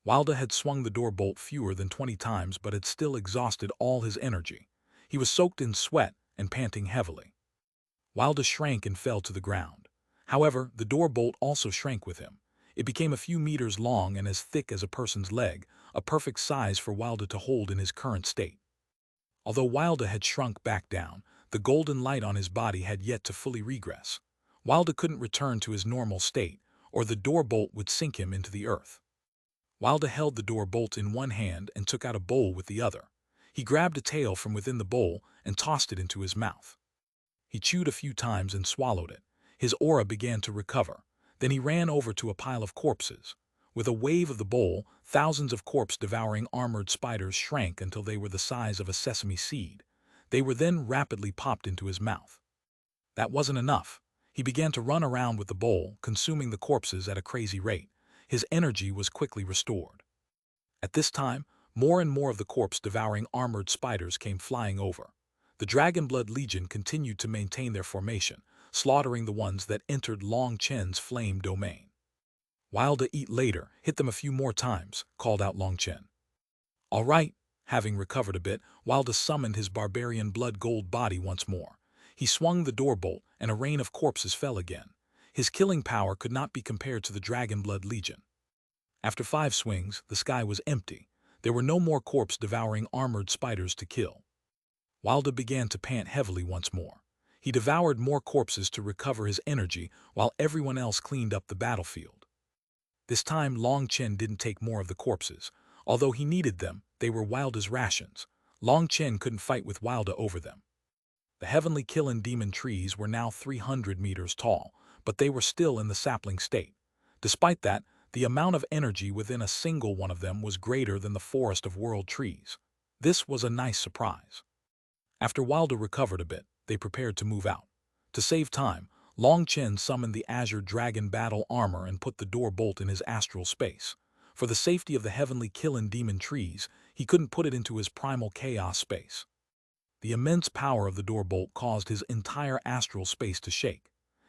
Wilda had swung the door bolt fewer than 20 times but had still exhausted all his energy. He was soaked in sweat and panting heavily. Wilda shrank and fell to the ground. However, the door bolt also shrank with him. It became a few meters long and as thick as a person's leg, a perfect size for Wilda to hold in his current state. Although Wilda had shrunk back down, the golden light on his body had yet to fully regress. Wilda couldn't return to his normal state, or the door bolt would sink him into the earth. Wilda held the door bolt in one hand and took out a bowl with the other. He grabbed a tail from within the bowl and tossed it into his mouth. He chewed a few times and swallowed it. His aura began to recover. Then he ran over to a pile of corpses. With a wave of the bowl, thousands of corpse-devouring armored spiders shrank until they were the size of a sesame seed. They were then rapidly popped into his mouth. That wasn't enough. He began to run around with the bowl, consuming the corpses at a crazy rate. His energy was quickly restored. At this time, more and more of the corpse-devouring armored spiders came flying over. The Dragonblood Legion continued to maintain their formation, slaughtering the ones that entered Long Chen's flame domain. Wilda eat later, hit them a few more times, called out Long Chen. All right, having recovered a bit, Wilda summoned his barbarian blood-gold body once more. He swung the door bolt, and a rain of corpses fell again. His killing power could not be compared to the Dragonblood Legion. After 5 swings, the sky was empty. There were no more corpse-devouring armored spiders to kill. Wilda began to pant heavily once more. He devoured more corpses to recover his energy while everyone else cleaned up the battlefield. This time Long Chen didn't take more of the corpses. Although he needed them, they were Wilda's rations. Long Chen couldn't fight with Wilda over them. The heavenly killing demon trees were now 300 meters tall, but they were still in the sapling state. Despite that, the amount of energy within a single one of them was greater than the forest of world trees. This was a nice surprise. After Wilda recovered a bit, they prepared to move out. To save time, Long Chen summoned the Azure Dragon battle armor and put the door bolt in his astral space. For the safety of the heavenly killing demon trees, he couldn't put it into his primal chaos space. The immense power of the door bolt caused his entire astral space to shake.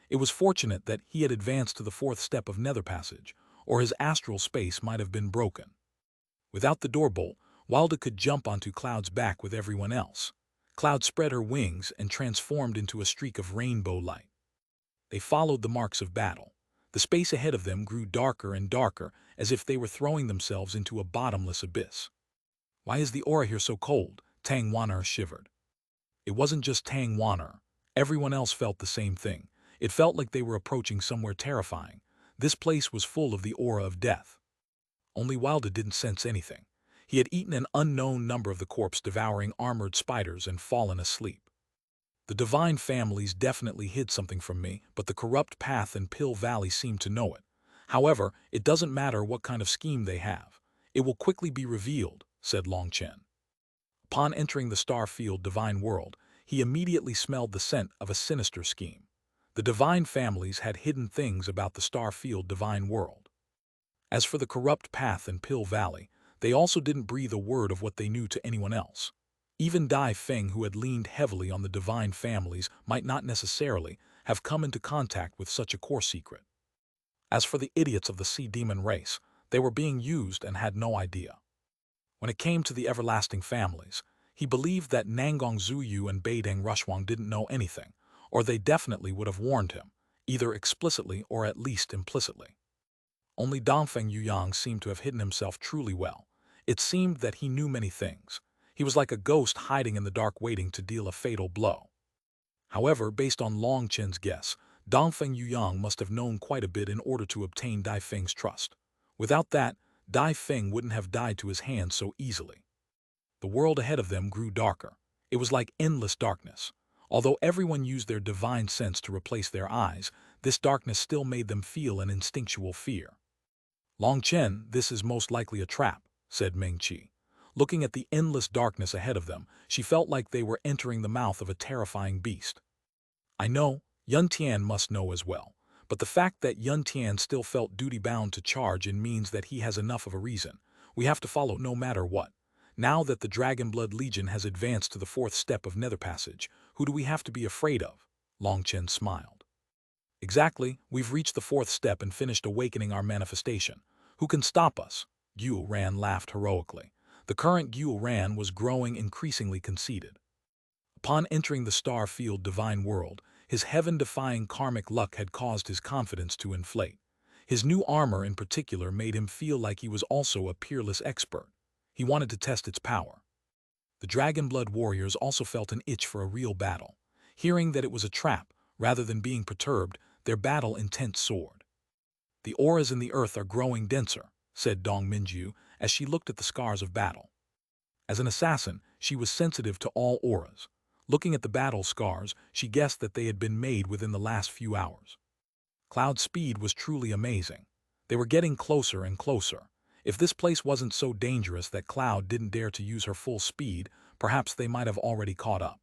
It was fortunate that he had advanced to the 4th step of Nether Passage, or his astral space might have been broken. Without the door bolt, Wilda could jump onto Cloud's back with everyone else. Cloud spread her wings and transformed into a streak of rainbow light. They followed the marks of battle. The space ahead of them grew darker and darker, as if they were throwing themselves into a bottomless abyss. Why is the aura here so cold? Tang Wan'er shivered. It wasn't just Tang Wan'er. Everyone else felt the same thing. It felt like they were approaching somewhere terrifying. This place was full of the aura of death. Only Wilda didn't sense anything. He had eaten an unknown number of the corpse-devouring armored spiders and fallen asleep. The divine families definitely hid something from me, but the corrupt path and Pill Valley seem to know it. However, it doesn't matter what kind of scheme they have. It will quickly be revealed, said Long Chen. Upon entering the star-field divine world, he immediately smelled the scent of a sinister scheme. The divine families had hidden things about the star-field divine world. As for the corrupt path and Pill Valley, they also didn't breathe a word of what they knew to anyone else. Even Dai Feng, who had leaned heavily on the divine families, might not necessarily have come into contact with such a core secret. As for the idiots of the sea demon race, they were being used and had no idea. When it came to the everlasting families, he believed that Nangong Zuyu and Beideng Rushwang didn't know anything, or they definitely would have warned him, either explicitly or at least implicitly. Only Dongfeng Yuyang seemed to have hidden himself truly well. It seemed that he knew many things. He was like a ghost hiding in the dark waiting to deal a fatal blow. However, based on Long Chen's guess, Dongfeng Yuyang must have known quite a bit in order to obtain Dai Feng's trust. Without that, Dai Feng wouldn't have died to his hands so easily. The world ahead of them grew darker. It was like endless darkness. Although everyone used their divine sense to replace their eyes, this darkness still made them feel an instinctual fear. Long Chen, this is most likely a trap, said Meng Qi. Looking at the endless darkness ahead of them, she felt like they were entering the mouth of a terrifying beast. I know, Yun Tian must know as well, but the fact that Yun Tian still felt duty-bound to charge in means that he has enough of a reason. We have to follow no matter what. Now that the Dragonblood Legion has advanced to the 4th step of Nether Passage, who do we have to be afraid of? Long Chen smiled. Exactly, we've reached the 4th step and finished awakening our manifestation. Who can stop us? Xuanhuan laughed heroically. The current Xuanhuan was growing increasingly conceited. Upon entering the star-field divine world, his heaven-defying karmic luck had caused his confidence to inflate. His new armor in particular made him feel like he was also a peerless expert. He wanted to test its power. The Dragonblood warriors also felt an itch for a real battle. Hearing that it was a trap, rather than being perturbed, their battle intent soared. "The auras in the earth are growing denser," said Dong Minju as she looked at the scars of battle. As an assassin, she was sensitive to all auras. Looking at the battle scars, she guessed that they had been made within the last few hours. Cloud's speed was truly amazing. They were getting closer and closer. If this place wasn't so dangerous that Cloud didn't dare to use her full speed, perhaps they might have already caught up.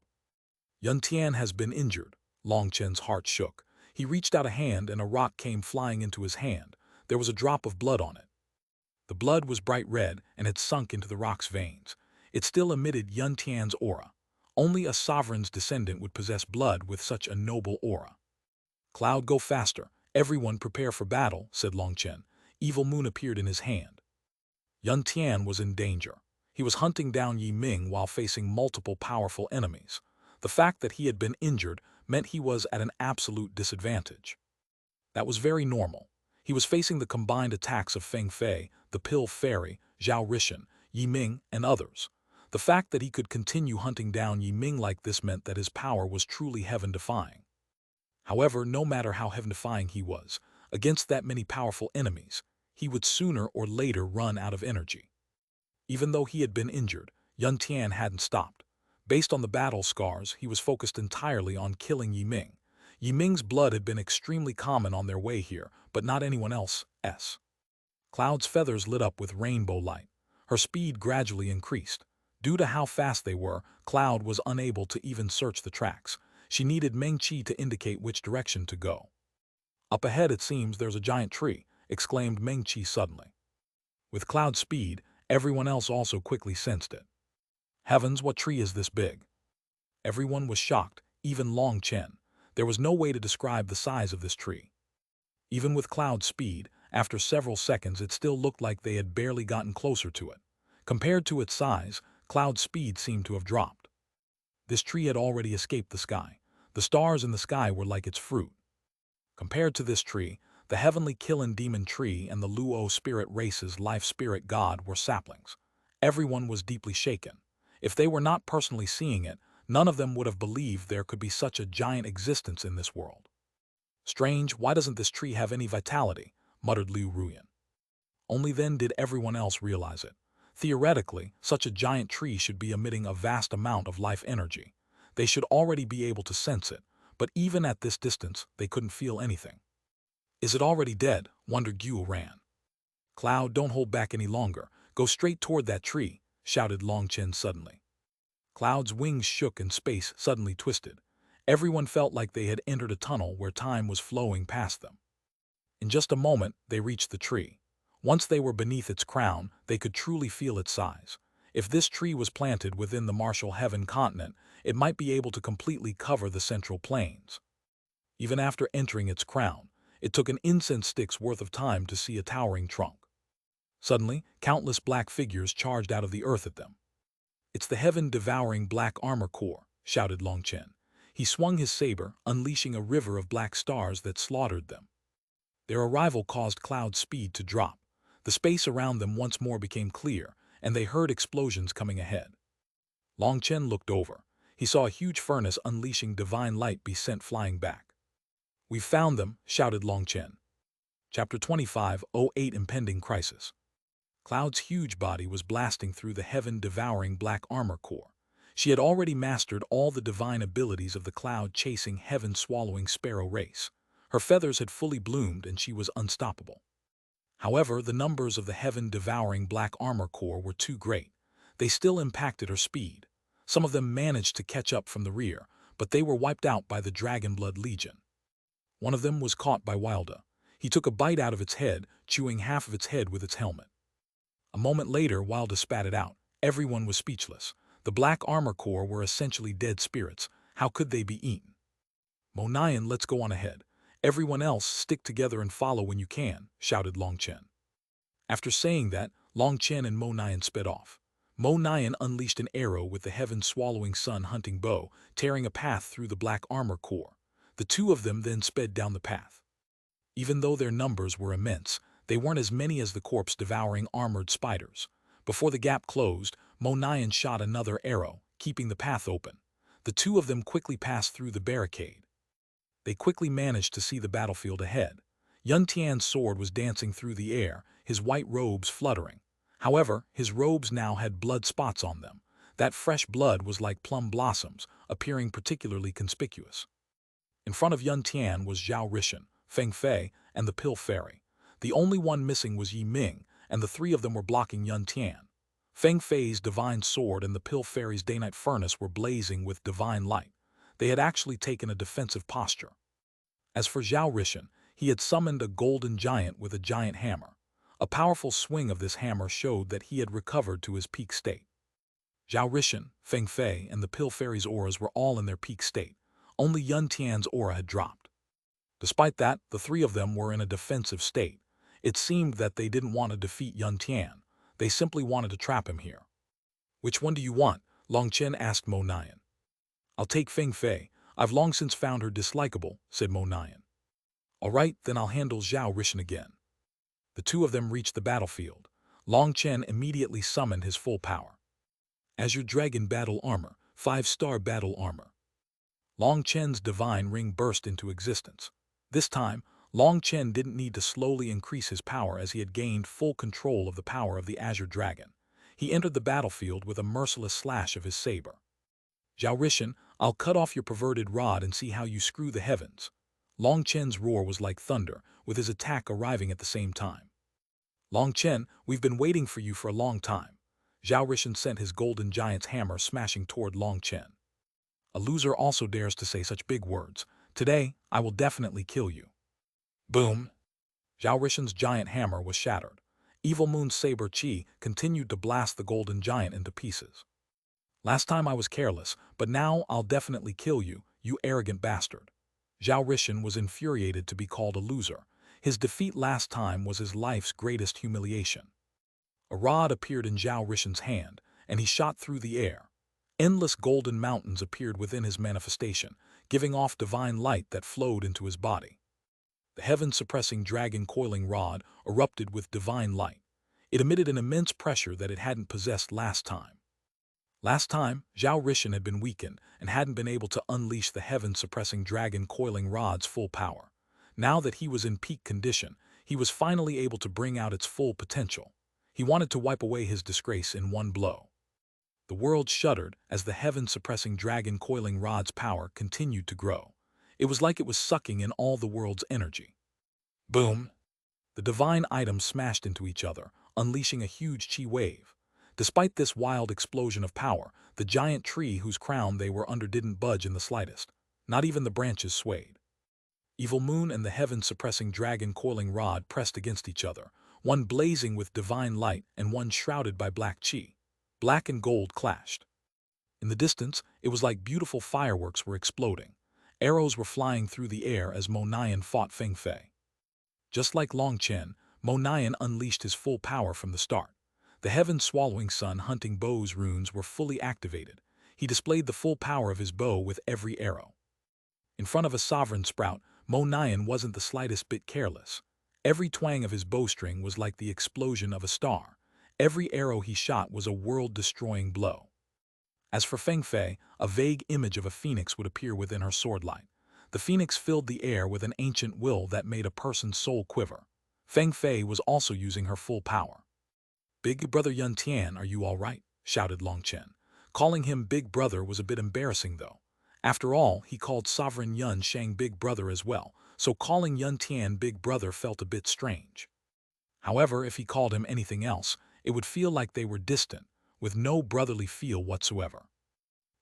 Yun Tian has been injured. Long Chen's heart shook. He reached out a hand and a rock came flying into his hand. There was a drop of blood on it. The blood was bright red and had sunk into the rock's veins. It still emitted Yun Tian's aura. Only a sovereign's descendant would possess blood with such a noble aura. "Cloud, go faster. Everyone prepare for battle," said Long Chen. Evil Moon appeared in his hand. Yun Tian was in danger. He was hunting down Yi Ming while facing multiple powerful enemies. The fact that he had been injured meant he was at an absolute disadvantage. That was very normal. He was facing the combined attacks of Feng Fei, the Pill Fairy, Zhao Rishan, Yi Ming, and others. The fact that he could continue hunting down Yi Ming like this meant that his power was truly heaven-defying. However, no matter how heaven-defying he was, against that many powerful enemies, he would sooner or later run out of energy. Even though he had been injured, Yun Tian hadn't stopped. Based on the battle scars, he was focused entirely on killing Yi Ming. Yi Ming's blood had been extremely common on their way here, but not anyone else's. Cloud's feathers lit up with rainbow light. Her speed gradually increased. Due to how fast they were, Cloud was unable to even search the tracks. She needed Meng Qi to indicate which direction to go. "Up ahead it seems there's a giant tree," exclaimed Meng Qi suddenly. With Cloud's speed, everyone else also quickly sensed it. "Heavens, what tree is this big?" Everyone was shocked, even Long Chen. There was no way to describe the size of this tree. Even with Cloud's speed, after several seconds it still looked like they had barely gotten closer to it. Compared to its size, Cloud's speed seemed to have dropped. This tree had already escaped the sky. The stars in the sky were like its fruit. Compared to this tree, the heavenly Killing Demon Tree and the Luo Spirit Race's Life Spirit God were saplings. Everyone was deeply shaken. If they were not personally seeing it, none of them would have believed there could be such a giant existence in this world. "Strange, why doesn't this tree have any vitality?" muttered Liu Ruyan. Only then did everyone else realize it. Theoretically, such a giant tree should be emitting a vast amount of life energy. They should already be able to sense it, but even at this distance, they couldn't feel anything. "Is it already dead?" wondered Xuanhuan. "Cloud, don't hold back any longer. Go straight toward that tree," shouted Long Chen suddenly. Cloud's wings shook and space suddenly twisted. Everyone felt like they had entered a tunnel where time was flowing past them. In just a moment, they reached the tree. Once they were beneath its crown, they could truly feel its size. If this tree was planted within the Martial Heaven continent, it might be able to completely cover the central plains. Even after entering its crown, it took an incense stick's worth of time to see a towering trunk. Suddenly, countless black figures charged out of the earth at them. "It's the heaven-devouring black armor corps," shouted Long Chen. He swung his saber, unleashing a river of black stars that slaughtered them. Their arrival caused Cloud's speed to drop. The space around them once more became clear, and they heard explosions coming ahead. Long Chen looked over. He saw a huge furnace unleashing divine light be sent flying back. "We've found them," shouted Long Chen. Chapter 25:08 Impending Crisis. Cloud's huge body was blasting through the heaven-devouring black armor core. She had already mastered all the divine abilities of the cloud-chasing, heaven-swallowing sparrow race. Her feathers had fully bloomed and she was unstoppable. However, the numbers of the heaven-devouring black armor core were too great. They still impacted her speed. Some of them managed to catch up from the rear, but they were wiped out by the Dragonblood Legion. One of them was caught by Wilda. He took a bite out of its head, chewing half of its head with its helmet. A moment later, Wilda spat it out. Everyone was speechless. The black armor core were essentially dead spirits. How could they be eaten? "Monayan, let's go on ahead. Everyone else, stick together and follow when you can," shouted Long Chen. After saying that, Long Chen and Mo Nian sped off. Mo Nian unleashed an arrow with the heaven-swallowing sun-hunting bow, tearing a path through the black armor core. The two of them then sped down the path. Even though their numbers were immense, they weren't as many as the corpse-devouring armored spiders. Before the gap closed, Mo Nian shot another arrow, keeping the path open. The two of them quickly passed through the barricade. They quickly managed to see the battlefield ahead. Yun Tian's sword was dancing through the air, his white robes fluttering. However, his robes now had blood spots on them. That fresh blood was like plum blossoms, appearing particularly conspicuous. In front of Yun Tian was Zhao Rishan, Feng Fei, and the Pill Fairy. The only one missing was Yi Ming, and the three of them were blocking Yun Tian. Feng Fei's divine sword and the Pill Fairy's day-night furnace were blazing with divine light. They had actually taken a defensive posture. As for Zhao Rishan, he had summoned a golden giant with a giant hammer. A powerful swing of this hammer showed that he had recovered to his peak state. Zhao Rishan, Feng Fei, and the Pill Fairy's auras were all in their peak state. Only Yun Tian's aura had dropped. Despite that, the three of them were in a defensive state. It seemed that they didn't want to defeat Yun Tian. They simply wanted to trap him here. "Which one do you want?" Long Chen asked Mo Nian. "I'll take Feng Fei. I've long since found her dislikable," said Mo Nian. "All right, then I'll handle Zhao Rishan again." The two of them reached the battlefield. Long Chen immediately summoned his full power. Azure Dragon Battle Armor, 5-star Battle Armor. Long Chen's divine ring burst into existence. This time, Long Chen didn't need to slowly increase his power as he had gained full control of the power of the Azure Dragon. He entered the battlefield with a merciless slash of his saber. "Zhao Rishan, I'll cut off your perverted rod and see how you screw the heavens." Long Chen's roar was like thunder, with his attack arriving at the same time. "Long Chen, we've been waiting for you for a long time." Zhao Rishan sent his golden giant's hammer smashing toward Long Chen. "A loser also dares to say such big words. Today, I will definitely kill you." Boom! Zhao Rishan's giant hammer was shattered. Evil Moon's saber chi continued to blast the golden giant into pieces. "Last time I was careless, but now I'll definitely kill you, you arrogant bastard." Zhao Rishan was infuriated to be called a loser. His defeat last time was his life's greatest humiliation. A rod appeared in Zhao Rishan's hand, and he shot through the air. Endless golden mountains appeared within his manifestation, giving off divine light that flowed into his body. The heaven-suppressing dragon coiling rod erupted with divine light. It emitted an immense pressure that it hadn't possessed last time. Last time, Zhao Rishan had been weakened and hadn't been able to unleash the heaven-suppressing dragon coiling rod's full power. Now that he was in peak condition, he was finally able to bring out its full potential. He wanted to wipe away his disgrace in one blow. The world shuddered as the heaven-suppressing dragon coiling rod's power continued to grow. It was like it was sucking in all the world's energy. Boom! The divine items smashed into each other, unleashing a huge chi wave. Despite this wild explosion of power, the giant tree whose crown they were under didn't budge in the slightest. Not even the branches swayed. Evil Moon and the heaven-suppressing dragon coiling rod pressed against each other, one blazing with divine light and one shrouded by black chi. Black and gold clashed. In the distance, it was like beautiful fireworks were exploding. Arrows were flying through the air as Mo Nian fought Feng Fei. Just like Long Chen, Mo Nian unleashed his full power from the start. The heaven-swallowing sun-hunting bow's runes were fully activated. He displayed the full power of his bow with every arrow. In front of a sovereign sprout, Mo Nian wasn't the slightest bit careless. Every twang of his bowstring was like the explosion of a star. Every arrow he shot was a world-destroying blow. As for Feng Fei, a vague image of a phoenix would appear within her sword light. The phoenix filled the air with an ancient will that made a person's soul quiver. Feng Fei was also using her full power. "Big Brother Yun Tian, are you all right?" shouted Long Chen. Calling him Big Brother was a bit embarrassing, though. After all, he called Sovereign Yun Shang Big Brother as well, so calling Yun Tian Big Brother felt a bit strange. However, if he called him anything else, it would feel like they were distant, with no brotherly feel whatsoever.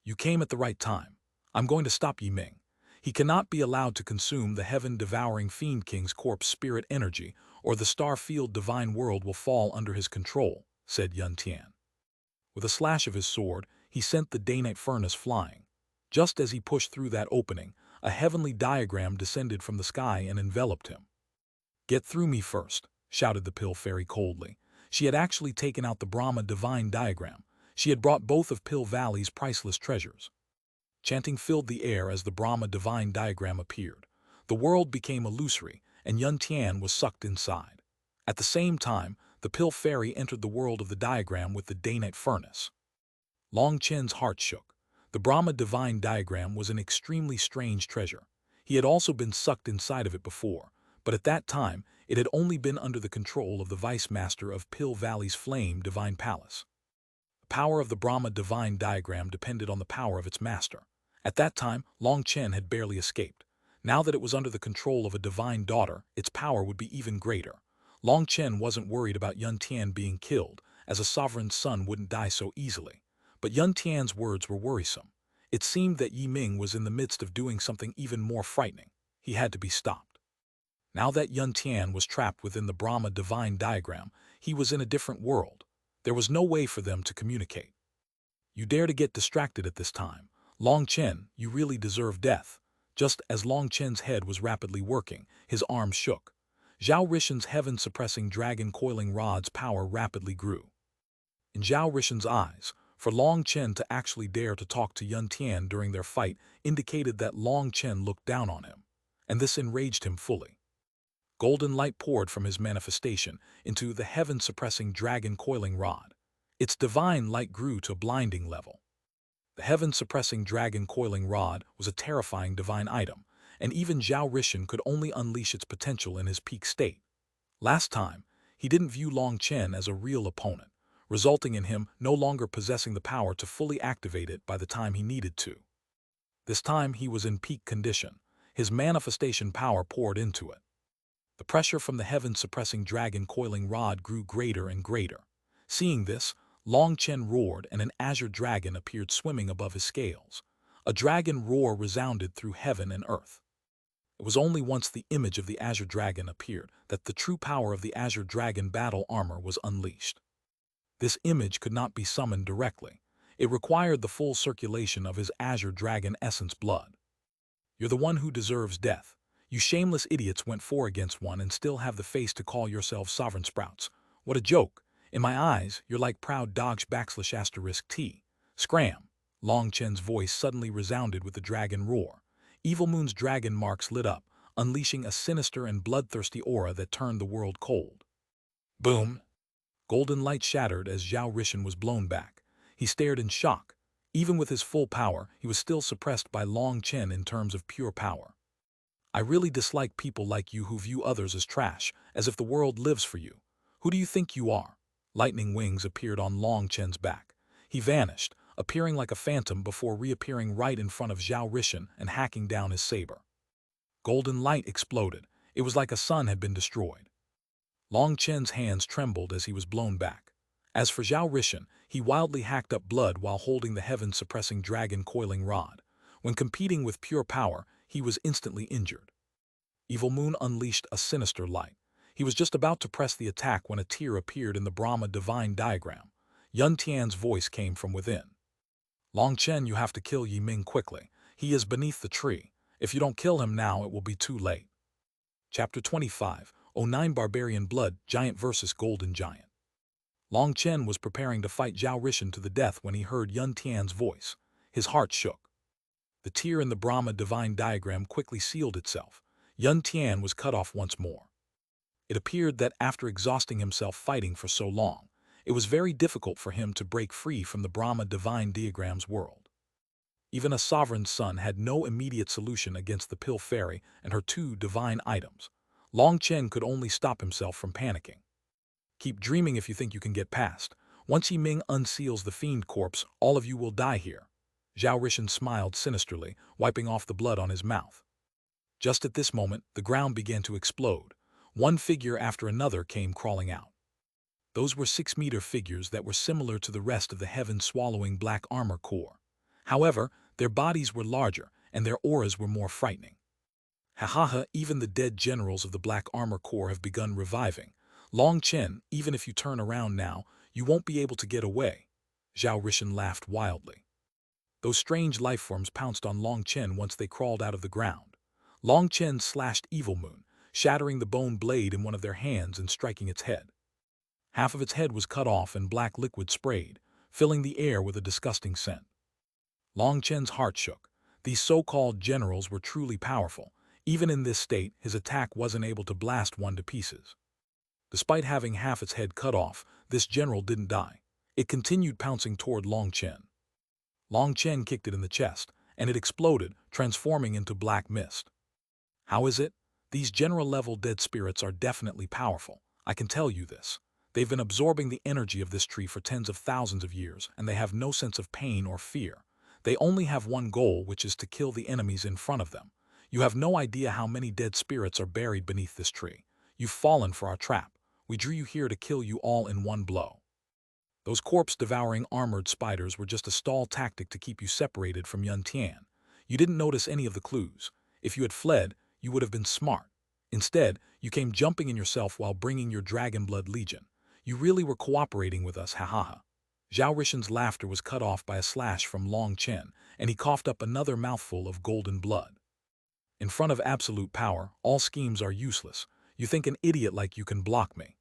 "You came at the right time. I'm going to stop Yi Ming. He cannot be allowed to consume the heaven-devouring Fiend King's corpse spirit energy, or the star-field divine world will fall under his control," said Yun Tian. With a slash of his sword, he sent the day-night furnace flying. Just as he pushed through that opening, a heavenly diagram descended from the sky and enveloped him. "Get through me first," shouted the Pill Fairy coldly. She had actually taken out the Brahma divine diagram. She had brought both of Pill Valley's priceless treasures. Chanting filled the air as the Brahma divine diagram appeared. The world became illusory, and Yun Tian was sucked inside. At the same time, the Pill Fairy entered the world of the diagram with the Daynite furnace. Long Chen's heart shook. The Brahma divine diagram was an extremely strange treasure. He had also been sucked inside of it before, but at that time, it had only been under the control of the Vice Master of Pill Valley's Flame Divine Palace. The power of the Brahma divine diagram depended on the power of its master. At that time, Long Chen had barely escaped. Now that it was under the control of a divine daughter, its power would be even greater. Long Chen wasn't worried about Yun Tian being killed, as a sovereign's son wouldn't die so easily. But Yun Tian's words were worrisome. It seemed that Yi Ming was in the midst of doing something even more frightening. He had to be stopped. Now that Yun Tian was trapped within the Brahma divine diagram, he was in a different world. There was no way for them to communicate. You dare to get distracted at this time. Long Chen, you really deserve death. Just as Long Chen's head was rapidly working, his arms shook. Zhao Rishen's heaven-suppressing dragon coiling rod's power rapidly grew. In Zhao Rishen's eyes, for Long Chen to actually dare to talk to Yun Tian during their fight indicated that Long Chen looked down on him, and this enraged him fully. Golden light poured from his manifestation into the heaven-suppressing dragon coiling rod. Its divine light grew to a blinding level. The heaven-suppressing dragon coiling rod was a terrifying divine item, and even Zhao Rishen could only unleash its potential in his peak state. Last time, he didn't view Long Chen as a real opponent, resulting in him no longer possessing the power to fully activate it by the time he needed to. This time he was in peak condition. His manifestation power poured into it. The pressure from the heaven-suppressing dragon coiling rod grew greater and greater. Seeing this, Long Chen roared and an azure dragon appeared swimming above his scales. A dragon roar resounded through heaven and earth. It was only once the image of the azure dragon appeared that the true power of the azure dragon battle armor was unleashed. This image could not be summoned directly. It required the full circulation of his azure dragon essence blood. You're the one who deserves death. You shameless idiots went 4 against 1 and still have the face to call yourselves sovereign sprouts. What a joke. In my eyes, you're like proud dodge ****. Scram. Long Chen's voice suddenly resounded with the dragon roar. Evil Moon's dragon marks lit up, unleashing a sinister and bloodthirsty aura that turned the world cold. Boom! Golden light shattered as Zhao Rishen was blown back. He stared in shock. Even with his full power, he was still suppressed by Long Chen in terms of pure power. I really dislike people like you who view others as trash, as if the world lives for you. Who do you think you are? Lightning wings appeared on Long Chen's back. He vanished, appearing like a phantom before reappearing right in front of Zhao Rishen and hacking down his saber. Golden light exploded. It was like a sun had been destroyed. Long Chen's hands trembled as he was blown back. As for Zhao Rishen, he wildly hacked up blood while holding the heaven-suppressing dragon coiling rod. When competing with pure power, he was instantly injured. Evil Moon unleashed a sinister light. He was just about to press the attack when a tear appeared in the Brahma divine diagram. Yun Tian's voice came from within. Long Chen, you have to kill Yi Ming quickly. He is beneath the tree. If you don't kill him now, it will be too late. Chapter 25, 09 Barbarian Blood, Giant vs. Golden Giant. Long Chen was preparing to fight Zhao Rishen to the death when he heard Yun Tian's voice. His heart shook. The tear in the Brahma divine diagram quickly sealed itself. Yun Tian was cut off once more. It appeared that after exhausting himself fighting for so long, it was very difficult for him to break free from the Brahma divine diagram's world. Even a sovereign's son had no immediate solution against the Pill Fairy and her 2 divine items. Long Chen could only stop himself from panicking. Keep dreaming if you think you can get past. Once Yi Ming unseals the fiend corpse, all of you will die here. Zhao Rishen smiled sinisterly, wiping off the blood on his mouth. Just at this moment, the ground began to explode. One figure after another came crawling out. Those were 6-meter figures that were similar to the rest of the heaven-swallowing black armor corps. However, their bodies were larger, and their auras were more frightening. Ha, even the dead generals of the Black Armor Corps have begun reviving. Long Chen, even if you turn around now, you won't be able to get away. Zhao Rishen laughed wildly. Those strange lifeforms pounced on Long Chen once they crawled out of the ground. Long Chen slashed Evil Moon, shattering the bone blade in one of their hands and striking its head. Half of its head was cut off and black liquid sprayed, filling the air with a disgusting scent. Long Chen's heart shook. These so-called generals were truly powerful. Even in this state, his attack wasn't able to blast one to pieces. Despite having half its head cut off, this general didn't die. It continued pouncing toward Long Chen. Long Chen kicked it in the chest, and it exploded, transforming into black mist. How is it? These general-level dead spirits are definitely powerful. I can tell you this. They've been absorbing the energy of this tree for tens of thousands of years, and they have no sense of pain or fear. They only have one goal, which is to kill the enemies in front of them. You have no idea how many dead spirits are buried beneath this tree. You've fallen for our trap. We drew you here to kill you all in one blow. Those corpse-devouring armored spiders were just a stall tactic to keep you separated from Yun Tian. You didn't notice any of the clues. If you had fled, you would have been smart. Instead, you came jumping in yourself while bringing your dragon blood legion. You really were cooperating with us, ha ha ha. Zhao Rishen's laughter was cut off by a slash from Long Chen, and he coughed up another mouthful of golden blood. In front of absolute power, all schemes are useless. You think an idiot like you can block me.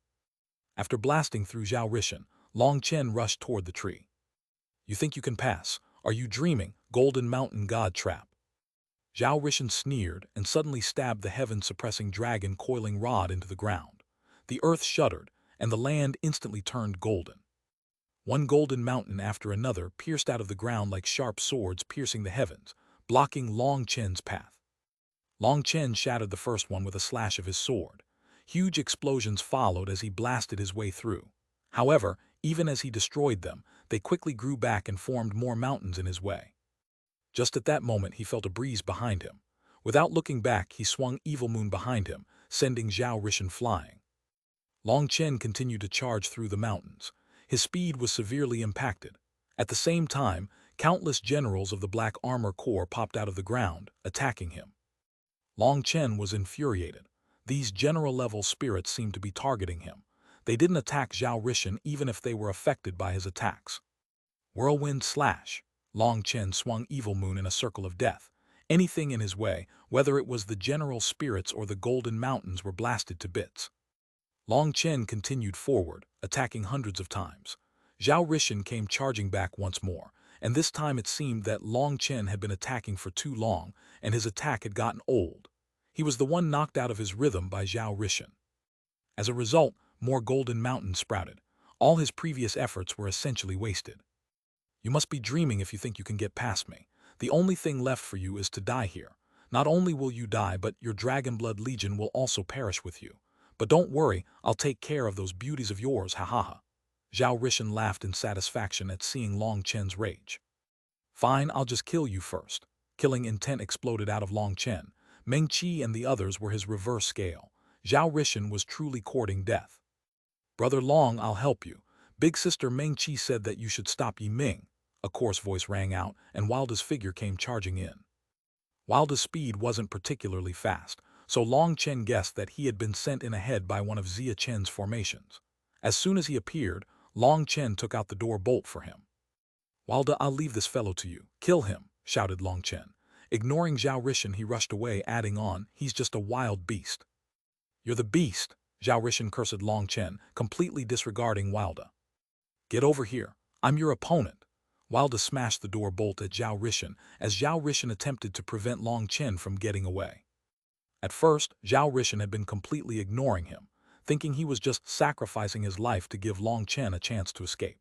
After blasting through Zhao Rishen, Long Chen rushed toward the tree. You think you can pass? Are you dreaming, Golden Mountain God Trap? Zhao Rishen sneered and suddenly stabbed the heaven-suppressing dragon coiling rod into the ground. The earth shuddered, and the land instantly turned golden. One golden mountain after another pierced out of the ground like sharp swords piercing the heavens, blocking Long Chen's path. Long Chen shattered the first one with a slash of his sword. Huge explosions followed as he blasted his way through. Hehowever, even as he destroyed them, they quickly grew back and formed more mountains in his way. Just at that moment he felt a breeze behind him. Without looking back, he swung Evil Moon behind him, sending Zhao Rishen flying. Long Chen continued to charge through the mountains. His speed was severely impacted. At the same time, countless generals of the Black Armor Corps popped out of the ground, attacking him. Long Chen was infuriated. These general-level spirits seemed to be targeting him. They didn't attack Zhao Rishen even if they were affected by his attacks. Whirlwind slash. Long Chen swung Evil Moon in a circle of death. Anything in his way, whether it was the general spirits or the golden mountains, were blasted to bits. Long Chen continued forward, attacking hundreds of times. Zhao Rishen came charging back once more, and this time it seemed that Long Chen had been attacking for too long, and his attack had gotten old. He was the one knocked out of his rhythm by Zhao Rishen. As a result, more golden mountains sprouted. All his previous efforts were essentially wasted. You must be dreaming if you think you can get past me. The only thing left for you is to die here. Not only will you die, but your Dragon Blood Legion will also perish with you. But don't worry, I'll take care of those beauties of yours, ha ha ha. Zhao Rishen laughed in satisfaction at seeing Long Chen's rage. Fine, I'll just kill you first. Killing intent exploded out of Long Chen. Meng Qi and the others were his reverse scale. Zhao Rishen was truly courting death. Brother Long, I'll help you. Big sister Meng Qi said that you should stop Yi Ming. A coarse voice rang out, and Wilda's figure came charging in. Wilda's speed wasn't particularly fast, so Long Chen guessed that he had been sent in ahead by one of Xia Chen's formations. As soon as he appeared, Long Chen took out the door bolt for him. Wilda, I'll leave this fellow to you. Kill him, shouted Long Chen. Ignoring Zhao Rishen, he rushed away, adding on, he's just a wild beast. You're the beast, Zhao Rishen cursed Long Chen, completely disregarding Wilda. Get over here. I'm your opponent. Wilda smashed the door bolt at Zhao Rishen as Zhao Rishen attempted to prevent Long Chen from getting away. At first, Zhao Rishen had been completely ignoring him, thinking he was just sacrificing his life to give Long Chen a chance to escape.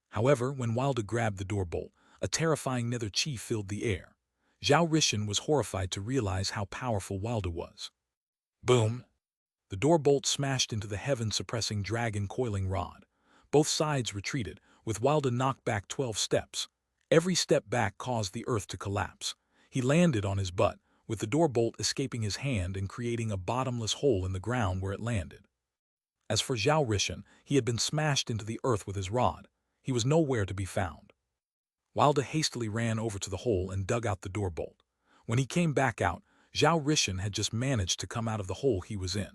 However, when Wilda grabbed the door bolt, a terrifying nether chi filled the air. Zhao Rishen was horrified to realize how powerful Wilda was. Boom! The door bolt smashed into the heaven-suppressing dragon coiling rod. Both sides retreated, with Wilda knocked back 12 steps. Every step back caused the earth to collapse. He landed on his butt, with the door bolt escaping his hand and creating a bottomless hole in the ground where it landed. As for Zhao Rishen, he had been smashed into the earth with his rod. He was nowhere to be found. Wilda hastily ran over to the hole and dug out the door bolt. When he came back out, Zhao Rishen had just managed to come out of the hole he was in.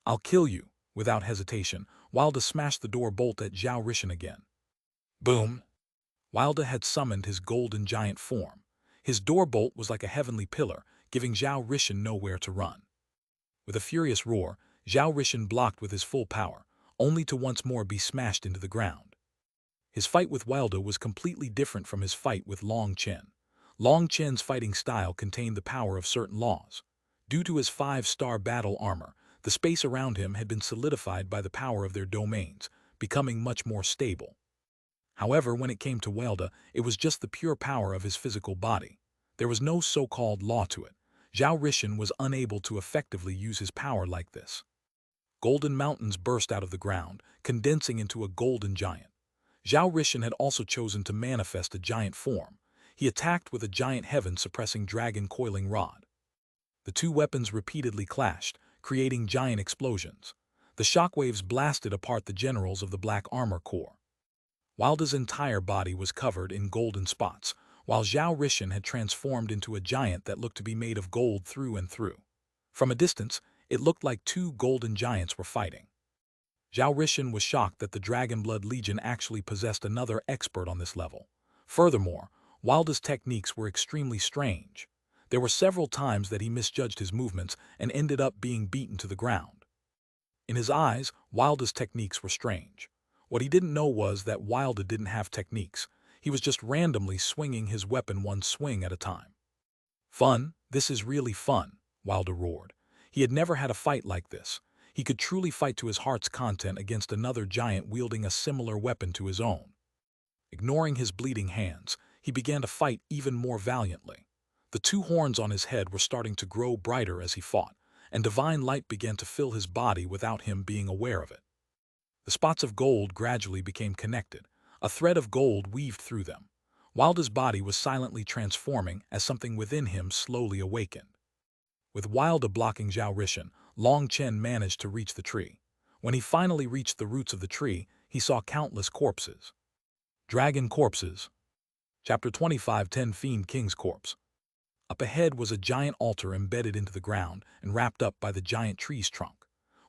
I'll kill you. Without hesitation, Wilda smashed the door bolt at Zhao Rishen again. Boom! Wilda had summoned his golden giant form. His door bolt was like a heavenly pillar, giving Zhao Rishen nowhere to run. With a furious roar, Zhao Rishen blocked with his full power. only to once more be smashed into the ground. His fight with Wilda was completely different from his fight with Long Chen. Long Chen's fighting style contained the power of certain laws. Due to his 5-star battle armor, the space around him had been solidified by the power of their domains, becoming much more stable. However, when it came to Wilda, it was just the pure power of his physical body. There was no so-called law to it. Zhao Rishan was unable to effectively use his power like this. Golden mountains burst out of the ground, condensing into a golden giant. Zhao Rishan had also chosen to manifest a giant form. He attacked with a giant heaven-suppressing dragon coiling rod. The two weapons repeatedly clashed, creating giant explosions. The shockwaves blasted apart the generals of the Black Armor Corps. Wilda's entire body was covered in golden spots, while Zhao Rishan had transformed into a giant that looked to be made of gold through and through. From a distance, it looked like two golden giants were fighting. Zhao Rishan was shocked that the Dragonblood Legion actually possessed another expert on this level. Furthermore, Wilda's techniques were extremely strange. There were several times that he misjudged his movements and ended up being beaten to the ground. In his eyes, Wilda's techniques were strange. What he didn't know was that Wilda didn't have techniques. He was just randomly swinging his weapon one swing at a time. Fun, this is really fun, Wilda roared. He had never had a fight like this. He could truly fight to his heart's content against another giant wielding a similar weapon to his own. Ignoring his bleeding hands, he began to fight even more valiantly. The two horns on his head were starting to grow brighter as he fought, and divine light began to fill his body without him being aware of it. The spots of gold gradually became connected. A thread of gold weaved through them. Wilda's body was silently transforming as something within him slowly awakened. With Wilda blocking Zhao Rishan, Long Chen managed to reach the tree. When he finally reached the roots of the tree, he saw countless corpses. Dragon corpses. Chapter 25, 10 Fiend King's Corpse. Up ahead was a giant altar embedded into the ground and wrapped up by the giant tree's trunk.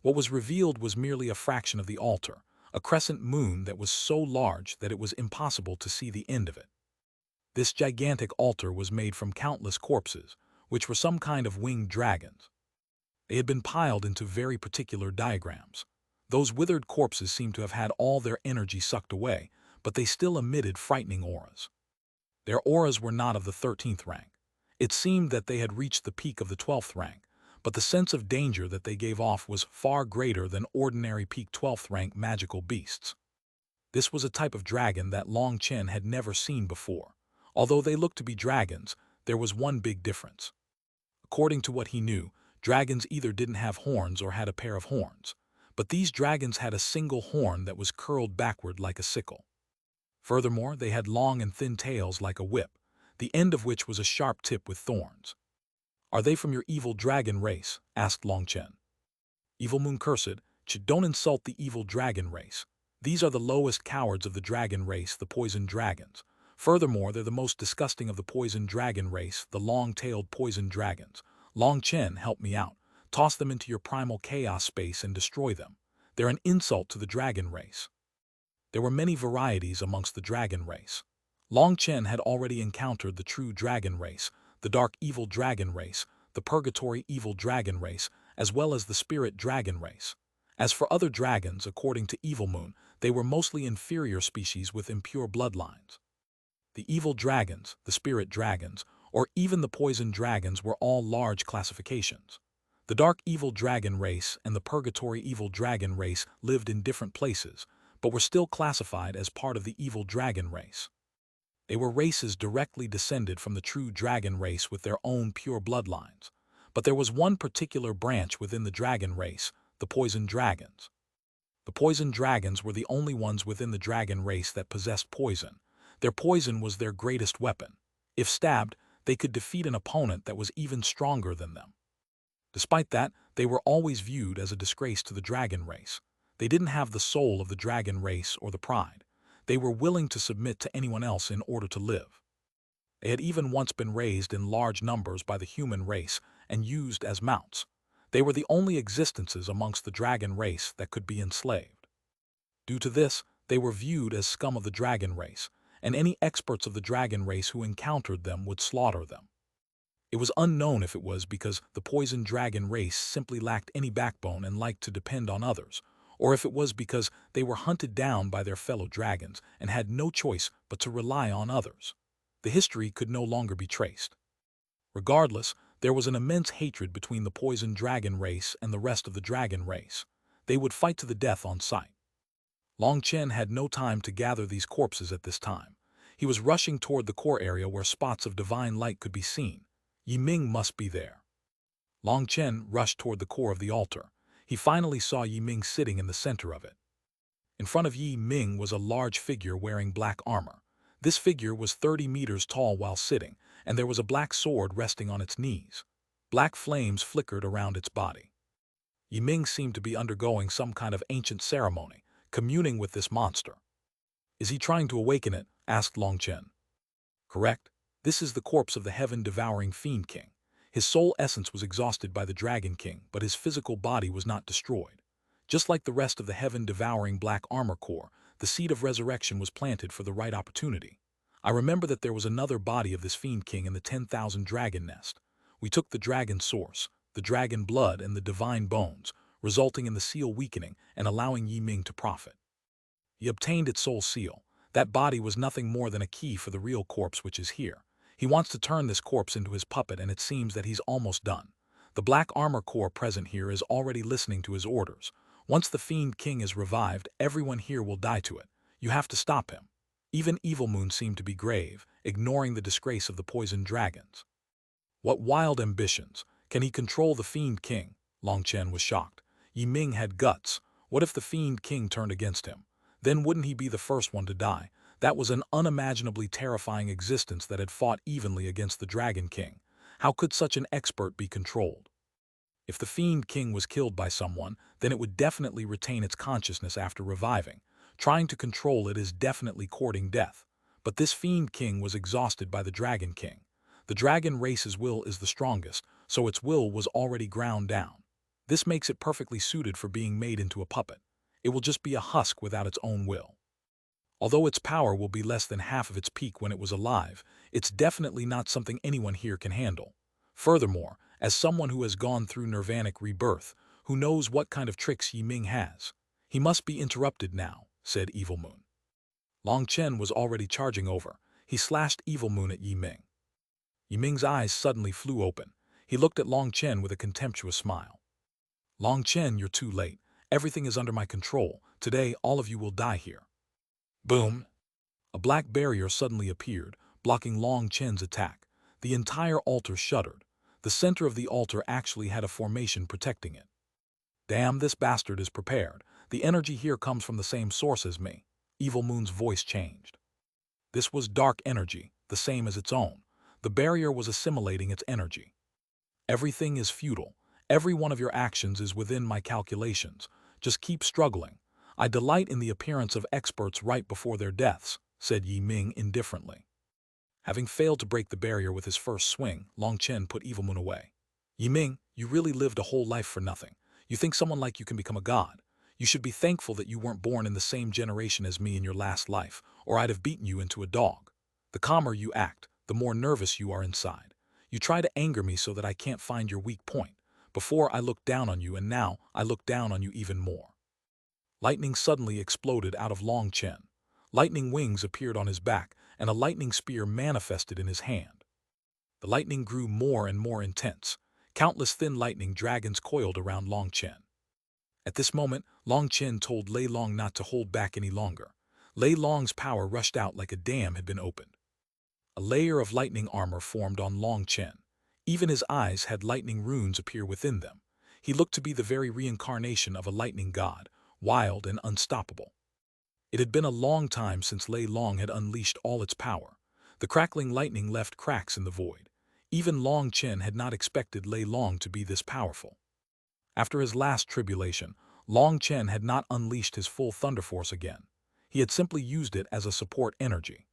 What was revealed was merely a fraction of the altar, a crescent moon that was so large that it was impossible to see the end of it. This gigantic altar was made from countless corpses, which were some kind of winged dragons. They had been piled into very particular diagrams. Those withered corpses seemed to have had all their energy sucked away, but they still emitted frightening auras. Their auras were not of the 13th rank. It seemed that they had reached the peak of the 12th rank, but the sense of danger that they gave off was far greater than ordinary peak 12th rank magical beasts. This was a type of dragon that Long Chen had never seen before. Although they looked to be dragons, there was one big difference. According to what he knew, dragons either didn't have horns or had a pair of horns, but these dragons had a single horn that was curled backward like a sickle. Furthermore, they had long and thin tails like a whip, the end of which was a sharp tip with thorns. "Are they from your evil dragon race?" asked Long Chen. "Evil moon cursed, don't insult the evil dragon race. These are the lowest cowards of the dragon race, the poison dragons. Furthermore, they're the most disgusting of the poison dragon race, the long-tailed poison dragons. Long Chen, help me out. Toss them into your primal chaos space and destroy them. They're an insult to the dragon race." There were many varieties amongst the dragon race. Long Chen had already encountered the true dragon race, the dark evil dragon race, the purgatory evil dragon race, as well as the spirit dragon race. As for other dragons, according to Evil Moon, they were mostly inferior species with impure bloodlines. The evil dragons, the spirit dragons, or even the poison dragons were all large classifications. The dark evil dragon race and the purgatory evil dragon race lived in different places, but were still classified as part of the evil dragon race. They were races directly descended from the true dragon race with their own pure bloodlines. But there was one particular branch within the dragon race, the poison dragons. The poison dragons were the only ones within the dragon race that possessed poison. Their poison was their greatest weapon. If stabbed, they could defeat an opponent that was even stronger than them. Despite that, they were always viewed as a disgrace to the dragon race. They didn't have the soul of the dragon race or the pride. They were willing to submit to anyone else in order to live. They had even once been raised in large numbers by the human race and used as mounts. They were the only existences amongst the dragon race that could be enslaved. Due to this, they were viewed as scum of the dragon race, and any experts of the dragon race who encountered them would slaughter them. It was unknown if it was because the poison dragon race simply lacked any backbone and liked to depend on others, or if it was because they were hunted down by their fellow dragons and had no choice but to rely on others. The history could no longer be traced. Regardless, there was an immense hatred between the poison dragon race and the rest of the dragon race. They would fight to the death on sight. Long Chen had no time to gather these corpses at this time. He was rushing toward the core area where spots of divine light could be seen. Yi Ming must be there. Long Chen rushed toward the core of the altar. He finally saw Yi Ming sitting in the center of it. In front of Yi Ming was a large figure wearing black armor. This figure was 30 meters tall while sitting, and there was a black sword resting on its knees. Black flames flickered around its body. Yi Ming seemed to be undergoing some kind of ancient ceremony, communing with this monster. "Is he trying to awaken it?" asked Long Chen. "Correct. This is the corpse of the heaven-devouring Fiend King. His soul essence was exhausted by the Dragon King, but his physical body was not destroyed. Just like the rest of the heaven-devouring black armor core, the seed of resurrection was planted for the right opportunity. I remember that there was another body of this Fiend King in the 10,000 dragon nest. We took the dragon source, the dragon blood, and the divine bones, resulting in the seal weakening and allowing Yi Ming to profit. He obtained its soul seal. That body was nothing more than a key for the real corpse which is here. He wants to turn this corpse into his puppet, and it seems that he's almost done. The black armor core present here is already listening to his orders. Once the Fiend King is revived, everyone here will die to it. You have to stop him." Even Evil Moon seemed to be grave, ignoring the disgrace of the poisoned dragons. "What wild ambitions! Can he control the Fiend King?" Long Chen was shocked. Yi Ming had guts. What if the Fiend King turned against him? Then wouldn't he be the first one to die? That was an unimaginably terrifying existence that had fought evenly against the Dragon King. How could such an expert be controlled? If the Fiend King was killed by someone, then it would definitely retain its consciousness after reviving. Trying to control it is definitely courting death. But this Fiend King was exhausted by the Dragon King. The dragon race's will is the strongest, so its will was already ground down. This makes it perfectly suited for being made into a puppet. It will just be a husk without its own will. Although its power will be less than half of its peak when it was alive, it's definitely not something anyone here can handle. Furthermore, as someone who has gone through nirvanic rebirth, who knows what kind of tricks Yi Ming has? "He must be interrupted now," said Evil Moon. Long Chen was already charging over. He slashed Evil Moon at Yi Ming. Yi Ming's eyes suddenly flew open. He looked at Long Chen with a contemptuous smile. "Long Chen, you're too late. Everything is under my control. Today, all of you will die here." Boom! A black barrier suddenly appeared, blocking Long Chen's attack. The entire altar shuddered. The center of the altar actually had a formation protecting it. "Damn, this bastard is prepared. The energy here comes from the same source as me." Evil Moon's voice changed. This was dark energy, the same as its own. The barrier was assimilating its energy. "Everything is futile. Every one of your actions is within my calculations. Just keep struggling. I delight in the appearance of experts right before their deaths," said Yi Ming indifferently. Having failed to break the barrier with his first swing, Long Chen put Evil Moon away. "Yi Ming, you really lived a whole life for nothing. You think someone like you can become a god? You should be thankful that you weren't born in the same generation as me in your last life, or I'd have beaten you into a dog. The calmer you act, the more nervous you are inside. You try to anger me so that I can't find your weak point. Before I looked down on you, and now I look down on you even more." Lightning suddenly exploded out of Long Chen. Lightning wings appeared on his back, and a lightning spear manifested in his hand. The lightning grew more and more intense. Countless thin lightning dragons coiled around Long Chen. At this moment, Long Chen told Lei Long not to hold back any longer. Lei Long's power rushed out like a dam had been opened. A layer of lightning armor formed on Long Chen. Even his eyes had lightning runes appear within them. He looked to be the very reincarnation of a lightning god, wild and unstoppable. It had been a long time since Lei Long had unleashed all its power. The crackling lightning left cracks in the void. Even Long Chen had not expected Lei Long to be this powerful. After his last tribulation, Long Chen had not unleashed his full thunder force again. He had simply used it as a support energy.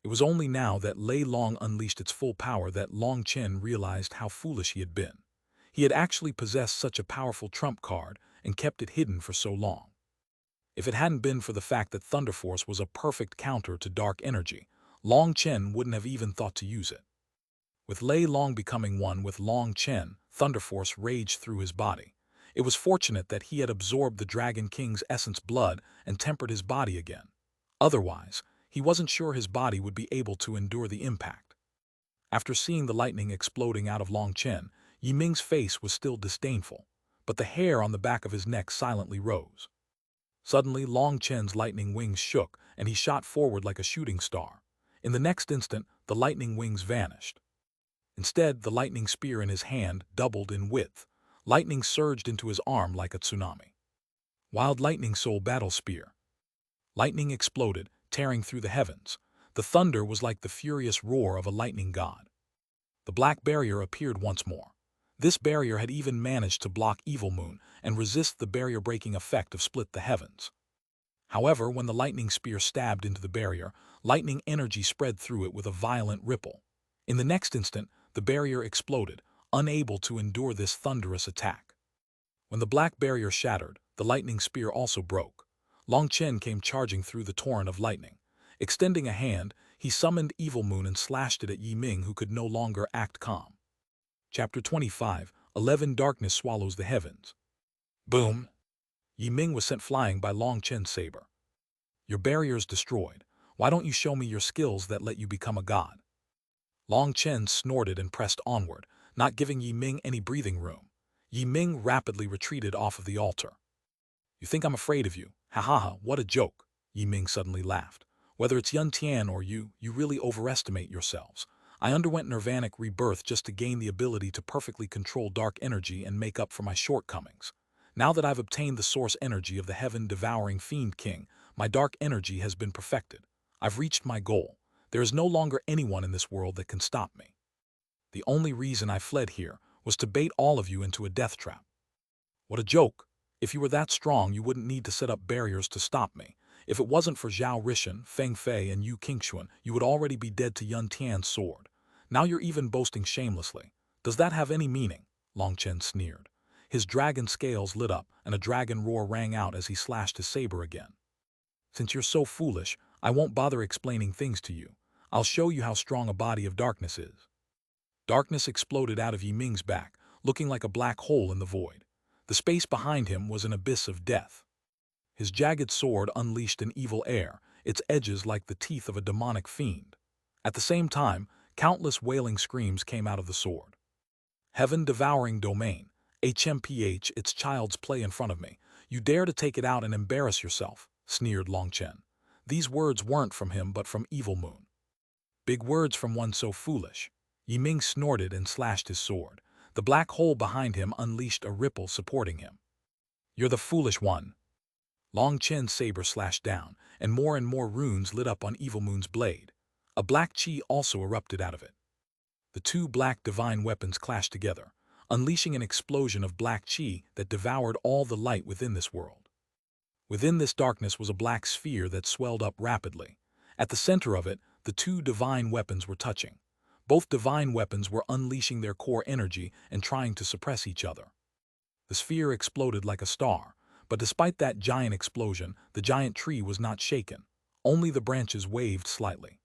It was only now that Lei Long unleashed its full power that Long Chen realized how foolish he had been. He had actually possessed such a powerful trump card and kept it hidden for so long. If it hadn't been for the fact that Thunder Force was a perfect counter to dark energy, Long Chen wouldn't have even thought to use it. With Lei Long becoming one with Long Chen, Thunder Force raged through his body. It was fortunate that he had absorbed the Dragon King's essence blood and tempered his body again. Otherwise, he wasn't sure his body would be able to endure the impact. After seeing the lightning exploding out of Long Chen, Yiming's face was still disdainful, but the hair on the back of his neck silently rose. Suddenly, Long Chen's lightning wings shook, and he shot forward like a shooting star. In the next instant, the lightning wings vanished. Instead, the lightning spear in his hand doubled in width. Lightning surged into his arm like a tsunami. Wild Lightning Soul Battle Spear. Lightning exploded, tearing through the heavens. The thunder was like the furious roar of a lightning god. The black barrier appeared once more. This barrier had even managed to block Evil Moon and resist the barrier-breaking effect of Split the Heavens. However, when the lightning spear stabbed into the barrier, lightning energy spread through it with a violent ripple. In the next instant, the barrier exploded, unable to endure this thunderous attack. When the black barrier shattered, the lightning spear also broke. Long Chen came charging through the torrent of lightning. Extending a hand, he summoned Evil Moon and slashed it at Yiming, who could no longer act calm. Chapter 25, 11 Darkness Swallows the Heavens. Boom! Yiming was sent flying by Long Chen's saber. Your barrier's destroyed. Why don't you show me your skills that let you become a god? Long Chen snorted and pressed onward, not giving Yiming any breathing room. Yiming rapidly retreated off of the altar. You think I'm afraid of you? Ha ha ha, what a joke! Yiming suddenly laughed. Whether it's Yun Tian or you really overestimate yourselves. I underwent nirvanic rebirth just to gain the ability to perfectly control dark energy and make up for my shortcomings. Now that I've obtained the source energy of the heaven-devouring Fiend King, my dark energy has been perfected. I've reached my goal. There is no longer anyone in this world that can stop me. The only reason I fled here was to bait all of you into a death trap. What a joke! If you were that strong, you wouldn't need to set up barriers to stop me. If it wasn't for Zhao Rishan, Feng Fei, and Yu Qingxuan, you would already be dead to Yun Tian's sword. Now you're even boasting shamelessly. Does that have any meaning? Long Chen sneered. His dragon scales lit up, and a dragon roar rang out as he slashed his saber again. Since you're so foolish, I won't bother explaining things to you. I'll show you how strong a body of darkness is. Darkness exploded out of Yiming's back, looking like a black hole in the void. The space behind him was an abyss of death. His jagged sword unleashed an evil air, its edges like the teeth of a demonic fiend. At the same time, countless wailing screams came out of the sword. Heaven-devouring domain. HMPH, it's child's play in front of me. You dare to take it out and embarrass yourself, sneered Long Chen. These words weren't from him but from Evil Moon. Big words from one so foolish. Yiming snorted and slashed his sword. The black hole behind him unleashed a ripple supporting him. You're the foolish one. Long Chen's saber slashed down, and more runes lit up on Evil Moon's blade. A black chi also erupted out of it. The two black divine weapons clashed together, unleashing an explosion of black chi that devoured all the light within this world. Within this darkness was a black sphere that swelled up rapidly. At the center of it, the two divine weapons were touching. Both divine weapons were unleashing their core energy and trying to suppress each other. The sphere exploded like a star, but despite that giant explosion, the giant tree was not shaken. Only the branches waved slightly.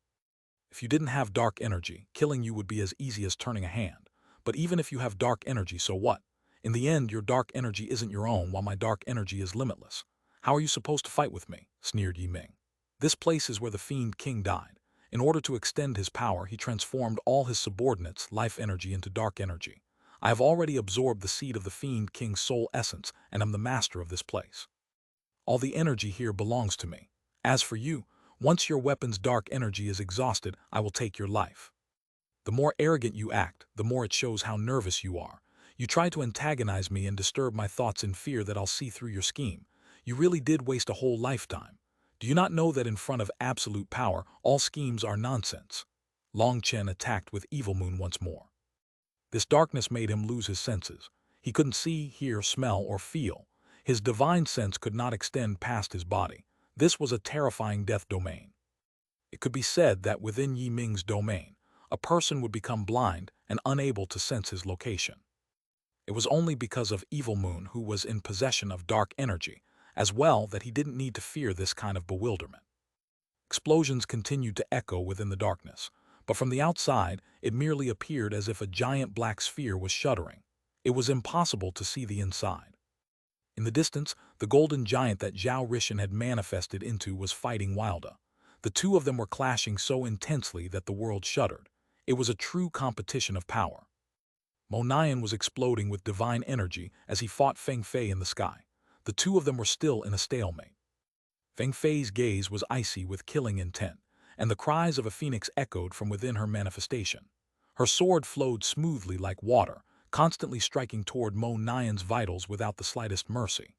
If you didn't have dark energy, killing you would be as easy as turning a hand. But even if you have dark energy, so what? In the end, your dark energy isn't your own, while my dark energy is limitless. How are you supposed to fight with me? Sneered Yiming. This place is where the Fiend King died. In order to extend his power, he transformed all his subordinates' life energy into dark energy. I have already absorbed the seed of the Fiend King's soul essence, and am the master of this place. All the energy here belongs to me. As for you, once your weapon's dark energy is exhausted, I will take your life. The more arrogant you act, the more it shows how nervous you are. You try to antagonize me and disturb my thoughts in fear that I'll see through your scheme. You really did waste a whole lifetime. Do you not know that in front of absolute power, all schemes are nonsense? Long Chen attacked with Evil Moon once more. This darkness made him lose his senses. He couldn't see, hear, smell, or feel. His divine sense could not extend past his body. This was a terrifying death domain. It could be said that within Yiming's domain, a person would become blind and unable to sense his location. It was only because of Evil Moon, who was in possession of dark energy, as well, that he didn't need to fear this kind of bewilderment. Explosions continued to echo within the darkness, but from the outside, it merely appeared as if a giant black sphere was shuddering. It was impossible to see the inside. In the distance, the golden giant that Zhao Rishan had manifested into was fighting Wilda. The two of them were clashing so intensely that the world shuddered. It was a true competition of power. Mo Nian was exploding with divine energy as he fought Feng Fei in the sky. The two of them were still in a stalemate. Feng Fei's gaze was icy with killing intent, and the cries of a phoenix echoed from within her manifestation. Her sword flowed smoothly like water, constantly striking toward Mo Nian's vitals without the slightest mercy.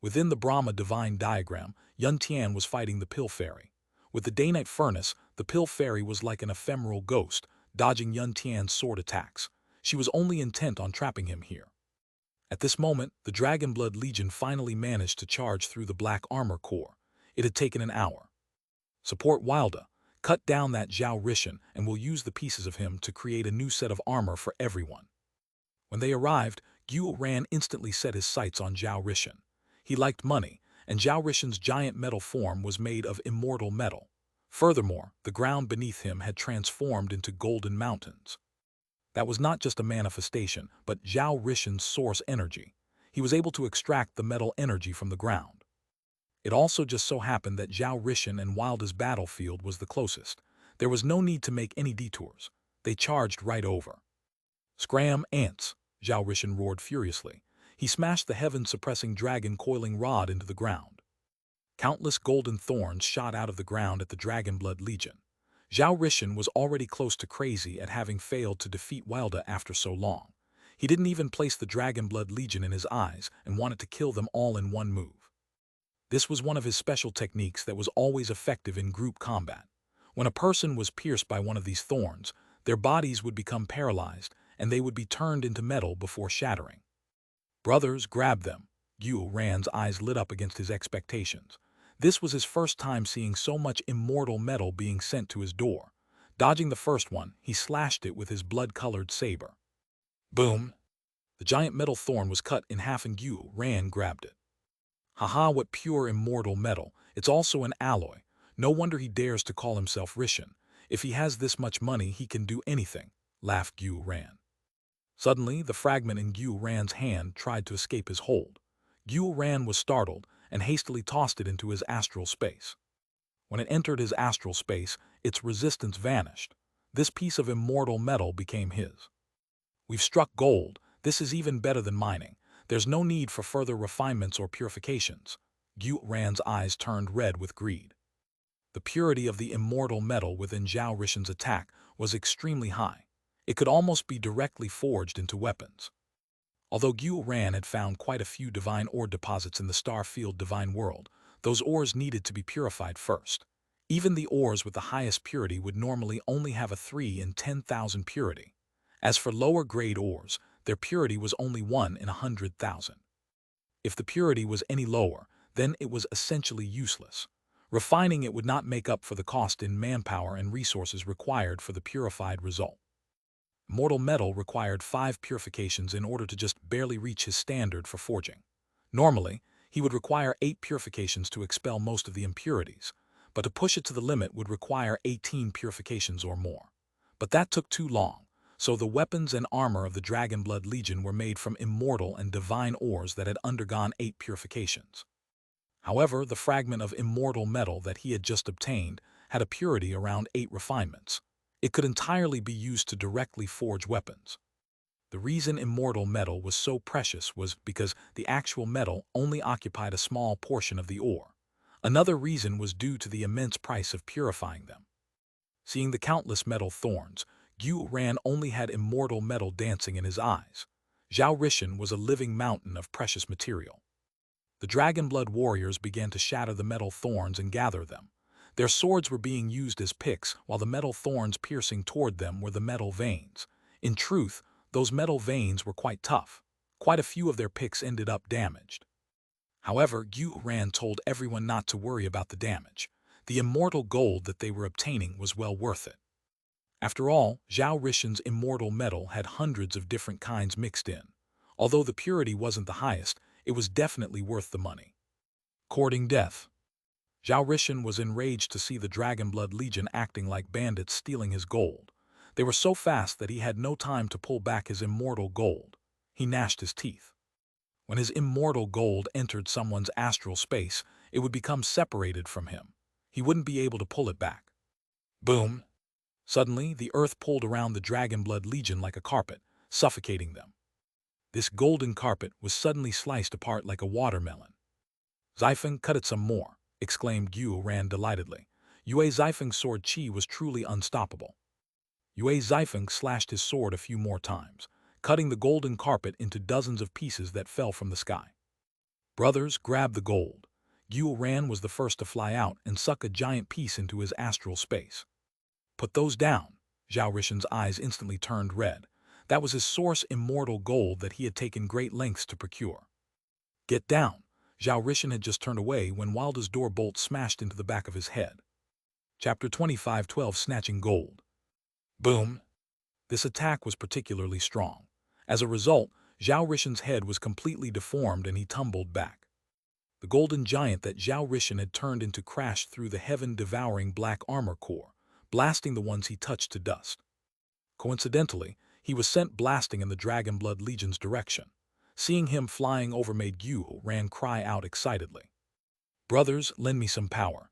Within the Brahma divine diagram, Yun Tian was fighting the Pill Fairy. With the Daynite Furnace, the Pill Fairy was like an ephemeral ghost, dodging Yun Tian's sword attacks. She was only intent on trapping him here. At this moment, the Dragonblood Legion finally managed to charge through the black armor core. It had taken an hour. Support Wilda. Cut down that Zhao Rishan and we'll use the pieces of him to create a new set of armor for everyone. When they arrived, Xuanhuan instantly set his sights on Zhao Rishan. He liked money, and Zhao Rishan's giant metal form was made of immortal metal. Furthermore, the ground beneath him had transformed into golden mountains. That was not just a manifestation, but Zhao Rishan's source energy. He was able to extract the metal energy from the ground. It also just so happened that Zhao Rishan and Wilda's battlefield was the closest. There was no need to make any detours. They charged right over. Scram, ants! Zhao Rishan roared furiously. He smashed the heaven-suppressing dragon coiling rod into the ground. Countless golden thorns shot out of the ground at the Dragonblood Legion. Zhao Rishan was already close to crazy at having failed to defeat Wilda after so long. He didn't even place the Dragonblood Legion in his eyes and wanted to kill them all in one move. This was one of his special techniques that was always effective in group combat. When a person was pierced by one of these thorns, their bodies would become paralyzed and they would be turned into metal before shattering. Brothers, grab them. Xuanhuan's eyes lit up against his expectations. This was his first time seeing so much immortal metal being sent to his door. Dodging the first one, he slashed it with his blood-colored saber. Boom! The giant metal thorn was cut in half and Xuanhuan grabbed it. Haha, what pure immortal metal. It's also an alloy. No wonder he dares to call himself Rishan. If he has this much money, he can do anything, laughed Xuanhuan. Suddenly, the fragment in Xuanhuan's hand tried to escape his hold. Xuanhuan was startled and hastily tossed it into his astral space. When it entered his astral space, its resistance vanished. This piece of immortal metal became his. We've struck gold. This is even better than mining. There's no need for further refinements or purifications. Xuanhuan's eyes turned red with greed. The purity of the immortal metal within Zhao Rishan's attack was extremely high. It could almost be directly forged into weapons. Although Xuanhuan had found quite a few divine ore deposits in the star-field divine world, those ores needed to be purified first. Even the ores with the highest purity would normally only have a 3 in 10,000 purity. As for lower-grade ores, their purity was only 1 in 100,000. If the purity was any lower, then it was essentially useless. Refining it would not make up for the cost in manpower and resources required for the purified result. Mortal metal required 5 purifications in order to just barely reach his standard for forging. Normally, he would require 8 purifications to expel most of the impurities, but to push it to the limit would require 18 purifications or more. But that took too long, so the weapons and armor of the Dragonblood Legion were made from immortal and divine ores that had undergone 8 purifications. However, the fragment of immortal metal that he had just obtained had a purity around 8 refinements. It could entirely be used to directly forge weapons. The reason immortal metal was so precious was because the actual metal only occupied a small portion of the ore. Another reason was due to the immense price of purifying them. Seeing the countless metal thorns, Xuanhuan only had immortal metal dancing in his eyes. Zhao Rishan was a living mountain of precious material. The Dragonblood warriors began to shatter the metal thorns and gather them. Their swords were being used as picks, while the metal thorns piercing toward them were the metal veins. In truth, those metal veins were quite tough. Quite a few of their picks ended up damaged. However, Xuanhuan told everyone not to worry about the damage. The immortal gold that they were obtaining was well worth it. After all, Zhao Rishan's immortal metal had hundreds of different kinds mixed in. Although the purity wasn't the highest, it was definitely worth the money. Courting death. Zhao Rishan was enraged to see the Dragonblood Legion acting like bandits stealing his gold. They were so fast that he had no time to pull back his immortal gold. He gnashed his teeth. When his immortal gold entered someone's astral space, it would become separated from him. He wouldn't be able to pull it back. Boom! Suddenly, the earth pulled around the Dragonblood Legion like a carpet, suffocating them. This golden carpet was suddenly sliced apart like a watermelon. "Xifeng, cut it some more," exclaimed Xuanhuan delightedly. Yue Xifeng's sword chi was truly unstoppable. Yue Xifeng slashed his sword a few more times, cutting the golden carpet into dozens of pieces that fell from the sky. Brothers grabbed the gold. Xuanhuan was the first to fly out and suck a giant piece into his astral space. "Put those down." Zhao Rishen's eyes instantly turned red. That was his source immortal gold that he had taken great lengths to procure. "Get down." Zhao Rishen had just turned away when Wilda's door bolt smashed into the back of his head. Chapter 25:12 Snatching Gold. Boom! This attack was particularly strong. As a result, Zhao Rishen's head was completely deformed and he tumbled back. The golden giant that Zhao Rishen had turned into crashed through the heaven-devouring black armor core, blasting the ones he touched to dust. Coincidentally, he was sent blasting in the Dragonblood Legion's direction. Seeing him flying over made Xuanhuan cry out excitedly. "Brothers, lend me some power."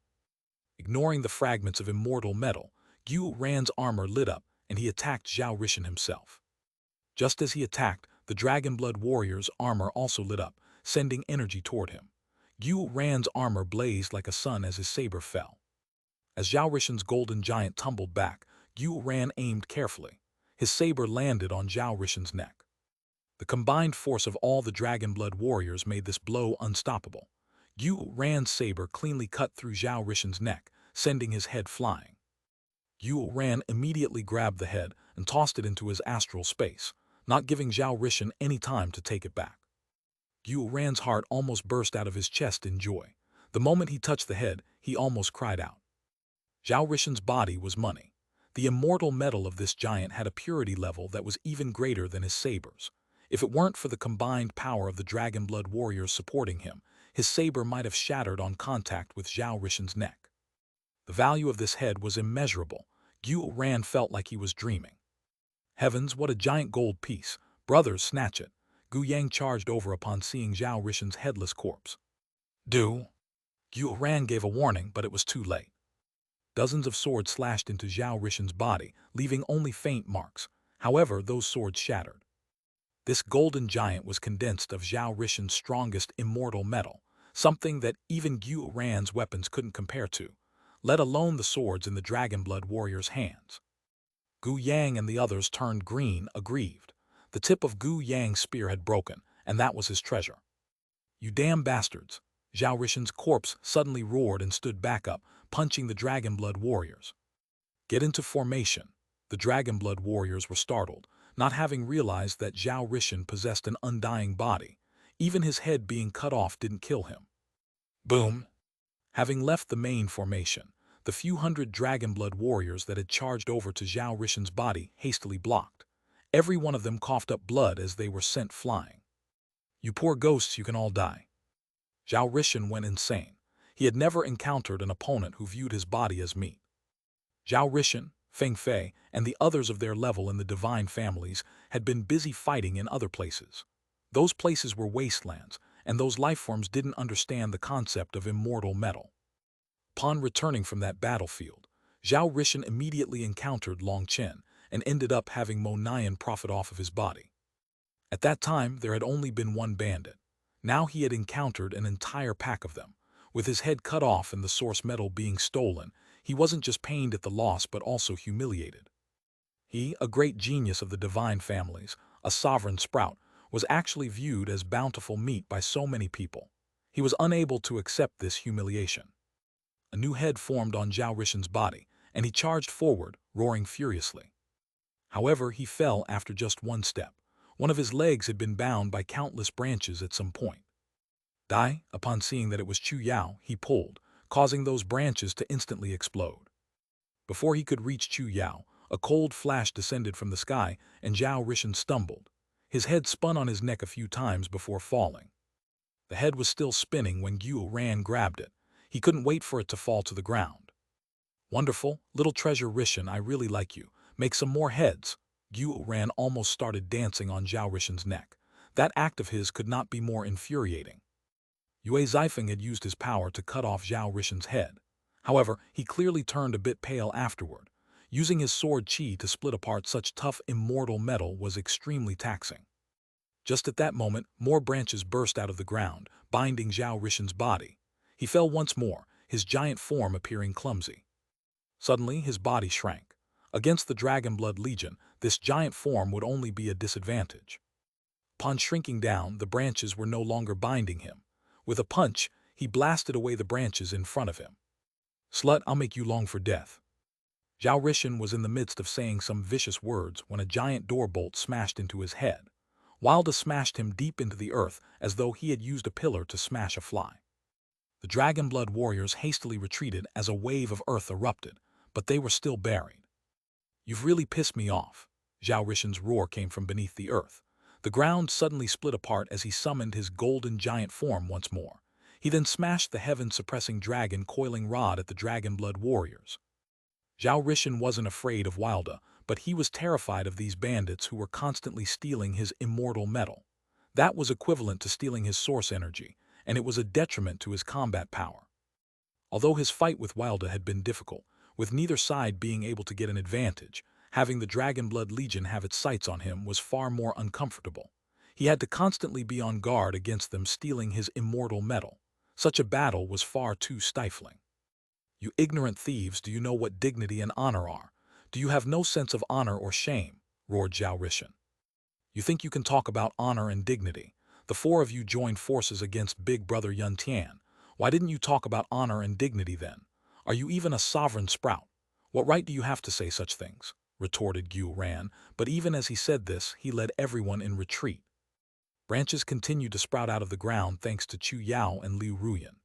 Ignoring the fragments of immortal metal, Xuanhuan's armor lit up and he attacked Zhao Rishen himself. Just as he attacked, the Dragonblood warrior's armor also lit up, sending energy toward him. Xuanhuan's armor blazed like a sun as his saber fell. As Zhao Rishen's golden giant tumbled back, Xuanhuan aimed carefully. His saber landed on Zhao Rishen's neck. The combined force of all the Dragonblood warriors made this blow unstoppable. Xuanhuan's saber cleanly cut through Zhao Rishen's neck, sending his head flying. Xuanhuan immediately grabbed the head and tossed it into his astral space, not giving Zhao Rishen any time to take it back. Xuanhuan's heart almost burst out of his chest in joy. The moment he touched the head, he almost cried out. Zhao Rishen's body was money. The immortal metal of this giant had a purity level that was even greater than his sabers. If it weren't for the combined power of the Dragonblood warriors supporting him, his saber might have shattered on contact with Zhao Rishen's neck. The value of this head was immeasurable. Xuanhuan felt like he was dreaming. "Heavens, what a giant gold piece! Brothers, snatch it!" Gu Yang charged over upon seeing Zhao Rishen's headless corpse. "Do!" Xuanhuan gave a warning, but it was too late. Dozens of swords slashed into Zhao Rishen's body, leaving only faint marks. However, those swords shattered. This golden giant was condensed of Zhao Rishen's strongest immortal metal, something that even Xuanhuan's weapons couldn't compare to, let alone the swords in the Dragonblood warrior's hands. Gu Yang and the others turned green, aggrieved. The tip of Gu Yang's spear had broken, and that was his treasure. "You damn bastards!" Zhao Rishen's corpse suddenly roared and stood back up, punching the Dragonblood warriors. "Get into formation." The Dragonblood warriors were startled, not having realized that Zhao Rishen possessed an undying body. Even his head being cut off didn't kill him. Boom! Having left the main formation, the few hundred Dragonblood warriors that had charged over to Zhao Rishen's body hastily blocked. Every one of them coughed up blood as they were sent flying. "You poor ghosts, you can all die." Zhao Rishen went insane. He had never encountered an opponent who viewed his body as meat. Zhao Rishen, Feng Fei, and the others of their level in the divine families had been busy fighting in other places. Those places were wastelands, and those lifeforms didn't understand the concept of immortal metal. Upon returning from that battlefield, Zhao Rishen immediately encountered Long Chen and ended up having Mo Nian profit off of his body. At that time, there had only been one bandit. Now he had encountered an entire pack of them. With his head cut off and the source metal being stolen, he wasn't just pained at the loss but also humiliated. He, a great genius of the divine families, a sovereign sprout, was actually viewed as bountiful meat by so many people. He was unable to accept this humiliation. A new head formed on Zhao Rishen's body, and he charged forward, roaring furiously. However, he fell after just one step. One of his legs had been bound by countless branches at some point. Die, upon seeing that it was Chu Yao, he pulled, causing those branches to instantly explode. Before he could reach Chu Yao, a cold flash descended from the sky, and Zhao Rishen stumbled. His head spun on his neck a few times before falling. The head was still spinning when Xuanhuan grabbed it. He couldn't wait for it to fall to the ground. "Wonderful, little treasure Rishen, I really like you. Make some more heads." Xuanhuan almost started dancing on Zhao Rishen's neck. That act of his could not be more infuriating. Yue Zifeng had used his power to cut off Zhao Rishen's head. However, he clearly turned a bit pale afterward. Using his sword qi to split apart such tough, immortal metal was extremely taxing. Just at that moment, more branches burst out of the ground, binding Zhao Rishen's body. He fell once more, his giant form appearing clumsy. Suddenly, his body shrank. Against the Dragon Blood Legion, this giant form would only be a disadvantage. Upon shrinking down, the branches were no longer binding him. With a punch, he blasted away the branches in front of him. "Slut, I'll make you long for death." Zhao Rishen was in the midst of saying some vicious words when a giant door bolt smashed into his head. Wilda smashed him deep into the earth as though he had used a pillar to smash a fly. The Dragon Blood warriors hastily retreated as a wave of earth erupted, but they were still buried. "You've really pissed me off." Zhao Rishen's roar came from beneath the earth. The ground suddenly split apart as he summoned his golden giant form once more. He then smashed the heaven-suppressing dragon coiling rod at the Dragon Blood warriors. Zhao Rishen wasn't afraid of Wilda, but he was terrified of these bandits who were constantly stealing his immortal metal. That was equivalent to stealing his source energy, and it was a detriment to his combat power. Although his fight with Wilda had been difficult, with neither side being able to get an advantage, having the Dragon Blood Legion have its sights on him was far more uncomfortable. He had to constantly be on guard against them stealing his immortal metal. Such a battle was far too stifling. "You ignorant thieves, do you know what dignity and honor are? Do you have no sense of honor or shame?" roared Zhao Rishen. "You think you can talk about honor and dignity? The four of you joined forces against Big Brother Yun Tian. Why didn't you talk about honor and dignity then? Are you even a sovereign sprout? What right do you have to say such things?" retorted Xuanhuan, but even as he said this, he led everyone in retreat. Branches continued to sprout out of the ground thanks to Chu Yao and Liu Ruyan.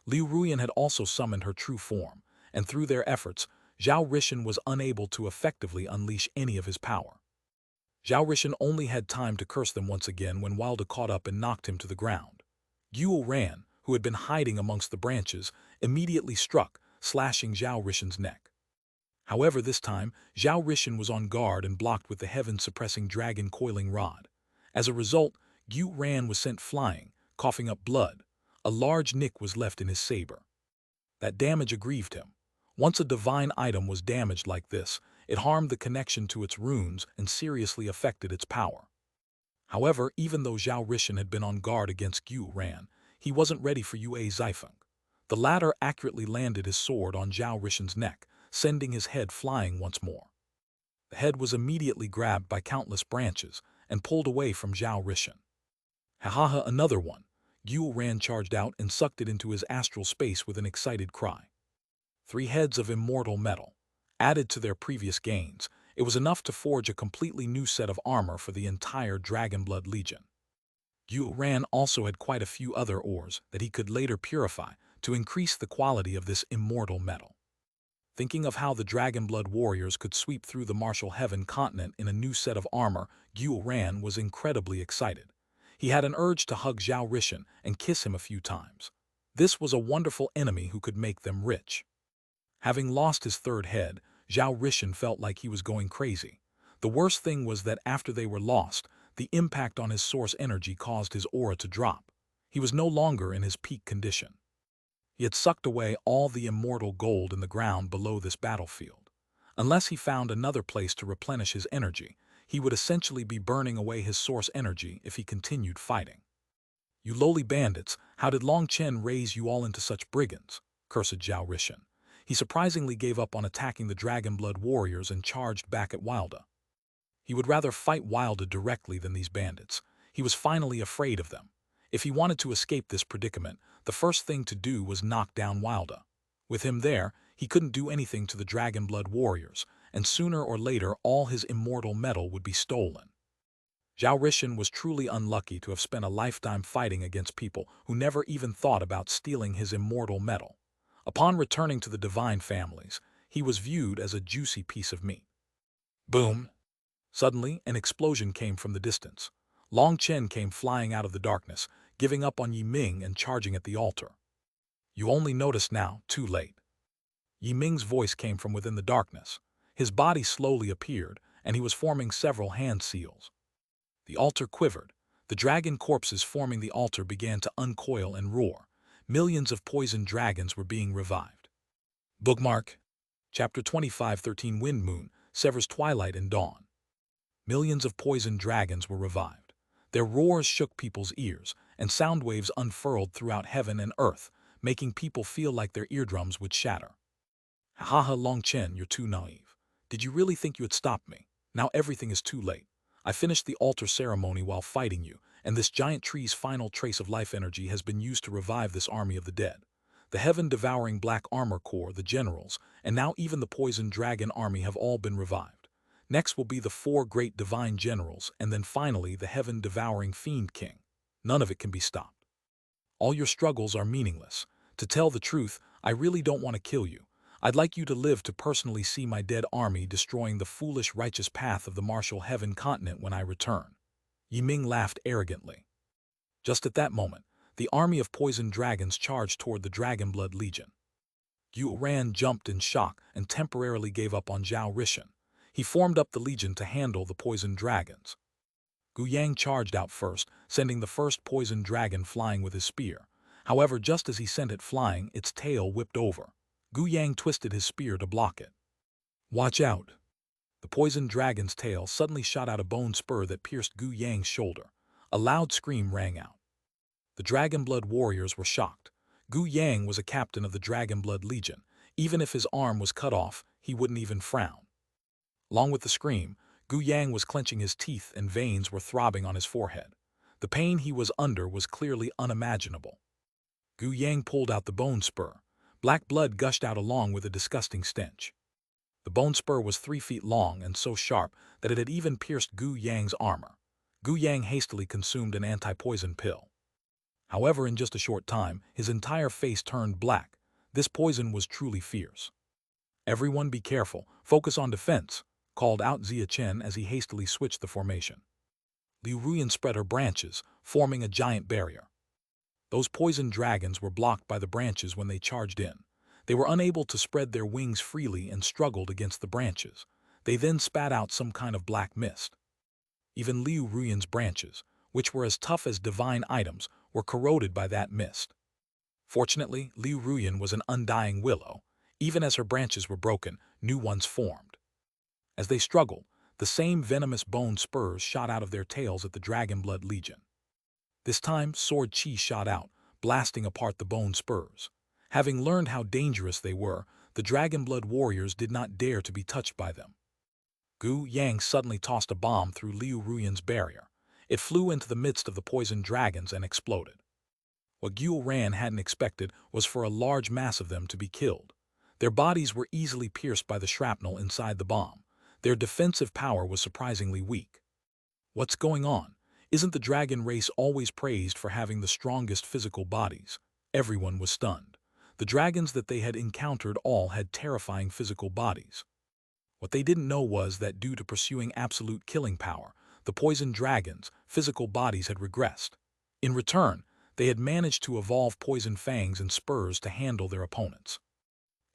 Liu Ruyan had also summoned her true form, and through their efforts, Zhao Rishen was unable to effectively unleash any of his power. Zhao Rishen only had time to curse them once again when Wilda caught up and knocked him to the ground. Xuanhuan, who had been hiding amongst the branches, immediately struck, slashing Zhao Rishen's neck. However, this time, Zhao Rishen was on guard and blocked with the heaven-suppressing dragon coiling rod. As a result, Xuanhuan was sent flying, coughing up blood. A large nick was left in his saber. That damage aggrieved him. Once a divine item was damaged like this, it harmed the connection to its runes and seriously affected its power. However, even though Zhao Rishen had been on guard against Xuanhuan, he wasn't ready for Yue Zifeng. The latter accurately landed his sword on Zhao Rishen's neck, sending his head flying once more. The head was immediately grabbed by countless branches and pulled away from Zhao Rishen. "Ha, another one!" Xuanhuan charged out and sucked it into his astral space with an excited cry. 3 heads of immortal metal. Added to their previous gains, it was enough to forge a completely new set of armor for the entire Dragon Blood Legion. Xuanhuan also had quite a few other ores that he could later purify to increase the quality of this immortal metal. Thinking of how the Dragon Blood warriors could sweep through the martial heaven continent in a new set of armor, Xuanhuan was incredibly excited. He had an urge to hug Zhao Rishen and kiss him a few times. This was a wonderful enemy who could make them rich. Having lost his third head, Zhao Rishen felt like he was going crazy. The worst thing was that after they were lost, the impact on his source energy caused his aura to drop. He was no longer in his peak condition. He had sucked away all the immortal gold in the ground below this battlefield. Unless he found another place to replenish his energy, he would essentially be burning away his source energy if he continued fighting. "You lowly bandits, how did Long Chen raise you all into such brigands?" cursed Zhao Rishen. He surprisingly gave up on attacking the Dragon Blood warriors and charged back at Wilda. He would rather fight Wilda directly than these bandits. He was finally afraid of them. If he wanted to escape this predicament, the first thing to do was knock down Wilda. With him there, he couldn't do anything to the Dragon Blood warriors, and sooner or later all his immortal metal would be stolen. Zhao Rishen was truly unlucky to have spent a lifetime fighting against people who never even thought about stealing his immortal metal. Upon returning to the divine families, he was viewed as a juicy piece of meat. Boom! Suddenly, an explosion came from the distance. Long Chen came flying out of the darkness, giving up on Yi Ming and charging at the altar. "You only noticed now, too late." Yi Ming's voice came from within the darkness. His body slowly appeared, and he was forming several hand seals. The altar quivered. The dragon corpses forming the altar began to uncoil and roar. Millions of poisoned dragons were being revived. Bookmark. Chapter 25:13 Wind Moon severs twilight and dawn. Millions of poisoned dragons were revived. Their roars shook people's ears, and sound waves unfurled throughout heaven and earth, making people feel like their eardrums would shatter. Haha, Long Chen, you're too naive. Did you really think you had stopped me? Now everything is too late. I finished the altar ceremony while fighting you, and this giant tree's final trace of life energy has been used to revive this army of the dead. The heaven-devouring Black Armor Corps, the generals, and now even the Poisoned Dragon Army have all been revived. Next will be the 4 great divine generals, and then finally the heaven-devouring Fiend King. None of it can be stopped. All your struggles are meaningless. To tell the truth, I really don't want to kill you. I'd like you to live to personally see my dead army destroying the foolish righteous path of the martial heaven continent when I return. Yiming laughed arrogantly. Just at that moment, the army of poisoned dragons charged toward the Dragonblood Legion. Xuanhuan jumped in shock and temporarily gave up on Zhao Rishan. He formed up the legion to handle the poisoned dragons. Gu Yang charged out first, sending the first poisoned dragon flying with his spear. However, just as he sent it flying, its tail whipped over. Gu Yang twisted his spear to block it. Watch out! The poisoned dragon's tail suddenly shot out a bone spur that pierced Gu Yang's shoulder. A loud scream rang out. The Dragonblood warriors were shocked. Gu Yang was a captain of the Dragonblood Legion. Even if his arm was cut off, he wouldn't even frown. Along with the scream, Gu Yang was clenching his teeth and veins were throbbing on his forehead. The pain he was under was clearly unimaginable. Gu Yang pulled out the bone spur. Black blood gushed out along with a disgusting stench. The bone spur was 3 feet long and so sharp that it had even pierced Gu Yang's armor. Gu Yang hastily consumed an anti-poison pill. However, in just a short time, his entire face turned black. This poison was truly fierce. Everyone be careful, focus on defense, called out Zia Chen as he hastily switched the formation. Liu Ruyan spread her branches, forming a giant barrier. Those poisoned dragons were blocked by the branches when they charged in. They were unable to spread their wings freely and struggled against the branches. They then spat out some kind of black mist. Even Liu Ruyan's branches, which were as tough as divine items, were corroded by that mist. Fortunately, Liu Ruyan was an undying willow. Even as her branches were broken, new ones formed. As they struggled, the same venomous bone spurs shot out of their tails at the Dragonblood Legion. This time, Sword Chi shot out, blasting apart the bone spurs. Having learned how dangerous they were, the Dragonblood warriors did not dare to be touched by them. Gu Yang suddenly tossed a bomb through Liu Ruyan's barrier. It flew into the midst of the poisoned dragons and exploded. What Xuanhuan hadn't expected was for a large mass of them to be killed. Their bodies were easily pierced by the shrapnel inside the bomb. Their defensive power was surprisingly weak. What's going on? Isn't the dragon race always praised for having the strongest physical bodies? Everyone was stunned. The dragons that they had encountered all had terrifying physical bodies. What they didn't know was that due to pursuing absolute killing power, the poisoned dragons' physical bodies had regressed. In return, they had managed to evolve poison fangs and spurs to handle their opponents.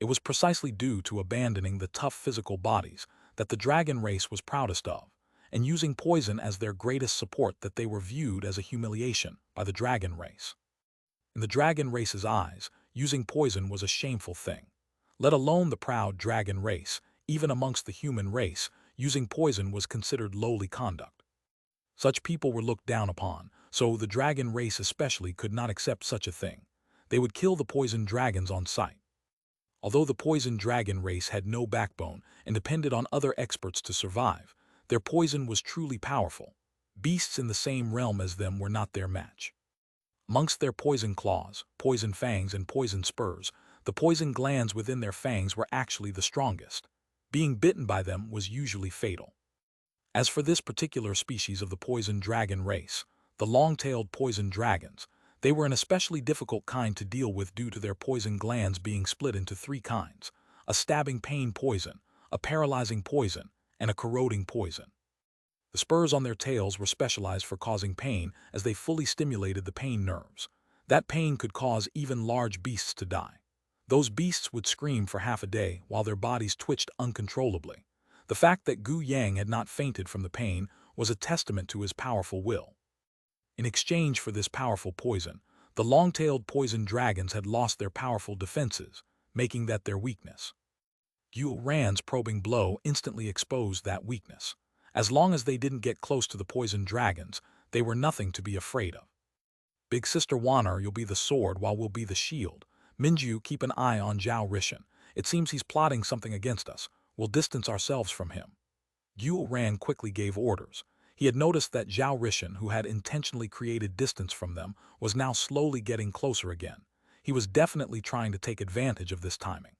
It was precisely due to abandoning the tough physical bodies that the dragon race was proudest of, and using poison as their greatest support that they were viewed as a humiliation by the dragon race. In the dragon race's eyes, using poison was a shameful thing. Let alone the proud dragon race, even amongst the human race, using poison was considered lowly conduct. Such people were looked down upon, so the dragon race especially could not accept such a thing. They would kill the poisoned dragons on sight. Although the poisoned dragon race had no backbone and depended on other experts to survive, their poison was truly powerful. Beasts in the same realm as them were not their match. Amongst their poison claws, poison fangs, and poison spurs, the poison glands within their fangs were actually the strongest. Being bitten by them was usually fatal. As for this particular species of the poison dragon race, the long-tailed poison dragons, they were an especially difficult kind to deal with due to their poison glands being split into 3 kinds: a stabbing pain poison, a paralyzing poison, and a corroding poison. The spurs on their tails were specialized for causing pain as they fully stimulated the pain nerves. That pain could cause even large beasts to die. Those beasts would scream for half a day while their bodies twitched uncontrollably. The fact that Gu Yang had not fainted from the pain was a testament to his powerful will. In exchange for this powerful poison, the long-tailed poison dragons had lost their powerful defenses, making that their weakness. Xuanhuan's probing blow instantly exposed that weakness. As long as they didn't get close to the poison dragons, they were nothing to be afraid of. Big Sister Wanner, you'll be the sword while we'll be the shield. Minju, keep an eye on Zhao Rishan. It seems he's plotting something against us. We'll distance ourselves from him. Xuanhuan quickly gave orders. He had noticed that Zhao Rishan, who had intentionally created distance from them, was now slowly getting closer again. He was definitely trying to take advantage of this timing.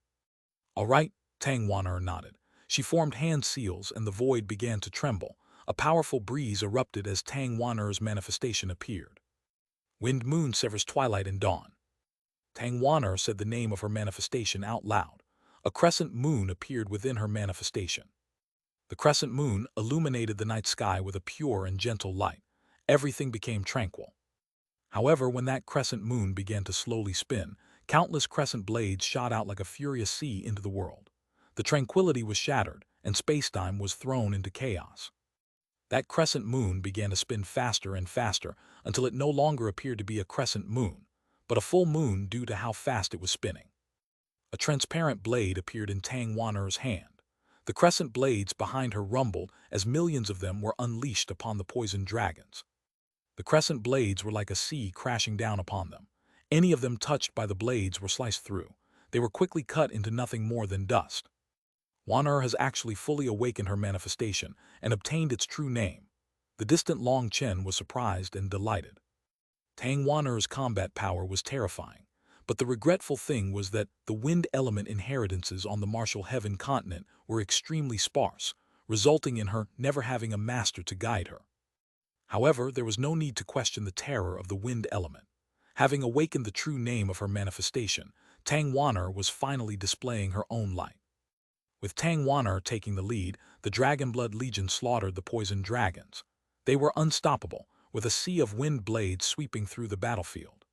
All right, Tang Wanner nodded. She formed hand seals and the void began to tremble. A powerful breeze erupted as Tang Wanner's manifestation appeared. Wind moon severs twilight and dawn. Tang Wanner said the name of her manifestation out loud. A crescent moon appeared within her manifestation. The crescent moon illuminated the night sky with a pure and gentle light. Everything became tranquil. However, when that crescent moon began to slowly spin, countless crescent blades shot out like a furious sea into the world. The tranquility was shattered, and space-time was thrown into chaos. That crescent moon began to spin faster and faster until it no longer appeared to be a crescent moon, but a full moon due to how fast it was spinning. A transparent blade appeared in Tang Wanner's hand. The crescent blades behind her rumbled as millions of them were unleashed upon the poison dragons. The crescent blades were like a sea crashing down upon them. Any of them touched by the blades were sliced through. They were quickly cut into nothing more than dust. Wanner has actually fully awakened her manifestation and obtained its true name. The distant Long Chen was surprised and delighted. Tang Wanner's combat power was terrifying, but the regretful thing was that the wind element inheritances on the martial heaven continent were extremely sparse, resulting in her never having a master to guide her. However, there was no need to question the terror of the wind element. Having awakened the true name of her manifestation, Tang Wanner was finally displaying her own light. With Tang Wanner taking the lead, the Dragonblood Legion slaughtered the poison dragons. They were unstoppable, with a sea of wind blades sweeping through the battlefield.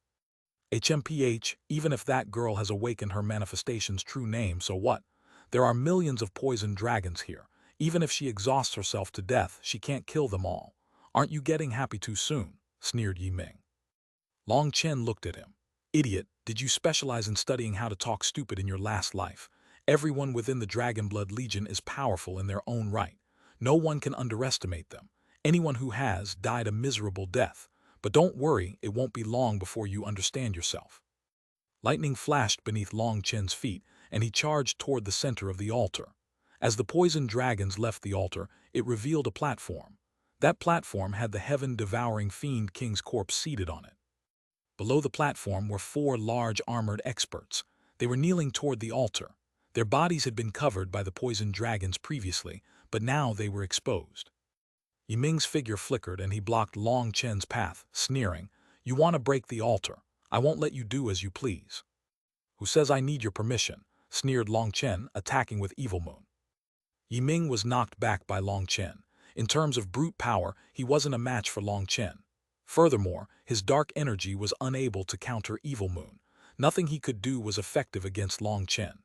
HMPH, even if that girl has awakened her manifestation's true name, so what? There are millions of poison dragons here. Even if she exhausts herself to death, she can't kill them all. Aren't you getting happy too soon? Sneered Yiming. Long Chen looked at him. Idiot, did you specialize in studying how to talk stupid in your last life? Everyone within the Dragonblood Legion is powerful in their own right. No one can underestimate them. Anyone who has died a miserable death. But don't worry, it won't be long before you understand yourself. Lightning flashed beneath Long Chen's feet, and he charged toward the center of the altar. As the poison dragons left the altar, it revealed a platform. That platform had the heaven-devouring fiend king's corpse seated on it. Below the platform were 4 large armored experts. They were kneeling toward the altar. Their bodies had been covered by the poison dragons previously, but now they were exposed. Yiming's figure flickered and he blocked Long Chen's path, sneering, "You want to break the altar? I won't let you do as you please." "Who says I need your permission?" sneered Long Chen, attacking with Evil Moon. Yiming was knocked back by Long Chen. In terms of brute power, he wasn't a match for Long Chen. Furthermore, his dark energy was unable to counter Evil Moon. Nothing he could do was effective against Long Chen.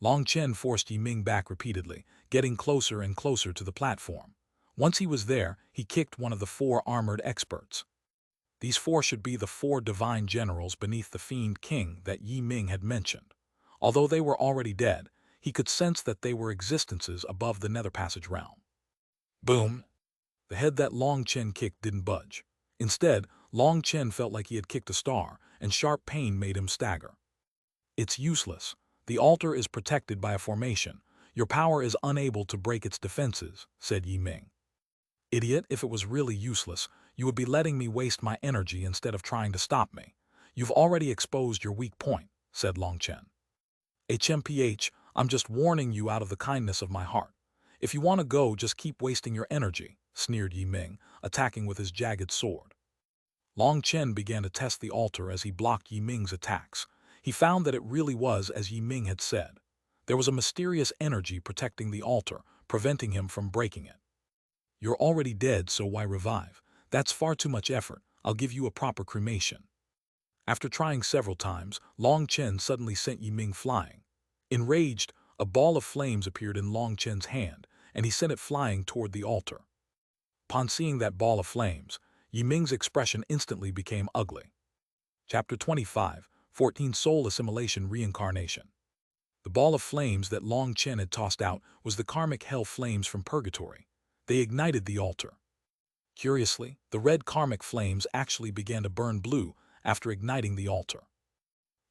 Long Chen forced Yiming back repeatedly, getting closer and closer to the platform. Once he was there, he kicked one of the 4 armored experts. These 4 should be the 4 divine generals beneath the Fiend King that Yiming had mentioned. Although they were already dead, he could sense that they were existences above the Nether Passage realm. Boom! The head that Long Chen kicked didn't budge. Instead, Long Chen felt like he had kicked a star, and sharp pain made him stagger. "It's useless. The altar is protected by a formation. Your power is unable to break its defenses," said Yiming. "Idiot, if it was really useless, you would be letting me waste my energy instead of trying to stop me. You've already exposed your weak point," said Long Chen. "HMPH, I'm just warning you out of the kindness of my heart. If you want to go, just keep wasting your energy," sneered Yiming, attacking with his jagged sword. Long Chen began to test the altar as he blocked Yiming's attacks. He found that it really was as Yiming had said. There was a mysterious energy protecting the altar, preventing him from breaking it. "You're already dead, so why revive? That's far too much effort. I'll give you a proper cremation." After trying several times, Long Chen suddenly sent Yiming flying. Enraged, a ball of flames appeared in Long Chen's hand, and he sent it flying toward the altar. Upon seeing that ball of flames, Yi Ming's expression instantly became ugly. Chapter 25, 14 Soul Assimilation Reincarnation. The ball of flames that Long Chen had tossed out was the karmic hell flames from purgatory. They ignited the altar. Curiously, the red karmic flames actually began to burn blue after igniting the altar.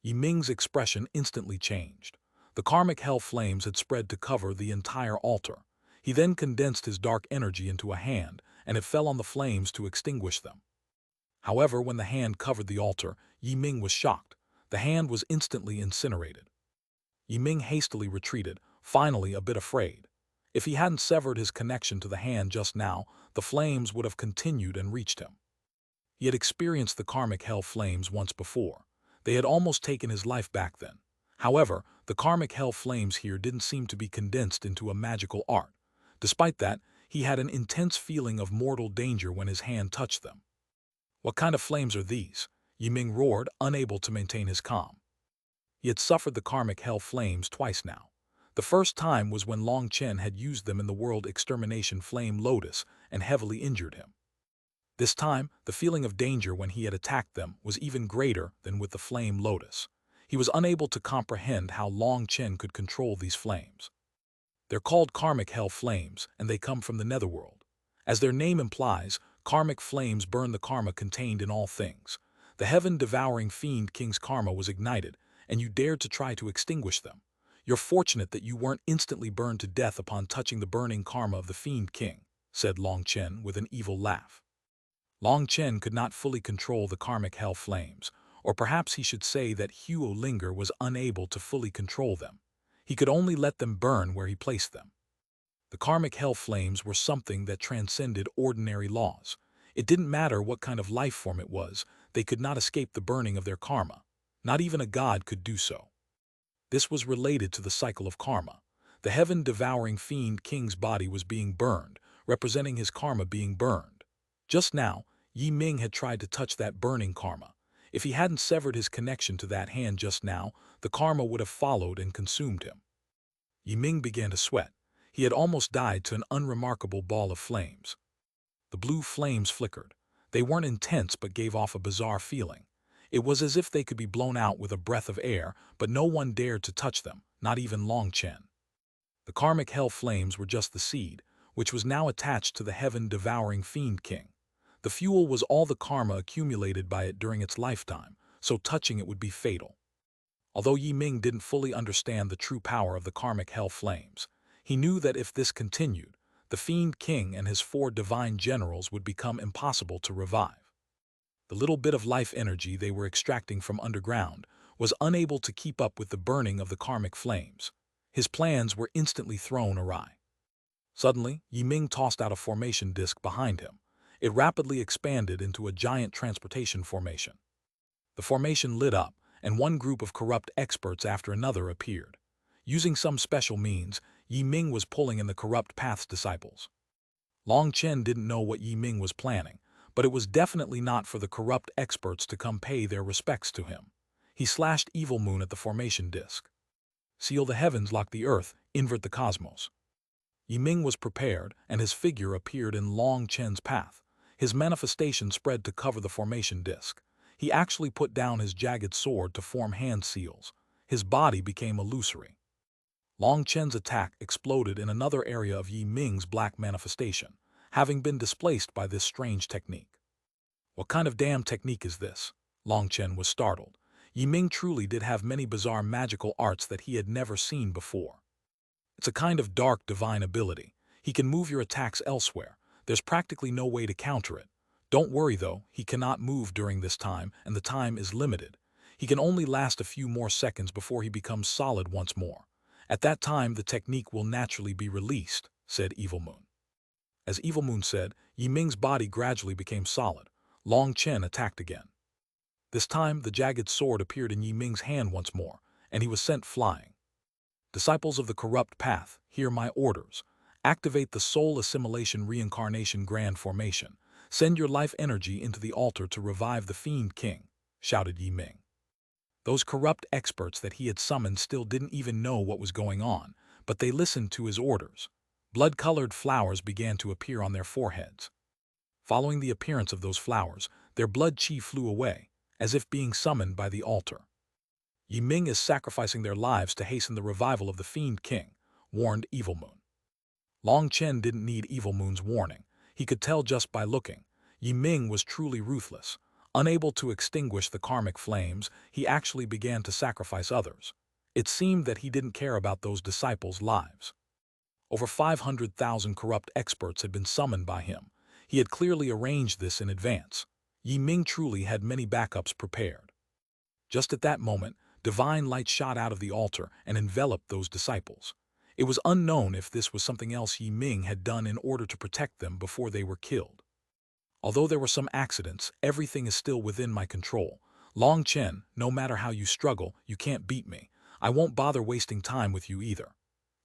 Yi Ming's expression instantly changed. The karmic hell flames had spread to cover the entire altar. He then condensed his dark energy into a hand, and it fell on the flames to extinguish them. However, when the hand covered the altar, Yi Ming was shocked. The hand was instantly incinerated. Yi Ming hastily retreated, finally a bit afraid. If he hadn't severed his connection to the hand just now, the flames would have continued and reached him. He had experienced the karmic hell flames once before. They had almost taken his life back then. However, the karmic hell flames here didn't seem to be condensed into a magical art. Despite that, he had an intense feeling of mortal danger when his hand touched them. What kind of flames are these? Yi Ming roared, unable to maintain his calm. He had suffered the karmic hell flames twice now. The first time was when Long Chen had used them in the World Extermination Flame Lotus and heavily injured him. This time, the feeling of danger when he had attacked them was even greater than with the Flame Lotus. He was unable to comprehend how Long Chen could control these flames. They're called karmic hell flames, and they come from the netherworld. As their name implies, karmic flames burn the karma contained in all things. The heaven-devouring fiend king's karma was ignited, and you dared to try to extinguish them. You're fortunate that you weren't instantly burned to death upon touching the burning karma of the fiend king, said Long Chen with an evil laugh. Long Chen could not fully control the karmic hell flames, or perhaps he should say that Huo Linger was unable to fully control them. He could only let them burn where he placed them. The karmic hell flames were something that transcended ordinary laws. It didn't matter what kind of life form it was, they could not escape the burning of their karma. Not even a god could do so. This was related to the cycle of karma. The heaven-devouring fiend king's body was being burned, representing his karma being burned. Just now, Yi Ming had tried to touch that burning karma. If he hadn't severed his connection to that hand just now, the karma would have followed and consumed him. Yi Ming began to sweat. He had almost died to an unremarkable ball of flames. The blue flames flickered. They weren't intense but gave off a bizarre feeling. It was as if they could be blown out with a breath of air, but no one dared to touch them, not even Long Chen. The karmic hell flames were just the seed, which was now attached to the heaven-devouring fiend king. The fuel was all the karma accumulated by it during its lifetime, so touching it would be fatal. Although Yi Ming didn't fully understand the true power of the karmic hell flames, he knew that if this continued, the fiend king and his 4 divine generals would become impossible to revive. The little bit of life energy they were extracting from underground was unable to keep up with the burning of the karmic flames. His plans were instantly thrown awry. Suddenly, Yi Ming tossed out a formation disc behind him. It rapidly expanded into a giant transportation formation. The formation lit up, and one group of corrupt experts after another appeared. Using some special means, Yi Ming was pulling in the corrupt path's disciples. Long Chen didn't know what Yi Ming was planning, but it was definitely not for the corrupt experts to come pay their respects to him. He slashed Evil Moon at the formation disc. Seal the heavens, lock the earth, invert the cosmos. Yi Ming was prepared, and his figure appeared in Long Chen's path. His manifestation spread to cover the formation disc. He actually put down his jagged sword to form hand seals. His body became illusory. Long Chen's attack exploded in another area of Yi Ming's black manifestation, having been displaced by this strange technique. What kind of damn technique is this? Long Chen was startled. Yi Ming truly did have many bizarre magical arts that he had never seen before. It's a kind of dark divine ability. He can move your attacks elsewhere. There's practically no way to counter it. Don't worry though, he cannot move during this time, and the time is limited. He can only last a few more seconds before he becomes solid once more. At that time, the technique will naturally be released, said Evil Moon. As Evil Moon said, Yi Ming's body gradually became solid. Long Chen attacked again. This time, the jagged sword appeared in Yi Ming's hand once more, and he was sent flying. Disciples of the corrupt path, hear my orders. Activate the soul assimilation reincarnation grand formation. Send your life energy into the altar to revive the fiend king, shouted Yi Ming. Those corrupt experts that he had summoned still didn't even know what was going on, but they listened to his orders. Blood-colored flowers began to appear on their foreheads. Following the appearance of those flowers, their blood chi flew away, as if being summoned by the altar. Yi Ming is sacrificing their lives to hasten the revival of the Fiend King, warned Evil Moon. Long Chen didn't need Evil Moon's warning. He could tell just by looking. Yi Ming was truly ruthless. Unable to extinguish the karmic flames, he actually began to sacrifice others. It seemed that he didn't care about those disciples' lives. Over 500,000 corrupt experts had been summoned by him. He had clearly arranged this in advance. Yi Ming truly had many backups prepared. Just at that moment, divine light shot out of the altar and enveloped those disciples. It was unknown if this was something else Yi Ming had done in order to protect them before they were killed. Although there were some accidents, everything is still within my control. Long Chen, no matter how you struggle, you can't beat me. I won't bother wasting time with you either.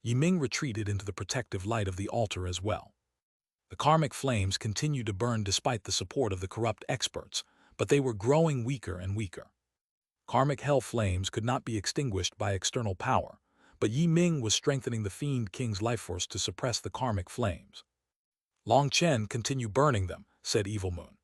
Yi Ming retreated into the protective light of the altar as well. The karmic flames continued to burn despite the support of the corrupt experts, but they were growing weaker and weaker. Karmic hell flames could not be extinguished by external power, but Yi Ming was strengthening the Fiend King's life force to suppress the karmic flames. Long Chen, continue burning them, said Evil Moon.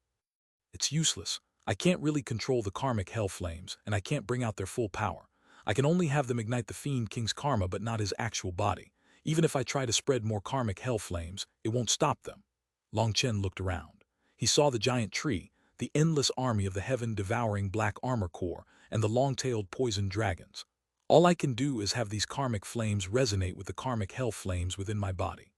It's useless. I can't really control the karmic hell flames, and I can't bring out their full power. I can only have them ignite the Fiend King's karma but not his actual body. Even if I try to spread more karmic hell flames, it won't stop them. Long Chen looked around. He saw the giant tree, the endless army of the heaven-devouring black armor corps, and the long-tailed poison dragons. All I can do is have these karmic flames resonate with the karmic hell flames within my body.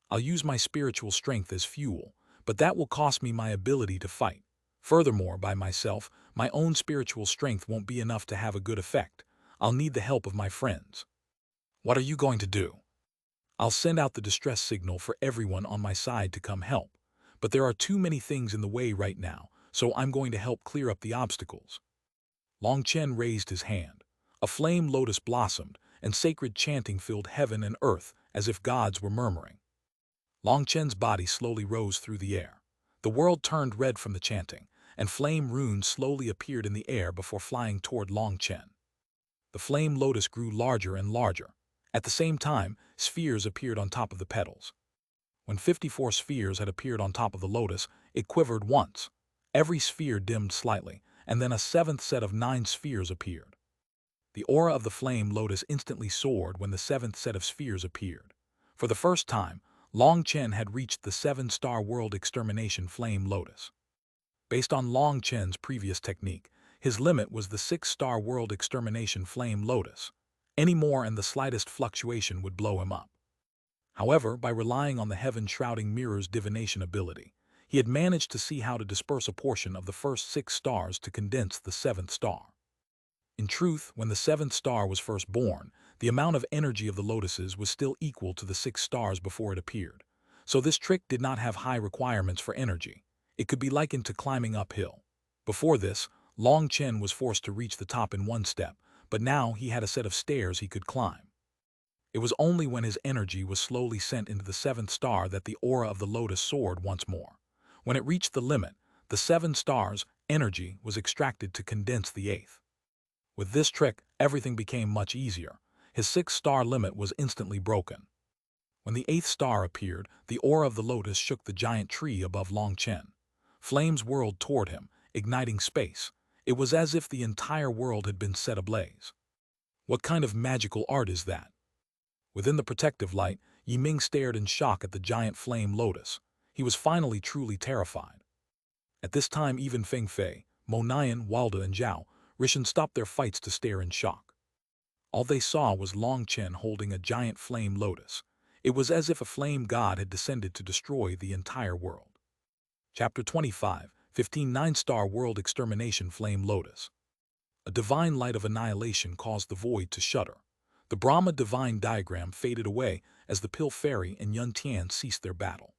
I'll use my spiritual strength as fuel, but that will cost me my ability to fight. Furthermore, by myself, my own spiritual strength won't be enough to have a good effect. I'll need the help of my friends. What are you going to do? I'll send out the distress signal for everyone on my side to come help. But there are too many things in the way right now, so I'm going to help clear up the obstacles. Long Chen raised his hand. A flame lotus blossomed, and sacred chanting filled heaven and earth as if gods were murmuring. Long Chen's body slowly rose through the air. The world turned red from the chanting, and flame runes slowly appeared in the air before flying toward Long Chen. The flame lotus grew larger and larger. At the same time, spheres appeared on top of the petals. When 54 spheres had appeared on top of the lotus, it quivered once. Every sphere dimmed slightly, and then a seventh set of 9 spheres appeared. The aura of the flame lotus instantly soared when the seventh set of spheres appeared. For the first time, Long Chen had reached the 7-star world extermination flame lotus. Based on Long Chen's previous technique, his limit was the 6-star world extermination flame lotus. Any more and the slightest fluctuation would blow him up. However, by relying on the heaven-shrouding mirror's divination ability, he had managed to see how to disperse a portion of the first 6 stars to condense the 7th star. In truth, when the 7th star was first born, the amount of energy of the lotuses was still equal to the 6 stars before it appeared. So this trick did not have high requirements for energy. It could be likened to climbing uphill. Before this, Long Chen was forced to reach the top in one step, but now he had a set of stairs he could climb. It was only when his energy was slowly sent into the 7th star that the aura of the lotus soared once more. When it reached the limit, the 7 stars' energy was extracted to condense the 8th. With this trick, everything became much easier. His 6-star limit was instantly broken. When the 8th star appeared, the aura of the lotus shook the giant tree above Long Chen. Flames whirled toward him, igniting space. It was as if the entire world had been set ablaze. What kind of magical art is that? Within the protective light, Yi Ming stared in shock at the giant flame lotus. He was finally truly terrified. At this time, even Feng Fei, Mo Nian, Walda, and Zhao Rishan stopped their fights to stare in shock. All they saw was Long Chen holding a giant flame lotus. It was as if a flame god had descended to destroy the entire world. Chapter 25, 15 9-star world extermination flame lotus. A divine light of annihilation caused the void to shudder. The Brahma divine diagram faded away as the Pill Fairy and Yun Tian ceased their battle.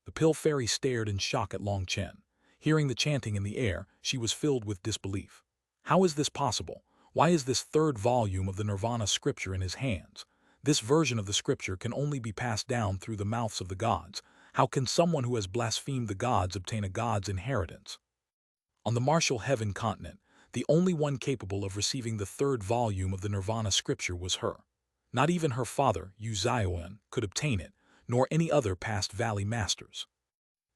The Pill Fairy stared in shock at Long Chen. Hearing the chanting in the air, she was filled with disbelief. How is this possible? Why is this 3rd volume of the Nirvana scripture in his hands? This version of the scripture can only be passed down through the mouths of the gods. How can someone who has blasphemed the gods obtain a god's inheritance? On the martial heaven continent, the only one capable of receiving the 3rd volume of the Nirvana scripture was her. Not even her father, Xuanhuan, could obtain it, nor any other past valley masters.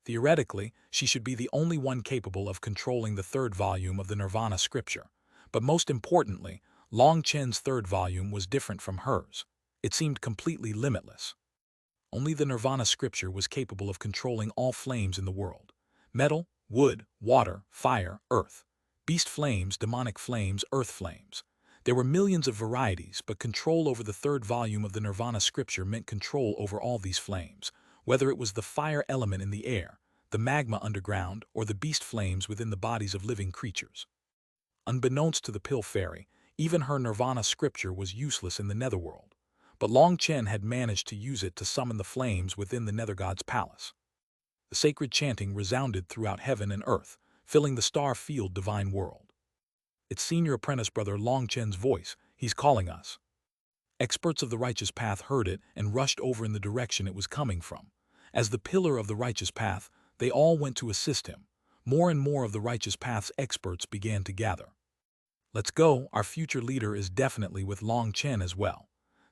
Theoretically, she should be the only one capable of controlling the third volume of the Nirvana scripture. But most importantly, Long Chen's third volume was different from hers. It seemed completely limitless. Only the Nirvana scripture was capable of controlling all flames in the world. Metal, wood, water, fire, earth. Beast flames, demonic flames, earth flames. There were millions of varieties, but control over the third volume of the Nirvana scripture meant control over all these flames, whether it was the fire element in the air, the magma underground, or the beast flames within the bodies of living creatures. Unbeknownst to the Pill Fairy, even her Nirvana scripture was useless in the Netherworld, but Long Chen had managed to use it to summon the flames within the Nethergod's palace. The sacred chanting resounded throughout heaven and earth, filling the star-filled divine world. It's senior apprentice brother Long Chen's voice. He's calling us. Experts of the righteous path heard it and rushed over in the direction it was coming from. As the pillar of the righteous path, they all went to assist him. More and more of the righteous path's experts began to gather. Let's go, our future leader is definitely with Long Chen as well.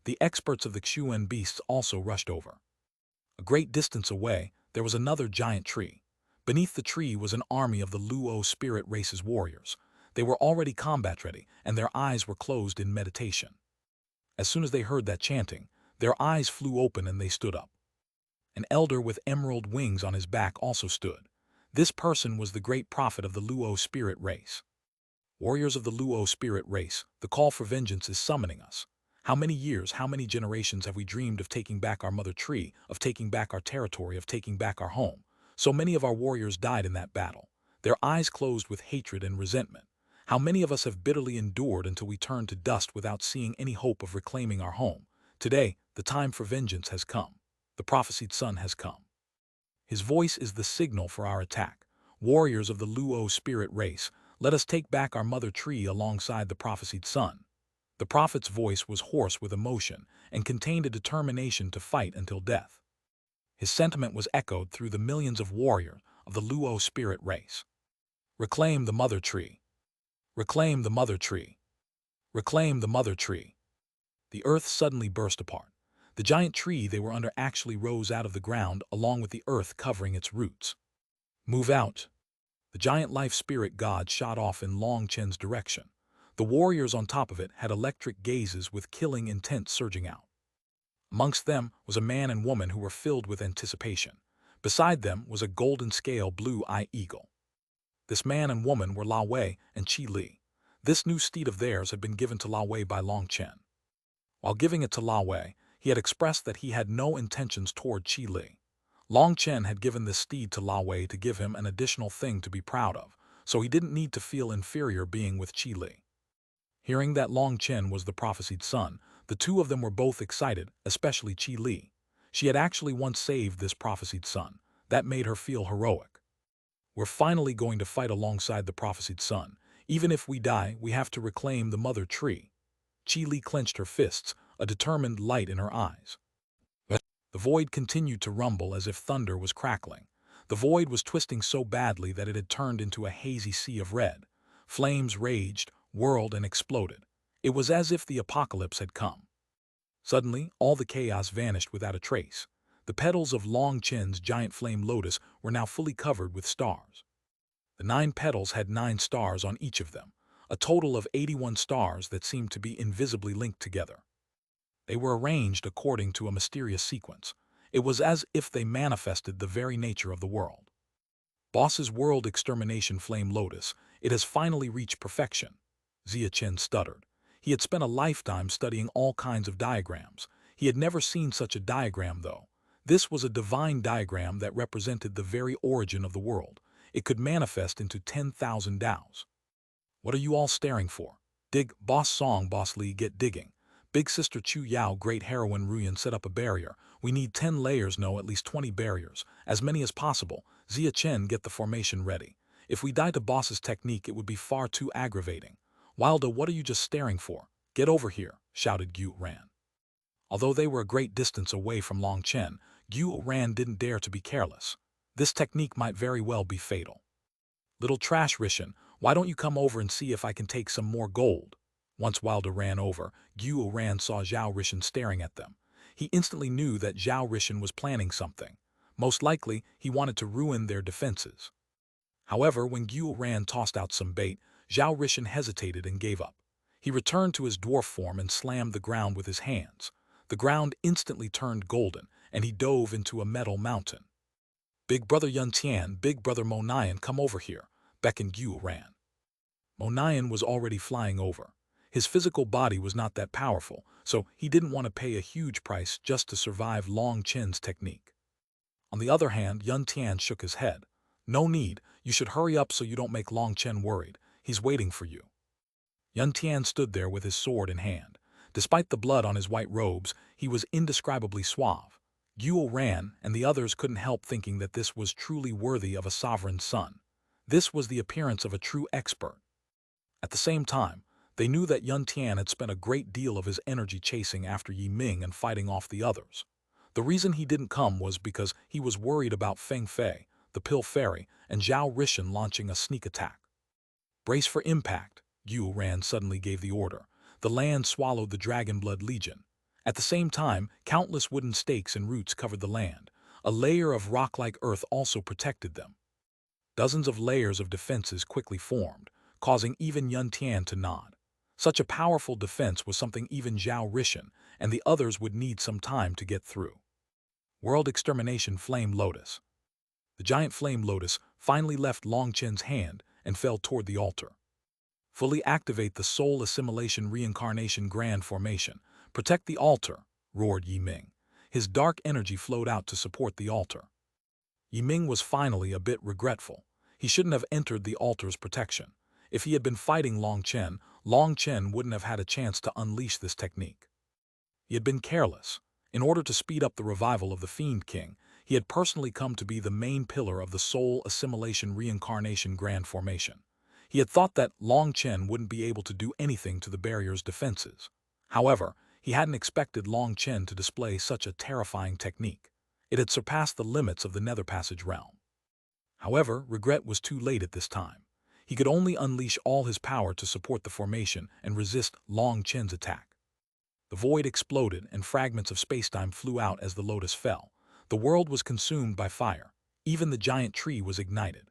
The experts of the Xuanhuan beasts also rushed over. A great distance away, there was another giant tree. Beneath the tree was an army of the Luo spirit race's warriors. They were already combat-ready, and their eyes were closed in meditation. As soon as they heard that chanting, their eyes flew open and they stood up. An elder with emerald wings on his back also stood. This person was the great prophet of the Luo spirit race. Warriors of the Luo spirit race, the call for vengeance is summoning us. How many years, how many generations have we dreamed of taking back our mother tree, of taking back our territory, of taking back our home? So many of our warriors died in that battle, their eyes closed with hatred and resentment. How many of us have bitterly endured until we turned to dust without seeing any hope of reclaiming our home? Today, the time for vengeance has come. The prophesied son has come. His voice is the signal for our attack. Warriors of the Luo spirit race, let us take back our mother tree alongside the prophesied son. The prophet's voice was hoarse with emotion and contained a determination to fight until death. His sentiment was echoed through the millions of warriors of the Luo spirit race. Reclaim the mother tree. Reclaim the mother tree. Reclaim the mother tree. The earth suddenly burst apart. The giant tree they were under actually rose out of the ground along with the earth covering its roots. Move out. The giant life spirit god shot off in Long Chen's direction. The warriors on top of it had electric gazes with killing intent surging out. Amongst them was a man and woman who were filled with anticipation. Beside them was a golden scale blue-eye eagle. This man and woman were La Wei and Qi Li. This new steed of theirs had been given to La Wei by Long Chen. While giving it to La Wei, he had expressed that he had no intentions toward Qi Li. Long Chen had given this steed to La Wei to give him an additional thing to be proud of, so he didn't need to feel inferior being with Qi Li. Hearing that Long Chen was the prophesied son, the two of them were both excited, especially Qi Li. She had actually once saved this prophesied son. That made her feel heroic. We're finally going to fight alongside the prophesied son. Even if we die, we have to reclaim the mother tree. Qi Li clenched her fists, a determined light in her eyes. The void continued to rumble as if thunder was crackling. The void was twisting so badly that it had turned into a hazy sea of red. Flames raged, whirled, and exploded. It was as if the apocalypse had come. Suddenly, all the chaos vanished without a trace. The petals of Long Chen's giant flame lotus were now fully covered with stars. The 9 petals had 9 stars on each of them, a total of 81 stars that seemed to be invisibly linked together. They were arranged according to a mysterious sequence. It was as if they manifested the very nature of the world. Boss's world extermination flame lotus, it has finally reached perfection. Xia Chen stuttered. He had spent a lifetime studying all kinds of diagrams. He had never seen such a diagram, though. This was a divine diagram that represented the very origin of the world. It could manifest into 10,000 Daos. What are you all staring for? Dig, Boss Song, Boss Li, get digging. Big Sister Chu Yao, great heroine Ruyan, set up a barrier. We need 10 layers, no, at least 20 barriers. As many as possible. Xia Chen, get the formation ready. If we die to Boss's technique, it would be far too aggravating. Wilda, what are you just staring for? Get over here, shouted Gu Ran. Although they were a great distance away from Long Chen, Gu Ran didn't dare to be careless. This technique might very well be fatal. Little trash Rishan, why don't you come over and see if I can take some more gold? Once Wilda ran over, Gu Ran saw Zhao Rishan staring at them. He instantly knew that Zhao Rishan was planning something. Most likely, he wanted to ruin their defenses. However, when Xuanhuan tossed out some bait, Zhao Rishan hesitated and gave up. He returned to his dwarf form and slammed the ground with his hands. The ground instantly turned golden, and he dove into a metal mountain. "Big brother Yun Tian, big brother Mo Nian, come over here," beckoned Xuanhuan. Mo Nian was already flying over. His physical body was not that powerful, so he didn't want to pay a huge price just to survive Long Chen's technique. On the other hand, Yun Tian shook his head. "No need, you should hurry up so you don't make Long Chen worried. He's waiting for you." Yun Tian stood there with his sword in hand. Despite the blood on his white robes, he was indescribably suave. Xuanhuan and the others couldn't help thinking that this was truly worthy of a sovereign's son. This was the appearance of a true expert. At the same time, they knew that Yun Tian had spent a great deal of his energy chasing after Yi Ming and fighting off the others. The reason he didn't come was because he was worried about Feng Fei, the Pill Fairy, and Zhao Rishan launching a sneak attack. "Brace for impact," Xuanhuan suddenly gave the order. The land swallowed the Dragonblood Legion. At the same time, countless wooden stakes and roots covered the land. A layer of rock-like earth also protected them. Dozens of layers of defenses quickly formed, causing even Yun Tian to nod. Such a powerful defense was something even Zhao Rishan and the others would need some time to get through. World Extermination Flame Lotus. The giant flame lotus finally left Long Chen's hand and fell toward the altar. "Fully activate the Soul Assimilation Reincarnation Grand Formation. Protect the altar," roared Yi Ming. His dark energy flowed out to support the altar. Yi Ming was finally a bit regretful. He shouldn't have entered the altar's protection. If he had been fighting Long Chen wouldn't have had a chance to unleash this technique. He had been careless. In order to speed up the revival of the Fiend King, he had personally come to be the main pillar of the Soul Assimilation Reincarnation Grand Formation. He had thought that Long Chen wouldn't be able to do anything to the barrier's defenses. However, he hadn't expected Long Chen to display such a terrifying technique. It had surpassed the limits of the Nether Passage realm. However, regret was too late at this time. He could only unleash all his power to support the formation and resist Long Chen's attack. The void exploded and fragments of spacetime flew out as the lotus fell. The world was consumed by fire. Even the giant tree was ignited.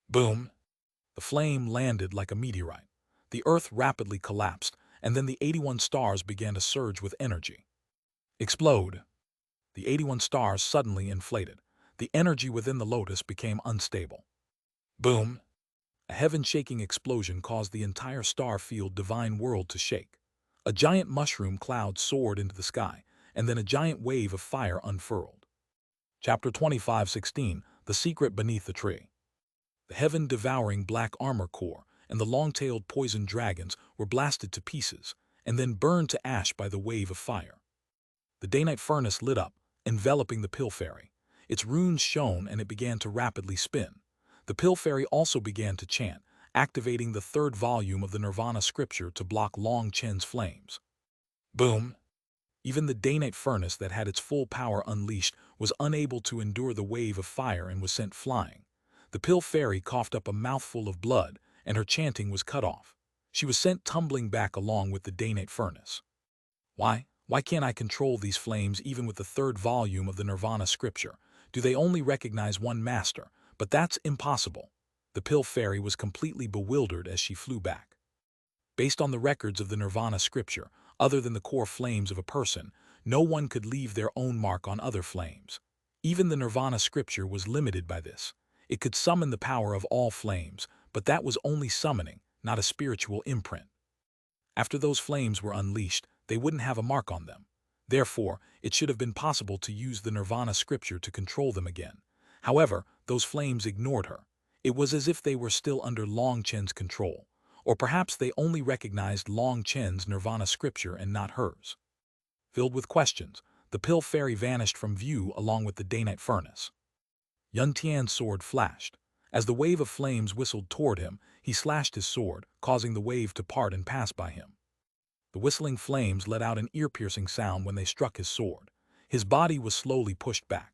Boom! The flame landed like a meteorite. The earth rapidly collapsed, and then the 81 stars began to surge with energy. Explode! The 81 stars suddenly inflated. The energy within the lotus became unstable. Boom! A heaven-shaking explosion caused the entire star-field divine world to shake. A giant mushroom cloud soared into the sky, and then a giant wave of fire unfurled. Chapter 25:16, The Secret Beneath the Tree. The heaven-devouring black armor core and the long-tailed poison dragons were blasted to pieces, and then burned to ash by the wave of fire. The day-night furnace lit up, enveloping the Pill Fairy. Its runes shone and it began to rapidly spin. The Pill Fairy also began to chant, activating the third volume of the Nirvana scripture to block Long Chen's flames. Boom! Even the day-night furnace that had its full power unleashed was unable to endure the wave of fire and was sent flying. The Pill Fairy coughed up a mouthful of blood, and her chanting was cut off. She was sent tumbling back along with the day-night furnace. Why can't I control these flames even with the third volume of the Nirvana scripture? Do they only recognize one master? But that's impossible. The Pill Fairy was completely bewildered as she flew back. Based on the records of the Nirvana scripture, other than the core flames of a person, no one could leave their own mark on other flames. Even the Nirvana scripture was limited by this. It could summon the power of all flames, but that was only summoning, not a spiritual imprint. After those flames were unleashed, they wouldn't have a mark on them. Therefore, it should have been possible to use the Nirvana scripture to control them again. However, those flames ignored her. It was as if they were still under Long Chen's control. Or perhaps they only recognized Long Chen's Nirvana scripture and not hers. Filled with questions, the Pill Fairy vanished from view along with the day-night furnace. Yun Tian's sword flashed. As the wave of flames whistled toward him, he slashed his sword, causing the wave to part and pass by him. The whistling flames let out an ear-piercing sound when they struck his sword. His body was slowly pushed back.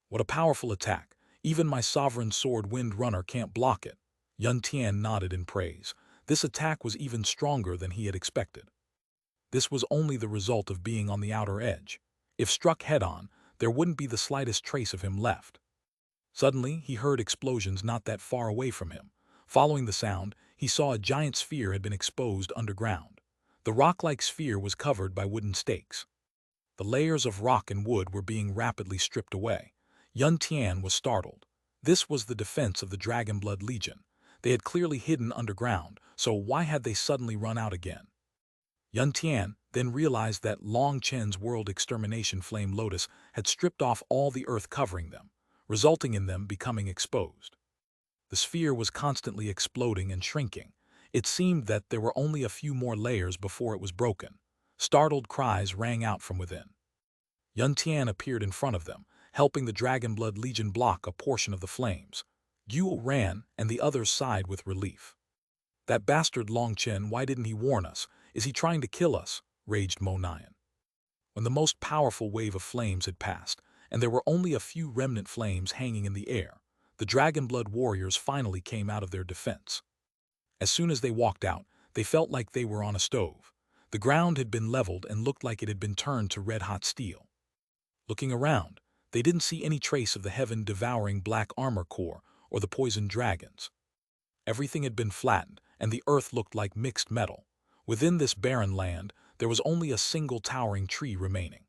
What a powerful attack! Even my sovereign sword Wind Runner can't block it. Yun Tian nodded in praise. This attack was even stronger than he had expected. This was only the result of being on the outer edge. If struck head-on, there wouldn't be the slightest trace of him left. Suddenly, he heard explosions not that far away from him. Following the sound, he saw a giant sphere had been exposed underground. The rock-like sphere was covered by wooden stakes. The layers of rock and wood were being rapidly stripped away. Yun Tian was startled. This was the defense of the Dragonblood Legion. They had clearly hidden underground, so why had they suddenly run out again? Yun Tian then realized that Long Chen's world extermination flame lotus had stripped off all the earth covering them, resulting in them becoming exposed. The sphere was constantly exploding and shrinking. It seemed that there were only a few more layers before it was broken. Startled cries rang out from within. Yun Tian appeared in front of them, helping the Dragonblood Legion block a portion of the flames. Yu ran, and the others sighed with relief. "That bastard Long Chen, why didn't he warn us? Is he trying to kill us?" raged Mo Nian. When the most powerful wave of flames had passed, and there were only a few remnant flames hanging in the air, the Dragonblood warriors finally came out of their defense. As soon as they walked out, they felt like they were on a stove. The ground had been leveled and looked like it had been turned to red-hot steel. Looking around, they didn't see any trace of the heaven-devouring black armor core or the poisoned dragons. Everything had been flattened, and the earth looked like mixed metal. Within this barren land, there was only a single towering tree remaining.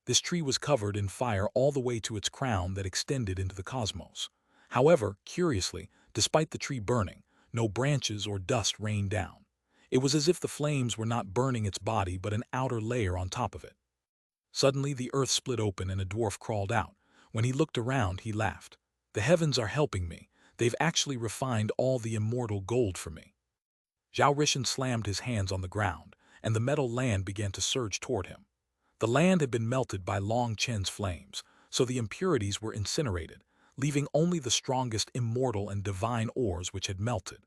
This tree was covered in fire all the way to its crown that extended into the cosmos. However, curiously, despite the tree burning, no branches or dust rained down. It was as if the flames were not burning its body but an outer layer on top of it. Suddenly, the earth split open and a dwarf crawled out. When he looked around, he laughed. "The heavens are helping me. They've actually refined all the immortal gold for me." Zhao Rishan slammed his hands on the ground, and the metal land began to surge toward him. The land had been melted by Long Chen's flames, so the impurities were incinerated, leaving only the strongest immortal and divine ores which had melted.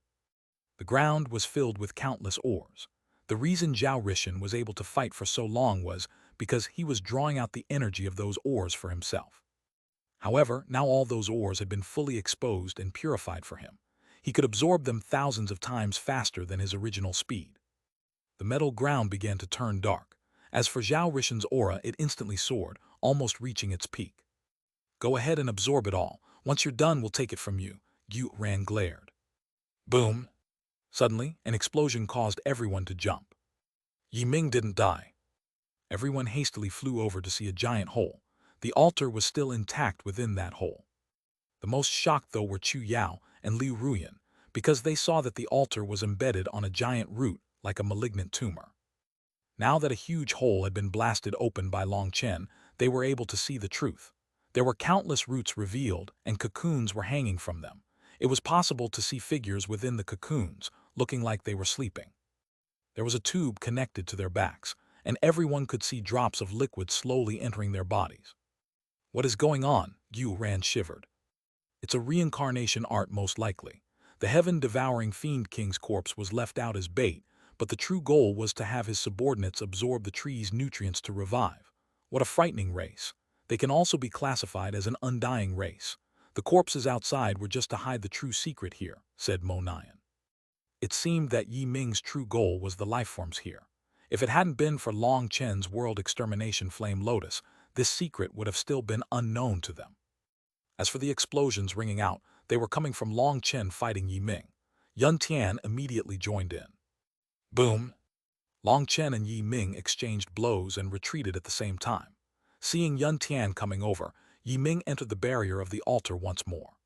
The ground was filled with countless ores. The reason Zhao Rishan was able to fight for so long was because he was drawing out the energy of those ores for himself. However, now all those ores had been fully exposed and purified for him. He could absorb them thousands of times faster than his original speed. The metal ground began to turn dark. As for Zhao Rishan's aura, it instantly soared, almost reaching its peak. "Go ahead and absorb it all. Once you're done, we'll take it from you," Yu Ran glared. Boom! Suddenly, an explosion caused everyone to jump. Yi Ming didn't die. Everyone hastily flew over to see a giant hole. The altar was still intact within that hole. The most shocked, though, were Chu Yao and Liu Ruyan, because they saw that the altar was embedded on a giant root like a malignant tumor. Now that a huge hole had been blasted open by Long Chen, they were able to see the truth. There were countless roots revealed, and cocoons were hanging from them. It was possible to see figures within the cocoons, looking like they were sleeping. There was a tube connected to their backs, and everyone could see drops of liquid slowly entering their bodies. "What is going on?" Yu Ran shivered. "It's a reincarnation art, most likely. The heaven-devouring Fiend King's corpse was left out as bait, but the true goal was to have his subordinates absorb the tree's nutrients to revive. What a frightening race. They can also be classified as an undying race. The corpses outside were just to hide the true secret here," said Mo Nian. It seemed that Yi Ming's true goal was the lifeforms here. If it hadn't been for Long Chen's world extermination flame lotus, this secret would have still been unknown to them. As for the explosions ringing out, they were coming from Long Chen fighting Yi Ming. Yun Tian immediately joined in. Boom! Long Chen and Yi Ming exchanged blows and retreated at the same time. Seeing Yun Tian coming over, Yi Ming entered the barrier of the altar once more.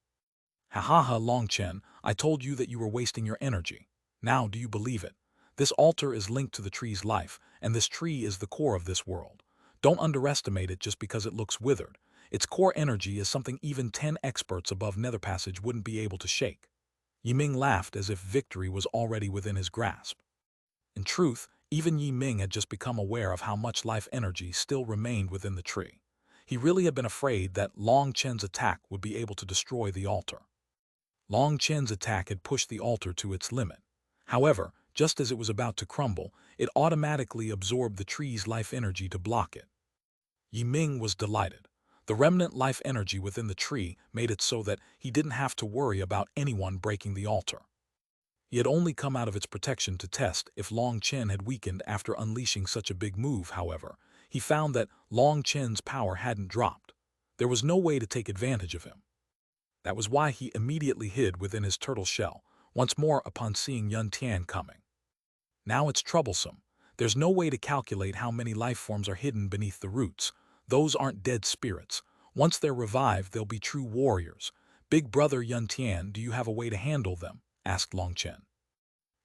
"Ha ha ha, Long Chen, I told you that you were wasting your energy. Now do you believe it? This altar is linked to the tree's life, and this tree is the core of this world. Don't underestimate it just because it looks withered. Its core energy is something even 10 experts above Nether Passage wouldn't be able to shake." Yi Ming laughed as if victory was already within his grasp. In truth, even Yi Ming had just become aware of how much life energy still remained within the tree. He really had been afraid that Long Chen's attack would be able to destroy the altar. Long Chen's attack had pushed the altar to its limit. However, just as it was about to crumble, it automatically absorbed the tree's life energy to block it. Yi Ming was delighted. The remnant life energy within the tree made it so that he didn't have to worry about anyone breaking the altar. He had only come out of its protection to test if Long Chen had weakened after unleashing such a big move. However, he found that Long Chen's power hadn't dropped. There was no way to take advantage of him. That was why he immediately hid within his turtle shell, once more upon seeing Yun Tian coming. Now it's troublesome. There's no way to calculate how many life forms are hidden beneath the roots. Those aren't dead spirits. Once they're revived, they'll be true warriors. Big brother Yun Tian, do you have a way to handle them? Asked Long Chen.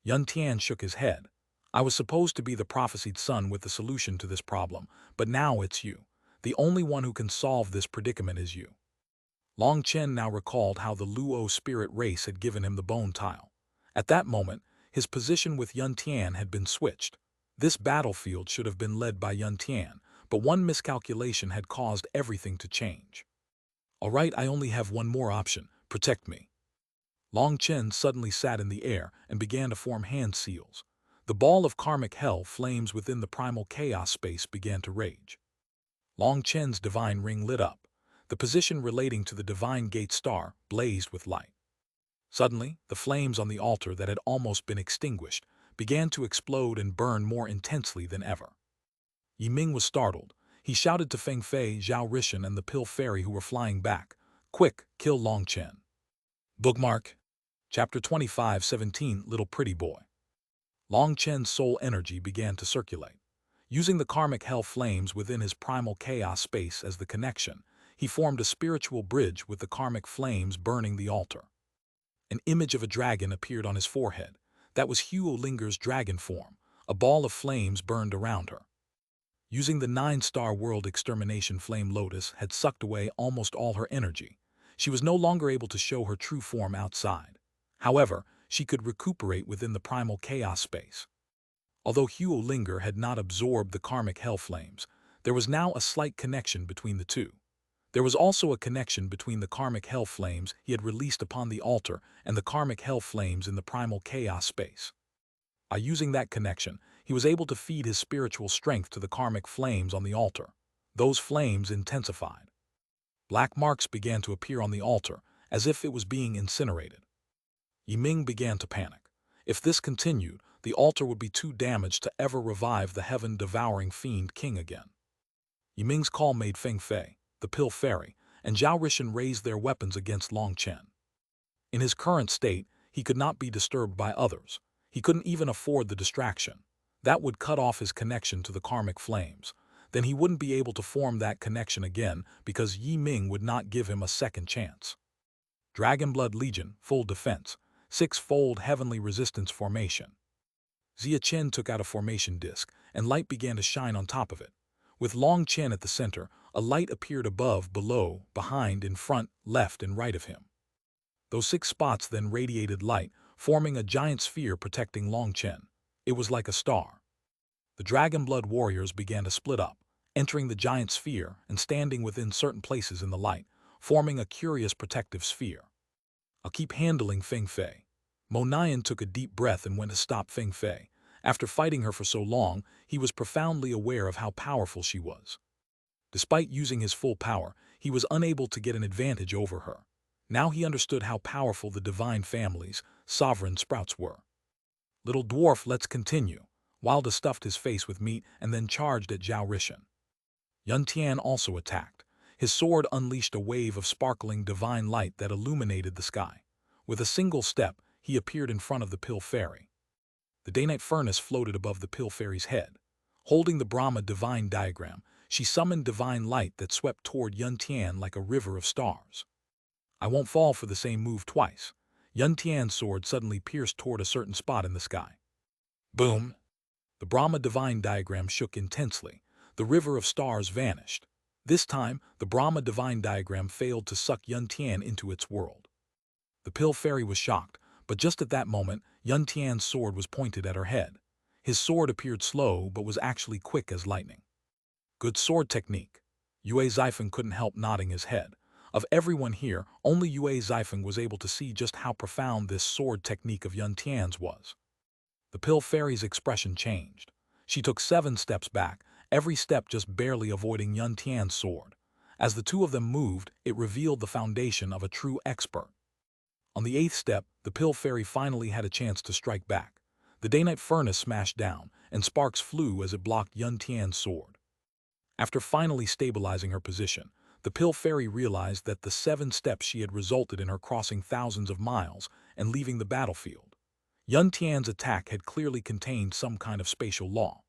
Yun Tian shook his head. I was supposed to be the prophesied son with the solution to this problem, but now it's you. The only one who can solve this predicament is you. Long Chen now recalled how the Luo spirit race had given him the bone tile. At that moment, his position with Yun Tian had been switched. This battlefield should have been led by Yun Tian, but one miscalculation had caused everything to change. All right, I only have one more option. Protect me. Long Chen suddenly sat in the air and began to form hand seals. The ball of karmic hell flames within the primal chaos space began to rage. Long Chen's divine ring lit up. The position relating to the divine gate star blazed with light. Suddenly, the flames on the altar that had almost been extinguished began to explode and burn more intensely than ever. Yi Ming was startled. He shouted to Feng Fei, Zhao Rishan, and the Pill Fairy who were flying back, "Quick, kill Long Chen." Bookmark. Chapter 25:17 Little Pretty Boy. Long Chen's soul energy began to circulate. Using the karmic hell flames within his primal chaos space as the connection, he formed a spiritual bridge with the karmic flames burning the altar. An image of a dragon appeared on his forehead. That was Huo Linger's dragon form. A ball of flames burned around her. Using the 9-star world extermination flame lotus had sucked away almost all her energy. She was no longer able to show her true form outside. However, she could recuperate within the primal chaos space. Although Huo Linger had not absorbed the karmic hell flames, there was now a slight connection between the two. There was also a connection between the karmic hell flames he had released upon the altar and the karmic hell flames in the primal chaos space. By using that connection, he was able to feed his spiritual strength to the karmic flames on the altar. Those flames intensified. Black marks began to appear on the altar, as if it was being incinerated. Yi Ming began to panic. If this continued, the altar would be too damaged to ever revive the heaven-devouring fiend king again. Yi Ming's call made Feng Fei, the Pill Fairy, and Zhao Rishan raise their weapons against Long Chen. In his current state, he could not be disturbed by others. He couldn't even afford the distraction. That would cut off his connection to the karmic flames. Then he wouldn't be able to form that connection again because Yi Ming would not give him a second chance. Dragonblood Legion, full defense, 6-fold heavenly resistance formation. Xia Chen took out a formation disc, and light began to shine on top of it. With Long Chen at the center, a light appeared above, below, behind, in front, left, and right of him. Those 6 spots then radiated light, forming a giant sphere protecting Long Chen. It was like a star. The Dragonblood warriors began to split up, entering the giant sphere and standing within certain places in the light, forming a curious protective sphere. I'll keep handling Feng Fei. Mo Nian took a deep breath and went to stop Feng Fei. After fighting her for so long, he was profoundly aware of how powerful she was. Despite using his full power, he was unable to get an advantage over her. Now he understood how powerful the divine families, sovereign sprouts were. Little dwarf, let's continue. Wilda stuffed his face with meat and then charged at Zhao Rishan. Yun Tian also attacked. His sword unleashed a wave of sparkling divine light that illuminated the sky. With a single step, he appeared in front of the Pill Fairy. The day-night furnace floated above the Pill Fairy's head. Holding the Brahma divine diagram, she summoned divine light that swept toward Yun Tian like a river of stars. I won't fall for the same move twice. Yun Tian's sword suddenly pierced toward a certain spot in the sky. Boom! The Brahma divine diagram shook intensely. The river of stars vanished. This time, the Brahma divine diagram failed to suck Yun Tian into its world. The Pill Fairy was shocked, but just at that moment, Yun Tian's sword was pointed at her head. His sword appeared slow, but was actually quick as lightning. Good sword technique. Yue Xifen couldn't help nodding his head. Of everyone here, only Yue Xifen was able to see just how profound this sword technique of Yun Tian's was. The Pill Fairy's expression changed. She took 7 steps back, every step just barely avoiding Yun Tian's sword. As the two of them moved, it revealed the foundation of a true expert. On the 8th step, the Pill Fairy finally had a chance to strike back. The day-night furnace smashed down, and sparks flew as it blocked Yun Tian's sword. After finally stabilizing her position, the pill fairy realized that the 7 steps she had resulted in her crossing thousands of miles and leaving the battlefield. Yun Tian's attack had clearly contained some kind of spatial law.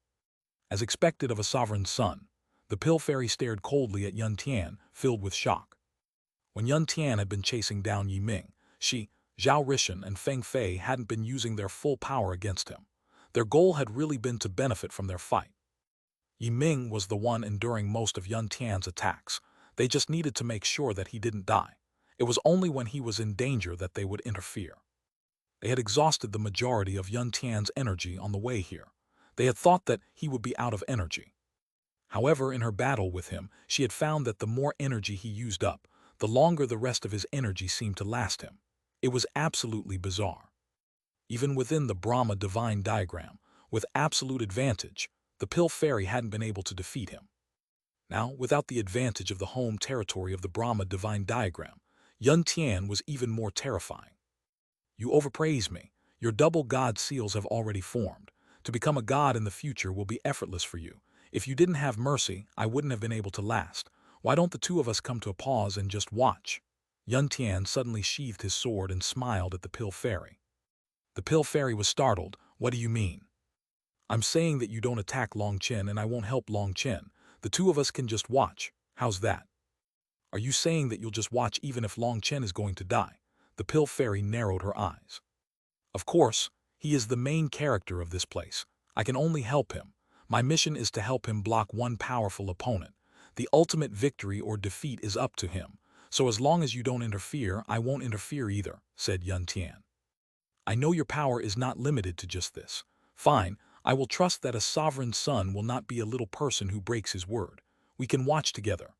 As expected of a sovereign son, the pill fairy stared coldly at Yun Tian, filled with shock. When Yun Tian had been chasing down Yi Ming, she, Zhao Rishan, and Feng Fei hadn't been using their full power against him. Their goal had really been to benefit from their fight. Yi Ming was the one enduring most of Yun Tian's attacks. They just needed to make sure that he didn't die. It was only when he was in danger that they would interfere. They had exhausted the majority of Yun Tian's energy on the way here. They had thought that he would be out of energy. However, in her battle with him, she had found that the more energy he used up, the longer the rest of his energy seemed to last him. It was absolutely bizarre. Even within the Brahma divine diagram, with absolute advantage, the pill fairy hadn't been able to defeat him. Now, without the advantage of the home territory of the Brahma divine diagram, Yun Tian was even more terrifying. You overpraise me. Your double god seals have already formed. To become a god in the future will be effortless for you. If you didn't have mercy, I wouldn't have been able to last. Why don't the two of us come to a pause and just watch? Yun Tian suddenly sheathed his sword and smiled at the pill fairy. The pill fairy was startled. What do you mean? I'm saying that you don't attack Long Chen and I won't help Long Chen. The two of us can just watch. How's that? Are you saying that you'll just watch even if Long Chen is going to die? The pill fairy narrowed her eyes. Of course, he is the main character of this place. I can only help him. My mission is to help him block one powerful opponent. The ultimate victory or defeat is up to him. So as long as you don't interfere, I won't interfere either, said Yun Tian. I know your power is not limited to just this. Fine, I will trust that a sovereign son will not be a little person who breaks his word. We can watch together.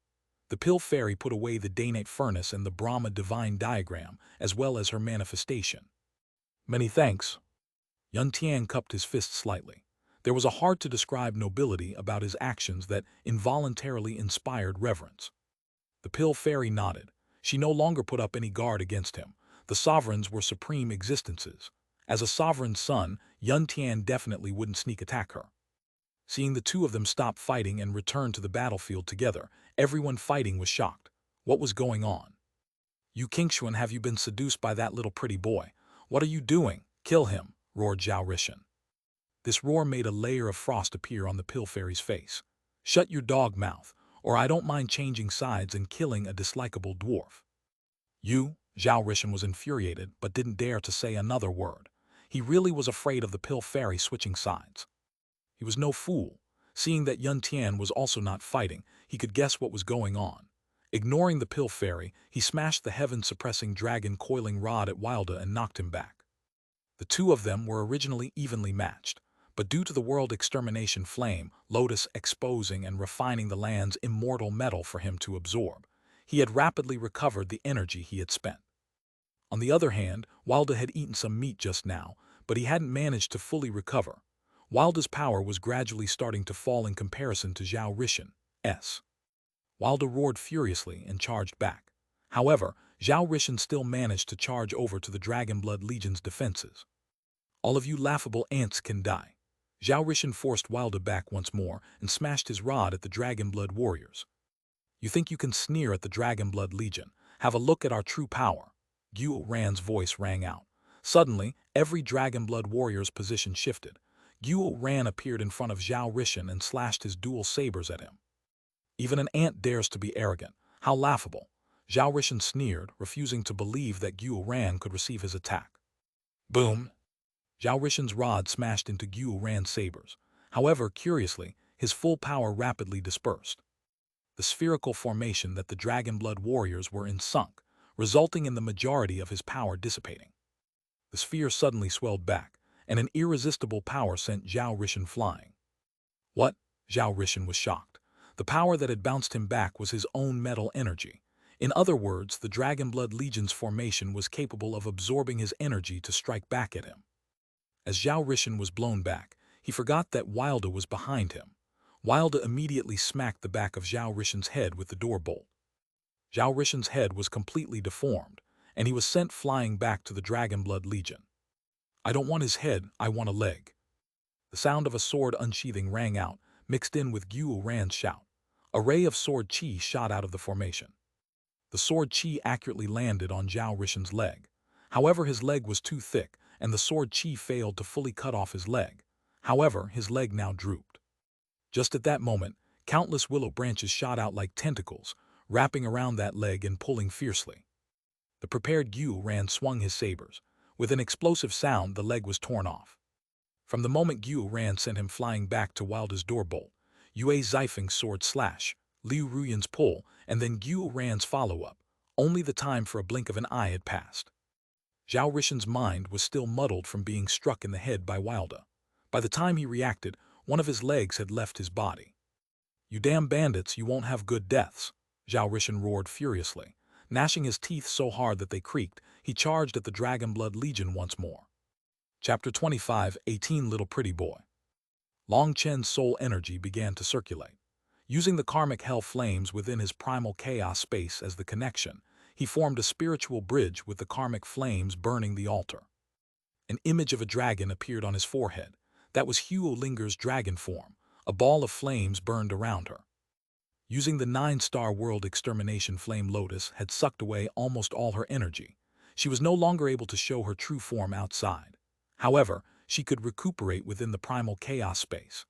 The pill fairy put away the Danate furnace and the Brahma divine diagram, as well as her manifestation. Many thanks. Yun Tian cupped his fist slightly. There was a hard-to-describe nobility about his actions that involuntarily inspired reverence. The pill fairy nodded. She no longer put up any guard against him. The sovereigns were supreme existences. As a sovereign son, Yun Tian definitely wouldn't sneak attack her. Seeing the two of them stop fighting and return to the battlefield together, everyone fighting was shocked. What was going on? You Xuanhuan, have you been seduced by that little pretty boy? What are you doing? Kill him, roared Zhao Rishan. This roar made a layer of frost appear on the pill fairy's face. Shut your dog mouth, or I don't mind changing sides and killing a dislikable dwarf. Zhao Rishan was infuriated but didn't dare to say another word. He really was afraid of the pill fairy switching sides. He was no fool. Seeing that Yun Tian was also not fighting, he could guess what was going on. Ignoring the pill fairy, he smashed the heaven-suppressing dragon coiling rod at Wilda and knocked him back. The two of them were originally evenly matched, but due to the world extermination flame, Lotus exposing and refining the land's immortal metal for him to absorb, he had rapidly recovered the energy he had spent. On the other hand, Wilda had eaten some meat just now, but he hadn't managed to fully recover. Wilda's power was gradually starting to fall in comparison to Zhao Rishan's. Wilda roared furiously and charged back. However, Zhao Rishan still managed to charge over to the Dragonblood Legion's defenses. All of you laughable ants can die. Zhao Rishan forced Wilda back once more and smashed his rod at the Dragonblood warriors. You think you can sneer at the Dragonblood Legion? Have a look at our true power. Xuanhuan's voice rang out. Suddenly, every Dragonblood warrior's position shifted. Xuanhuan appeared in front of Zhao Rishan and slashed his dual sabers at him. Even an ant dares to be arrogant. How laughable. Zhao Rishan sneered, refusing to believe that Xuanhuan could receive his attack. Boom! Zhao Rishan's rod smashed into Xuanhuan's sabers. However, curiously, his full power rapidly dispersed. The spherical formation that the Dragonblood warriors were in sunk, resulting in the majority of his power dissipating. The sphere suddenly swelled back, and an irresistible power sent Zhao Rishan flying. What? Zhao Rishan was shocked. The power that had bounced him back was his own metal energy. In other words, the Dragonblood Legion's formation was capable of absorbing his energy to strike back at him. As Zhao Rishan was blown back, he forgot that Wilda was behind him. Wilda immediately smacked the back of Zhao Rishan's head with the door bolt. Zhao Rishan's head was completely deformed, and he was sent flying back to the Dragonblood Legion. I don't want his head, I want a leg. The sound of a sword unsheathing rang out, mixed in with Xuanhuan's shout. A ray of sword chi shot out of the formation. The sword chi accurately landed on Zhao Rishen's leg. However, his leg was too thick, and the sword chi failed to fully cut off his leg. However, his leg now drooped. Just at that moment, countless willow branches shot out like tentacles, wrapping around that leg and pulling fiercely. The prepared Xuanhuan swung his sabers. With an explosive sound, the leg was torn off. From the moment Xuanhuan sent him flying back to wield his door bolt, Yue Zifeng's sword slash, Liu Ruyan's pull, and then Xuanhuan's follow-up. Only the time for a blink of an eye had passed. Zhao Rishen's mind was still muddled from being struck in the head by Wilda. By the time he reacted, one of his legs had left his body. "You damn bandits, you won't have good deaths," Zhao Rishen roared furiously. Gnashing his teeth so hard that they creaked, he charged at the Dragonblood Legion once more. Chapter 25, 18 Little Pretty Boy. Long Chen's soul energy began to circulate. Using the karmic hell flames within his primal chaos space as the connection, he formed a spiritual bridge with the karmic flames burning the altar. An image of a dragon appeared on his forehead. That was Xuanhuan's dragon form. A ball of flames burned around her. Using the 9-star world extermination flame lotus had sucked away almost all her energy. She was no longer able to show her true form outside. However, she could recuperate within the primal chaos space.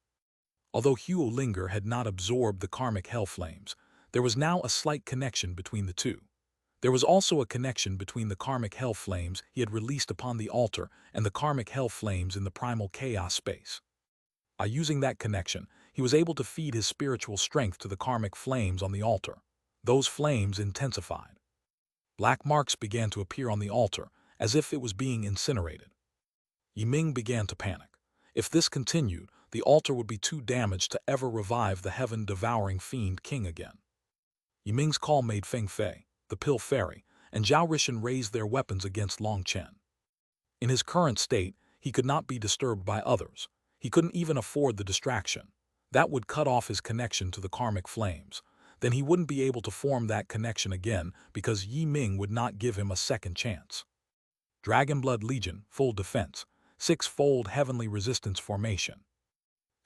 Although Xuanhuan had not absorbed the karmic hell flames, there was now a slight connection between the two. There was also a connection between the karmic hell flames he had released upon the altar and the karmic hell flames in the primal chaos space. By using that connection, he was able to feed his spiritual strength to the karmic flames on the altar. Those flames intensified. Black marks began to appear on the altar, as if it was being incinerated. Yiming began to panic. If this continued, the altar would be too damaged to ever revive the heaven-devouring fiend king again. Yiming's call made Feng Fei, the Pill Fairy, and Zhao Rishen raised their weapons against Long Chen. In his current state, he could not be disturbed by others. He couldn't even afford the distraction. That would cut off his connection to the karmic flames. Then he wouldn't be able to form that connection again because Yiming would not give him a second chance. Dragonblood Legion, full defense, 6-fold heavenly resistance formation.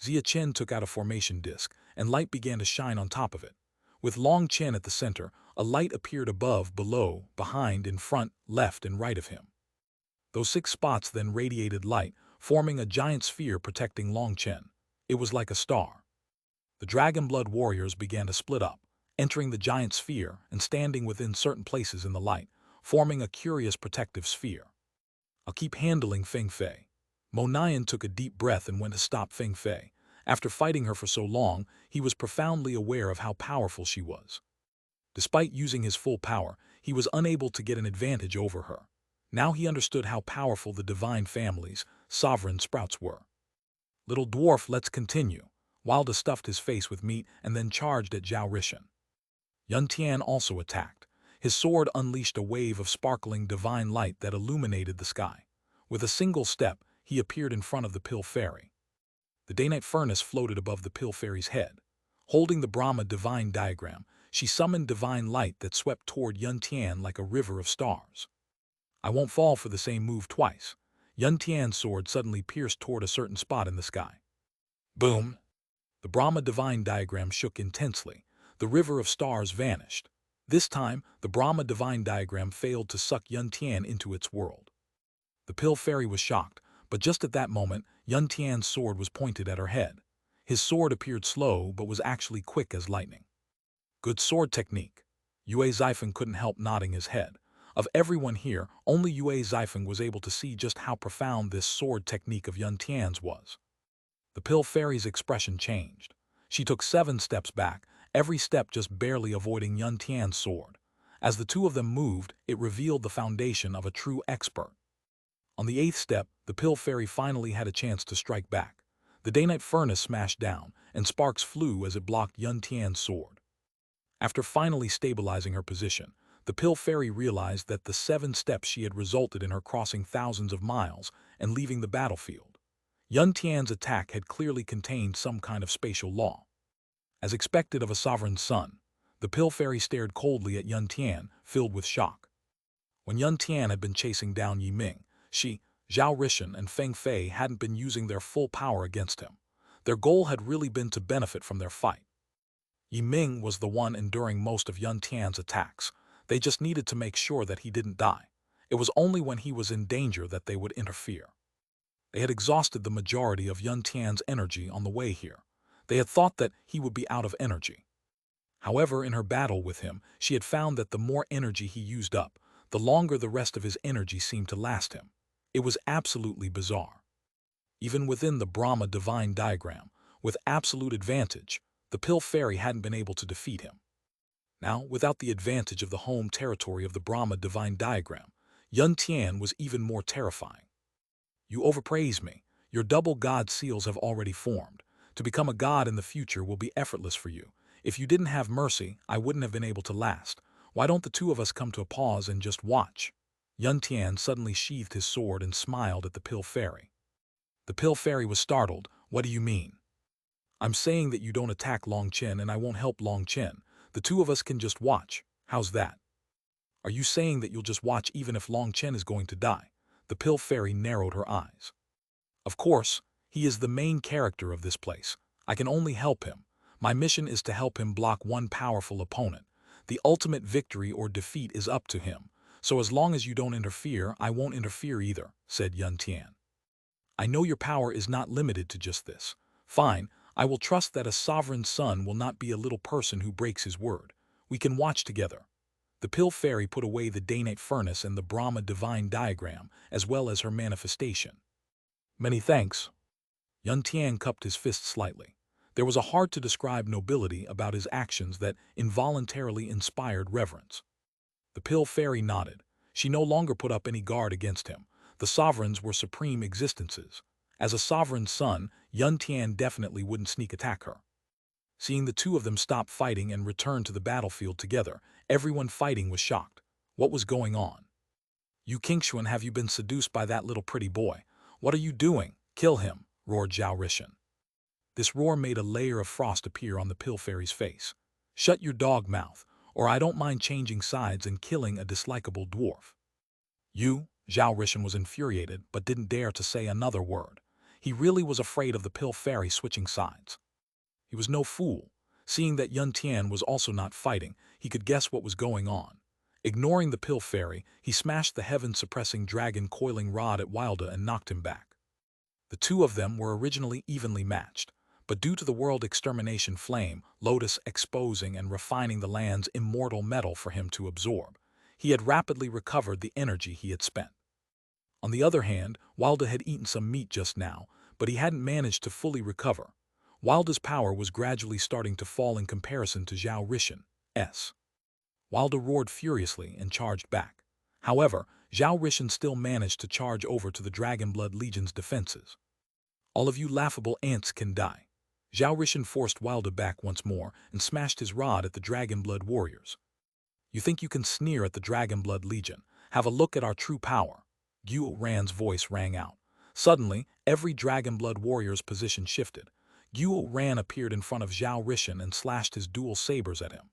Xia Chen took out a formation disc, and light began to shine on top of it. With Long Chen at the center, a light appeared above, below, behind, in front, left, and right of him. Those 6 spots then radiated light, forming a giant sphere protecting Long Chen. It was like a star. The Dragonblood warriors began to split up, entering the giant sphere and standing within certain places in the light, forming a curious protective sphere. "I'll keep handling Feng Fei." Mo Nian took a deep breath and went to stop Feng Fei. After fighting her for so long, he was profoundly aware of how powerful she was. Despite using his full power, he was unable to get an advantage over her. Now he understood how powerful the divine families, sovereign sprouts were. "Little dwarf, let's continue." Wilda stuffed his face with meat and then charged at Zhao Rishen. Yun Tian also attacked. His sword unleashed a wave of sparkling divine light that illuminated the sky. With a single step, he appeared in front of the Pill Fairy. The day-night furnace floated above the Pill Fairy's head. Holding the Brahma divine diagram, she summoned divine light that swept toward Yun Tian like a river of stars. "I won't fall for the same move twice." Yun Tian's sword suddenly pierced toward a certain spot in the sky. Boom! The Brahma divine diagram shook intensely. The river of stars vanished. This time, the Brahma divine diagram failed to suck Yun Tian into its world. The Pill Fairy was shocked, but just at that moment, Yun Tian's sword was pointed at her head. His sword appeared slow but was actually quick as lightning. "Good sword technique." Yue Zifeng couldn't help nodding his head. Of everyone here, only Yue Zifeng was able to see just how profound this sword technique of Yun Tian's was. The Pill Fairy's expression changed. She took 7 steps back, every step just barely avoiding Yun Tian's sword. As the two of them moved, it revealed the foundation of a true expert. On the 8th step, the Pill Fairy finally had a chance to strike back. The day-night furnace smashed down, and sparks flew as it blocked Yun Tian's sword. After finally stabilizing her position, the Pill Fairy realized that the 7 steps she had resulted in her crossing thousands of miles and leaving the battlefield. Yun Tian's attack had clearly contained some kind of spatial law. As expected of a sovereign's son, the Pill Fairy stared coldly at Yun Tian, filled with shock. When Yun Tian had been chasing down Yiming, she, Zhao Rishen, and Feng Fei hadn't been using their full power against him. Their goal had really been to benefit from their fight. Yiming was the one enduring most of Yun Tian's attacks. They just needed to make sure that he didn't die. It was only when he was in danger that they would interfere. They had exhausted the majority of Yun Tian's energy on the way here. They had thought that he would be out of energy. However, in her battle with him, she had found that the more energy he used up, the longer the rest of his energy seemed to last him. It was absolutely bizarre. Even within the Brahma divine diagram, with absolute advantage, the Pill Fairy hadn't been able to defeat him. Now, without the advantage of the home territory of the Brahma divine diagram, Yun Tian was even more terrifying. You overpraise me. Your double god seals have already formed. To become a god in the future will be effortless for you. If you didn't have mercy, I wouldn't have been able to last. Why don't the two of us come to a pause and just watch? Yun Tian suddenly sheathed his sword and smiled at the Pill Fairy. The Pill Fairy was startled. What do you mean? I'm saying that you don't attack Long Chen and I won't help Long Chen. The two of us can just watch. How's that? Are you saying that you'll just watch even if Long Chen is going to die? The Pill Fairy narrowed her eyes. Of course, he is the main character of this place. I can only help him. My mission is to help him block one powerful opponent. The ultimate victory or defeat is up to him. So as long as you don't interfere, I won't interfere either, said Yun Tian. I know your power is not limited to just this. Fine, I will trust that a sovereign son will not be a little person who breaks his word. We can watch together. The Pill Fairy put away the Danate furnace and the Brahma divine diagram, as well as her manifestation. Many thanks. Yun Tian cupped his fist slightly. There was a hard-to-describe nobility about his actions that involuntarily inspired reverence. The Pill Fairy nodded. She no longer put up any guard against him. The sovereigns were supreme existences. As a sovereign son, Yun Tian definitely wouldn't sneak attack her. Seeing the two of them stop fighting and return to the battlefield together, everyone fighting was shocked. What was going on? You Xuanhuan, have you been seduced by that little pretty boy? What are you doing? Kill him, roared Zhao Rishan. This roar made a layer of frost appear on the Pill Fairy's face. Shut your dog mouth, or I don't mind changing sides and killing a dislikable dwarf. Zhao Rishan was infuriated but didn't dare to say another word. He really was afraid of the Pill Fairy switching sides. He was no fool. Seeing that Yun Tian was also not fighting, he could guess what was going on. Ignoring the Pill Fairy, he smashed the heaven-suppressing dragon coiling rod at Wilda and knocked him back. The two of them were originally evenly matched, but due to the world extermination flame, Lotus exposing and refining the land's immortal metal for him to absorb, he had rapidly recovered the energy he had spent. On the other hand, Wilda had eaten some meat just now, but he hadn't managed to fully recover. Wilda's power was gradually starting to fall in comparison to Zhao Rishan's. Wilda roared furiously and charged back. However, Zhao Rishan still managed to charge over to the Dragonblood Legion's defenses. All of you laughable ants can die. Zhao Rishan forced Wilda back once more and smashed his rod at the Dragonblood warriors. You think you can sneer at the Dragonblood Legion? Have a look at our true power. Xuanhuan's voice rang out. Suddenly, every Dragonblood warrior's position shifted. Xuanhuan appeared in front of Zhao Rishan and slashed his dual sabers at him.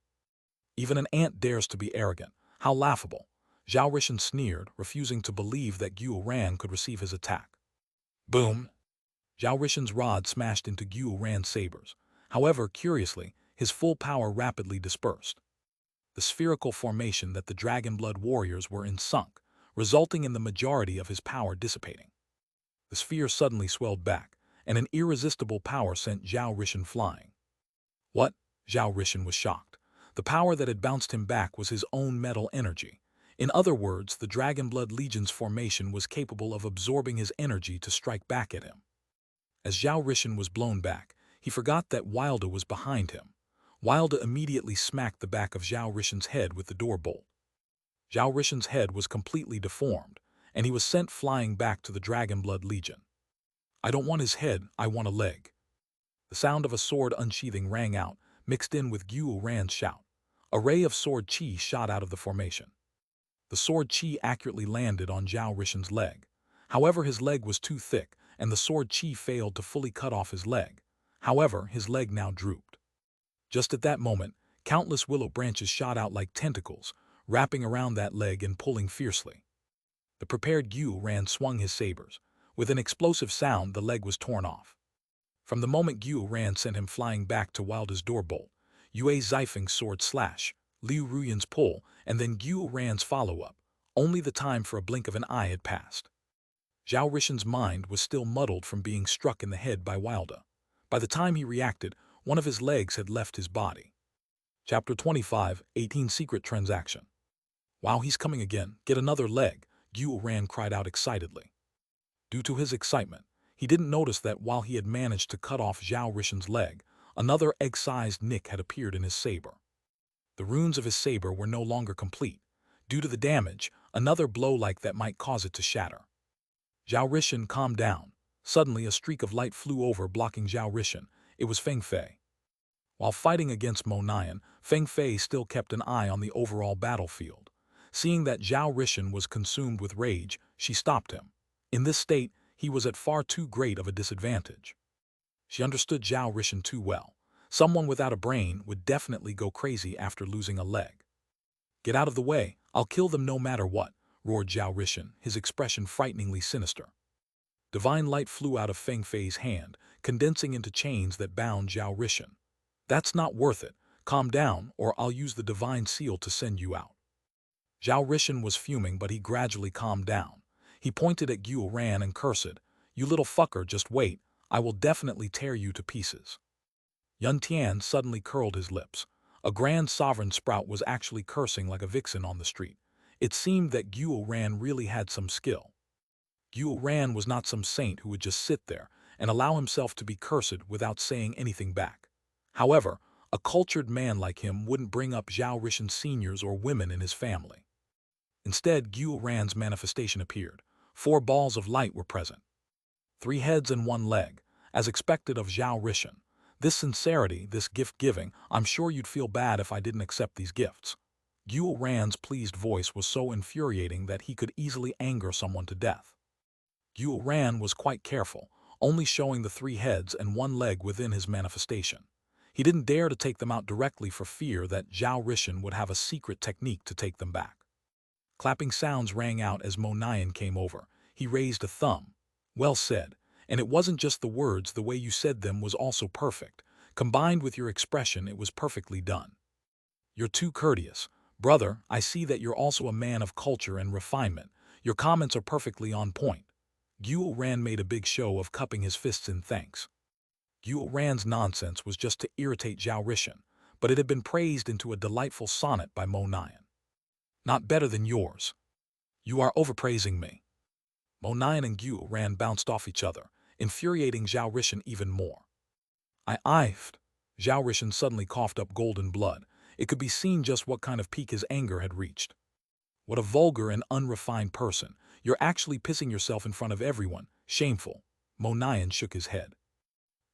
Even an ant dares to be arrogant. How laughable. Zhao Rishan sneered, refusing to believe that Xuanhuan could receive his attack. Boom! Zhao Rishan's rod smashed into Xuanhuan's sabers. However, curiously, his full power rapidly dispersed. The spherical formation that the Dragonblood warriors were in sunk, resulting in the majority of his power dissipating. The sphere suddenly swelled back, and an irresistible power sent Zhao Rishan flying. What? Zhao Rishan was shocked. The power that had bounced him back was his own metal energy. In other words, the Dragonblood Legion's formation was capable of absorbing his energy to strike back at him. As Zhao Rishan was blown back, he forgot that Wilda was behind him. Wilda immediately smacked the back of Zhao Rishan's head with the door bolt. Zhao Rishan's head was completely deformed, and he was sent flying back to the Dragonblood Legion. I don't want his head, I want a leg. The sound of a sword unsheathing rang out, mixed in with Xuanhuan's shout. A ray of sword chi shot out of the formation. The sword chi accurately landed on Zhao Rishan's leg. However, his leg was too thick, and the sword chi failed to fully cut off his leg. However, his leg now drooped. Just at that moment, countless willow branches shot out like tentacles, wrapping around that leg and pulling fiercely. The prepared Xuanhuan swung his sabers. With an explosive sound, the leg was torn off. From the moment Xuanhuan sent him flying back to Wilda's door bolt, Yue Zifeng's sword slash, Liu Ruyan's pull, and then Guo Ran's follow-up. Only the time for a blink of an eye had passed. Zhao Rishen's mind was still muddled from being struck in the head by Wilda. By the time he reacted, one of his legs had left his body. Chapter 25, 18 Secret Transaction. Wow, he's coming again. Get another leg, Guo Ran cried out excitedly. Due to his excitement, he didn't notice that while he had managed to cut off Zhao Rishen's leg, another egg-sized nick had appeared in his saber. The runes of his saber were no longer complete. Due to the damage, another blow like that might cause it to shatter. Zhao Rishen calmed down. Suddenly a streak of light flew over, blocking Zhao Rishen. It was Feng Fei. While fighting against Mo Nian, Feng Fei still kept an eye on the overall battlefield. Seeing that Zhao Rishen was consumed with rage, she stopped him. In this state, he was at far too great of a disadvantage. She understood Zhao Rishen too well. Someone without a brain would definitely go crazy after losing a leg. Get out of the way, I'll kill them no matter what, roared Zhao Rishen, his expression frighteningly sinister. Divine light flew out of Feng Fei's hand, condensing into chains that bound Zhao Rishen. That's not worth it. Calm down, or I'll use the divine seal to send you out. Zhao Rishen was fuming, but he gradually calmed down. He pointed at Guo Ran and cursed, "You little fucker, just wait. I will definitely tear you to pieces." Yun Tian suddenly curled his lips. A grand sovereign sprout was actually cursing like a vixen on the street. It seemed that Guo Ran really had some skill. Guo Ran was not some saint who would just sit there and allow himself to be cursed without saying anything back. However, a cultured man like him wouldn't bring up Zhao Rishen's seniors or women in his family. Instead, Guo Ran's manifestation appeared. 4 balls of light were present. 3 heads and 1 leg, as expected of Zhao Rishen. This sincerity, this gift-giving, I'm sure you'd feel bad if I didn't accept these gifts. Guo Ran's pleased voice was so infuriating that he could easily anger someone to death. Guo Ran was quite careful, only showing the 3 heads and 1 leg within his manifestation. He didn't dare to take them out directly for fear that Zhao Rishen would have a secret technique to take them back. Clapping sounds rang out as Mo Nian came over. He raised a thumb. Well said. And it wasn't just the words, the way you said them was also perfect. Combined with your expression, it was perfectly done. You're too courteous. Brother, I see that you're also a man of culture and refinement. Your comments are perfectly on point. Guo Ran made a big show of cupping his fists in thanks. Guo Ran's nonsense was just to irritate Zhao Rishen, but it had been praised into a delightful sonnet by Mo Nian. Not better than yours. You are overpraising me. Mo Nian and Guo Ran bounced off each other, infuriating Zhao Rishen even more. I've. Zhao Rishen suddenly coughed up golden blood. It could be seen just what kind of peak his anger had reached. What a vulgar and unrefined person. You're actually pissing yourself in front of everyone. Shameful. Mo Nian shook his head.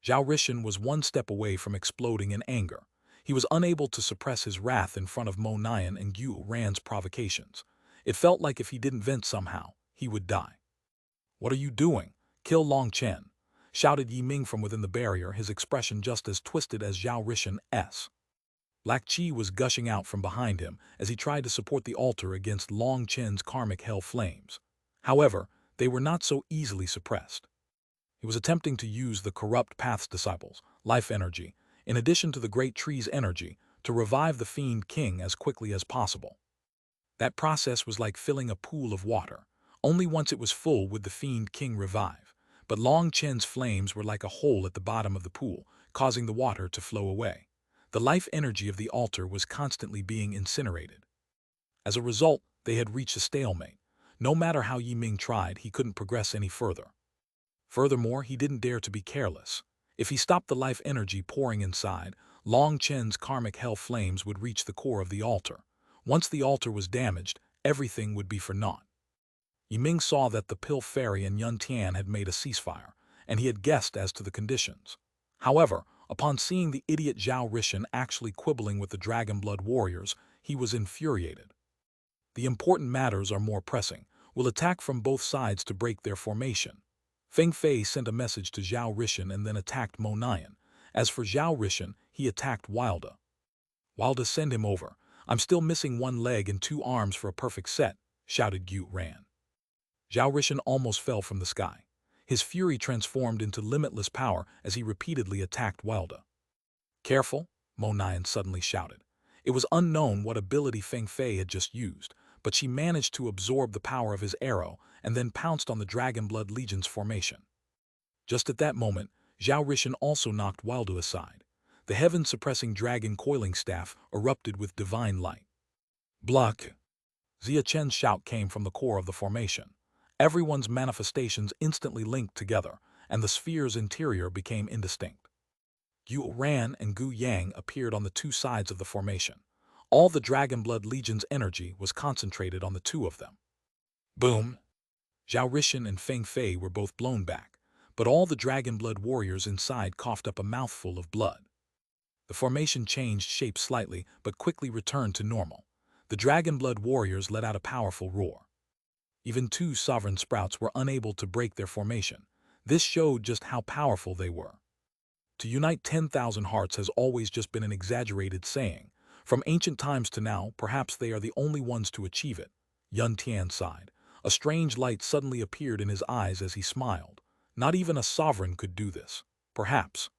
Zhao Rishen was 1 step away from exploding in anger. He was unable to suppress his wrath in front of Mo Nian and Guo Ran's provocations. It felt like if he didn't vent somehow, he would die. What are you doing? Kill Long Chen, shouted Yi Ming from within the barrier, his expression just as twisted as Zhao Rishen's. Black Qi was gushing out from behind him as he tried to support the altar against Long Chen's karmic hell flames. However, they were not so easily suppressed. He was attempting to use the corrupt path's disciples, life energy, in addition to the great tree's energy, to revive the fiend king as quickly as possible. That process was like filling a pool of water. Only once it was full would the fiend king revive, but Long Chen's flames were like a hole at the bottom of the pool, causing the water to flow away. The life energy of the altar was constantly being incinerated. As a result, they had reached a stalemate. No matter how Yi Ming tried, he couldn't progress any further. Furthermore, he didn't dare to be careless. If he stopped the life energy pouring inside, Long Chen's karmic hell flames would reach the core of the altar. Once the altar was damaged, everything would be for naught. Yi Ming saw that the Pill Fairy and Yun Tian had made a ceasefire, and he had guessed as to the conditions. However, upon seeing the idiot Zhao Rishen actually quibbling with the Dragon Blood warriors, he was infuriated. The important matters are more pressing. We'll attack from both sides to break their formation. Feng Fei sent a message to Zhao Rishen and then attacked Mo Nian. As for Zhao Rishen, he attacked Wilda. Wilda, send him over. I'm still missing 1 leg and 2 arms for a perfect set, shouted Guo Ran. Zhao Rishen almost fell from the sky. His fury transformed into limitless power as he repeatedly attacked Wilda. Careful, Mo Nian suddenly shouted. It was unknown what ability Feng Fei had just used, but she managed to absorb the power of his arrow and then pounced on the Dragon Blood Legion's formation. Just at that moment, Zhao Rishan also knocked Wildu aside. The heaven-suppressing dragon coiling staff erupted with divine light. Block! Xia Chen's shout came from the core of the formation. Everyone's manifestations instantly linked together, and the sphere's interior became indistinct. Yu Ran and Gu Yang appeared on the two sides of the formation. All the Dragon Blood Legion's energy was concentrated on the two of them. Boom! Zhao Rishan and Feng Fei were both blown back, but all the Dragon Blood warriors inside coughed up a mouthful of blood. The formation changed shape slightly, but quickly returned to normal. The Dragon Blood warriors let out a powerful roar. Even two sovereign sprouts were unable to break their formation. This showed just how powerful they were. To unite 10,000 hearts has always just been an exaggerated saying. From ancient times to now, perhaps they are the only ones to achieve it. Yun Tian sighed. A strange light suddenly appeared in his eyes as he smiled. Not even a sovereign could do this. Perhaps.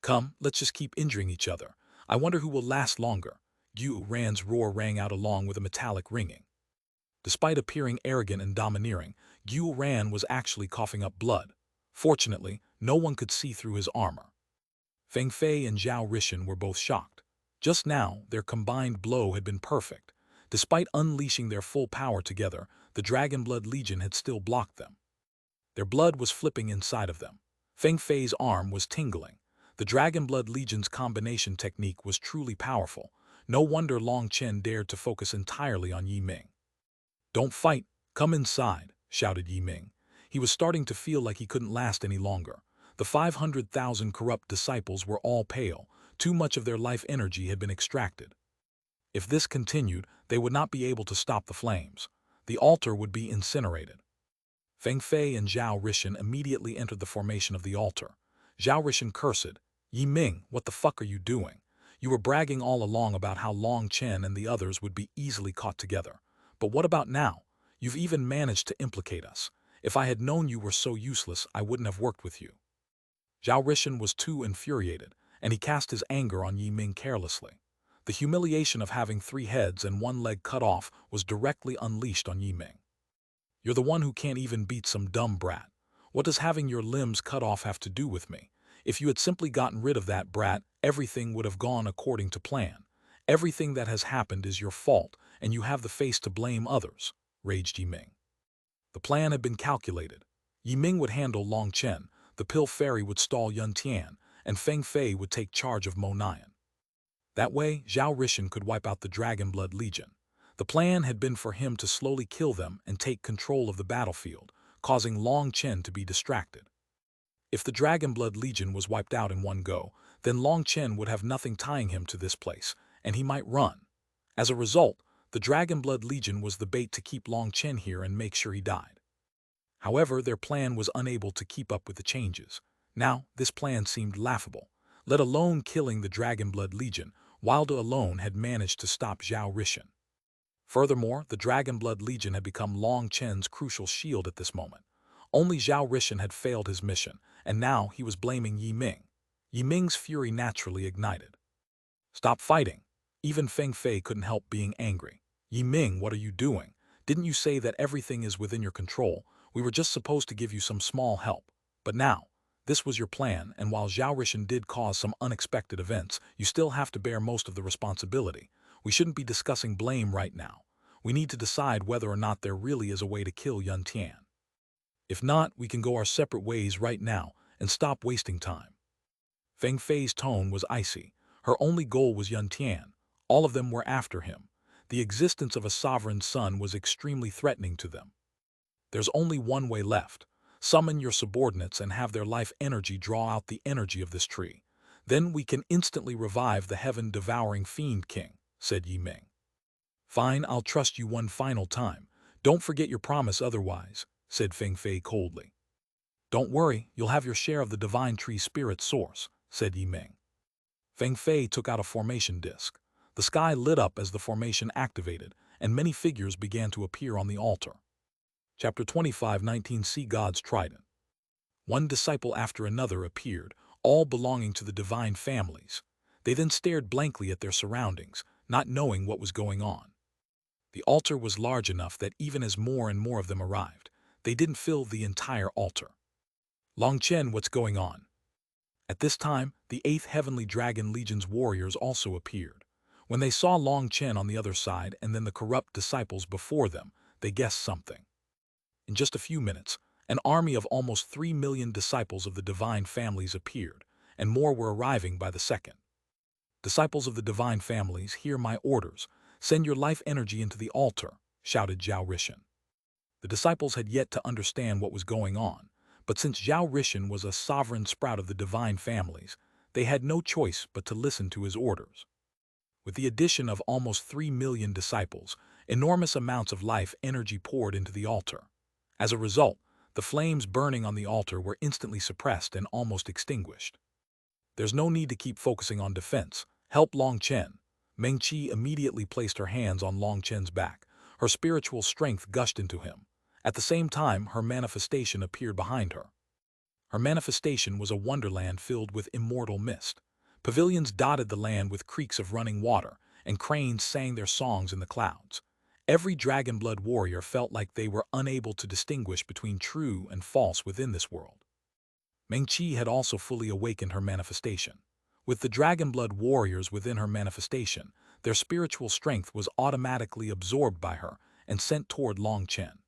Come, let's just keep injuring each other. I wonder who will last longer. Yu Ran's roar rang out along with a metallic ringing. Despite appearing arrogant and domineering, Yu Ran was actually coughing up blood. Fortunately, no one could see through his armor. Feng Fei and Zhao Rishan were both shocked. Just now, their combined blow had been perfect. Despite unleashing their full power together, the Dragon Blood Legion had still blocked them. Their blood was flipping inside of them. Feng Fei's arm was tingling. The Dragon Blood Legion's combination technique was truly powerful. No wonder Long Chen dared to focus entirely on Yi Ming. Don't fight, come inside, shouted Yi Ming. He was starting to feel like he couldn't last any longer. The 500,000 corrupt disciples were all pale. Too much of their life energy had been extracted. If this continued, they would not be able to stop the flames. The altar would be incinerated. Feng Fei and Zhao Rishan immediately entered the formation of the altar. Zhao Rishan cursed, Yi Ming, what the fuck are you doing? You were bragging all along about how Long Chen and the others would be easily caught together. But what about now? You've even managed to implicate us. If I had known you were so useless, I wouldn't have worked with you. Zhao Rishan was too infuriated, and he cast his anger on Yi Ming carelessly. The humiliation of having 3 heads and 1 leg cut off was directly unleashed on Yi Ming. You're the one who can't even beat some dumb brat. What does having your limbs cut off have to do with me? If you had simply gotten rid of that brat, everything would have gone according to plan. Everything that has happened is your fault, and you have the face to blame others, raged Yi Ming. The plan had been calculated. Yi Ming would handle Long Chen, the Pill Fairy would stall Yun Tian, and Feng Fei would take charge of Mo Nian. That way, Zhao Rishan could wipe out the Dragon Blood Legion. The plan had been for him to slowly kill them and take control of the battlefield, causing Long Chen to be distracted. If the Dragon Blood Legion was wiped out in one go, then Long Chen would have nothing tying him to this place, and he might run. As a result, the Dragon Blood Legion was the bait to keep Long Chen here and make sure he died. However, their plan was unable to keep up with the changes. Now, this plan seemed laughable. Let alone killing the Dragon Blood Legion, Wilda alone had managed to stop Zhao Rishan. Furthermore, the Dragon Blood Legion had become Long Chen's crucial shield at this moment. Only Zhao Rishan had failed his mission, and now he was blaming Yi Ming. Yi Ming's fury naturally ignited. Stop fighting. Even Feng Fei couldn't help being angry. Yi Ming, what are you doing? Didn't you say that everything is within your control? We were just supposed to give you some small help. But now, this was your plan, and while Zhao Rishan did cause some unexpected events, you still have to bear most of the responsibility. We shouldn't be discussing blame right now. We need to decide whether or not there really is a way to kill Yun Tian. If not, we can go our separate ways right now and stop wasting time. Feng Fei's tone was icy. Her only goal was Yun Tian. All of them were after him. The existence of a sovereign son was extremely threatening to them. There's only one way left. Summon your subordinates and have their life energy draw out the energy of this tree. Then we can instantly revive the heaven-devouring Fiend King, said Yi Ming. Fine, I'll trust you one final time. Don't forget your promise otherwise, said Feng Fei coldly. Don't worry, you'll have your share of the divine tree spirit source, said Yi Ming. Feng Fei took out a formation disc. The sky lit up as the formation activated, and many figures began to appear on the altar. Chapter 25:19 See God's Trident. One disciple after another appeared, all belonging to the divine families. They then stared blankly at their surroundings, not knowing what was going on. The altar was large enough that even as more and more of them arrived, they didn't fill the entire altar. Long Chen, what's going on? At this time, the 8th Heavenly Dragon Legion's warriors also appeared. When they saw Long Chen on the other side and then the corrupt disciples before them, they guessed something. In just a few minutes, an army of almost 3 million disciples of the divine families appeared, and more were arriving by the second. Disciples of the divine families, hear my orders. Send your life energy into the altar, shouted Zhao Rishan. The disciples had yet to understand what was going on, but since Zhao Rishan was a sovereign sprout of the divine families, they had no choice but to listen to his orders. With the addition of almost 3 million disciples, enormous amounts of life energy poured into the altar. As a result, the flames burning on the altar were instantly suppressed and almost extinguished. There's no need to keep focusing on defense. Help Long Chen. Meng Qi immediately placed her hands on Long Chen's back. Her spiritual strength gushed into him. At the same time, her manifestation appeared behind her. Her manifestation was a wonderland filled with immortal mist. Pavilions dotted the land with creeks of running water, and cranes sang their songs in the clouds. Every dragon-blood warrior felt like they were unable to distinguish between true and false within this world. Meng Qi had also fully awakened her manifestation. With the dragon-blood warriors within her manifestation, their spiritual strength was automatically absorbed by her and sent toward Long Chen.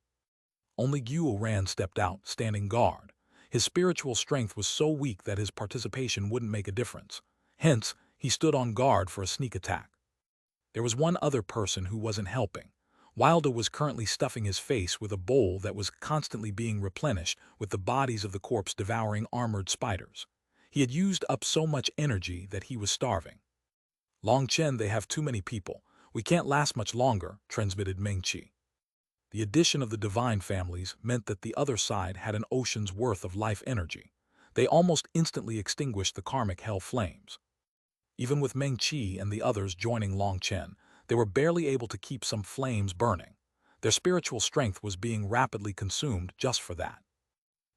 Only Xuanhuan stepped out, standing guard. His spiritual strength was so weak that his participation wouldn't make a difference. Hence, he stood on guard for a sneak attack. There was one other person who wasn't helping. Wilder was currently stuffing his face with a bowl that was constantly being replenished with the bodies of the corpse devouring armored spiders. He had used up so much energy that he was starving. Long Chen, they have too many people. We can't last much longer, transmitted Meng Qi. The addition of the divine families meant that the other side had an ocean's worth of life energy. They almost instantly extinguished the karmic hell flames. Even with Meng Qi and the others joining Long Chen, they were barely able to keep some flames burning. Their spiritual strength was being rapidly consumed just for that.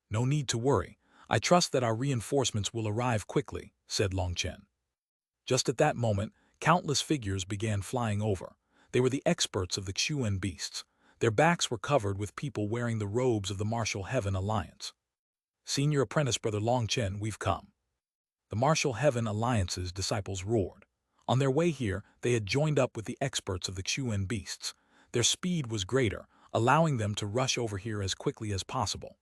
No need to worry. I trust that our reinforcements will arrive quickly, said Long Chen. Just at that moment, countless figures began flying over. They were the experts of the Xuan beasts. Their backs were covered with people wearing the robes of the Martial Heaven Alliance. Senior apprentice brother Long Chen, we've come. The Martial Heaven Alliance's disciples roared. On their way here, they had joined up with the experts of the Xuan beasts. Their speed was greater, allowing them to rush over here as quickly as possible.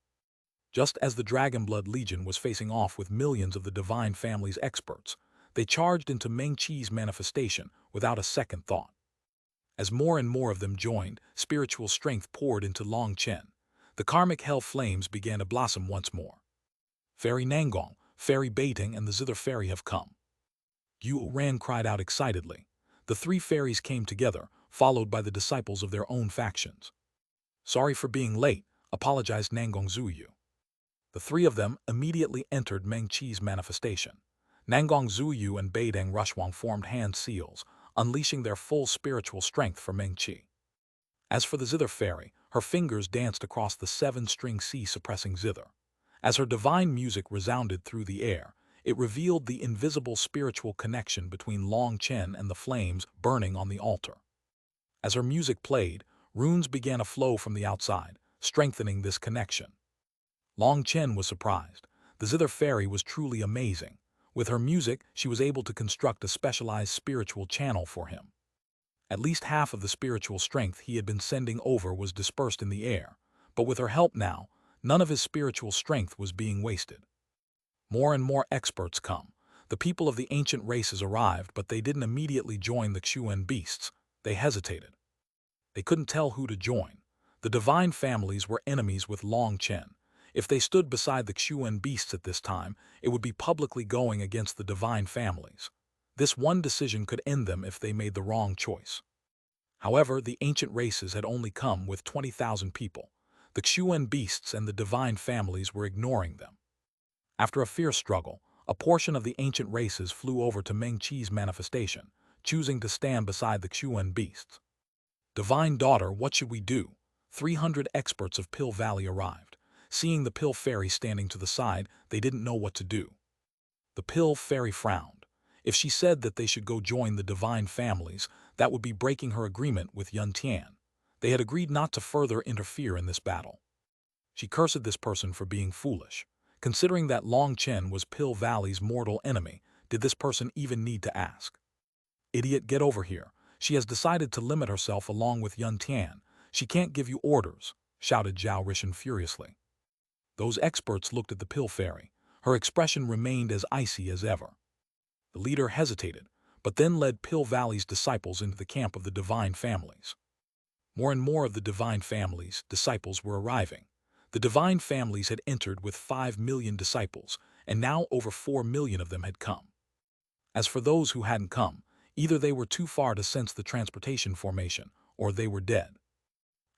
Just as the Dragonblood Legion was facing off with millions of the Divine Family's experts, they charged into Meng Qi's manifestation without a second thought. As more and more of them joined, spiritual strength poured into Long Chen. The karmic hell flames began to blossom once more. Fairy Nangong, Fairy Baiting, and the Zither Fairy have come. Xuanhuan cried out excitedly. The 3 fairies came together, followed by the disciples of their own factions. Sorry for being late, apologized Nangong Zuyu. The 3 of them immediately entered Meng Qi's manifestation. Nangong Zuyu and Beidang Rushwang formed hand seals, unleashing their full spiritual strength for Meng Qi. As for the Zither Fairy, her fingers danced across the 7-string sea-suppressing zither. As her divine music resounded through the air, it revealed the invisible spiritual connection between Long Chen and the flames burning on the altar. As her music played, runes began to flow from the outside, strengthening this connection. Long Chen was surprised. The Zither Fairy was truly amazing. With her music, she was able to construct a specialized spiritual channel for him. At least half of the spiritual strength he had been sending over was dispersed in the air, but with her help now, none of his spiritual strength was being wasted. More and more experts come. The people of the ancient races arrived, but they didn't immediately join the Xuan beasts. They hesitated. They couldn't tell who to join. The divine families were enemies with Long Chen. If they stood beside the Xuan beasts at this time, it would be publicly going against the divine families. This one decision could end them if they made the wrong choice. However, the ancient races had only come with 20,000 people. The Xuan beasts and the divine families were ignoring them. After a fierce struggle, a portion of the ancient races flew over to Meng Qi's manifestation, choosing to stand beside the Xuan beasts. Divine Daughter, what should we do? 300 experts of Pill Valley arrived. Seeing the Pill Fairy standing to the side, they didn't know what to do. The Pill Fairy frowned. If she said that they should go join the divine families, that would be breaking her agreement with Yun Tian. They had agreed not to further interfere in this battle. She cursed this person for being foolish. Considering that Long Chen was Pill Valley's mortal enemy, did this person even need to ask? Idiot, get over here. She has decided to limit herself along with Yun Tian. She can't give you orders, shouted Zhao Rishan furiously. Those experts looked at the pill fairy. Her expression remained as icy as ever. The leader hesitated, but then led Pill Valley's disciples into the camp of the divine families. More and more of the divine families' disciples were arriving. The divine families had entered with 5 million disciples, and now over 4 million of them had come. As for those who hadn't come, either they were too far to sense the transportation formation, or they were dead.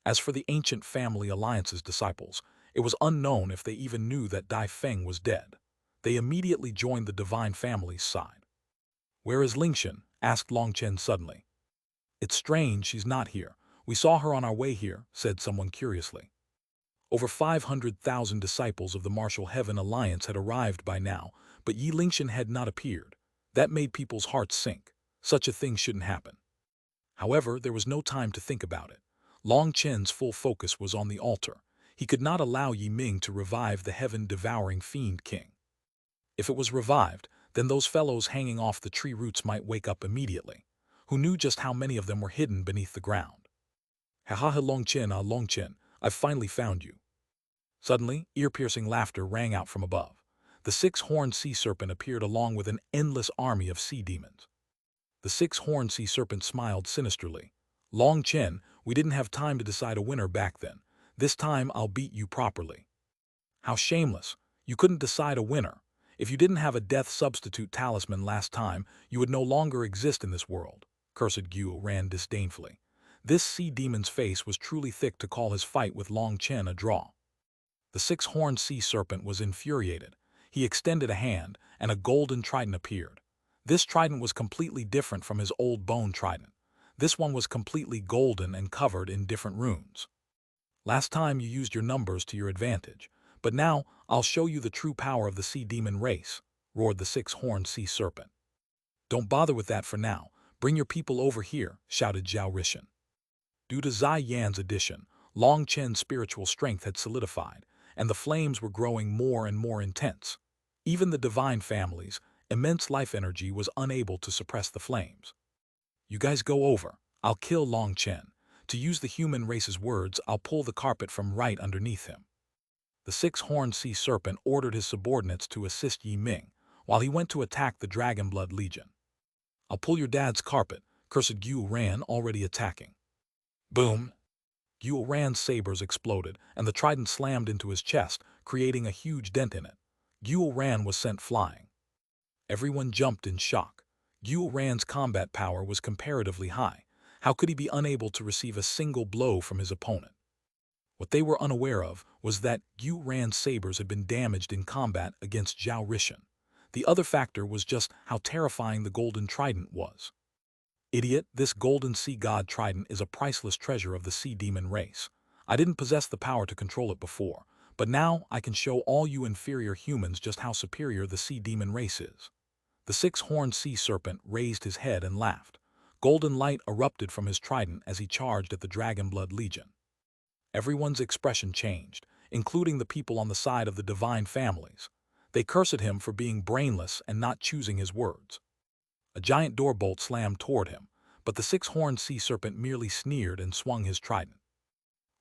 As for the ancient family alliance's disciples, it was unknown if they even knew that Dai Feng was dead. They immediately joined the divine family's side. "Where is Lingshan?" asked Long Chen suddenly. "It's strange she's not here. We saw her on our way here," said someone curiously. Over 500,000 disciples of the Martial Heaven Alliance had arrived by now, but Yi Lingshan had not appeared. That made people's hearts sink. Such a thing shouldn't happen. However, there was no time to think about it. Long Chen's full focus was on the altar. He could not allow Yi Ming to revive the heaven-devouring fiend king. If it was revived, then those fellows hanging off the tree roots might wake up immediately. Who knew just how many of them were hidden beneath the ground? "Ha ha ha, Long Chen, Long Chen, I've finally found you." Suddenly, ear-piercing laughter rang out from above. The six-horned sea serpent appeared along with an endless army of sea demons. The six-horned sea serpent smiled sinisterly. "Long Chen, we didn't have time to decide a winner back then. This time I'll beat you properly." "How shameless. You couldn't decide a winner. If you didn't have a death substitute talisman last time, you would no longer exist in this world," cursed Xuanhuan disdainfully. This sea demon's face was truly thick to call his fight with Long Chen a draw. The six-horned sea serpent was infuriated. He extended a hand, and a golden trident appeared. This trident was completely different from his old bone trident. This one was completely golden and covered in different runes. "Last time you used your numbers to your advantage, but now I'll show you the true power of the sea demon race," roared the six-horned sea serpent. "Don't bother with that for now. Bring your people over here," shouted Zhao Rishan. Due to Zai Yan's addition, Long Chen's spiritual strength had solidified, and the flames were growing more and more intense. Even the divine family's immense life energy was unable to suppress the flames. "You guys go over. I'll kill Long Chen. To use the human race's words, I'll pull the carpet from right underneath him." The six-horned sea serpent ordered his subordinates to assist Yi Ming, while he went to attack the Dragonblood Legion. "I'll pull your dad's carpet," cursed Xuanhuan, already attacking. Boom! Xuanhuan's sabers exploded, and the trident slammed into his chest, creating a huge dent in it. Xuanhuan was sent flying. Everyone jumped in shock. Xuanhuan's combat power was comparatively high. How could he be unable to receive a single blow from his opponent? What they were unaware of was that Xuanhuan's sabers had been damaged in combat against Zhao Rishan. The other factor was just how terrifying the golden trident was. "Idiot, this golden sea god trident is a priceless treasure of the sea demon race. I didn't possess the power to control it before, but now I can show all you inferior humans just how superior the sea demon race is." The six-horned sea serpent raised his head and laughed. Golden light erupted from his trident as he charged at the Dragonblood Legion. Everyone's expression changed, including the people on the side of the divine families. They cursed him for being brainless and not choosing his words. A giant doorbolt slammed toward him, but the six-horned sea serpent merely sneered and swung his trident.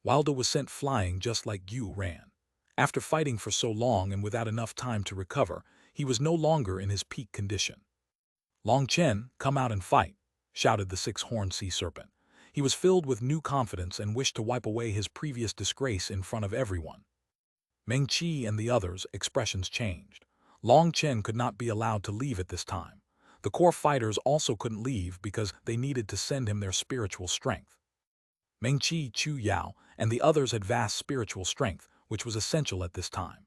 Wilda was sent flying just like Xuanhuan. After fighting for so long and without enough time to recover, he was no longer in his peak condition. "Long Chen, come out and fight," shouted the six-horned sea serpent. He was filled with new confidence and wished to wipe away his previous disgrace in front of everyone. Meng Qi and the others' expressions changed. Long Chen could not be allowed to leave at this time. The core fighters also couldn't leave because they needed to send him their spiritual strength. Meng Qi, Chu Yao, and the others had vast spiritual strength, which was essential at this time.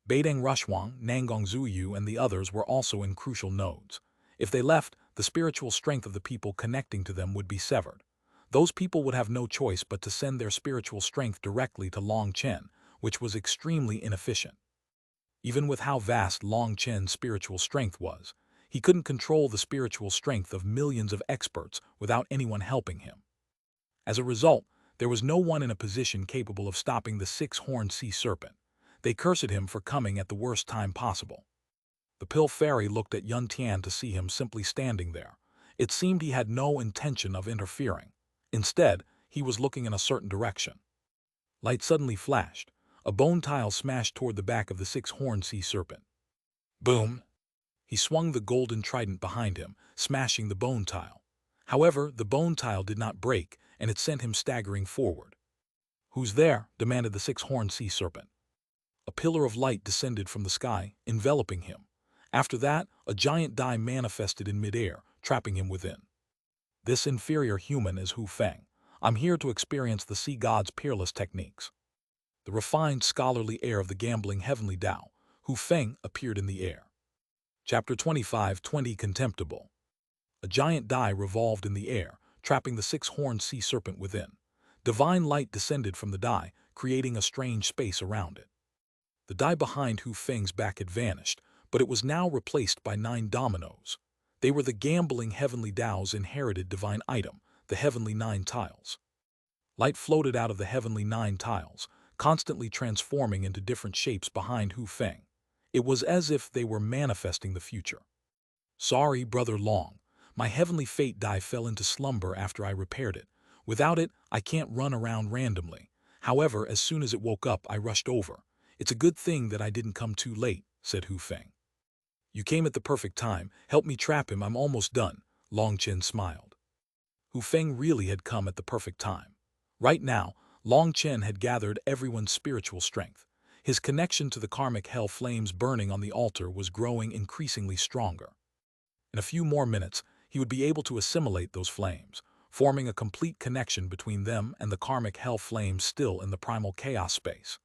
Beideng Rushuang, Nangong Zuyu, and the others were also in crucial nodes. If they left, the spiritual strength of the people connecting to them would be severed. Those people would have no choice but to send their spiritual strength directly to Long Chen, which was extremely inefficient. Even with how vast Long Chen's spiritual strength was, He couldn't control the spiritual strength of millions of experts without anyone helping him. As a result, there was no one in a position capable of stopping the six-horned sea serpent. They cursed him for coming at the worst time possible. The pill fairy looked at Yun Tian to see him simply standing there. It seemed he had no intention of interfering. Instead, he was looking in a certain direction. Light suddenly flashed. A bone tile smashed toward the back of the six-horned sea serpent. Boom! He swung the golden trident behind him, smashing the bone tile. However, the bone tile did not break, and it sent him staggering forward. "Who's there?" demanded the six-horned sea serpent. A pillar of light descended from the sky, enveloping him. After that, a giant die manifested in midair, trapping him within. "This inferior human is Hu Feng. I'm here to experience the sea god's peerless techniques." The refined, scholarly air of the gambling heavenly Tao, Hu Feng, appeared in the air. Chapter 25:20 Contemptible. A giant die revolved in the air, trapping the six-horned sea serpent within. Divine light descended from the die, creating a strange space around it. The die behind Hu Feng's back had vanished, but it was now replaced by 9 dominoes. They were the gambling heavenly Tao's inherited divine item, the heavenly 9 tiles. Light floated out of the heavenly 9 tiles, constantly transforming into different shapes behind Hu Feng. It was as if they were manifesting the future. "Sorry, Brother Long. My heavenly fate die fell into slumber after I repaired it. Without it, I can't run around randomly. However, as soon as it woke up, I rushed over. It's a good thing that I didn't come too late," said Hu Feng. "You came at the perfect time. Help me trap him, I'm almost done," Long Chen smiled. Hu Feng really had come at the perfect time. Right now, Long Chen had gathered everyone's spiritual strength. His connection to the karmic hell flames burning on the altar was growing increasingly stronger. In a few more minutes, he would be able to assimilate those flames, forming a complete connection between them and the karmic hell flames still in the primal chaos space.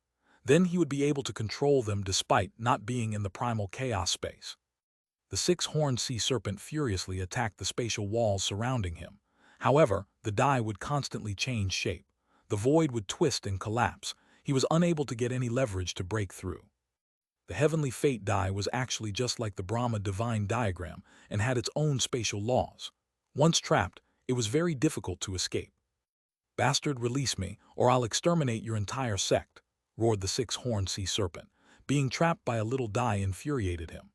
Then he would be able to control them despite not being in the primal chaos space. The six-horned sea serpent furiously attacked the spatial walls surrounding him. However, the die would constantly change shape. The void would twist and collapse. He was unable to get any leverage to break through. The heavenly fate die was actually just like the Brahma divine diagram and had its own spatial laws. Once trapped, it was very difficult to escape. "Bastard, release me, or I'll exterminate your entire sect," roared the six-horned sea serpent. Being trapped by a little die infuriated him.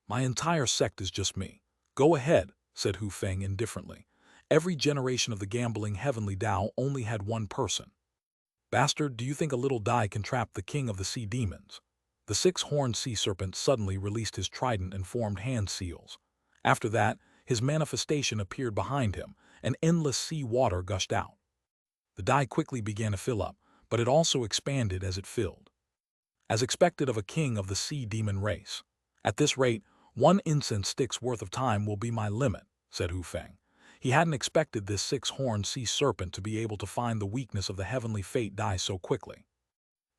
"My entire sect is just me." "Go ahead," said Hu Feng indifferently. Every generation of the gambling heavenly Tao only had one person. "Bastard, do you think a little die can trap the king of the sea demons?" The six-horned sea serpent suddenly released his trident and formed hand seals. After that, his manifestation appeared behind him, and endless sea water gushed out. The die quickly began to fill up, but it also expanded as it filled. As expected of a king of the sea demon race. "At this rate, 1 incense stick's worth of time will be my limit," said Hu Feng. He hadn't expected this six-horned sea serpent to be able to find the weakness of the heavenly fate die so quickly.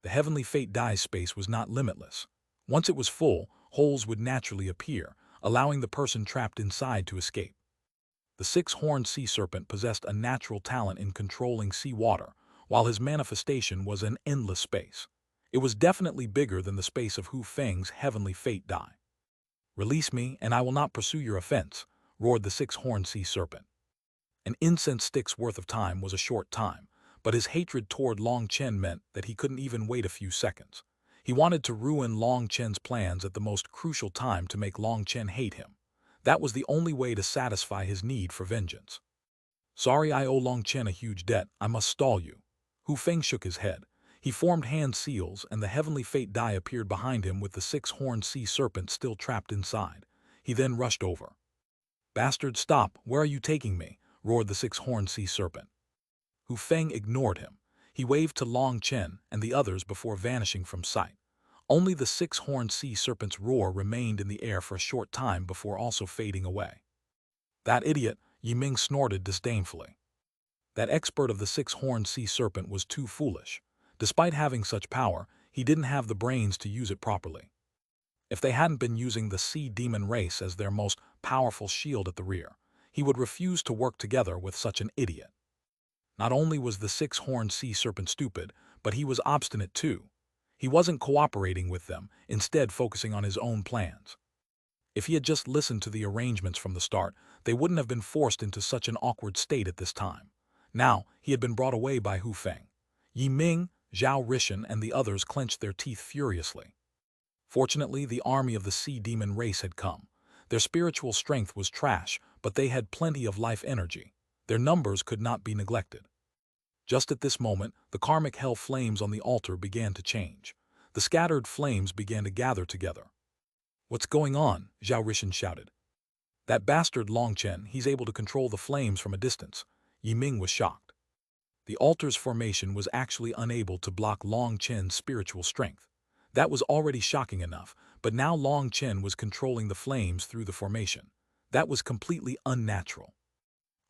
The heavenly fate die space was not limitless. Once it was full, holes would naturally appear, allowing the person trapped inside to escape. The six-horned sea serpent possessed a natural talent in controlling sea water, while his manifestation was an endless space. It was definitely bigger than the space of Hu Feng's heavenly fate die. "Release me, and I will not pursue your offense," roared the six-horned sea serpent. An incense stick's worth of time was a short time, but his hatred toward Long Chen meant that he couldn't even wait a few seconds. He wanted to ruin Long Chen's plans at the most crucial time to make Long Chen hate him. That was the only way to satisfy his need for vengeance. "Sorry, I owe Long Chen a huge debt. I must stall you." Hu Feng shook his head. He formed hand seals, and the heavenly fate die appeared behind him with the six-horned sea serpent still trapped inside. He then rushed over. "Bastard, stop! Where are you taking me?" roared the six-horned sea serpent. Hu Feng ignored him. He waved to Long Chen and the others before vanishing from sight. Only the six-horned sea serpent's roar remained in the air for a short time before also fading away. "That idiot," Yiming snorted disdainfully. That expert of the six-horned sea serpent was too foolish. Despite having such power, he didn't have the brains to use it properly. If they hadn't been using the sea demon race as their most powerful shield at the rear, he would refuse to work together with such an idiot. Not only was the six-horned sea serpent stupid, but he was obstinate too. He wasn't cooperating with them, instead focusing on his own plans. If he had just listened to the arrangements from the start, they wouldn't have been forced into such an awkward state at this time. Now, he had been brought away by Hu Feng. Yi Ming, Zhao Rishan, and the others clenched their teeth furiously. Fortunately, the army of the sea demon race had come. Their spiritual strength was trash, but they had plenty of life energy. Their numbers could not be neglected. Just at this moment, the karmic hell flames on the altar began to change. The scattered flames began to gather together. "What's going on?" Zhao Rishan shouted. "That bastard Long Chen, he's able to control the flames from a distance." Yi Ming was shocked. The altar's formation was actually unable to block Long Chen's spiritual strength. That was already shocking enough, but now Long Chen was controlling the flames through the formation. That was completely unnatural.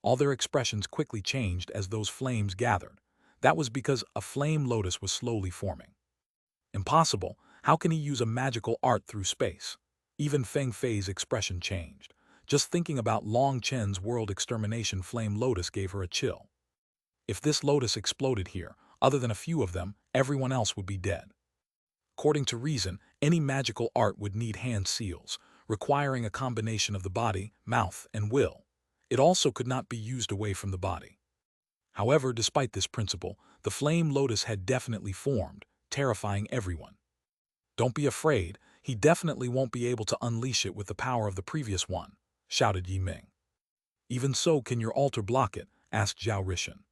All their expressions quickly changed as those flames gathered. That was because a flame lotus was slowly forming. Impossible. How can he use a magical art through space? Even Feng Fei's expression changed. Just thinking about Long Chen's world extermination flame lotus gave her a chill. If this lotus exploded here, other than a few of them, everyone else would be dead. According to reason, any magical art would need hand seals, requiring a combination of the body, mouth, and will. It also could not be used away from the body. However, despite this principle, the flame lotus had definitely formed, terrifying everyone. "Don't be afraid, he definitely won't be able to unleash it with the power of the previous one," shouted Yi Ming. "Even so, can your altar block it?" asked Zhao Rishan.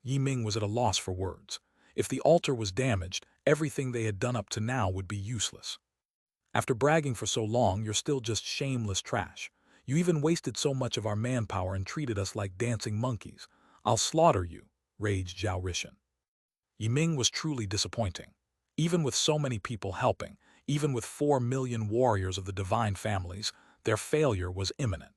Yi Ming was at a loss for words. If the altar was damaged, everything they had done up to now would be useless. "After bragging for so long, you're still just shameless trash. You even wasted so much of our manpower and treated us like dancing monkeys. I'll slaughter you," raged Zhao Rishan. Yi Ming was truly disappointing. Even with so many people helping, even with 4 million warriors of the divine families, their failure was imminent.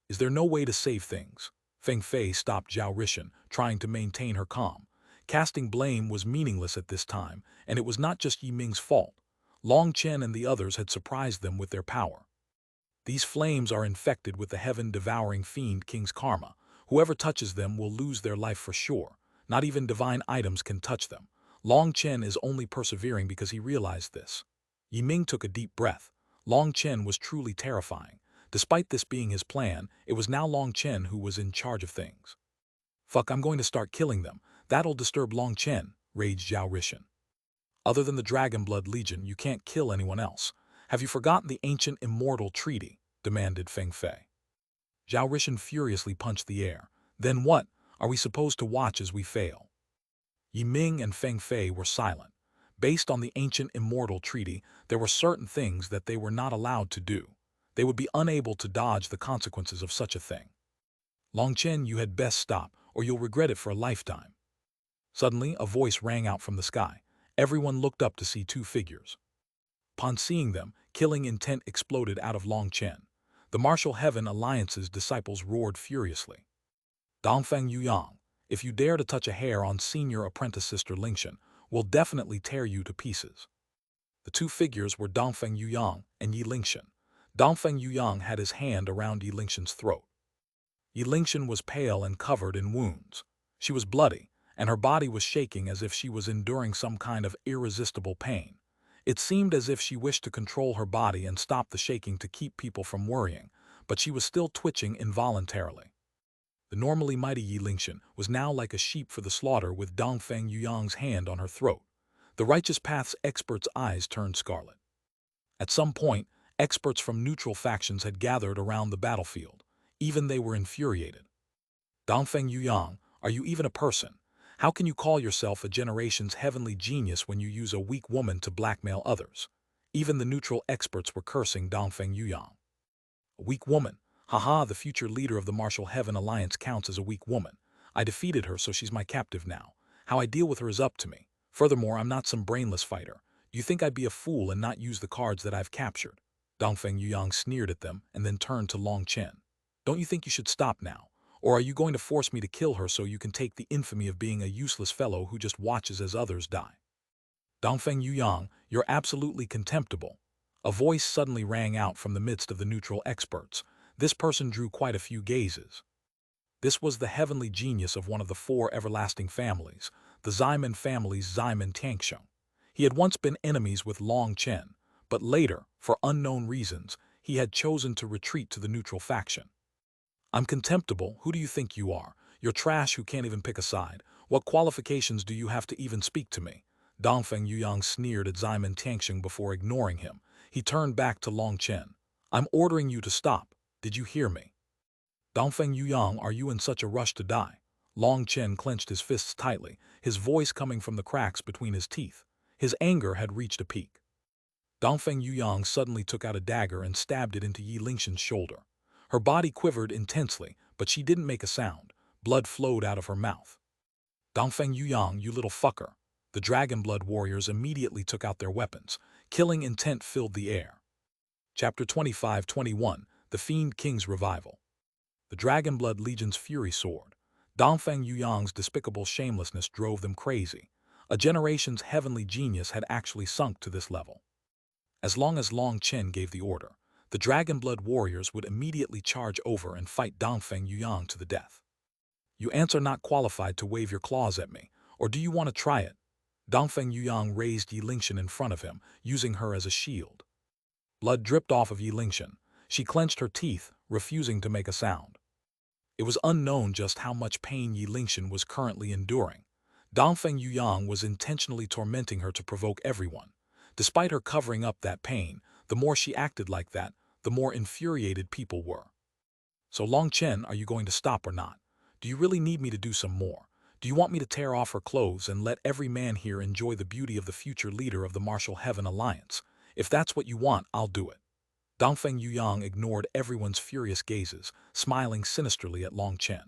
"Is there no way to save things?" Feng Fei stopped Zhao Rishan, trying to maintain her calm. Casting blame was meaningless at this time, and it was not just Yi Ming's fault. Long Chen and the others had surprised them with their power. "These flames are infected with the heaven-devouring fiend King's karma. Whoever touches them will lose their life for sure. Not even divine items can touch them. Long Chen is only persevering because he realized this." Yi Ming took a deep breath. Long Chen was truly terrifying. Despite this being his plan, it was now Long Chen who was in charge of things. "Fuck, I'm going to start killing them. That'll disturb Long Chen," raged Zhao Rishan. "Other than the Dragon Blood Legion, you can't kill anyone else. Have you forgotten the ancient immortal treaty?" demanded Feng Fei. Zhao Rishan furiously punched the air. "Then what? Are we supposed to watch as we fail?" Yi Ming and Feng Fei were silent. Based on the ancient immortal treaty, there were certain things that they were not allowed to do. They would be unable to dodge the consequences of such a thing. "Long Chen, you had best stop, or you'll regret it for a lifetime." Suddenly, a voice rang out from the sky. Everyone looked up to see 2 figures. Upon seeing them, killing intent exploded out of Long Chen. The Martial Heaven Alliance's disciples roared furiously. "Dongfeng Yuyang, if you dare to touch a hair on senior apprentice sister Lingshan, we'll definitely tear you to pieces." The 2 figures were Dongfeng Yuyang and Yi Lingshan. Dongfeng Yuyang had his hand around Yi Lingshan's throat. Yi Lingshan was pale and covered in wounds. She was bloody, and her body was shaking as if she was enduring some kind of irresistible pain. It seemed as if she wished to control her body and stop the shaking to keep people from worrying, but she was still twitching involuntarily. The normally mighty Yi Lingshan was now like a sheep for the slaughter with Dongfeng Yuyang's hand on her throat. The Righteous Path's experts' eyes turned scarlet. At some point, experts from neutral factions had gathered around the battlefield. Even they were infuriated. "Dongfeng Yuyang, are you even a person? How can you call yourself a generation's heavenly genius when you use a weak woman to blackmail others?" Even the neutral experts were cursing Dongfeng Yuyang. "A weak woman? Haha, the future leader of the Martial Heaven Alliance counts as a weak woman. I defeated her, so she's my captive now. How I deal with her is up to me. Furthermore, I'm not some brainless fighter. Do you think I'd be a fool and not use the cards that I've captured?" Dongfeng Yuyang sneered at them and then turned to Long Chen. "Don't you think you should stop now? Or are you going to force me to kill her so you can take the infamy of being a useless fellow who just watches as others die?" "Dongfeng Yuyang, you're absolutely contemptible." A voice suddenly rang out from the midst of the neutral experts. This person drew quite a few gazes. This was the heavenly genius of one of the 4 everlasting families, the Ximen family's Ximen Tianxiong. He had once been enemies with Long Chen, but later, for unknown reasons, he had chosen to retreat to the neutral faction. I'm contemptible. Who do you think you are? You're trash who can't even pick a side. What qualifications do you have to even speak to me? Dongfeng Yuyang sneered at Ximen Tianxing before ignoring him. He turned back to Long Chen. I'm ordering you to stop. Did you hear me? Dongfeng Yuyang, are you in such a rush to die? Long Chen clenched his fists tightly, his voice coming from the cracks between his teeth. His anger had reached a peak. Dongfeng Yuyang suddenly took out a dagger and stabbed it into Yi Lingshan's shoulder. Her body quivered intensely, but she didn't make a sound. Blood flowed out of her mouth. Dongfeng Yuyang, you little fucker. The Dragon Blood warriors immediately took out their weapons. Killing intent filled the air. Chapter 25-21, The Fiend King's Revival. The Dragon Blood Legion's fury soared. Dongfeng Yuyang's despicable shamelessness drove them crazy. A generation's heavenly genius had actually sunk to this level. As long as Long Chen gave the order, the Dragon Blood warriors would immediately charge over and fight Dongfeng Yuyang to the death. You ants are not qualified to wave your claws at me, or do you want to try it? Dongfeng Yuyang raised Yi Lingshan in front of him, using her as a shield. Blood dripped off of Yi Lingshan. She clenched her teeth, refusing to make a sound. It was unknown just how much pain Yi Lingshan was currently enduring. Dongfeng Yuyang was intentionally tormenting her to provoke everyone. Despite her covering up that pain, the more she acted like that, the more infuriated people were. So Long Chen, are you going to stop or not? Do you really need me to do some more? Do you want me to tear off her clothes and let every man here enjoy the beauty of the future leader of the Martial Heaven Alliance? If that's what you want, I'll do it. Dongfeng Yuyang ignored everyone's furious gazes, smiling sinisterly at Long Chen.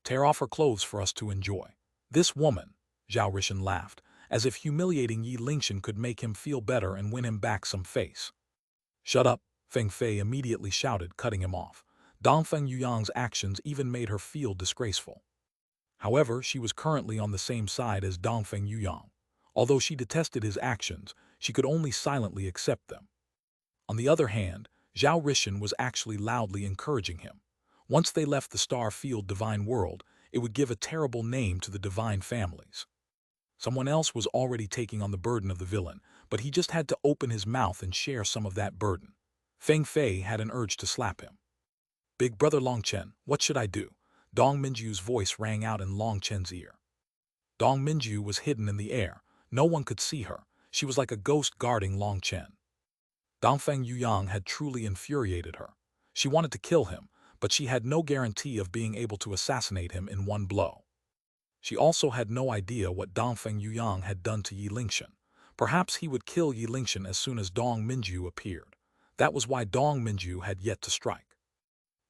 Tear off her clothes for us to enjoy. This woman, Zhao Rishan laughed, as if humiliating Yi Lingshan could make him feel better and win him back some face. Shut up, Feng Fei immediately shouted, cutting him off. Dongfeng Yuyang's actions even made her feel disgraceful. However, she was currently on the same side as Dongfeng Yuyang. Although she detested his actions, she could only silently accept them. On the other hand, Zhao Rishan was actually loudly encouraging him. Once they left the star-field divine world, it would give a terrible name to the divine families. Someone else was already taking on the burden of the villain, but he just had to open his mouth and share some of that burden. Feng Fei had an urge to slap him. Big brother Long Chen, what should I do? Dong Minju's voice rang out in Long Chen's ear. Dong Minju was hidden in the air. No one could see her. She was like a ghost guarding Long Chen. Dongfeng Yuyang had truly infuriated her. She wanted to kill him, but she had no guarantee of being able to assassinate him in one blow. She also had no idea what Dongfeng Yuyang had done to Yi Lingshan. Perhaps he would kill Yi Lingshan as soon as Dong Minju appeared. That was why Dong Minju had yet to strike.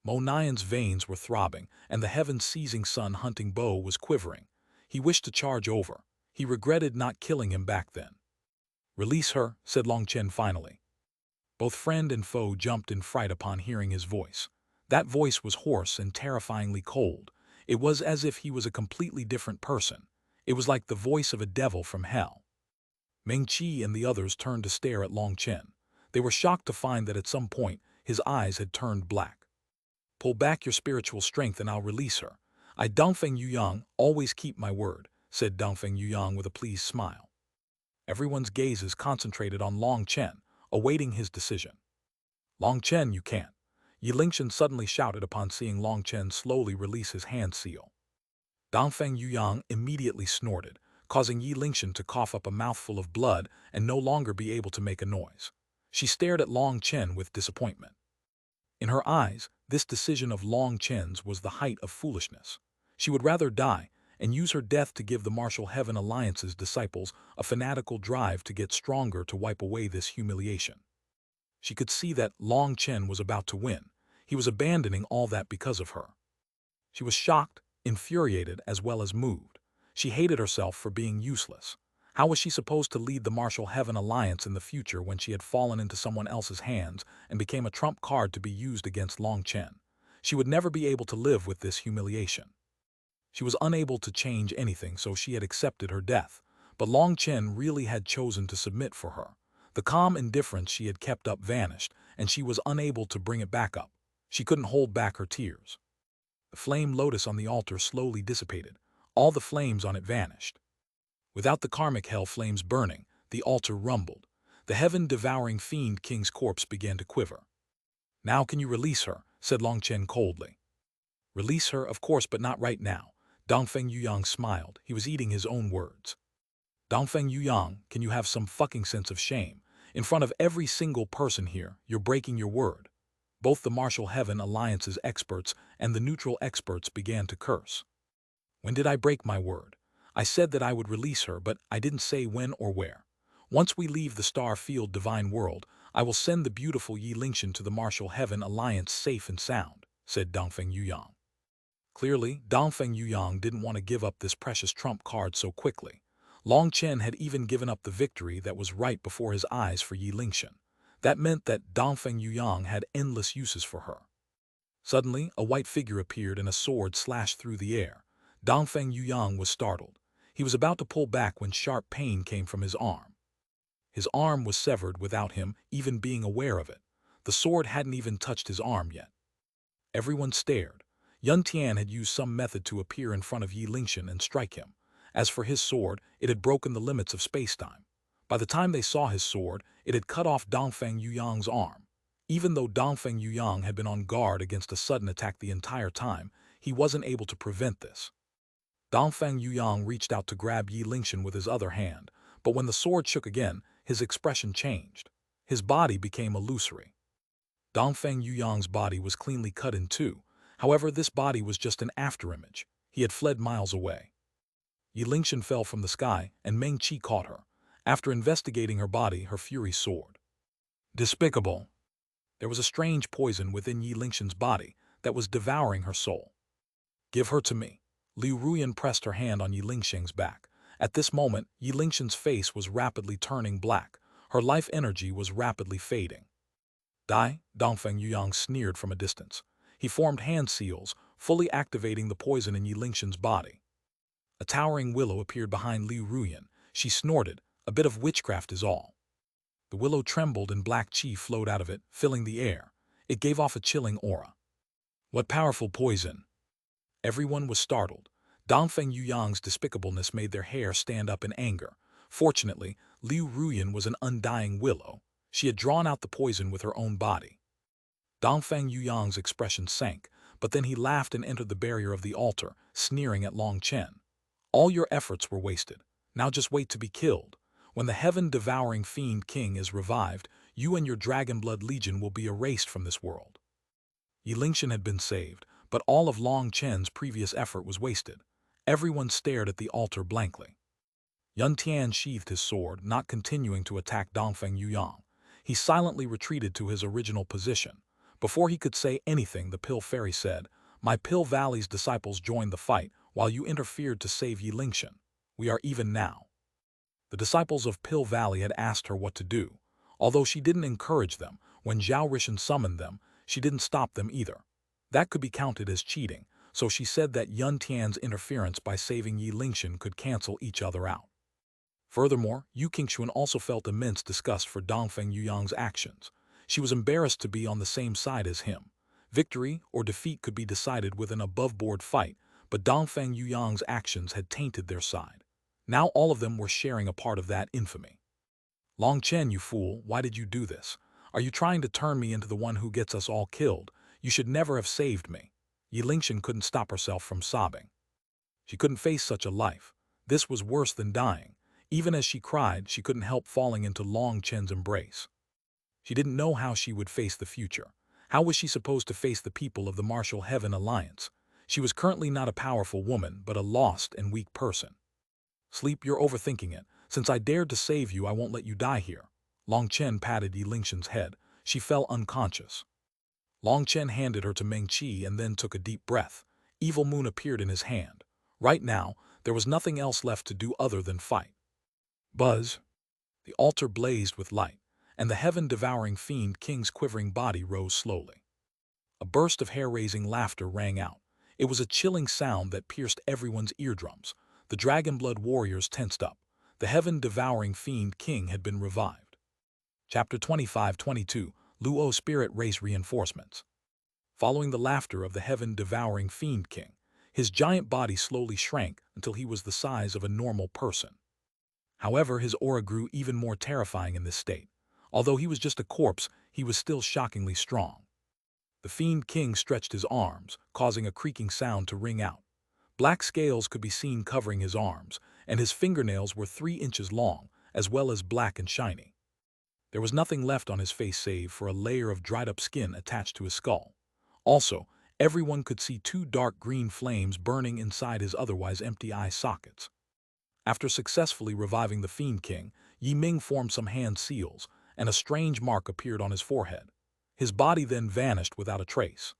Mo Nian's veins were throbbing, and the heaven-seizing sun-hunting bow was quivering. He wished to charge over. He regretted not killing him back then. Release her, said Long Chen finally. Both friend and foe jumped in fright upon hearing his voice. That voice was hoarse and terrifyingly cold. It was as if he was a completely different person. It was like the voice of a devil from hell. Meng Qi and the others turned to stare at Long Chen. They were shocked to find that at some point, his eyes had turned black. Pull back your spiritual strength and I'll release her. I, Dongfeng Yuyang, always keep my word, said Dongfeng Yuyang with a pleased smile. Everyone's gazes concentrated on Long Chen, awaiting his decision. Long Chen, you can't. Yi Lingshan suddenly shouted upon seeing Long Chen slowly release his hand seal. Dongfeng Yuyang immediately snorted, causing Yi Lingshan to cough up a mouthful of blood and no longer be able to make a noise. She stared at Long Chen with disappointment. In her eyes, this decision of Long Chen's was the height of foolishness. She would rather die and use her death to give the Martial Heaven Alliance's disciples a fanatical drive to get stronger to wipe away this humiliation. She could see that Long Chen was about to win. He was abandoning all that because of her. She was shocked, infuriated, as well as moved. She hated herself for being useless. How was she supposed to lead the Martial Heaven Alliance in the future when she had fallen into someone else's hands and became a trump card to be used against Long Chen? She would never be able to live with this humiliation. She was unable to change anything, so she had accepted her death. But Long Chen really had chosen to submit for her. The calm indifference she had kept up vanished, and she was unable to bring it back up. She couldn't hold back her tears. The flame lotus on the altar slowly dissipated. All the flames on it vanished. Without the karmic hell flames burning, the altar rumbled. The heaven-devouring fiend king's corpse began to quiver. "Now can you release her?" said Long Chen coldly. "Release her, of course, but not right now." Dongfeng Yuyang smiled. He was eating his own words. "Dongfeng Yuyang, can you have some fucking sense of shame? In front of every single person here, you're breaking your word." Both the Martial Heaven Alliance's experts and the neutral experts began to curse. "When did I break my word? I said that I would release her, but I didn't say when or where. Once we leave the star-field divine world, I will send the beautiful Yi Lingshan to the Martial Heaven Alliance safe and sound," said Dongfeng Yuyang. Clearly, Dongfeng Yuyang didn't want to give up this precious trump card so quickly. Long Chen had even given up the victory that was right before his eyes for Yi Lingshan. That meant that Dongfeng Yuyang had endless uses for her. Suddenly, a white figure appeared and a sword slashed through the air. Dongfeng Yuyang was startled. He was about to pull back when sharp pain came from his arm. His arm was severed without him even being aware of it. The sword hadn't even touched his arm yet. Everyone stared. Yun Tian had used some method to appear in front of Yi Lingshan and strike him. As for his sword, it had broken the limits of space-time. By the time they saw his sword, it had cut off Dongfeng Yuyang's arm. Even though Dongfeng Yuyang had been on guard against a sudden attack the entire time, he wasn't able to prevent this. Dongfeng Yuyang reached out to grab Yi Lingshan with his other hand, but when the sword shook again, his expression changed. His body became illusory. Dongfeng Yuyang's body was cleanly cut in two. However, this body was just an afterimage. He had fled miles away. Yi Lingshan fell from the sky, and Meng Qi caught her. After investigating her body, her fury soared. Despicable. There was a strange poison within Yi Lingshan's body that was devouring her soul. "Give her to me." Liu Ruyan pressed her hand on Yi Lingshan's back. At this moment, Yi Lingshan's face was rapidly turning black. Her life energy was rapidly fading. "Die," Dongfeng Yuyang sneered from a distance. He formed hand seals, fully activating the poison in Yi Lingshan's body. A towering willow appeared behind Liu Ruyan. She snorted, "A bit of witchcraft is all." The willow trembled and black qi flowed out of it, filling the air. It gave off a chilling aura. "What powerful poison!" Everyone was startled. Dongfeng Yuyang's despicableness made their hair stand up in anger. Fortunately, Liu Ruyan was an undying willow. She had drawn out the poison with her own body. Dongfeng Yuyang's expression sank, but then he laughed and entered the barrier of the altar, sneering at Long Chen. "All your efforts were wasted. Now just wait to be killed. When the heaven-devouring fiend king is revived, you and your dragon blood legion will be erased from this world." Yi Lingshan had been saved, but all of Long Chen's previous effort was wasted. Everyone stared at the altar blankly. Yun Tian sheathed his sword, not continuing to attack Dongfeng Yuyang. He silently retreated to his original position. Before he could say anything, the Pill Fairy said, "My Pill Valley's disciples joined the fight, while you interfered to save Yi Lingshan. We are even now." The disciples of Pill Valley had asked her what to do. Although she didn't encourage them, when Zhao Rishan summoned them, she didn't stop them either. That could be counted as cheating, so she said that Yun Tian's interference by saving Yi Lingshan could cancel each other out. Furthermore, Yu Qingxuan also felt immense disgust for Dongfeng Yuyang's actions. She was embarrassed to be on the same side as him. Victory or defeat could be decided with an above-board fight, but Dongfeng Yuyang's actions had tainted their side. Now all of them were sharing a part of that infamy. "Long Chen, you fool, why did you do this? Are you trying to turn me into the one who gets us all killed? You should never have saved me." Yi Lingshan couldn't stop herself from sobbing. She couldn't face such a life. This was worse than dying. Even as she cried, she couldn't help falling into Long Chen's embrace. She didn't know how she would face the future. How was she supposed to face the people of the Martial Heaven Alliance? She was currently not a powerful woman, but a lost and weak person. "Sleep, you're overthinking it. Since I dared to save you, I won't let you die here." Long Chen patted Yi Lingshan's head. She fell unconscious. Long Chen handed her to Meng Qi and then took a deep breath. Evil Moon appeared in his hand. Right now, there was nothing else left to do other than fight. Buzz! The altar blazed with light, and the heaven-devouring fiend king's quivering body rose slowly. A burst of hair-raising laughter rang out. It was a chilling sound that pierced everyone's eardrums. The dragon blood warriors tensed up. The heaven-devouring fiend king had been revived. Chapter 25-22, Luo Spirit Race Reinforcements. Following the laughter of the heaven-devouring fiend king, his giant body slowly shrank until he was the size of a normal person. However, his aura grew even more terrifying in this state. Although he was just a corpse, he was still shockingly strong. The Fiend King stretched his arms, causing a creaking sound to ring out. Black scales could be seen covering his arms, and his fingernails were 3 inches long, as well as black and shiny. There was nothing left on his face save for a layer of dried-up skin attached to his skull. Also, everyone could see 2 dark green flames burning inside his otherwise empty eye sockets. After successfully reviving the Fiend King, Yi Ming formed some hand seals, and a strange mark appeared on his forehead. His body then vanished without a trace.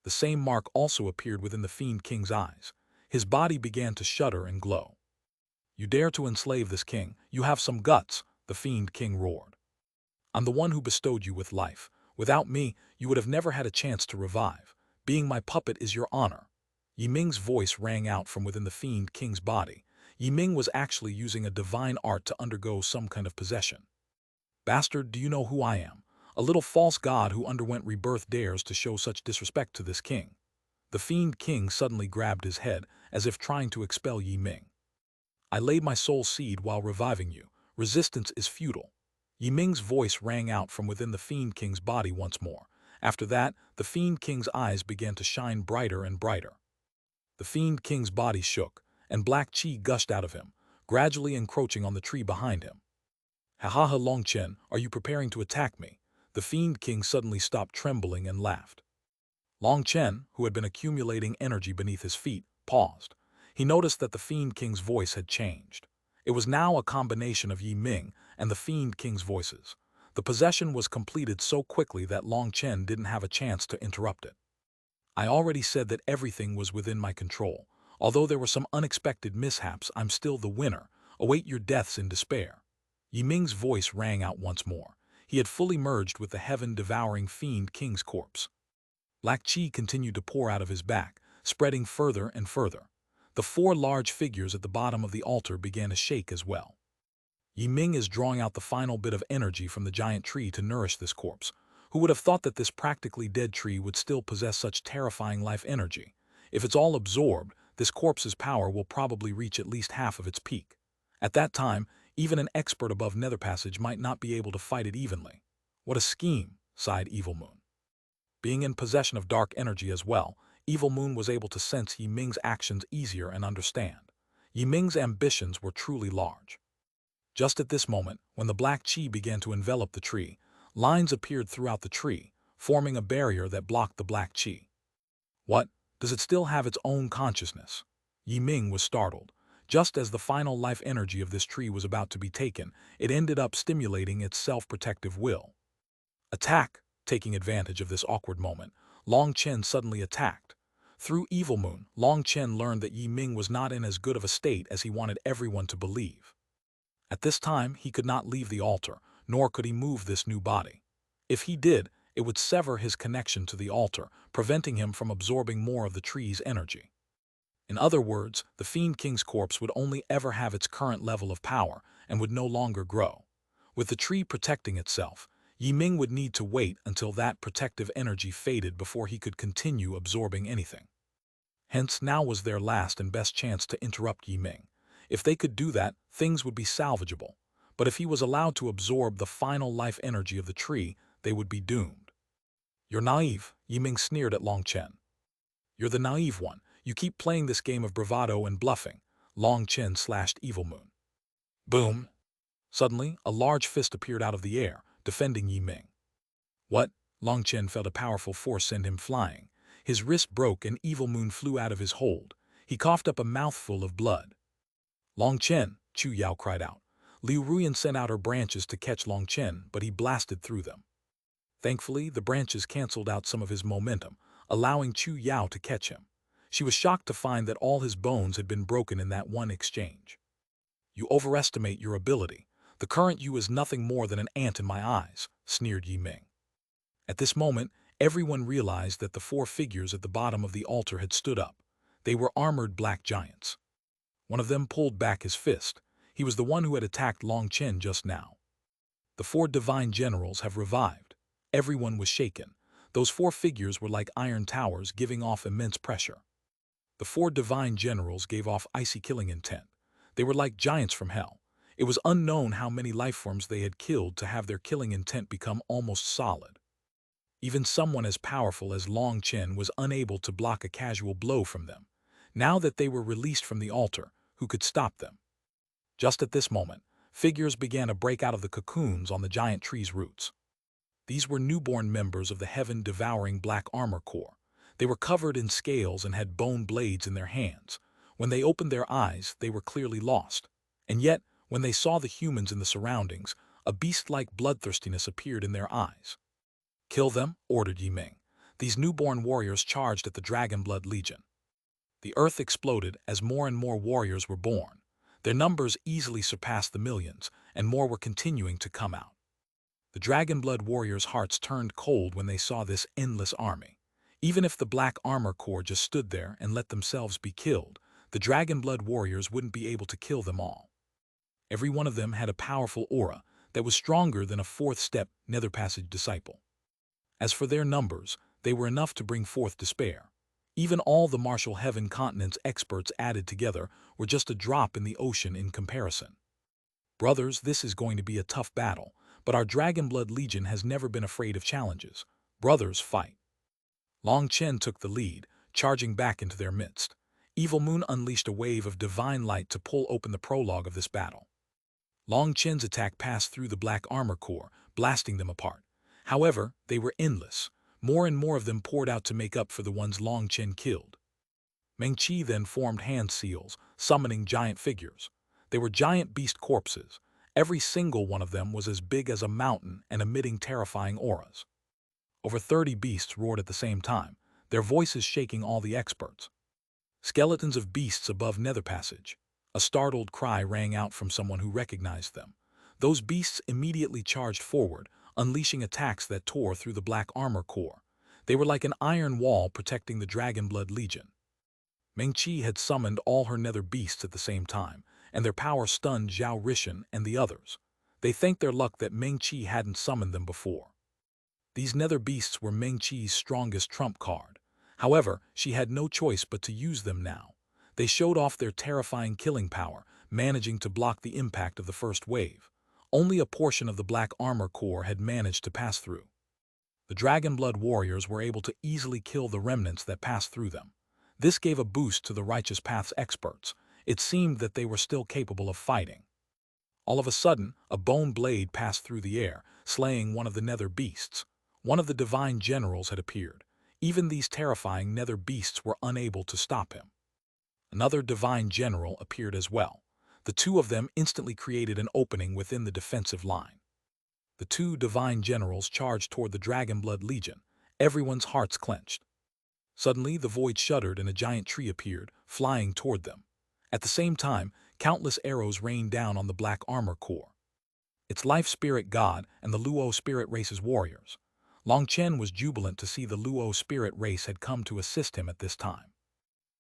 The same mark also appeared within the Fiend King's eyes. His body began to shudder and glow. "You dare to enslave this king, you have some guts," the Fiend King roared. "I'm the one who bestowed you with life. Without me, you would have never had a chance to revive. Being my puppet is your honor." Yi Ming's voice rang out from within the Fiend King's body. Yi Ming was actually using a divine art to undergo some kind of possession. "Bastard, do you know who I am? A little false god who underwent rebirth dares to show such disrespect to this king." The Fiend King suddenly grabbed his head, as if trying to expel Yi Ming. "I laid my soul seed while reviving you. Resistance is futile." Yi Ming's voice rang out from within the Fiend King's body once more. After that, the Fiend King's eyes began to shine brighter and brighter. The Fiend King's body shook, and black chi gushed out of him, gradually encroaching on the tree behind him. "Ha ha ha, Long Chen, are you preparing to attack me?" The Fiend King suddenly stopped trembling and laughed. Long Chen, who had been accumulating energy beneath his feet, paused. He noticed that the Fiend King's voice had changed. It was now a combination of Yi Ming and the Fiend King's voices. The possession was completed so quickly that Long Chen didn't have a chance to interrupt it. "I already said that everything was within my control. Although there were some unexpected mishaps, I'm still the winner. Await your deaths in despair." Yi Ming's voice rang out once more. He had fully merged with the heaven-devouring Fiend King's corpse. Black chi continued to pour out of his back, spreading further and further. The 4 large figures at the bottom of the altar began to shake as well. Yi Ming is drawing out the final bit of energy from the giant tree to nourish this corpse. Who would have thought that this practically dead tree would still possess such terrifying life energy? If it's all absorbed, this corpse's power will probably reach at least half of its peak. At that time, even an expert above Nether Passage might not be able to fight it evenly. "What a scheme," sighed Evil Moon. Being in possession of dark energy as well, Evil Moon was able to sense Yi Ming's actions easier and understand. Yi Ming's ambitions were truly large. Just at this moment, when the black chi began to envelop the tree, lines appeared throughout the tree, forming a barrier that blocked the black chi. "What? Does it still have its own consciousness?" Yi Ming was startled. Just as the final life energy of this tree was about to be taken, it ended up stimulating its self-protective will. "Attack!" Taking advantage of this awkward moment, Long Chen suddenly attacked. Through Evil Moon, Long Chen learned that Yi Ming was not in as good of a state as he wanted everyone to believe. At this time, he could not leave the altar, nor could he move this new body. If he did, it would sever his connection to the altar, preventing him from absorbing more of the tree's energy. In other words, the Fiend King's corpse would only ever have its current level of power and would no longer grow. With the tree protecting itself, Yi Ming would need to wait until that protective energy faded before he could continue absorbing anything. Hence, now was their last and best chance to interrupt Yi Ming. If they could do that, things would be salvageable. But if he was allowed to absorb the final life energy of the tree, they would be doomed. "You're naive," Yi Ming sneered at Long Chen. "You're the naive one. You keep playing this game of bravado and bluffing." Long Chen slashed Evil Moon. Boom! Suddenly, a large fist appeared out of the air, defending Yi Ming. "What?" Long Chen felt a powerful force send him flying. His wrist broke and Evil Moon flew out of his hold. He coughed up a mouthful of blood. "Long Chen!" Chu Yao cried out. Liu Ruyan sent out her branches to catch Long Chen, but he blasted through them. Thankfully, the branches canceled out some of his momentum, allowing Chu Yao to catch him. She was shocked to find that all his bones had been broken in that one exchange. "You overestimate your ability. The current you is nothing more than an ant in my eyes," sneered Yi Ming. At this moment, everyone realized that the 4 figures at the bottom of the altar had stood up. They were armored black giants. One of them pulled back his fist. He was the one who had attacked Long Chen just now. "The 4 divine generals have revived." Everyone was shaken. Those 4 figures were like iron towers giving off immense pressure. The 4 divine generals gave off icy killing intent. They were like giants from hell. It was unknown how many lifeforms they had killed to have their killing intent become almost solid. Even someone as powerful as Long Chen was unable to block a casual blow from them. Now that they were released from the altar, who could stop them? Just at this moment, figures began to break out of the cocoons on the giant tree's roots. These were newborn members of the heaven-devouring Black Armor Corps. They were covered in scales and had bone blades in their hands. When they opened their eyes, they were clearly lost. And yet, when they saw the humans in the surroundings, a beast-like bloodthirstiness appeared in their eyes. "Kill them," ordered Yiming. These newborn warriors charged at the Dragonblood Legion. The earth exploded as more and more warriors were born. Their numbers easily surpassed the millions, and more were continuing to come out. The Dragonblood warriors' hearts turned cold when they saw this endless army. Even if the Black Armor Corps just stood there and let themselves be killed, the Dragonblood warriors wouldn't be able to kill them all. Every one of them had a powerful aura that was stronger than a fourth-step Nether Passage disciple. As for their numbers, they were enough to bring forth despair. Even all the Martial Heaven Continent's experts added together were just a drop in the ocean in comparison. "Brothers, this is going to be a tough battle, but our Dragonblood Legion has never been afraid of challenges. Brothers, fight." Long Chen took the lead, charging back into their midst. Evil Moon unleashed a wave of divine light to pull open the prologue of this battle. Long Chen's attack passed through the Black Armor Corps, blasting them apart. However, they were endless. More and more of them poured out to make up for the ones Long Chen killed. Meng Qi then formed hand seals, summoning giant figures. They were giant beast corpses. Every single one of them was as big as a mountain and emitting terrifying auras. Over 30 beasts roared at the same time, their voices shaking all the experts. Skeletons of beasts above Nether Passage. A startled cry rang out from someone who recognized them. Those beasts immediately charged forward, unleashing attacks that tore through the Black Armor Corps. They were like an iron wall protecting the Dragonblood Legion. Meng Qi had summoned all her nether beasts at the same time, and their power stunned Zhao Rishan and the others. They thanked their luck that Meng Qi hadn't summoned them before. These nether beasts were Meng Qi's strongest trump card. However, she had no choice but to use them now. They showed off their terrifying killing power, managing to block the impact of the first wave. Only a portion of the Black Armor Corps had managed to pass through. The Dragonblood warriors were able to easily kill the remnants that passed through them. This gave a boost to the Righteous Path's experts. It seemed that they were still capable of fighting. All of a sudden, a bone blade passed through the air, slaying one of the nether beasts. One of the divine generals had appeared. Even these terrifying nether beasts were unable to stop him. Another divine general appeared as well. The two of them instantly created an opening within the defensive line. The two divine generals charged toward the Dragonblood Legion. Everyone's hearts clenched. Suddenly, the void shuddered and a giant tree appeared, flying toward them. At the same time, countless arrows rained down on the Black Armor Corps. Its life spirit god and the Luo spirit race's warriors. Long Chen was jubilant to see the Luo spirit race had come to assist him at this time.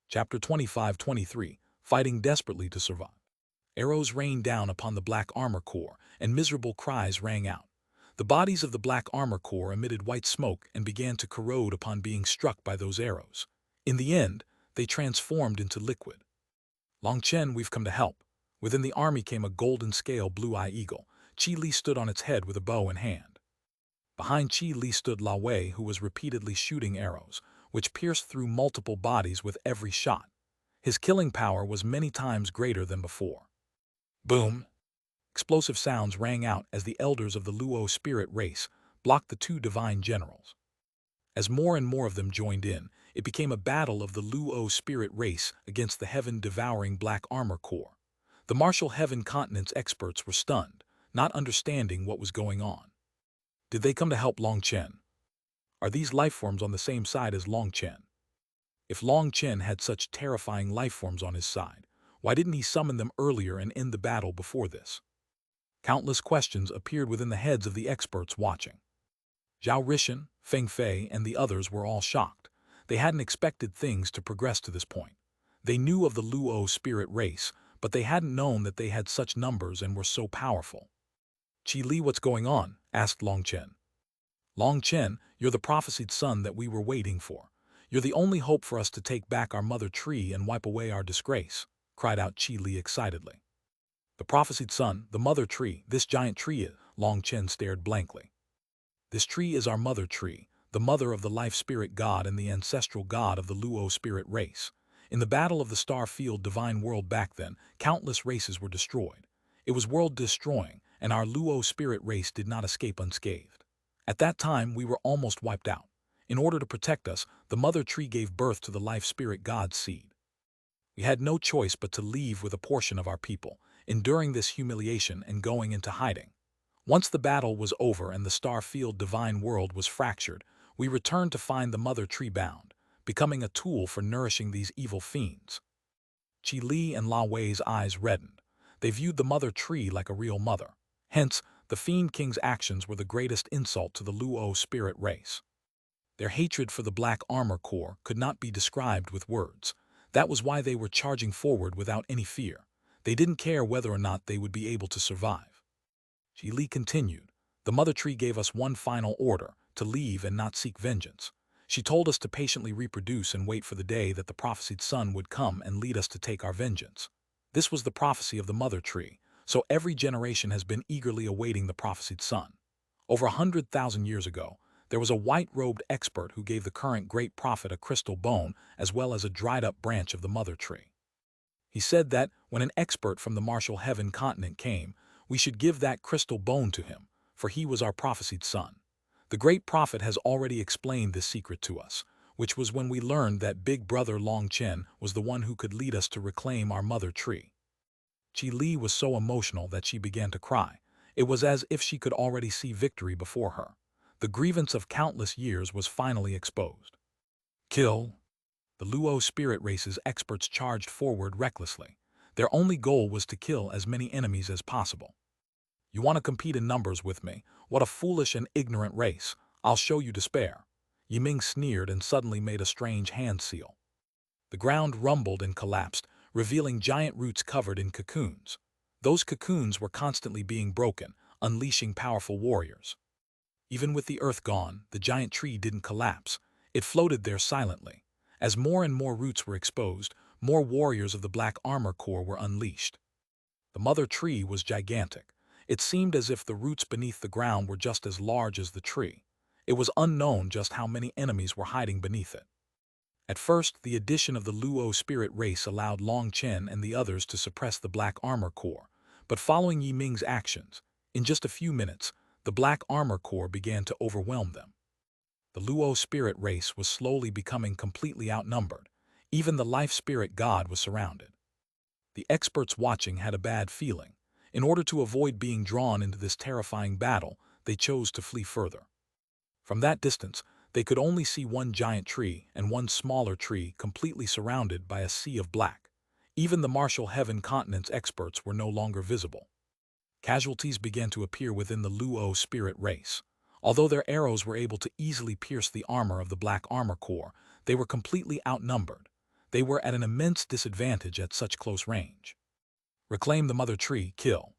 Chapter 25-23, Fighting Desperately to Survive. Arrows rained down upon the Black Armor Corps, and miserable cries rang out. The bodies of the Black Armor Corps emitted white smoke and began to corrode upon being struck by those arrows. In the end, they transformed into liquid. "Long Chen, we've come to help." Within the army came a golden-scale blue-eye eagle. Qi Li stood on its head with a bow in hand. Behind Qi Li stood Lao Wei, who was repeatedly shooting arrows, which pierced through multiple bodies with every shot. His killing power was many times greater than before. Boom! Explosive sounds rang out as the elders of the Luo spirit race blocked the two divine generals. As more and more of them joined in, it became a battle of the Luo spirit race against the heaven-devouring Black Armor Corps. The Martial Heaven Continent's experts were stunned, not understanding what was going on. Did they come to help Long Chen? Are these lifeforms on the same side as Long Chen? If Long Chen had such terrifying lifeforms on his side, why didn't he summon them earlier and end the battle before this? Countless questions appeared within the heads of the experts watching. Zhao Rishan, Feng Fei, and the others were all shocked. They hadn't expected things to progress to this point. They knew of the Luo spirit race, but they hadn't known that they had such numbers and were so powerful. "Qi Li, what's going on?" asked Long Chen. "Long Chen, you're the prophesied son that we were waiting for. You're the only hope for us to take back our mother tree and wipe away our disgrace," cried out Qi Li excitedly. "The prophesied son, the mother tree, this giant tree is..." Long Chen stared blankly. "This tree is our mother tree, the mother of the life spirit god and the ancestral god of the Luo spirit race. In the battle of the star-field divine world back then, countless races were destroyed. It was world-destroying, and our Luo spirit race did not escape unscathed. At that time, we were almost wiped out. In order to protect us, the mother tree gave birth to the life spirit god's seed. We had no choice but to leave with a portion of our people, enduring this humiliation and going into hiding. Once the battle was over and the star-field divine world was fractured, we returned to find the mother tree bound, becoming a tool for nourishing these evil fiends. Qi Li and La Wei's eyes reddened. They viewed the mother tree like a real mother. Hence, the Fiend King's actions were the greatest insult to the Luo spirit race. Their hatred for the Black Armor Corps could not be described with words. That was why they were charging forward without any fear. They didn't care whether or not they would be able to survive. Qi Li continued. The Mother Tree gave us one final order, to leave and not seek vengeance. She told us to patiently reproduce and wait for the day that the prophesied son would come and lead us to take our vengeance. This was the prophecy of the Mother Tree, so every generation has been eagerly awaiting the prophesied son. Over 100,000 years ago, there was a white-robed expert who gave the current great prophet a crystal bone as well as a dried-up branch of the Mother Tree. He said that when an expert from the martial heaven continent came, we should give that crystal bone to him, for he was our prophesied son. The great prophet has already explained this secret to us, which was when we learned that big brother Long Chen was the one who could lead us to reclaim our Mother Tree. Qi Li was so emotional that she began to cry. It was as if she could already see victory before her. The grievance of countless years was finally exposed. Kill. The Luo spirit race's experts charged forward recklessly. Their only goal was to kill as many enemies as possible. You want to compete in numbers with me? What a foolish and ignorant race. I'll show you despair. Yiming sneered and suddenly made a strange hand seal. The ground rumbled and collapsed, revealing giant roots covered in cocoons. Those cocoons were constantly being broken, unleashing powerful warriors. Even with the earth gone, the giant tree didn't collapse. It floated there silently. As more and more roots were exposed, more warriors of the Black Armor Corps were unleashed. The mother tree was gigantic. It seemed as if the roots beneath the ground were just as large as the tree. It was unknown just how many enemies were hiding beneath it. At first, the addition of the Luo spirit race allowed Long Chen and the others to suppress the Black Armor Corps, but following Yiming's actions, in just a few minutes, the Black Armor Corps began to overwhelm them. The Luo spirit race was slowly becoming completely outnumbered. Even the life spirit god was surrounded. The experts watching had a bad feeling. In order to avoid being drawn into this terrifying battle, they chose to flee further. From that distance, they could only see one giant tree and one smaller tree completely surrounded by a sea of black. Even the martial heaven continent's experts were no longer visible. Casualties began to appear within the Luo spirit race. Although their arrows were able to easily pierce the armor of the Black Armor Corps, they were completely outnumbered. They were at an immense disadvantage at such close range. Reclaim the mother tree, kill.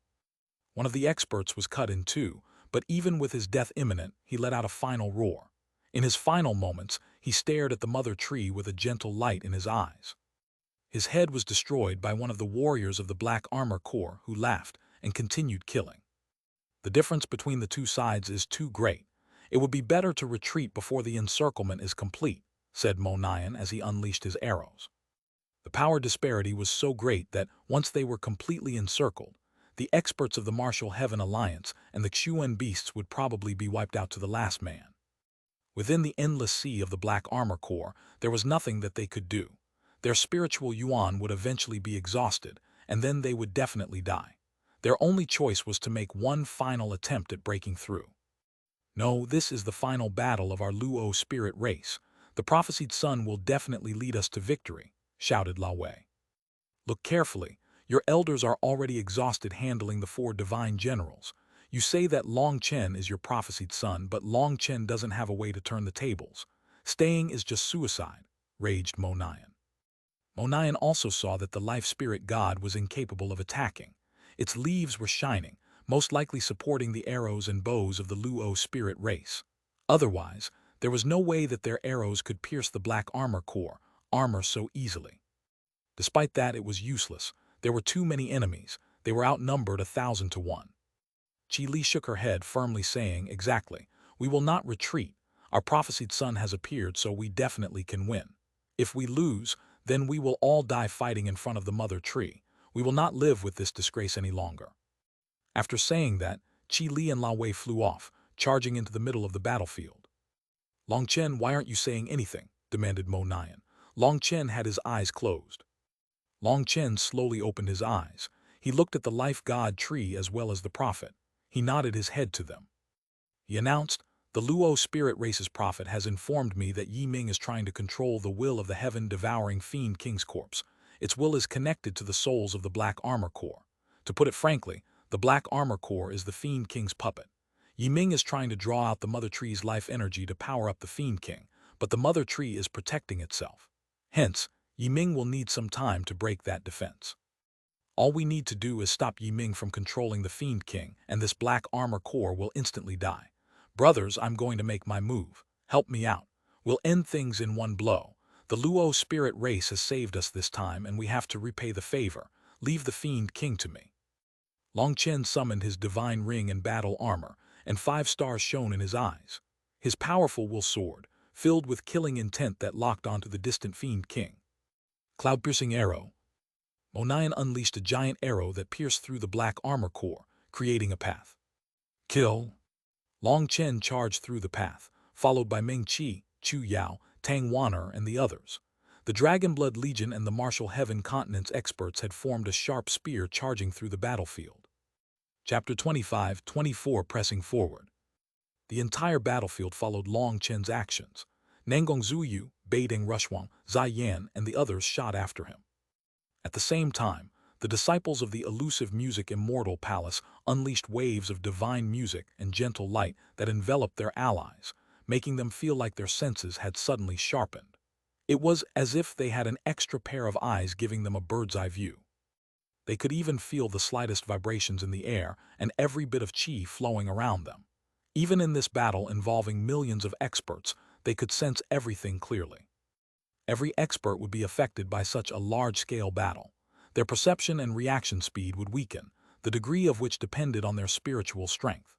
One of the experts was cut in two, but even with his death imminent, he let out a final roar. In his final moments, he stared at the mother tree with a gentle light in his eyes. His head was destroyed by one of the warriors of the Black Armor Corps who laughed and continued killing. The difference between the two sides is too great. It would be better to retreat before the encirclement is complete, said Mo Nian as he unleashed his arrows. The power disparity was so great that, once they were completely encircled, the experts of the Martial Heaven Alliance and the Xuanhuan beasts would probably be wiped out to the last man. Within the endless sea of the Black Armor Corps, there was nothing that they could do. Their spiritual yuan would eventually be exhausted, and then they would definitely die. Their only choice was to make one final attempt at breaking through. No, this is the final battle of our Luo spirit race. The prophesied son will definitely lead us to victory, shouted La Wei. Look carefully. Your elders are already exhausted handling the four divine generals. You say that Long Chen is your prophesied son, but Long Chen doesn't have a way to turn the tables. Staying is just suicide, raged Mo Nian. Mo Nian also saw that the life spirit god was incapable of attacking. Its leaves were shining, most likely supporting the arrows and bows of the Luo spirit race. Otherwise, there was no way that their arrows could pierce the Black Armor Corps armor so easily. Despite that, it was useless. There were too many enemies. They were outnumbered 1,000 to 1. Qi Li shook her head, firmly saying, exactly. We will not retreat. Our prophesied son has appeared, so we definitely can win. If we lose, then we will all die fighting in front of the mother tree. We will not live with this disgrace any longer." After saying that, Qi Li and Lao Wei flew off, charging into the middle of the battlefield. "Long Chen, why aren't you saying anything?" demanded Mo Nian. Long Chen had his eyes closed. Long Chen slowly opened his eyes. He looked at the life god tree as well as the prophet. He nodded his head to them. He announced, "The Luo spirit race's prophet has informed me that Yi Ming is trying to control the will of the heaven-devouring fiend King's corpse. Its will is connected to the souls of the Black Armor Corps. To put it frankly, the Black Armor Corps is the Fiend King's puppet. Yi Ming is trying to draw out the Mother Tree's life energy to power up the Fiend King, but the Mother Tree is protecting itself. Hence, Yi Ming will need some time to break that defense. All we need to do is stop Yi Ming from controlling the Fiend King, and this Black Armor Corps will instantly die. Brothers, I'm going to make my move. Help me out. We'll end things in one blow. The Luo spirit race has saved us this time, and we have to repay the favor. Leave the Fiend King to me." Long Chen summoned his divine ring and battle armor, and 5 stars shone in his eyes. His powerful will sword, filled with killing intent that locked onto the distant Fiend King. Cloud-piercing arrow. Mo Nian unleashed a giant arrow that pierced through the Black Armor Corps, creating a path. Kill. Long Chen charged through the path, followed by Meng Qi, Chu Yao, Tang Wan'er, and the others. The Dragonblood Legion and the Martial Heaven Continent's experts had formed a sharp spear charging through the battlefield. Chapter 25-24 Pressing Forward. The entire battlefield followed Long Chen's actions. Nangong Zuyu, Beiding Rushwang, Zai Yan, and the others shot after him. At the same time, the disciples of the elusive music immortal palace unleashed waves of divine music and gentle light that enveloped their allies, making them feel like their senses had suddenly sharpened. It was as if they had an extra pair of eyes giving them a bird's-eye view. They could even feel the slightest vibrations in the air and every bit of qi flowing around them. Even in this battle involving millions of experts, they could sense everything clearly. Every expert would be affected by such a large-scale battle. Their perception and reaction speed would weaken, the degree of which depended on their spiritual strength.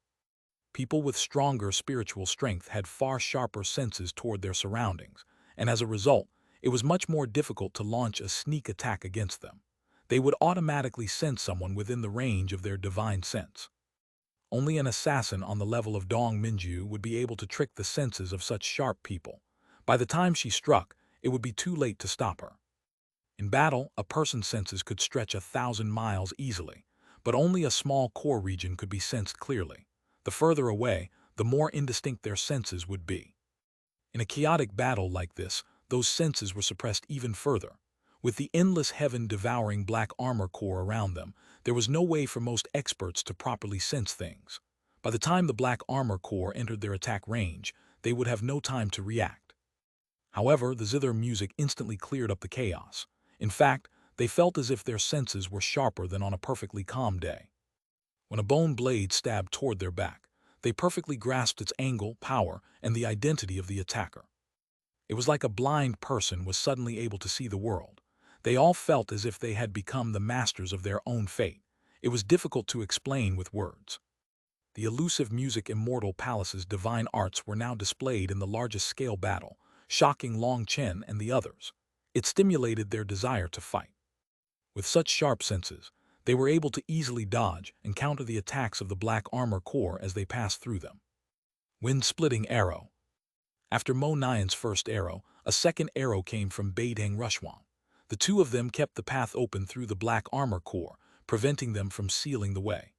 People with stronger spiritual strength had far sharper senses toward their surroundings, and as a result, it was much more difficult to launch a sneak attack against them. They would automatically sense someone within the range of their divine sense. Only an assassin on the level of Dong Minju would be able to trick the senses of such sharp people. By the time she struck, it would be too late to stop her. In battle, a person's senses could stretch 1,000 miles easily, but only a small core region could be sensed clearly. The further away, the more indistinct their senses would be. In a chaotic battle like this, those senses were suppressed even further. With the endless heaven-devouring Black Armor Corps around them, there was no way for most experts to properly sense things. By the time the Black Armor Corps entered their attack range, they would have no time to react. However, the zither music instantly cleared up the chaos. In fact, they felt as if their senses were sharper than on a perfectly calm day. When a bone blade stabbed toward their back, they perfectly grasped its angle, power, and the identity of the attacker. It was like a blind person was suddenly able to see the world. They all felt as if they had become the masters of their own fate. It was difficult to explain with words. The elusive music immortal palace's divine arts were now displayed in the largest scale battle, shocking Long Chen and the others. It stimulated their desire to fight. With such sharp senses, they were able to easily dodge and counter the attacks of the Black Armor Corps as they passed through them. Wind-splitting arrow. After Mo Nian's first arrow, a second arrow came from Beiding Rushwang. The two of them kept the path open through the Black Armor Corps, preventing them from sealing the way.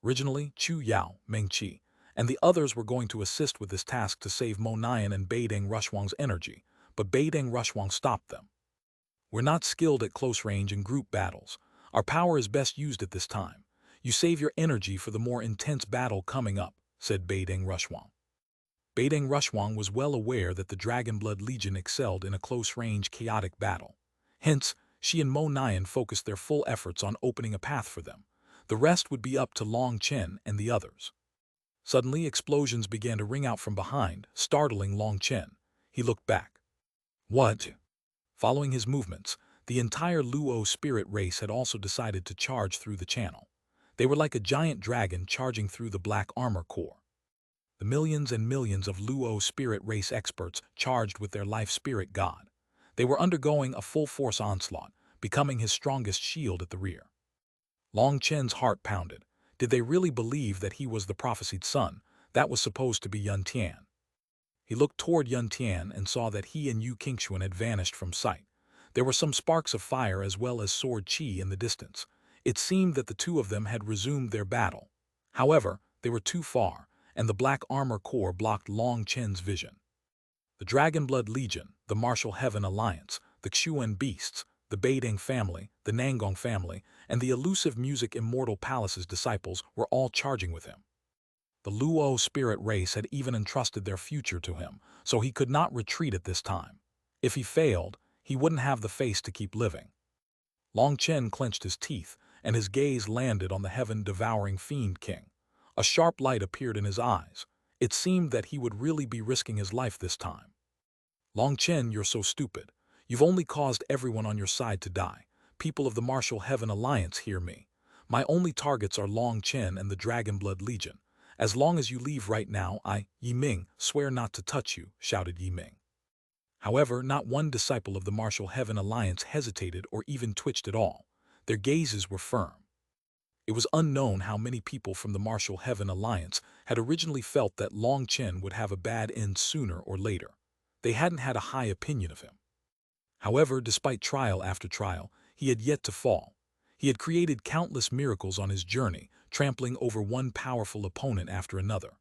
Originally, Chu Yao, Meng Qi, and the others were going to assist with this task to save Mo Nian and Beiding Rushwang's energy, but Beiding Rushwang stopped them. "We're not skilled at close range and group battles. Our power is best used at this time. You save your energy for the more intense battle coming up," said Beiding Rushwang. Beiding Rushwang was well aware that the Dragonblood Legion excelled in a close-range chaotic battle. Hence, she and Mo Nian focused their full efforts on opening a path for them. The rest would be up to Long Chen and the others. Suddenly, explosions began to ring out from behind, startling Long Chen. He looked back. What? Following his movements, the entire Luo spirit race had also decided to charge through the channel. They were like a giant dragon charging through the Black Armor Corps. The millions and millions of Luo spirit race experts charged with their life spirit god. They were undergoing a full-force onslaught, becoming his strongest shield at the rear. Long Chen's heart pounded. Did they really believe that he was the prophesied son that was supposed to be Yun Tian? He looked toward Yun Tian and saw that he and Yu Qingxuan had vanished from sight. There were some sparks of fire as well as sword qi in the distance. It seemed that the two of them had resumed their battle. However, they were too far, and the black armor core blocked Long Chen's vision. The Dragonblood Legion, the Martial Heaven Alliance, the Xuanhuan Beasts, the Beiding family, the Nangong family, and the elusive Music Immortal Palace's disciples were all charging with him. The Luo spirit race had even entrusted their future to him, so he could not retreat at this time. If he failed, he wouldn't have the face to keep living. Long Chen clenched his teeth, and his gaze landed on the heaven-devouring Fiend King. A sharp light appeared in his eyes. It seemed that he would really be risking his life this time. Long Chen, you're so stupid. You've only caused everyone on your side to die. People of the Martial Heaven Alliance, hear me. My only targets are Long Chen and the Dragonblood Legion. As long as you leave right now, Yi Ming, swear not to touch you, shouted Yi Ming. However, not one disciple of the Martial Heaven Alliance hesitated or even twitched at all. Their gazes were firm. It was unknown how many people from the Martial Heaven Alliance had originally felt that Long Chen would have a bad end sooner or later. They hadn't had a high opinion of him. However, despite trial after trial, he had yet to fall. He had created countless miracles on his journey, trampling over one powerful opponent after another.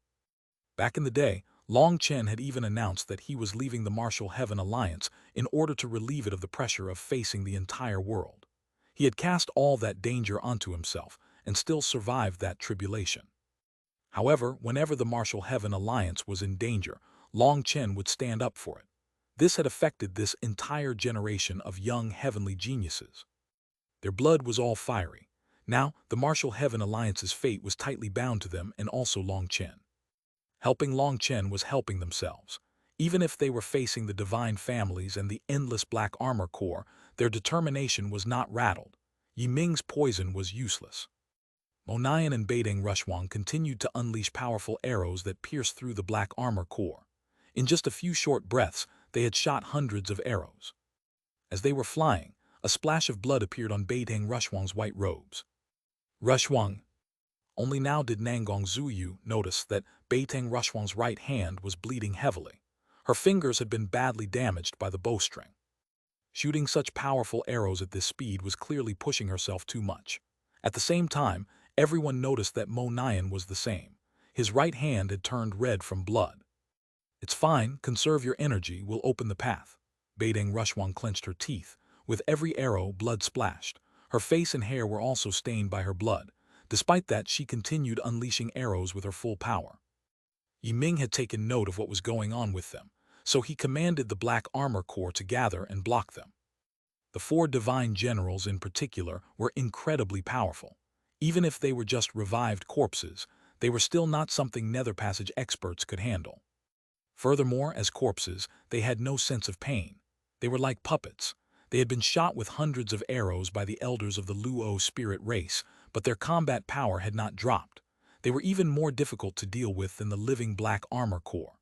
Back in the day, Long Chen had even announced that he was leaving the Martial Heaven Alliance in order to relieve it of the pressure of facing the entire world. He had cast all that danger onto himself and still survived that tribulation. However, whenever the Martial Heaven Alliance was in danger, Long Chen would stand up for it. This had affected this entire generation of young heavenly geniuses. Their blood was all fiery. Now, the Martial Heaven Alliance's fate was tightly bound to them and also Long Chen. Helping Long Chen was helping themselves. Even if they were facing the divine families and the endless black armor core, their determination was not rattled. Yi Ming's poison was useless. Monayan and Beiding Xuanhuan continued to unleash powerful arrows that pierced through the black armor core. In just a few short breaths, they had shot hundreds of arrows. As they were flying, a splash of blood appeared on Beiding Xuanhuan's white robes. Xuanhuan. Only now did Nangong Zuyu notice that Beiding Xuanhuan's right hand was bleeding heavily. Her fingers had been badly damaged by the bowstring. Shooting such powerful arrows at this speed was clearly pushing herself too much. At the same time, everyone noticed that Monayan was the same. His right hand had turned red from blood. It's fine, conserve your energy, we'll open the path. Beiding Xuanhuan clenched her teeth. With every arrow, blood splashed. Her face and hair were also stained by her blood. Despite that, she continued unleashing arrows with her full power. Yi Ming had taken note of what was going on with them, so he commanded the Black Armor Corps to gather and block them. The four divine generals in particular were incredibly powerful. Even if they were just revived corpses, they were still not something Nether Passage experts could handle. Furthermore, as corpses, they had no sense of pain. They were like puppets. They had been shot with hundreds of arrows by the elders of the Luo spirit race, but their combat power had not dropped. They were even more difficult to deal with than the living Black Armor Corps.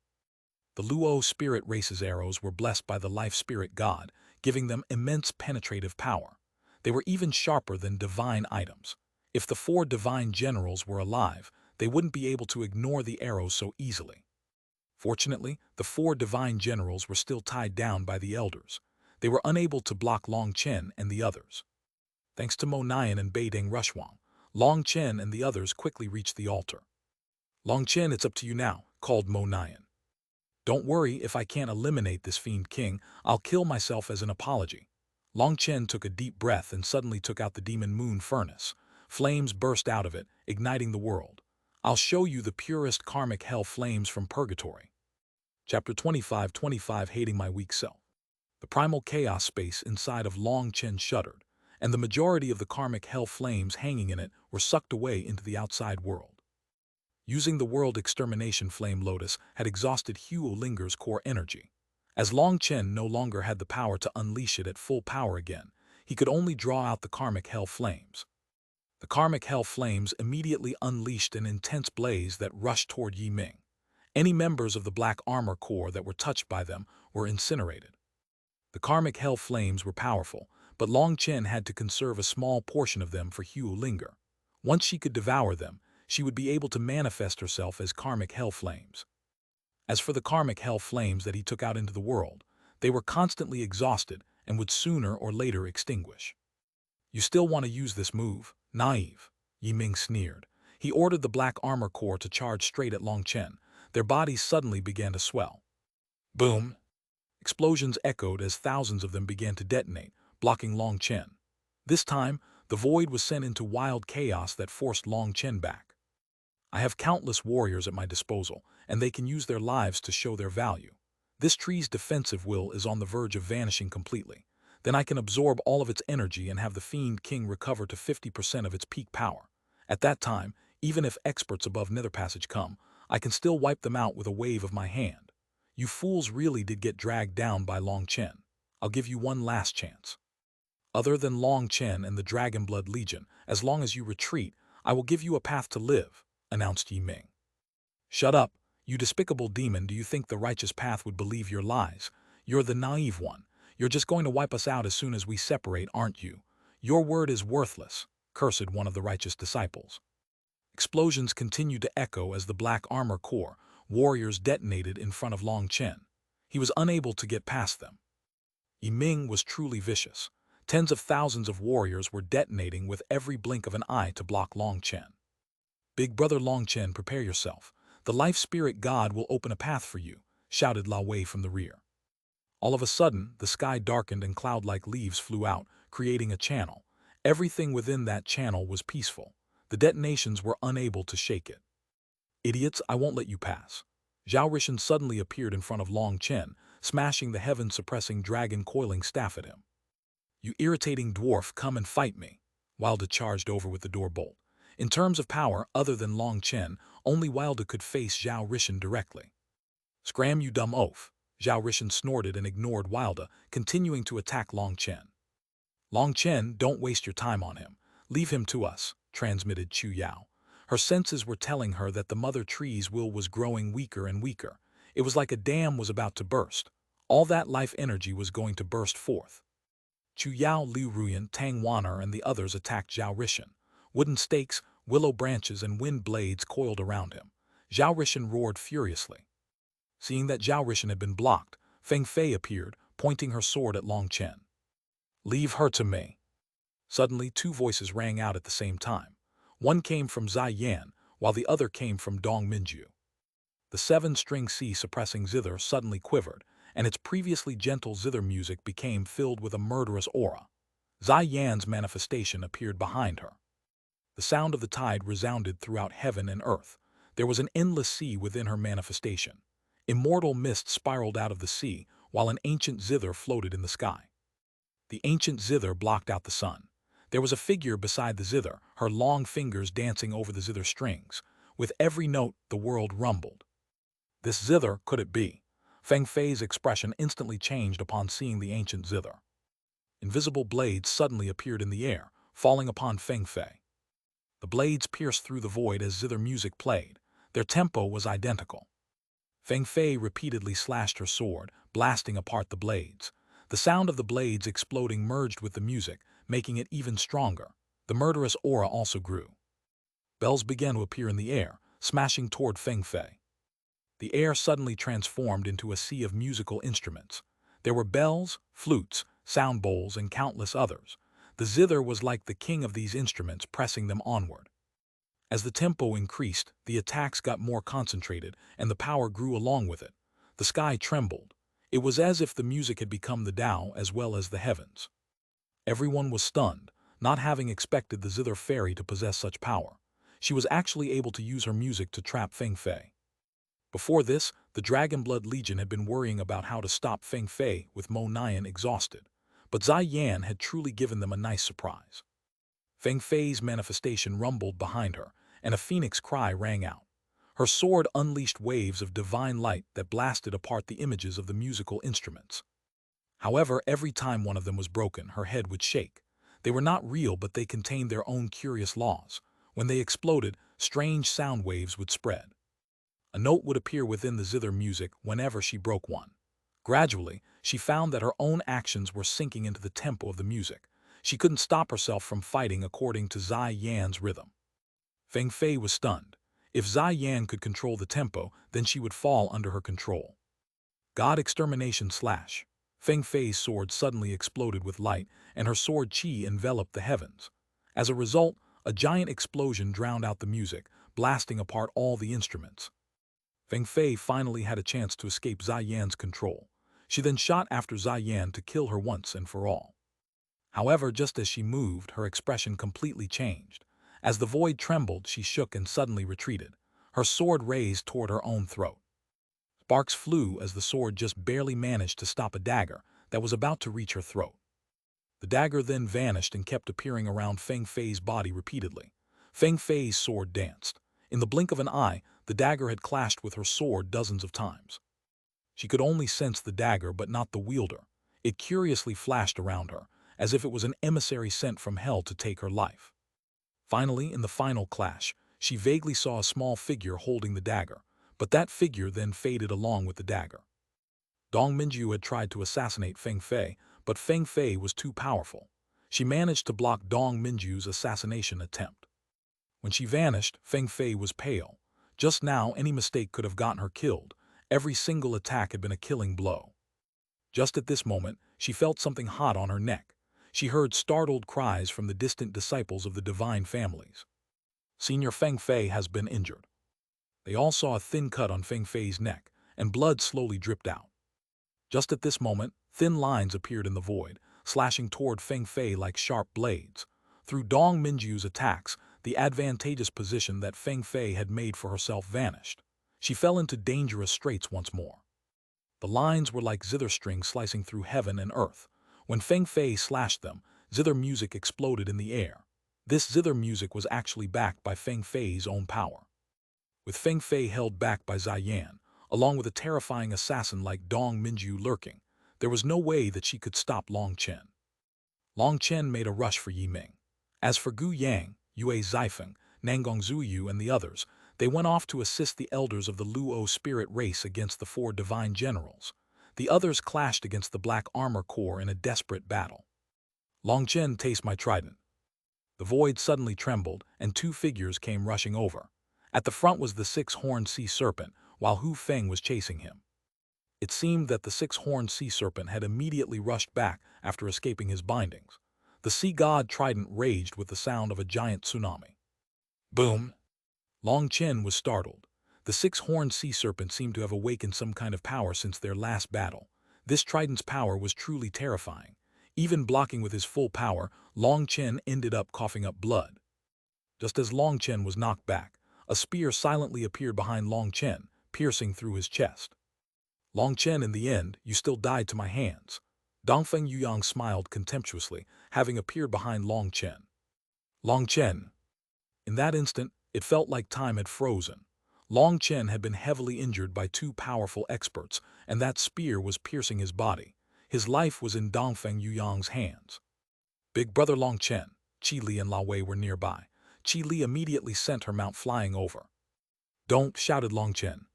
The Luo spirit race's arrows were blessed by the life spirit god, giving them immense penetrative power. They were even sharper than divine items. If the four divine generals were alive, they wouldn't be able to ignore the arrows so easily. Fortunately, the four divine generals were still tied down by the elders. They were unable to block Long Chen and the others. Thanks to Monayan and Beiding Xuanhuan, Long Chen and the others quickly reached the altar. Long Chen, it's up to you now, called Monayan. Don't worry, if I can't eliminate this Fiend King, I'll kill myself as an apology. Long Chen took a deep breath and suddenly took out the Demon Moon Furnace. Flames burst out of it, igniting the world. I'll show you the purest karmic hell flames from purgatory. Chapter 25 Hating My Weak Self. The primal chaos space inside of Long Chen shuddered, and the majority of the karmic hell flames hanging in it were sucked away into the outside world. Using the world extermination flame lotus had exhausted Huo Linger's core energy. As Long Chen no longer had the power to unleash it at full power again, he could only draw out the karmic hell flames. The karmic hell flames immediately unleashed an intense blaze that rushed toward Yi Ming. Any members of the Black Armor Corps that were touched by them were incinerated. The karmic hell flames were powerful, but Long Chen had to conserve a small portion of them for Hugh Linger. Once she could devour them, she would be able to manifest herself as karmic hell flames. As for the karmic hell flames that he took out into the world, they were constantly exhausted and would sooner or later extinguish. You still want to use this move? Naive. Yiming sneered. He ordered the Black Armor Corps to charge straight at Long Chen. Their bodies suddenly began to swell. Boom! Explosions echoed as thousands of them began to detonate, blocking Long Chen. This time, the void was sent into wild chaos that forced Long Chen back. I have countless warriors at my disposal, and they can use their lives to show their value. This tree's defensive will is on the verge of vanishing completely. Then I can absorb all of its energy and have the Fiend King recover to 50% of its peak power. At that time, even if experts above Nether Passage come, I can still wipe them out with a wave of my hand. You fools really did get dragged down by Long Chen. I'll give you one last chance. Other than Long Chen and the Dragonblood Legion, as long as you retreat, I will give you a path to live, announced Yiming. Shut up, you despicable demon. Do you think the righteous path would believe your lies? You're the naive one. You're just going to wipe us out as soon as we separate, aren't you? Your word is worthless, cursed one of the righteous disciples. Explosions continued to echo as the Black Armor Corps warriors detonated in front of Long Chen. He was unable to get past them. Yiming was truly vicious. Tens of thousands of warriors were detonating with every blink of an eye to block Long Chen. Big brother Long Chen, prepare yourself. The life spirit god will open a path for you, shouted Lao Wei from the rear. All of a sudden, the sky darkened and cloud-like leaves flew out, creating a channel. Everything within that channel was peaceful. The detonations were unable to shake it. Idiots, I won't let you pass. Zhao Rishan suddenly appeared in front of Long Chen, smashing the heaven-suppressing dragon coiling staff at him. You irritating dwarf, come and fight me. Wilda charged over with the door bolt. In terms of power, other than Long Chen, only Wilda could face Zhao Rishan directly. Scram, you dumb oaf. Zhao Rishan snorted and ignored Wilda, continuing to attack Long Chen. Long Chen, don't waste your time on him. Leave him to us, transmitted Chu Yao. Her senses were telling her that the mother tree's will was growing weaker and weaker. It was like a dam was about to burst. All that life energy was going to burst forth. Chu Yao, Liu Ruyan, Tang Waner, and the others attacked Zhao Rishan. Wooden stakes, willow branches, and wind blades coiled around him. Zhao Rishan roared furiously. Seeing that Zhao Rishan had been blocked, Feng Fei appeared, pointing her sword at Long Chen. Leave her to me. Suddenly, two voices rang out at the same time. One came from Zai Yan, while the other came from Dong Minju. The seven-string sea-suppressing zither suddenly quivered, and its previously gentle zither music became filled with a murderous aura. Zai Yan's manifestation appeared behind her. The sound of the tide resounded throughout heaven and earth. There was an endless sea within her manifestation. Immortal mist spiraled out of the sea, while an ancient zither floated in the sky. The ancient zither blocked out the sun. There was a figure beside the zither, her long fingers dancing over the zither strings. With every note, the world rumbled. This zither, could it be? Feng Fei's expression instantly changed upon seeing the ancient zither. Invisible blades suddenly appeared in the air, falling upon Feng Fei. The blades pierced through the void as zither music played. Their tempo was identical. Feng Fei repeatedly slashed her sword, blasting apart the blades. The sound of the blades exploding merged with the music, making it even stronger. The murderous aura also grew. Bells began to appear in the air, smashing toward Feng Fei. The air suddenly transformed into a sea of musical instruments. There were bells, flutes, sound bowls, and countless others. The zither was like the king of these instruments, pressing them onward. As the tempo increased, the attacks got more concentrated, and the power grew along with it. The sky trembled. It was as if the music had become the Tao as well as the heavens. Everyone was stunned, not having expected the zither fairy to possess such power. She was actually able to use her music to trap Feng Fei. Before this, the Dragonblood Legion had been worrying about how to stop Feng Fei with Mo Nian exhausted, but Zai Yan had truly given them a nice surprise. Feng Fei's manifestation rumbled behind her, and a phoenix cry rang out. Her sword unleashed waves of divine light that blasted apart the images of the musical instruments. However, every time one of them was broken, her head would shake. They were not real, but they contained their own curious laws. When they exploded, strange sound waves would spread. A note would appear within the zither music whenever she broke one. Gradually, she found that her own actions were sinking into the tempo of the music. She couldn't stop herself from fighting according to Zai Yan's rhythm. Feng Fei was stunned. If Zai Yan could control the tempo, then she would fall under her control. God Extermination Slash. Feng Fei's sword suddenly exploded with light, and her sword qi enveloped the heavens. As a result, a giant explosion drowned out the music, blasting apart all the instruments. Feng Fei finally had a chance to escape Zai Yan's control. She then shot after Zai Yan to kill her once and for all. However, just as she moved, her expression completely changed. As the void trembled, she shook and suddenly retreated, her sword raised toward her own throat. Sparks flew as the sword just barely managed to stop a dagger that was about to reach her throat. The dagger then vanished and kept appearing around Feng Fei's body repeatedly. Feng Fei's sword danced. In the blink of an eye, the dagger had clashed with her sword dozens of times. She could only sense the dagger but not the wielder. It curiously flashed around her, as if it was an emissary sent from hell to take her life. Finally, in the final clash, she vaguely saw a small figure holding the dagger, but that figure then faded along with the dagger. Dong Minju had tried to assassinate Feng Fei, but Feng Fei was too powerful. She managed to block Dong Minju's assassination attempt. When she vanished, Feng Fei was pale. Just now, any mistake could have gotten her killed. Every single attack had been a killing blow. Just at this moment, she felt something hot on her neck. She heard startled cries from the distant disciples of the divine families. Senior Feng Fei has been injured. They all saw a thin cut on Feng Fei's neck, and blood slowly dripped out. Just at this moment, thin lines appeared in the void, slashing toward Feng Fei like sharp blades. Through Dong Minju's attacks, the advantageous position that Feng Fei had made for herself vanished. She fell into dangerous straits once more. The lines were like zither strings slicing through heaven and earth. When Feng Fei slashed them, zither music exploded in the air. This zither music was actually backed by Feng Fei's own power. With Feng Fei held back by Zai Yan, along with a terrifying assassin like Dong Minju lurking, there was no way that she could stop Long Chen. Long Chen made a rush for Yi Ming. As for Gu Yang, Yue Zifeng, Nangong Zuyu and the others, they went off to assist the elders of the Luo spirit race against the 4 divine generals. The others clashed against the Black Armor Corps in a desperate battle. Long Chen, taste my trident. The void suddenly trembled, and 2 figures came rushing over. At the front was the 6-horned sea serpent, while Hu Feng was chasing him. It seemed that the 6-horned sea serpent had immediately rushed back after escaping his bindings. The sea god trident raged with the sound of a giant tsunami. Boom! Long Chen was startled. The 6-horned sea serpent seemed to have awakened some kind of power since their last battle. This trident's power was truly terrifying. Even blocking with his full power, Long Chen ended up coughing up blood. Just as Long Chen was knocked back, a spear silently appeared behind Long Chen, piercing through his chest. Long Chen, in the end, you still died to my hands. Dongfeng Yuyang smiled contemptuously, having appeared behind Long Chen. Long Chen. In that instant, it felt like time had frozen. Long Chen had been heavily injured by 2 powerful experts, and that spear was piercing his body. His life was in Dongfeng Yuyang's hands. Big brother Long Chen, Qi Li and Lao Wei were nearby. Qi Li immediately sent her mount flying over. Don't, shouted Long Chen.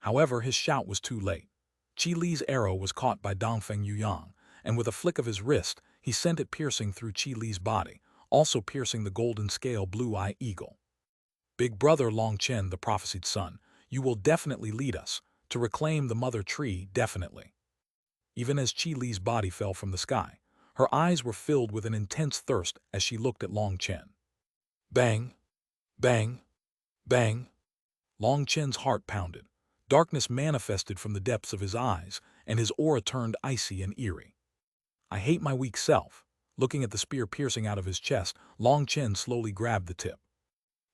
However, his shout was too late. Qi Li's arrow was caught by Dongfeng Yuyang, and with a flick of his wrist, he sent it piercing through Qi Li's body, also piercing the golden scale blue-eye eagle. Big brother Long Chen, the prophesied son, you will definitely lead us to reclaim the mother tree, definitely. Even as Qi Li's body fell from the sky, her eyes were filled with an intense thirst as she looked at Long Chen. Bang! Bang! Bang! Long Chen's heart pounded. Darkness manifested from the depths of his eyes, and his aura turned icy and eerie. I hate my weak self. Looking at the spear piercing out of his chest, Long Chen slowly grabbed the tip.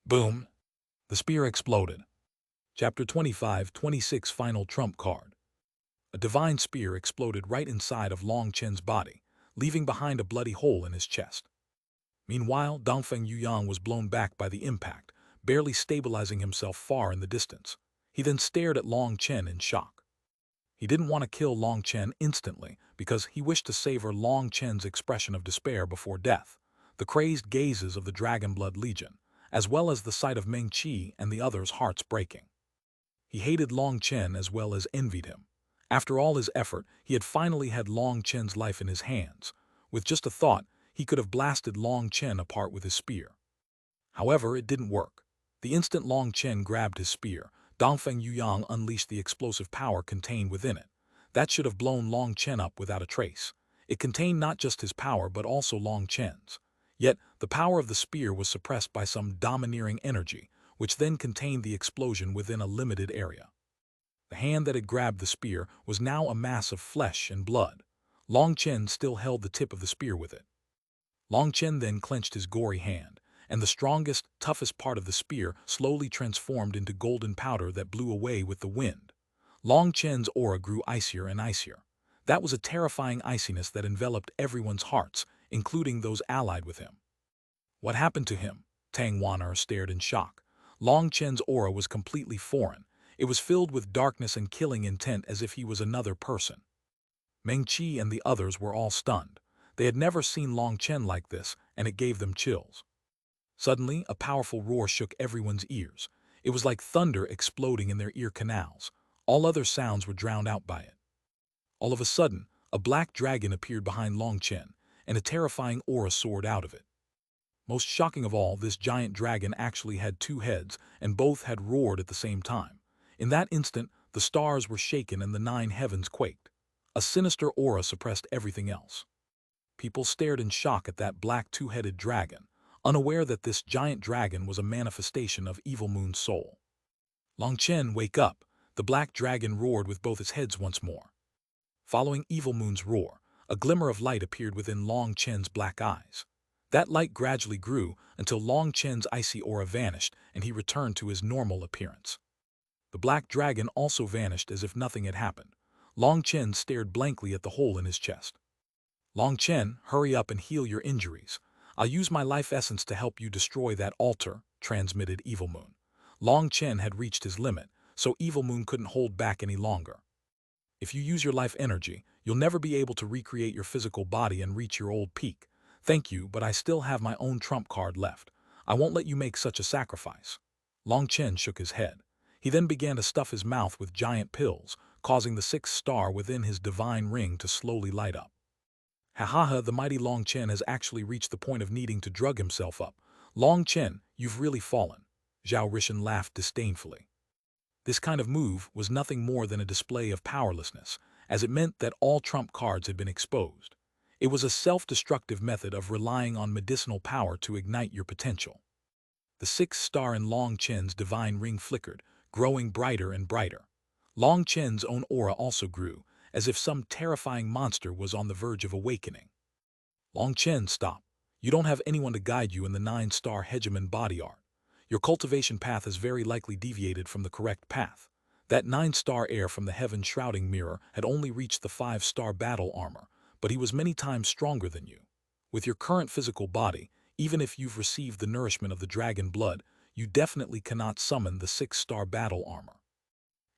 Boom! The spear exploded. Chapter 25-26 Final Trump Card. A divine spear exploded right inside of Long Chen's body, leaving behind a bloody hole in his chest. Meanwhile, Dongfeng Yuyang was blown back by the impact, barely stabilizing himself far in the distance. He then stared at Long Chen in shock. He didn't want to kill Long Chen instantly because he wished to savor Long Chen's expression of despair before death, the crazed gazes of the Dragonblood Legion, as well as the sight of Meng Qi and the others' hearts breaking. He hated Long Chen as well as envied him. After all his effort, he had finally had Long Chen's life in his hands. With just a thought, he could have blasted Long Chen apart with his spear. However, it didn't work. The instant Long Chen grabbed his spear, Dongfeng Yuyang unleashed the explosive power contained within it. That should have blown Long Chen up without a trace. It contained not just his power but also Long Chen's. Yet, the power of the spear was suppressed by some domineering energy, which then contained the explosion within a limited area. The hand that had grabbed the spear was now a mass of flesh and blood. Long Chen still held the tip of the spear with it. Long Chen then clenched his gory hand, and the strongest, toughest part of the spear slowly transformed into golden powder that blew away with the wind. Long Chen's aura grew icier and icier. That was a terrifying iciness that enveloped everyone's hearts, including those allied with him. What happened to him? Tang Wan'er stared in shock. Long Chen's aura was completely foreign. It was filled with darkness and killing intent as if he was another person. Meng Qi and the others were all stunned. They had never seen Long Chen like this, and it gave them chills. Suddenly, a powerful roar shook everyone's ears. It was like thunder exploding in their ear canals. All other sounds were drowned out by it. All of a sudden, a black dragon appeared behind Long Chen, and a terrifying aura soared out of it. Most shocking of all, this giant dragon actually had two heads, and both had roared at the same time. In that instant, the stars were shaken and the 9 heavens quaked. A sinister aura suppressed everything else. People stared in shock at that black two-headed dragon, unaware that this giant dragon was a manifestation of Evil Moon's soul. Long Chen, wake up! The black dragon roared with both its heads once more. Following Evil Moon's roar, a glimmer of light appeared within Long Chen's black eyes. That light gradually grew until Long Chen's icy aura vanished and he returned to his normal appearance. The black dragon also vanished as if nothing had happened. Long Chen stared blankly at the hole in his chest. Long Chen, hurry up and heal your injuries. I'll use my life essence to help you destroy that altar, transmitted Evil Moon. Long Chen had reached his limit, so Evil Moon couldn't hold back any longer. If you use your life energy, you'll never be able to recreate your physical body and reach your old peak. Thank you, but I still have my own trump card left. I won't let you make such a sacrifice. Long Chen shook his head. He then began to stuff his mouth with giant pills, causing the 6th star within his divine ring to slowly light up. Ha, the mighty Long Chen has actually reached the point of needing to drug himself up. Long Chen, you've really fallen. Zhao Rishan laughed disdainfully. This kind of move was nothing more than a display of powerlessness, as it meant that all trump cards had been exposed. It was a self-destructive method of relying on medicinal power to ignite your potential. The 6th star in Long Chen's divine ring flickered, growing brighter and brighter. Long Chen's own aura also grew, as if some terrifying monster was on the verge of awakening. Long Chen, stop. You don't have anyone to guide you in the 9-star Hegemon body art. Your cultivation path is very likely deviated from the correct path. That 9-star heir from the heaven shrouding mirror had only reached the 5-star battle armor, but he was many times stronger than you. With your current physical body, even if you've received the nourishment of the dragon blood, you definitely cannot summon the 6-star battle armor.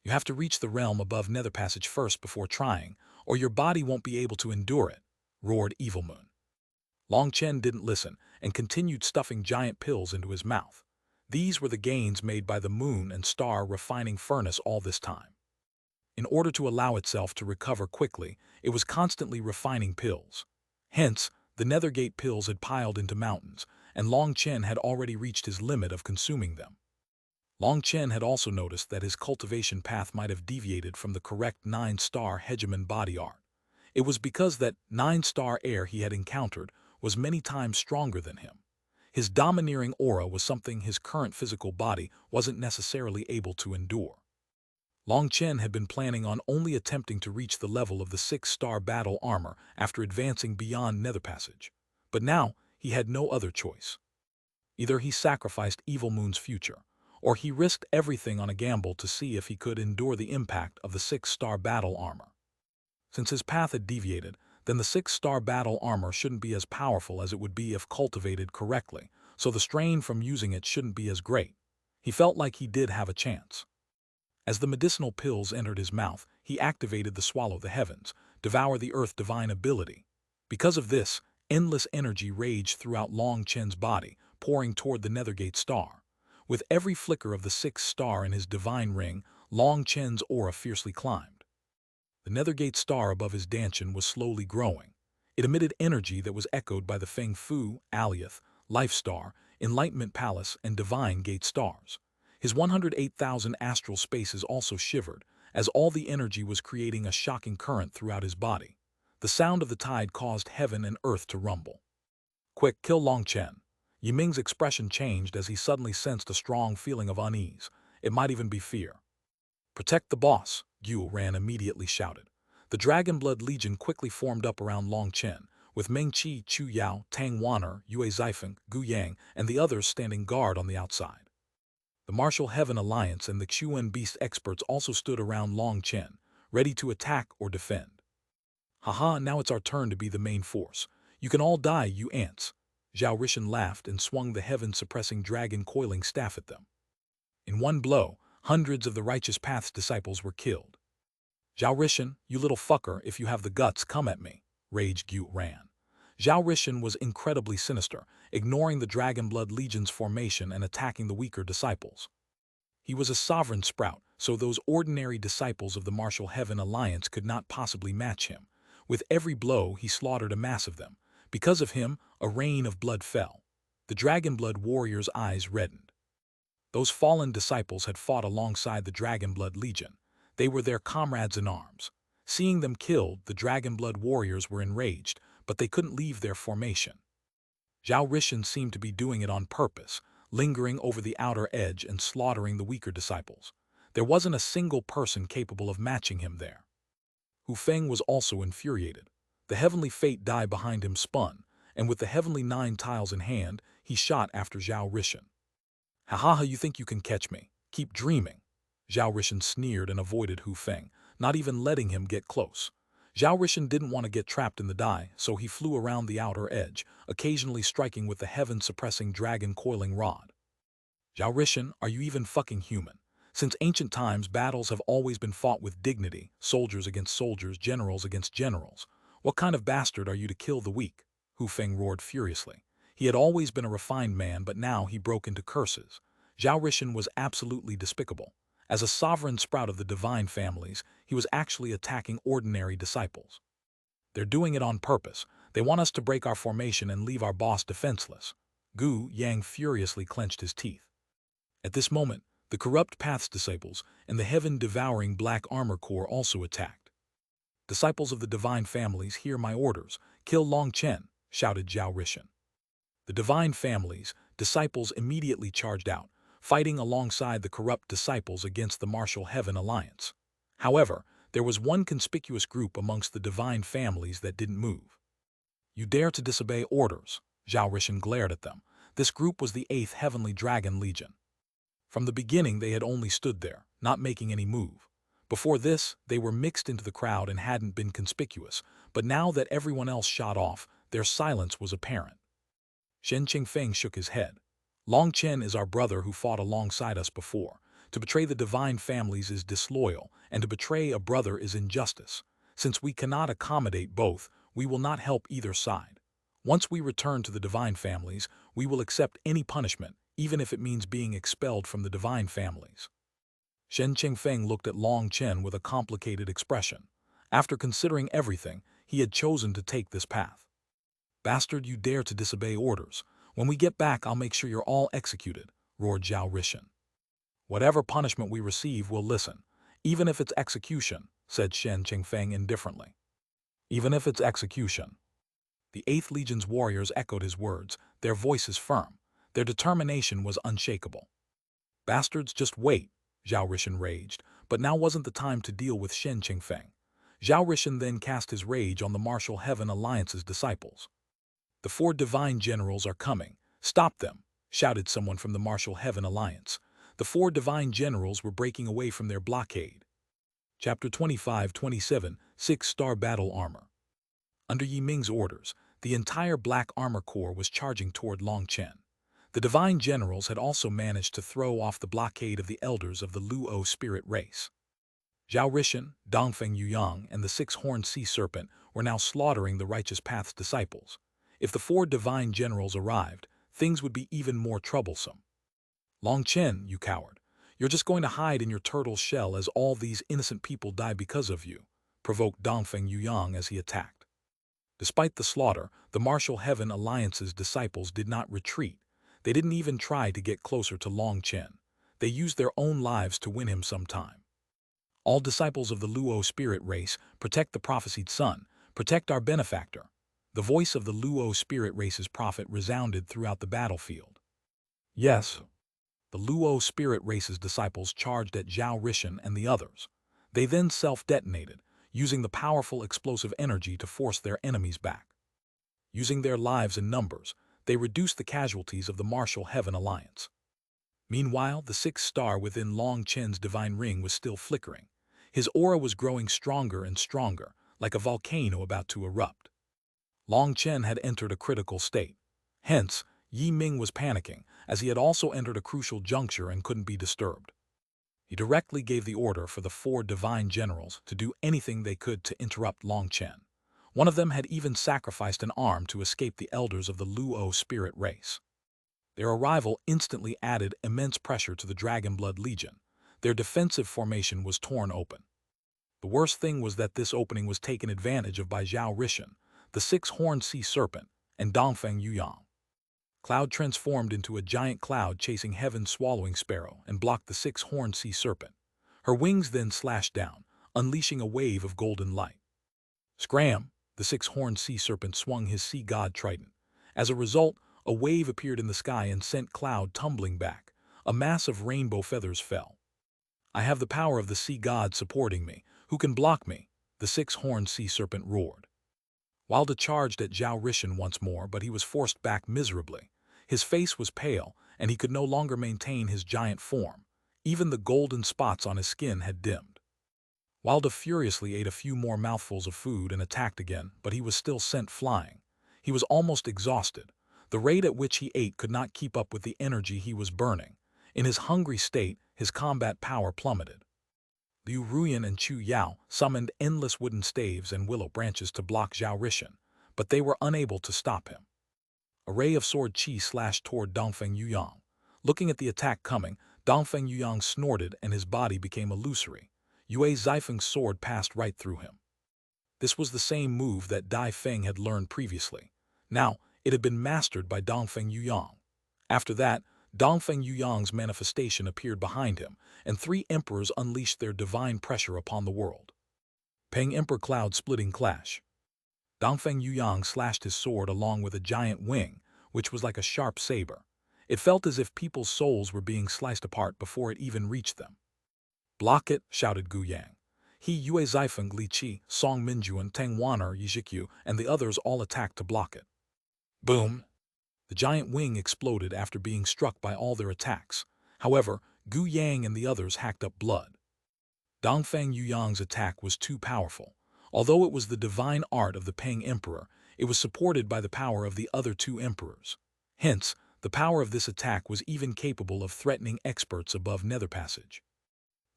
You have to reach the realm above Nether Passage first before trying, or your body won't be able to endure it, roared Evil Moon. Long Chen didn't listen and continued stuffing giant pills into his mouth. These were the gains made by the moon and star refining furnace all this time. In order to allow itself to recover quickly, it was constantly refining pills. Hence, the Nethergate pills had piled into mountains, and Long Chen had already reached his limit of consuming them. Long Chen had also noticed that his cultivation path might have deviated from the correct 9-star Hegemon body art. It was because that 9-star heir he had encountered was many times stronger than him. His domineering aura was something his current physical body wasn't necessarily able to endure. Long Chen had been planning on only attempting to reach the level of the 6-star battle armor after advancing beyond Nether Passage. But now, he had no other choice. Either he sacrificed Evil Moon's future, or he risked everything on a gamble to see if he could endure the impact of the 6-star battle armor. Since his path had deviated, then the 6-star battle armor shouldn't be as powerful as it would be if cultivated correctly, so the strain from using it shouldn't be as great. He felt like he did have a chance. As the medicinal pills entered his mouth, he activated the Swallow the Heavens, Devour the Earth divine ability. Because of this, endless energy raged throughout Long Chen's body, pouring toward the Nethergate star. With every flicker of the 6th star in his divine ring, Long Chen's aura fiercely climbed. The Nethergate star above his dantian was slowly growing. It emitted energy that was echoed by the Feng Fu, Alioth, Life Star, Enlightenment Palace, and Divine Gate stars. His 108,000 astral spaces also shivered, as all the energy was creating a shocking current throughout his body. The sound of the tide caused heaven and earth to rumble. Quick, kill Long Chen. Yiming's expression changed as he suddenly sensed a strong feeling of unease. It might even be fear. Protect the boss, Xuanhuan immediately shouted. The Dragonblood Legion quickly formed up around Long Chen, with Meng Qi, Chu Yao, Tang Wan'er, Yue Zifeng, Gu Yang, and the others standing guard on the outside. The Martial Heaven Alliance and the Xuan Beast experts also stood around Long Chen, ready to attack or defend. Haha, now it's our turn to be the main force. You can all die, you ants. Zhao Rishan laughed and swung the heaven-suppressing dragon coiling staff at them. In one blow, hundreds of the Righteous Path's disciples were killed. Zhao Rishan, you little fucker, if you have the guts, come at me, raged Xuanhuan. Zhao Rishan was incredibly sinister, ignoring the Dragonblood Legion's formation and attacking the weaker disciples. He was a sovereign sprout, so those ordinary disciples of the Martial Heaven Alliance could not possibly match him. With every blow, he slaughtered a mass of them. Because of him, a rain of blood fell. The Dragonblood warriors' eyes reddened. Those fallen disciples had fought alongside the Dragonblood Legion. They were their comrades in arms. Seeing them killed, the Dragonblood warriors were enraged, but they couldn't leave their formation. Zhao Rishan seemed to be doing it on purpose, lingering over the outer edge and slaughtering the weaker disciples. There wasn't a single person capable of matching him there. Hu Feng was also infuriated. The heavenly fate die behind him spun, and with the heavenly 9 tiles in hand, he shot after Zhao Rishan. Ha ha ha, you think you can catch me? Keep dreaming. Zhao Rishan sneered and avoided Hu Feng, not even letting him get close. Zhao Rishan didn't want to get trapped in the die, so he flew around the outer edge, occasionally striking with the heaven-suppressing dragon coiling rod. Zhao Rishan, are you even fucking human? Since ancient times, battles have always been fought with dignity, soldiers against soldiers, generals against generals. What kind of bastard are you to kill the weak? Hu Feng roared furiously. He had always been a refined man, but now he broke into curses. Zhao Rishan was absolutely despicable. As a sovereign sprout of the divine families, he was actually attacking ordinary disciples. They're doing it on purpose. They want us to break our formation and leave our boss defenseless. Gu Yang furiously clenched his teeth. At this moment, the corrupt Path's disciples and the heaven-devouring Black Armor Corps also attacked. Disciples of the divine families, hear my orders. Kill Long Chen, shouted Zhao Rishan. The divine families, disciples immediately charged out, fighting alongside the corrupt disciples against the Martial Heaven Alliance. However, there was one conspicuous group amongst the divine families that didn't move. You dare to disobey orders, Zhao Rishan glared at them. This group was the 8th Heavenly Dragon Legion. From the beginning they had only stood there, not making any move. Before this, they were mixed into the crowd and hadn't been conspicuous, but now that everyone else shot off, their silence was apparent. Shen Qingfeng shook his head. Long Chen is our brother who fought alongside us before. To betray the divine families is disloyal, and to betray a brother is injustice. Since we cannot accommodate both, we will not help either side. Once we return to the divine families, we will accept any punishment, even if it means being expelled from the divine families. Shen Qingfeng looked at Long Chen with a complicated expression. After considering everything, he had chosen to take this path. Bastard, you dare to disobey orders. When we get back, I'll make sure you're all executed, roared Zhao Rishan. Whatever punishment we receive, we'll listen. Even if it's execution, said Shen Qingfeng indifferently. Even if it's execution. The 8th Legion's warriors echoed his words, their voices firm. Their determination was unshakable. Bastards, just wait, Zhao Rishan raged, but now wasn't the time to deal with Shen Qingfeng. Zhao Rishan then cast his rage on the Martial Heaven Alliance's disciples. The 4 divine generals are coming. Stop them, shouted someone from the Martial Heaven Alliance. The 4 divine generals were breaking away from their blockade. Chapter 25-27, 6-Star Battle Armor. Under Yiming's orders, the entire Black Armor Corps was charging toward Long Chen. The divine generals had also managed to throw off the blockade of the elders of the Luo spirit race. Zhao Rishan, Dongfeng Yuyang, and the 6-horned sea serpent were now slaughtering the Righteous Path's disciples. If the 4 divine generals arrived, things would be even more troublesome. Long Chen, you coward. "You're just going to hide in your turtle shell as all these innocent people die because of you," provoked Dongfeng Yuyang as he attacked. Despite the slaughter, the Martial Heaven Alliance's disciples did not retreat. They didn't even try to get closer to Long Chen. They used their own lives to win him some time. "All disciples of the Luo spirit race, protect the prophesied son, protect our benefactor." The voice of the Luo spirit race's prophet resounded throughout the battlefield. Yes, the Luo spirit race's disciples charged at Zhao Rishan and the others. They then self-detonated, using the powerful explosive energy to force their enemies back. Using their lives in numbers, they reduced the casualties of the Martial Heaven Alliance. Meanwhile, the sixth star within Long Chen's divine ring was still flickering. His aura was growing stronger and stronger, like a volcano about to erupt. Long Chen had entered a critical state. Hence, Yi Ming was panicking, as he had also entered a crucial juncture and couldn't be disturbed. He directly gave the order for the 4 divine generals to do anything they could to interrupt Long Chen. One of them had even sacrificed an arm to escape the elders of the Luo spirit race. Their arrival instantly added immense pressure to the Dragonblood Legion. Their defensive formation was torn open. The worst thing was that this opening was taken advantage of by Zhao Rishan, the 6-horned sea serpent, and Dongfeng Yuyang. Cloud transformed into a giant cloud chasing Heaven's swallowing sparrow and blocked the 6-horned sea serpent. Her wings then slashed down, unleashing a wave of golden light. Scram! The 6-horned sea serpent swung his sea god trident. As a result, a wave appeared in the sky and sent Cloud tumbling back. A mass of rainbow feathers fell. "I have the power of the sea god supporting me. Who can block me?" the 6-horned sea serpent roared. Wilda charged at Zhao Rishan once more, but he was forced back miserably. His face was pale, and he could no longer maintain his giant form. Even the golden spots on his skin had dimmed. Wilda furiously ate a few more mouthfuls of food and attacked again, but he was still sent flying. He was almost exhausted. The rate at which he ate could not keep up with the energy he was burning. In his hungry state, his combat power plummeted. Liu Ruyan and Chu Yao summoned endless wooden staves and willow branches to block Zhao Rishan, but they were unable to stop him. A ray of sword chi slashed toward Dongfeng Yuyang. Looking at the attack coming, Dongfeng Yuyang snorted and his body became illusory. Yue Zifeng's sword passed right through him. This was the same move that Dai Feng had learned previously. Now, it had been mastered by Dongfeng Yuyang. After that, Dongfeng Yuyang's manifestation appeared behind him, and 3 emperors unleashed their divine pressure upon the world. Peng Emperor Cloud splitting clash. Dongfeng Yuyang slashed his sword along with a giant wing, which was like a sharp saber. It felt as if people's souls were being sliced apart before it even reached them. "Block it," shouted Gu Yang. He, Yue Zifeng, Li Qi, Song Minjuan, Tang Wan'er, Yizhikyu, and the others all attacked to block it. Boom! The giant wing exploded after being struck by all their attacks. However, Gu Yang and the others hacked up blood. Dongfeng Yuyang's attack was too powerful. Although it was the divine art of the Peng Emperor, it was supported by the power of the other 2 emperors. Hence, the power of this attack was even capable of threatening experts above Nether Passage.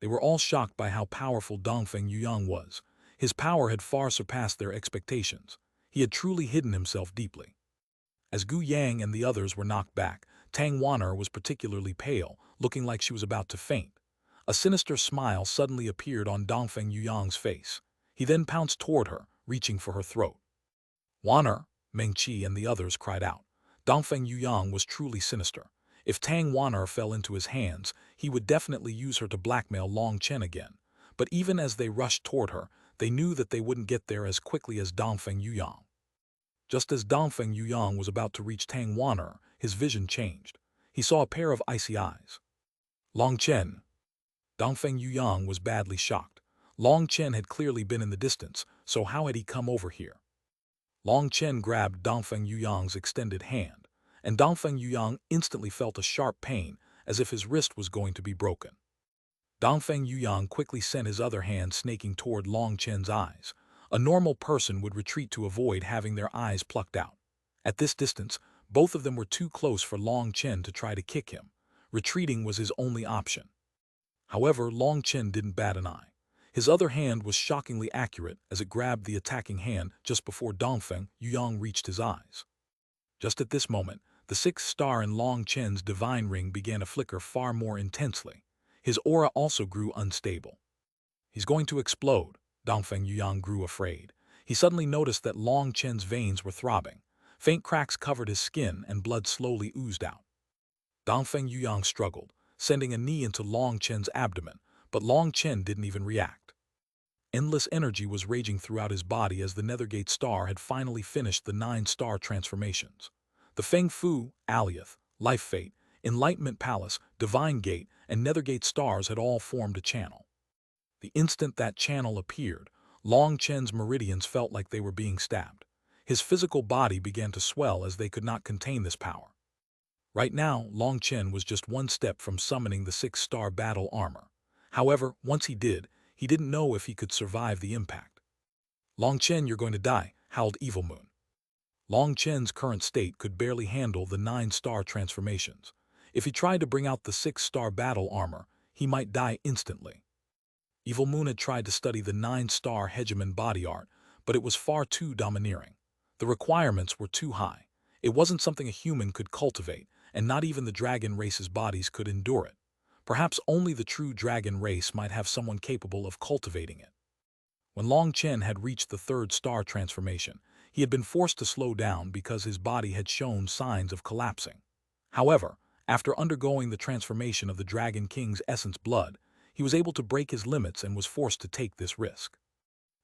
They were all shocked by how powerful Dongfeng Yuyang was. His power had far surpassed their expectations. He had truly hidden himself deeply. As Gu Yang and the others were knocked back, Tang Wan'er was particularly pale, looking like she was about to faint. A sinister smile suddenly appeared on Dongfeng Yuyang's face. He then pounced toward her, reaching for her throat. "Wan'er!" Meng Qi and the others cried out. Dongfeng Yuyang was truly sinister. If Tang Wan'er fell into his hands, he would definitely use her to blackmail Long Chen again. But even as they rushed toward her, they knew that they wouldn't get there as quickly as Dongfeng Yuyang. Just as Dongfeng Yuyang was about to reach Tang Wan'er, his vision changed. He saw a pair of icy eyes. "Long Chen!" Dongfeng Yuyang was badly shocked. Long Chen had clearly been in the distance, so how had he come over here? Long Chen grabbed Dongfeng Yuyang's extended hand, and Dongfeng Yuyang instantly felt a sharp pain, as if his wrist was going to be broken. Dongfeng Yuyang quickly sent his other hand snaking toward Long Chen's eyes. A normal person would retreat to avoid having their eyes plucked out. At this distance, both of them were too close for Long Chen to try to kick him. Retreating was his only option. However, Long Chen didn't bat an eye. His other hand was shockingly accurate as it grabbed the attacking hand just before Dongfeng Yuyang reached his eyes. Just at this moment, the 6th star in Long Chen's divine ring began to flicker far more intensely. His aura also grew unstable. He's going to explode. Dongfeng Yuyang grew afraid. He suddenly noticed that Long Chen's veins were throbbing. Faint cracks covered his skin and blood slowly oozed out. Dongfeng Yuyang struggled, sending a knee into Long Chen's abdomen, but Long Chen didn't even react. Endless energy was raging throughout his body as the Nethergate Star had finally finished the 9-star transformations. The Feng Fu, Alioth, Life Fate, Enlightenment Palace, Divine Gate, and Nethergate Stars had all formed a channel. The instant that channel appeared, Long Chen's meridians felt like they were being stabbed. His physical body began to swell as they could not contain this power. Right now, Long Chen was just one step from summoning the 6-star battle armor. However, once he didn't know if he could survive the impact. Long Chen, you're going to die, howled Evil Moon. Long Chen's current state could barely handle the 9-star transformations. If he tried to bring out the 6-star battle armor, he might die instantly. Evil Moon had tried to study the 9-star Hegemon body art, but it was far too domineering. The requirements were too high. It wasn't something a human could cultivate, and not even the dragon race's bodies could endure it. Perhaps only the true dragon race might have someone capable of cultivating it. When Long Chen had reached the 3rd-star transformation, he had been forced to slow down because his body had shown signs of collapsing. However, after undergoing the transformation of the Dragon King's essence blood, he was able to break his limits and was forced to take this risk.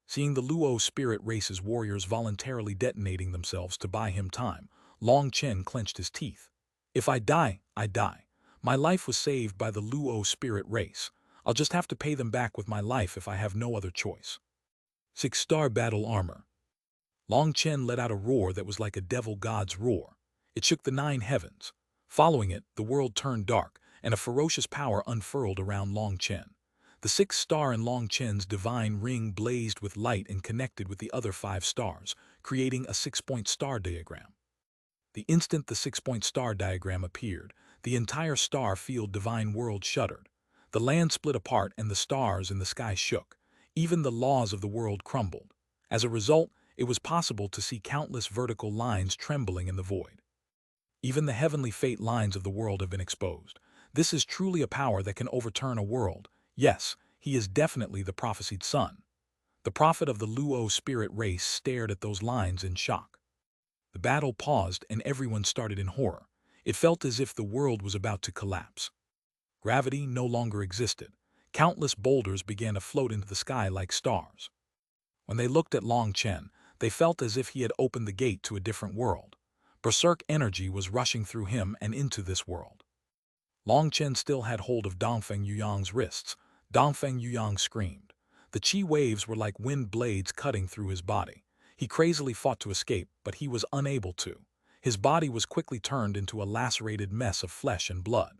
Seeing the Luo spirit race's warriors voluntarily detonating themselves to buy him time, Long Chen clenched his teeth. If I die, I die. My life was saved by the Luo spirit race. I'll just have to pay them back with my life if I have no other choice. 6-star battle armor. Long Chen let out a roar that was like a devil god's roar. It shook the 9 heavens. Following it, the world turned dark, and a ferocious power unfurled around Long Chen. The 6th star in Long Chen's divine ring blazed with light and connected with the other 5 stars, creating a 6-point star diagram. The instant the 6-point star diagram appeared, the entire star field divine world shuddered. The land split apart and the stars in the sky shook. Even the laws of the world crumbled. As a result, it was possible to see countless vertical lines trembling in the void. Even the heavenly fate lines of the world have been exposed. This is truly a power that can overturn a world. Yes, he is definitely the prophesied son. The prophet of the Luo spirit race stared at those lines in shock. The battle paused and everyone started in horror. It felt as if the world was about to collapse. Gravity no longer existed. Countless boulders began to float into the sky like stars. When they looked at Long Chen, they felt as if he had opened the gate to a different world. Berserk energy was rushing through him and into this world. Long Chen still had hold of Dongfeng Yuyang's wrists. Dongfeng Yuyang screamed. The qi waves were like wind blades cutting through his body. He crazily fought to escape, but he was unable to. His body was quickly turned into a lacerated mess of flesh and blood.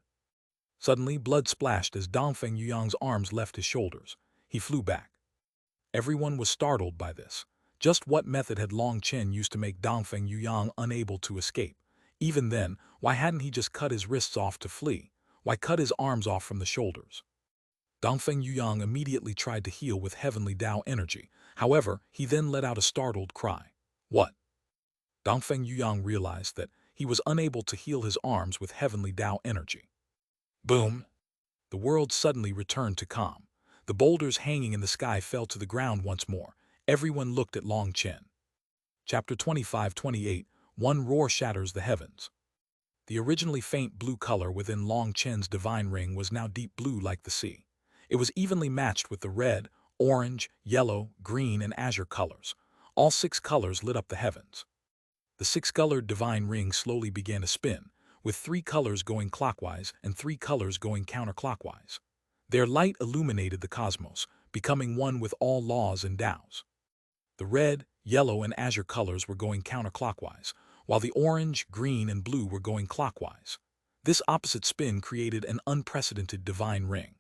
Suddenly, blood splashed as Dongfeng Yuyang's arms left his shoulders. He flew back. Everyone was startled by this. Just what method had Long Chen used to make Dongfeng Yuyang unable to escape? Even then, why hadn't he just cut his wrists off to flee? Why cut his arms off from the shoulders? Dongfeng Yuyang immediately tried to heal with heavenly Tao energy. However, he then let out a startled cry. What? Dongfeng Yuyang realized that he was unable to heal his arms with heavenly Tao energy. Boom! The world suddenly returned to calm. The boulders hanging in the sky fell to the ground once more. Everyone looked at Long Chen. Chapter 25-28, One roar shatters the heavens. The originally faint blue color within Long Chen's divine ring was now deep blue like the sea. It was evenly matched with the red, orange, yellow, green, and azure colors. All 6 colors lit up the heavens. The 6-colored divine ring slowly began to spin, with 3 colors going clockwise and 3 colors going counterclockwise. Their light illuminated the cosmos, becoming one with all laws and Taos. The red, yellow, and azure colors were going counterclockwise, while the orange, green, and blue were going clockwise. This opposite spin created an unprecedented divine ring.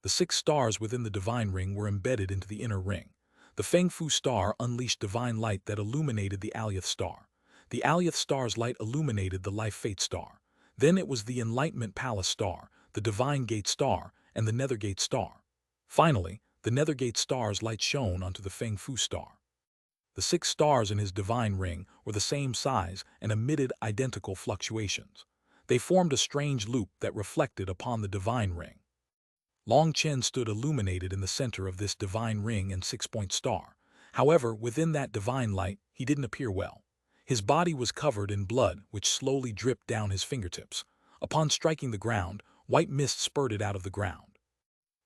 The 6 stars within the divine ring were embedded into the inner ring. The Feng Fu star unleashed divine light that illuminated the Alioth star. The Alioth star's light illuminated the Life Fate star. Then it was the Enlightenment Palace star, the Divine Gate star, and the Nethergate star. Finally, the Nethergate star's light shone onto the Feng Fu star. The 6 stars in his divine ring were the same size and emitted identical fluctuations. They formed a strange loop that reflected upon the divine ring. Long Chen stood illuminated in the center of this divine ring and six-point star. However, within that divine light, he didn't appear well. His body was covered in blood, which slowly dripped down his fingertips. Upon striking the ground, white mist spurted out of the ground.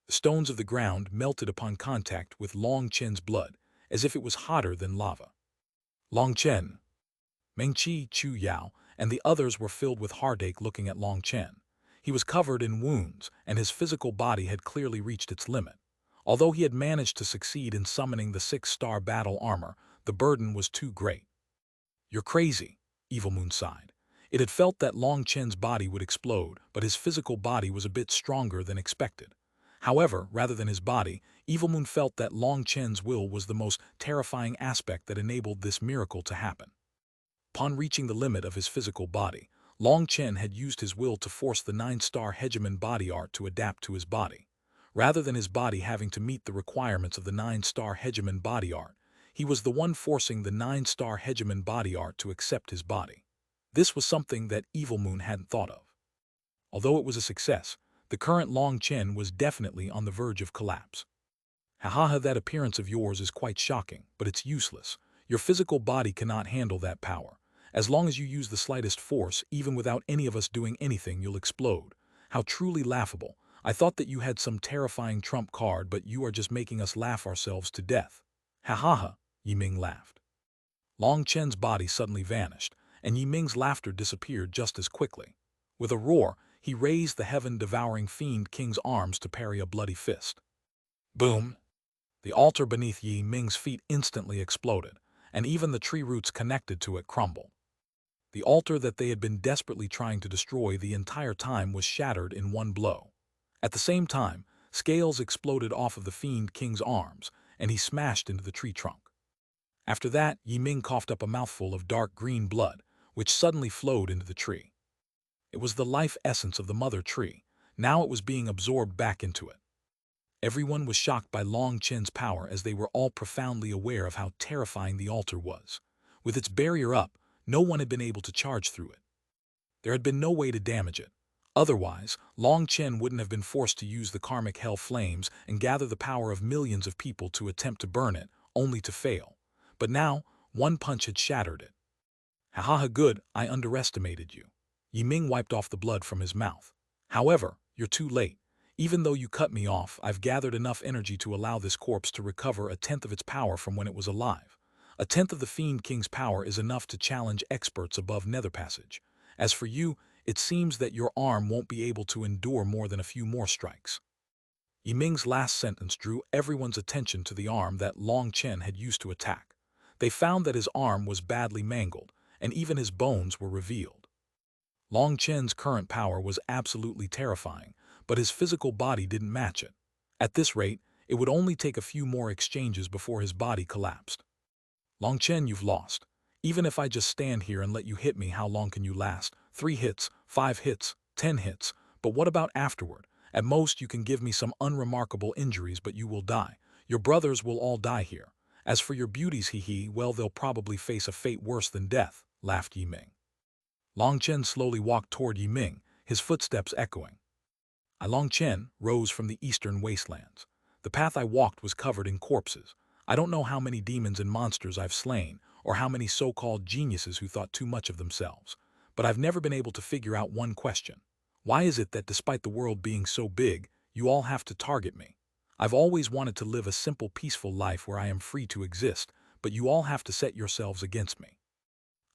The stones of the ground melted upon contact with Long Chen's blood, as if it was hotter than lava. Long Chen, Meng Qi, Chu Yao, and the others were filled with heartache looking at Long Chen. He was covered in wounds, and his physical body had clearly reached its limit. Although he had managed to succeed in summoning the six-star battle armor, the burden was too great. "You're crazy," Evil Moon sighed. It had felt that Long Chen's body would explode, but his physical body was a bit stronger than expected. However, rather than his body, Evil Moon felt that Long Chen's will was the most terrifying aspect that enabled this miracle to happen. Upon reaching the limit of his physical body, Long Chen had used his will to force the 9-star Hegemon body art to adapt to his body. Rather than his body having to meet the requirements of the 9-star Hegemon body art, he was the one forcing the 9-star Hegemon body art to accept his body. This was something that Evil Moon hadn't thought of. Although it was a success, the current Long Chen was definitely on the verge of collapse. "Haha, that appearance of yours is quite shocking, but it's useless. Your physical body cannot handle that power. As long as you use the slightest force, even without any of us doing anything, you'll explode. How truly laughable. I thought that you had some terrifying trump card, but you are just making us laugh ourselves to death." "Ha ha ha," Yiming laughed. Long Chen's body suddenly vanished, and Yiming's laughter disappeared just as quickly. With a roar, he raised the heaven-devouring fiend king's arms to parry a bloody fist. Boom! The altar beneath Yi Ming's feet instantly exploded, and even the tree roots connected to it crumbled. The altar that they had been desperately trying to destroy the entire time was shattered in one blow. At the same time, scales exploded off of the fiend king's arms, and he smashed into the tree trunk. After that, Yi Ming coughed up a mouthful of dark green blood, which suddenly flowed into the tree. It was the life essence of the mother tree. Now it was being absorbed back into it. Everyone was shocked by Long Chen's power, as they were all profoundly aware of how terrifying the altar was. With its barrier up, no one had been able to charge through it. There had been no way to damage it. Otherwise, Long Chen wouldn't have been forced to use the karmic hell flames and gather the power of millions of people to attempt to burn it, only to fail. But now, one punch had shattered it. "Ha ha ha, good, I underestimated you." Yi Ming wiped off the blood from his mouth. "However, you're too late. Even though you cut me off, I've gathered enough energy to allow this corpse to recover a tenth of its power from when it was alive. A tenth of the Fiend King's power is enough to challenge experts above Nether Passage. As for you, it seems that your arm won't be able to endure more than a few more strikes." Yi Ming's last sentence drew everyone's attention to the arm that Long Chen had used to attack. They found that his arm was badly mangled, and even his bones were revealed. Long Chen's current power was absolutely terrifying, but his physical body didn't match it. At this rate, it would only take a few more exchanges before his body collapsed. "Long Chen, you've lost. Even if I just stand here and let you hit me, how long can you last? 3 hits, 5 hits, 10 hits. But what about afterward? At most, you can give me some unremarkable injuries, but you will die. Your brothers will all die here. As for your beauties, well, they'll probably face a fate worse than death," laughed Yi Ming. Long Chen slowly walked toward Yi Ming, his footsteps echoing. "I, Long Chen, rose from the eastern wastelands. The path I walked was covered in corpses. I don't know how many demons and monsters I've slain, or how many so-called geniuses who thought too much of themselves. But I've never been able to figure out one question. Why is it that despite the world being so big, you all have to target me? I've always wanted to live a simple, peaceful life where I am free to exist, but you all have to set yourselves against me.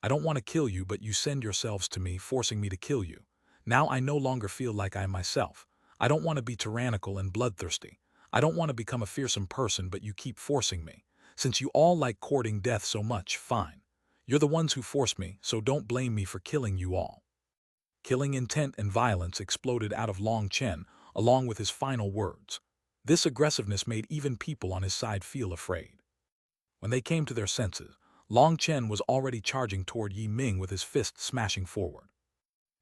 I don't want to kill you, but you send yourselves to me, forcing me to kill you. Now I no longer feel like I am myself. I don't want to be tyrannical and bloodthirsty. I don't want to become a fearsome person, but you keep forcing me. Since you all like courting death so much, fine. You're the ones who forced me, so don't blame me for killing you all." Killing intent and violence exploded out of Long Chen, along with his final words. This aggressiveness made even people on his side feel afraid. When they came to their senses, Long Chen was already charging toward Yi Ming with his fist smashing forward.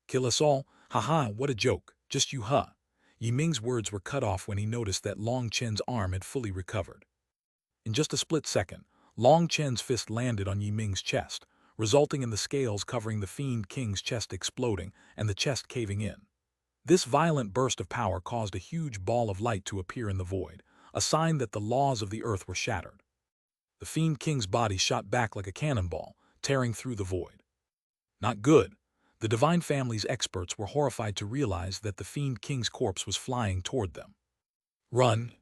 "Kill us all? Haha, what a joke. Just you, huh?" Yi Ming's words were cut off when he noticed that Long Chen's arm had fully recovered. In just a split second, Long Chen's fist landed on Yi Ming's chest, resulting in the scales covering the Fiend King's chest exploding and the chest caving in. This violent burst of power caused a huge ball of light to appear in the void, a sign that the laws of the earth were shattered. The Fiend King's body shot back like a cannonball, tearing through the void. Not good. The Divine Family's experts were horrified to realize that the Fiend King's corpse was flying toward them. Run!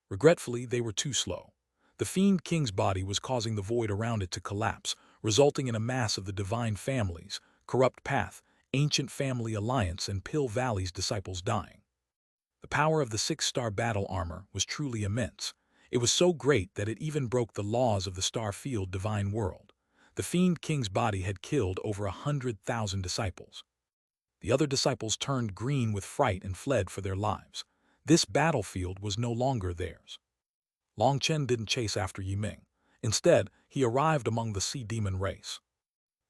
Regretfully, they were too slow. The Fiend King's body was causing the void around it to collapse, resulting in a mass of the Divine Families, Corrupt Path, Ancient Family Alliance, and Pill Valley's disciples dying. The power of the six-star battle armor was truly immense. It was so great that it even broke the laws of the star-field divine world. The Fiend King's body had killed over 100,000 disciples. The other disciples turned green with fright and fled for their lives. This battlefield was no longer theirs. Long Chen didn't chase after Yiming. Instead, he arrived among the sea demon race.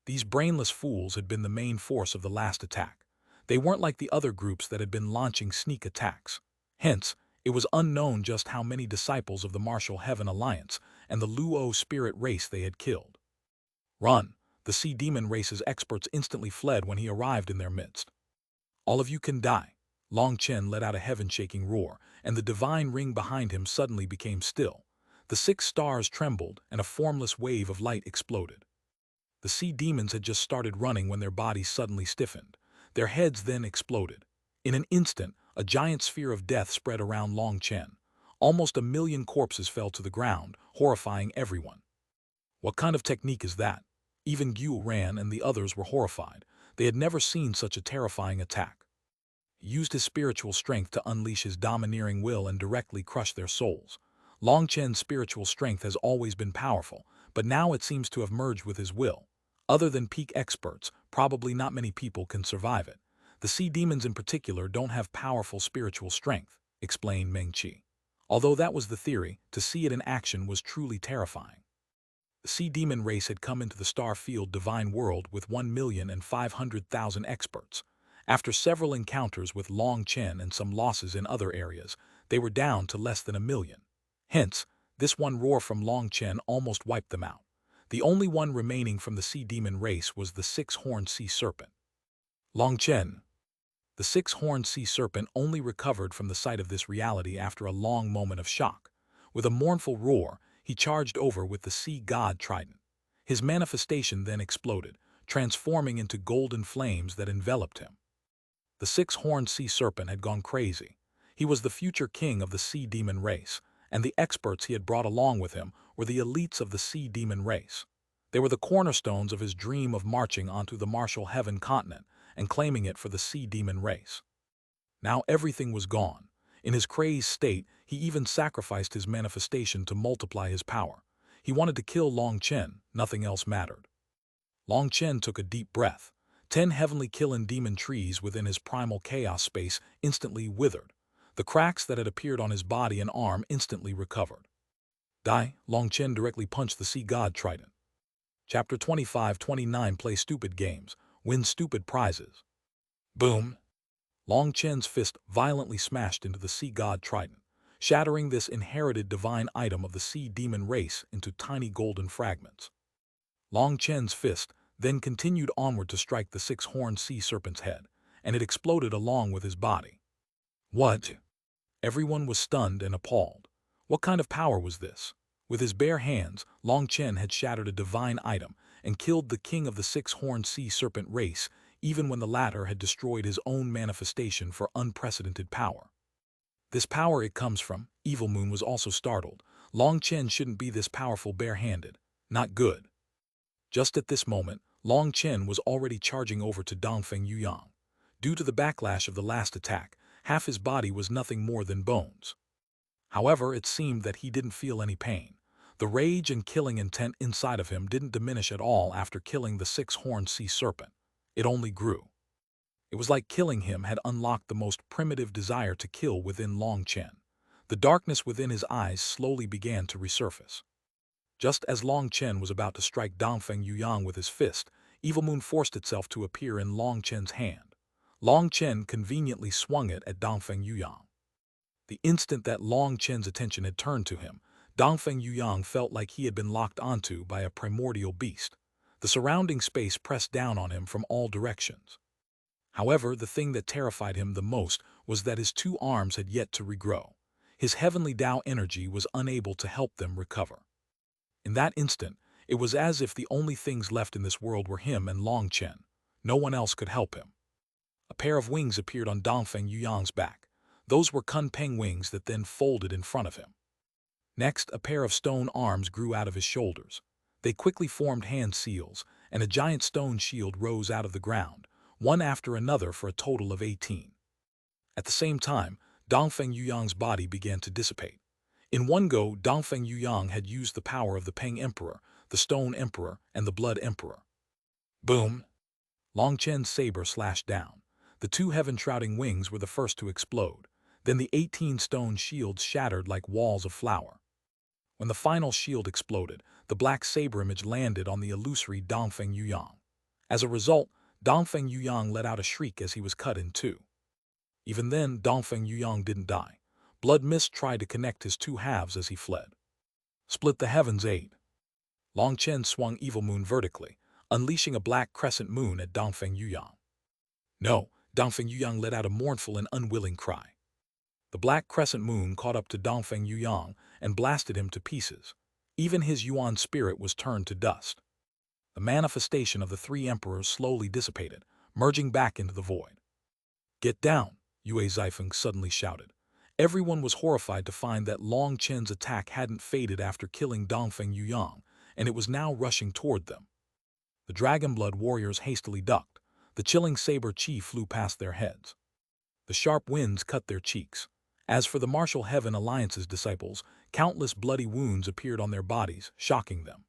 These brainless fools had been the main force of the last attack. They weren't like the other groups that had been launching sneak attacks. Hence, it was unknown just how many disciples of the Martial Heaven Alliance and the Luo spirit race they had killed. Run! The sea demon race's experts instantly fled when he arrived in their midst. All of you can die. Long Chen let out a heaven-shaking roar, and the divine ring behind him suddenly became still. The 6 stars trembled, and a formless wave of light exploded. The sea demons had just started running when their bodies suddenly stiffened. Their heads then exploded. In an instant, a giant sphere of death spread around Long Chen. Almost 1,000,000 corpses fell to the ground, horrifying everyone. What kind of technique is that? Even Gu ran and the others were horrified. They had never seen such a terrifying attack. He used his spiritual strength to unleash his domineering will and directly crush their souls. Long Chen's spiritual strength has always been powerful, but now it seems to have merged with his will. Other than peak experts, probably not many people can survive it. The sea demons in particular don't have powerful spiritual strength, explained Meng Qi. Although that was the theory, to see it in action was truly terrifying. The sea demon race had come into the star-field divine world with 1,500,000 experts. After several encounters with Long Chen and some losses in other areas, they were down to less than 1,000,000. Hence, this one roar from Long Chen almost wiped them out. The only one remaining from the sea demon race was the 6-horned sea serpent. Long Chen. The 6-horned sea serpent only recovered from the sight of this reality after a long moment of shock. With a mournful roar, he charged over with the sea god trident. His manifestation then exploded, transforming into golden flames that enveloped him. The 6-horned sea serpent had gone crazy. He was the future king of the sea demon race, and the experts he had brought along with him were the elites of the sea demon race. They were the cornerstones of his dream of marching onto the Martial Heaven continent and claiming it for the sea demon race. Now everything was gone. In his crazed state, he even sacrificed his manifestation to multiply his power. He wanted to kill Long Chen, nothing else mattered. Long Chen took a deep breath. 10 heavenly killing demon trees within his primal chaos space instantly withered. The cracks that had appeared on his body and arm instantly recovered. Die, Long Chen directly punched the sea god trident. Chapter 25-29 Play stupid games, win stupid prizes. Boom! Long Chen's fist violently smashed into the sea god trident, shattering this inherited divine item of the sea demon race into tiny golden fragments. Long Chen's fist then continued onward to strike the 6-horned sea serpent's head, and it exploded along with his body. What? Everyone was stunned and appalled. What kind of power was this? With his bare hands, Long Chen had shattered a divine item and killed the king of the 6-horned sea serpent race, even when the latter had destroyed his own manifestation for unprecedented power. This power it comes from, Evil Moon was also startled. Long Chen shouldn't be this powerful barehanded. Not good. Just at this moment, Long Chen was already charging over to Dongfeng Yuyang. Due to the backlash of the last attack, half his body was nothing more than bones. However, it seemed that he didn't feel any pain. The rage and killing intent inside of him didn't diminish at all after killing the 6-horned sea serpent. It only grew. It was like killing him had unlocked the most primitive desire to kill within Long Chen. The darkness within his eyes slowly began to resurface. Just as Long Chen was about to strike Dongfeng Yuyang with his fist, Evil Moon forced itself to appear in Long Chen's hand. Long Chen conveniently swung it at Dongfeng Yuyang. The instant that Long Chen's attention had turned to him, Dongfeng Yuyang felt like he had been locked onto by a primordial beast. The surrounding space pressed down on him from all directions. However, the thing that terrified him the most was that his two arms had yet to regrow. His heavenly Tao energy was unable to help them recover. In that instant, it was as if the only things left in this world were him and Long Chen. No one else could help him. A pair of wings appeared on Dongfeng Yuyang's back. Those were Kunpeng wings that then folded in front of him. Next, a pair of stone arms grew out of his shoulders. They quickly formed hand seals, and a giant stone shield rose out of the ground, one after another for a total of 18. At the same time, Dongfeng Yuyang's body began to dissipate. In one go, Dongfeng Yuyang had used the power of the Peng Emperor, the Stone Emperor, and the Blood Emperor. Boom! Long Chen's saber slashed down. The two heaven-shrouding wings were the first to explode. Then the 18 stone shields shattered like walls of flour. When the final shield exploded, the black saber image landed on the illusory Dongfeng Yuyang. As a result, Dongfeng Yuyang let out a shriek as he was cut in two. Even then, Dongfeng Yuyang didn't die. Blood Mist tried to connect his two halves as he fled. Split the heavens 8. Long Chen swung Evil Moon vertically, unleashing a black crescent moon at Dongfeng Yuyang. No, Dongfeng Yuyang let out a mournful and unwilling cry. The black crescent moon caught up to Dongfeng Yuyang and blasted him to pieces. Even his Yuan spirit was turned to dust. The manifestation of the three emperors slowly dissipated, merging back into the void. Get down, Yue Zaifeng suddenly shouted. Everyone was horrified to find that Long Chen's attack hadn't faded after killing Dongfeng Yuyang, and it was now rushing toward them. The Dragonblood warriors hastily ducked. The chilling saber chi flew past their heads. The sharp winds cut their cheeks. As for the Martial Heaven Alliance's disciples, countless bloody wounds appeared on their bodies, shocking them.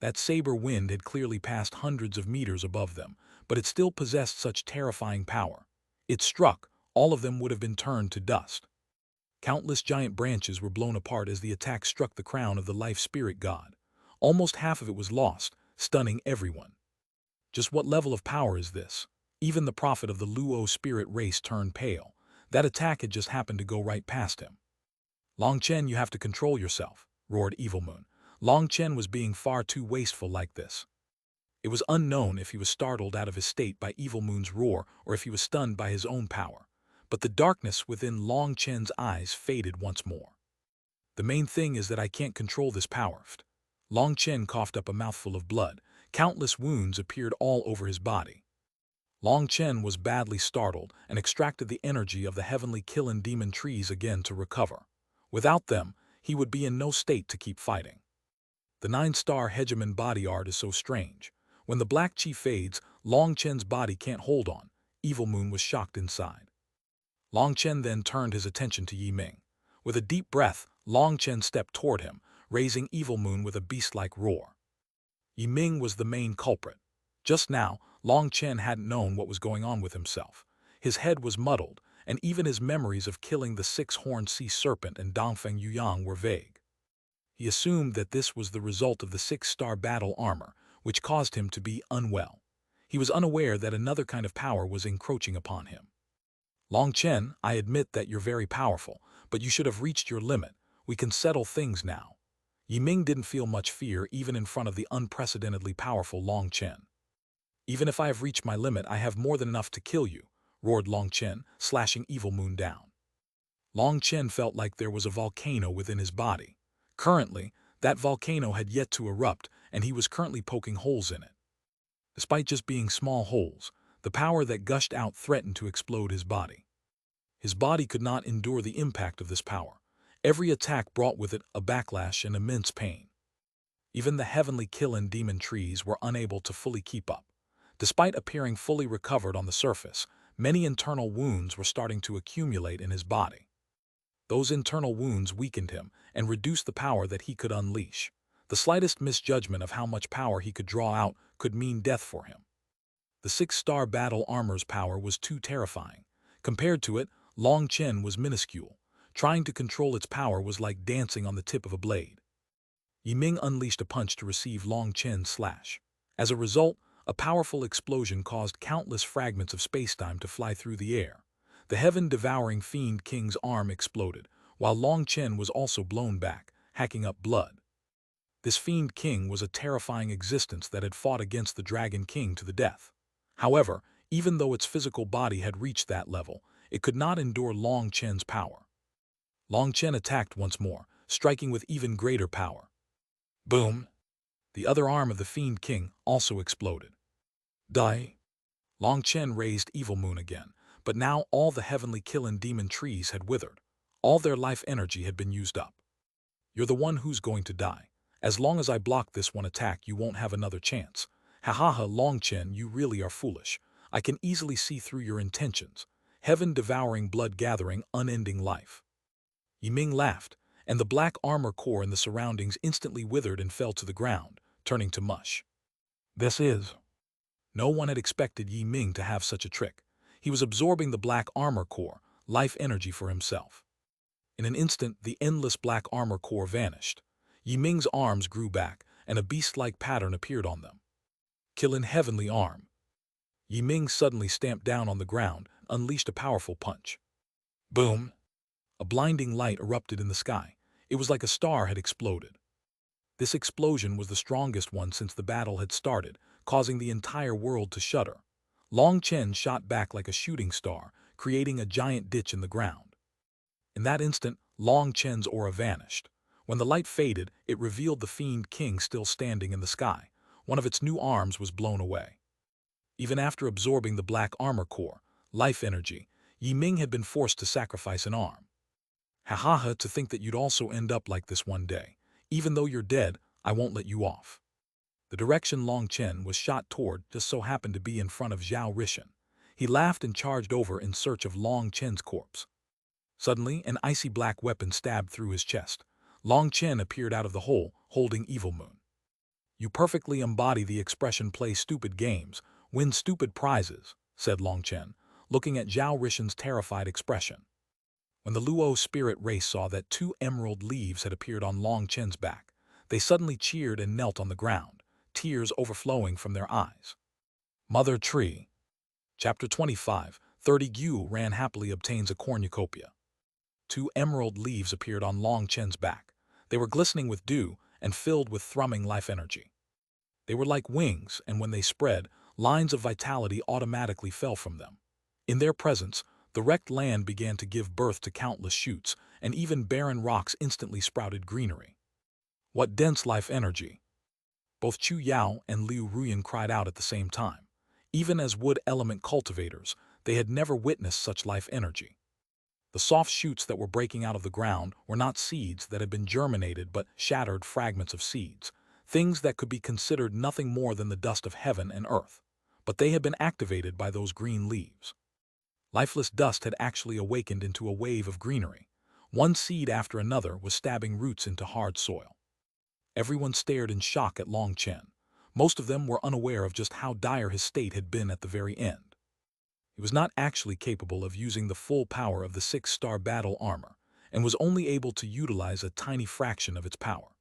That saber wind had clearly passed hundreds of meters above them, but it still possessed such terrifying power. It struck, all of them would have been turned to dust. Countless giant branches were blown apart as the attack struck the crown of the life spirit god. Almost half of it was lost, stunning everyone. Just what level of power is this? Even the prophet of the Luo spirit race turned pale. That attack had just happened to go right past him. Long Chen, you have to control yourself, roared Evil Moon. Long Chen was being far too wasteful like this. It was unknown if he was startled out of his state by Evil Moon's roar or if he was stunned by his own power. But the darkness within Long Chen's eyes faded once more. The main thing is that I can't control this power. Long Chen coughed up a mouthful of blood. Countless wounds appeared all over his body. Long Chen was badly startled and extracted the energy of the heavenly Killing Demon trees again to recover. Without them, he would be in no state to keep fighting. The 9-star Hegemon body art is so strange. When the black chi fades, Long Chen's body can't hold on. Evil Moon was shocked inside. Long Chen then turned his attention to Yi Ming. With a deep breath, Long Chen stepped toward him, raising Evil Moon with a beast-like roar. Yi Ming was the main culprit. Just now, Long Chen hadn't known what was going on with himself. His head was muddled, and even his memories of killing the 6-horned sea serpent and Dongfeng Yuyang were vague. He assumed that this was the result of the 6-star battle armor, which caused him to be unwell. He was unaware that another kind of power was encroaching upon him. Long Chen, I admit that you're very powerful, but you should have reached your limit. We can settle things now. Yi Ming didn't feel much fear even in front of the unprecedentedly powerful Long Chen. Even if I have reached my limit, I have more than enough to kill you, roared Long Chen, slashing Evil Moon down. Long Chen felt like there was a volcano within his body. Currently, that volcano had yet to erupt, and he was currently poking holes in it. Despite just being small holes, the power that gushed out threatened to explode his body. His body could not endure the impact of this power. Every attack brought with it a backlash and immense pain. Even the heavenly Killing Demon trees were unable to fully keep up. Despite appearing fully recovered on the surface, many internal wounds were starting to accumulate in his body. Those internal wounds weakened him and reduced the power that he could unleash. The slightest misjudgment of how much power he could draw out could mean death for him. The 6-star battle armor's power was too terrifying. Compared to it, Long Chen was minuscule. Trying to control its power was like dancing on the tip of a blade. Yi Ming unleashed a punch to receive Long Chen's slash. As a result, a powerful explosion caused countless fragments of spacetime to fly through the air. The heaven-devouring Fiend King's arm exploded, while Long Chen was also blown back, hacking up blood. This Fiend King was a terrifying existence that had fought against the Dragon King to the death. However, Even though its physical body had reached that level, it could not endure Long Chen's power. Long Chen attacked once more, striking with even greater power. Boom! The other arm of the Fiend King also exploded. Die! Long Chen raised Evil Moon again, but now all the heavenly Killing Demon trees had withered. All their life energy had been used up. You're the one who's going to die. As long as I block this one attack, you won't have another chance. Ha ha ha, Long Chen, you really are foolish. I can easily see through your intentions. Heaven-devouring, blood-gathering, unending life. Yiming laughed, and the black armor core in the surroundings instantly withered and fell to the ground, turning to mush. This is... No one had expected Yiming to have such a trick. He was absorbing the black armor core, life energy for himself. In an instant, the endless black armor core vanished. Yiming's arms grew back, and a beast-like pattern appeared on them. Killing heavenly arm. Yiming suddenly stamped down on the ground, unleashed a powerful punch. Boom! A blinding light erupted in the sky. It was like a star had exploded. This explosion was the strongest one since the battle had started, causing the entire world to shudder. Long Chen shot back like a shooting star, creating a giant ditch in the ground. In that instant, Long Chen's aura vanished. When the light faded, it revealed the Fiend King still standing in the sky. One of its new arms was blown away. Even after absorbing the black armor core, life energy, Yiming had been forced to sacrifice an arm. Ha ha ha, to think that you'd also end up like this one day. Even though you're dead, I won't let you off. The direction Long Chen was shot toward just so happened to be in front of Zhao Rishan. He laughed and charged over in search of Long Chen's corpse. Suddenly, an icy black weapon stabbed through his chest. Long Chen appeared out of the hole, holding Evil Moon. You perfectly embody the expression "play stupid games, win stupid prizes," said Long Chen, looking at Zhao Rishan's terrified expression. When the Luo spirit race saw that 2 emerald leaves had appeared on Long Chen's back, they suddenly cheered and knelt on the ground, tears overflowing from their eyes. Mother Tree. Chapter 25, 30 Gu ran happily obtains a cornucopia. 2 emerald leaves appeared on Long Chen's back. They were glistening with dew and filled with thrumming life energy. They were like wings, and when they spread, lines of vitality automatically fell from them. In their presence, the wrecked land began to give birth to countless shoots, and even barren rocks instantly sprouted greenery. What dense life energy! Both Chu Yao and Liu Ruyan cried out at the same time. Even as wood element cultivators, they had never witnessed such life energy. The soft shoots that were breaking out of the ground were not seeds that had been germinated but shattered fragments of seeds, things that could be considered nothing more than the dust of heaven and earth. But they had been activated by those green leaves. Lifeless dust had actually awakened into a wave of greenery. One seed after another was stabbing roots into hard soil. Everyone stared in shock at Long Chen. Most of them were unaware of just how dire his state had been at the very end. He was not actually capable of using the full power of the 6-star battle armor, and was only able to utilize a tiny fraction of its power.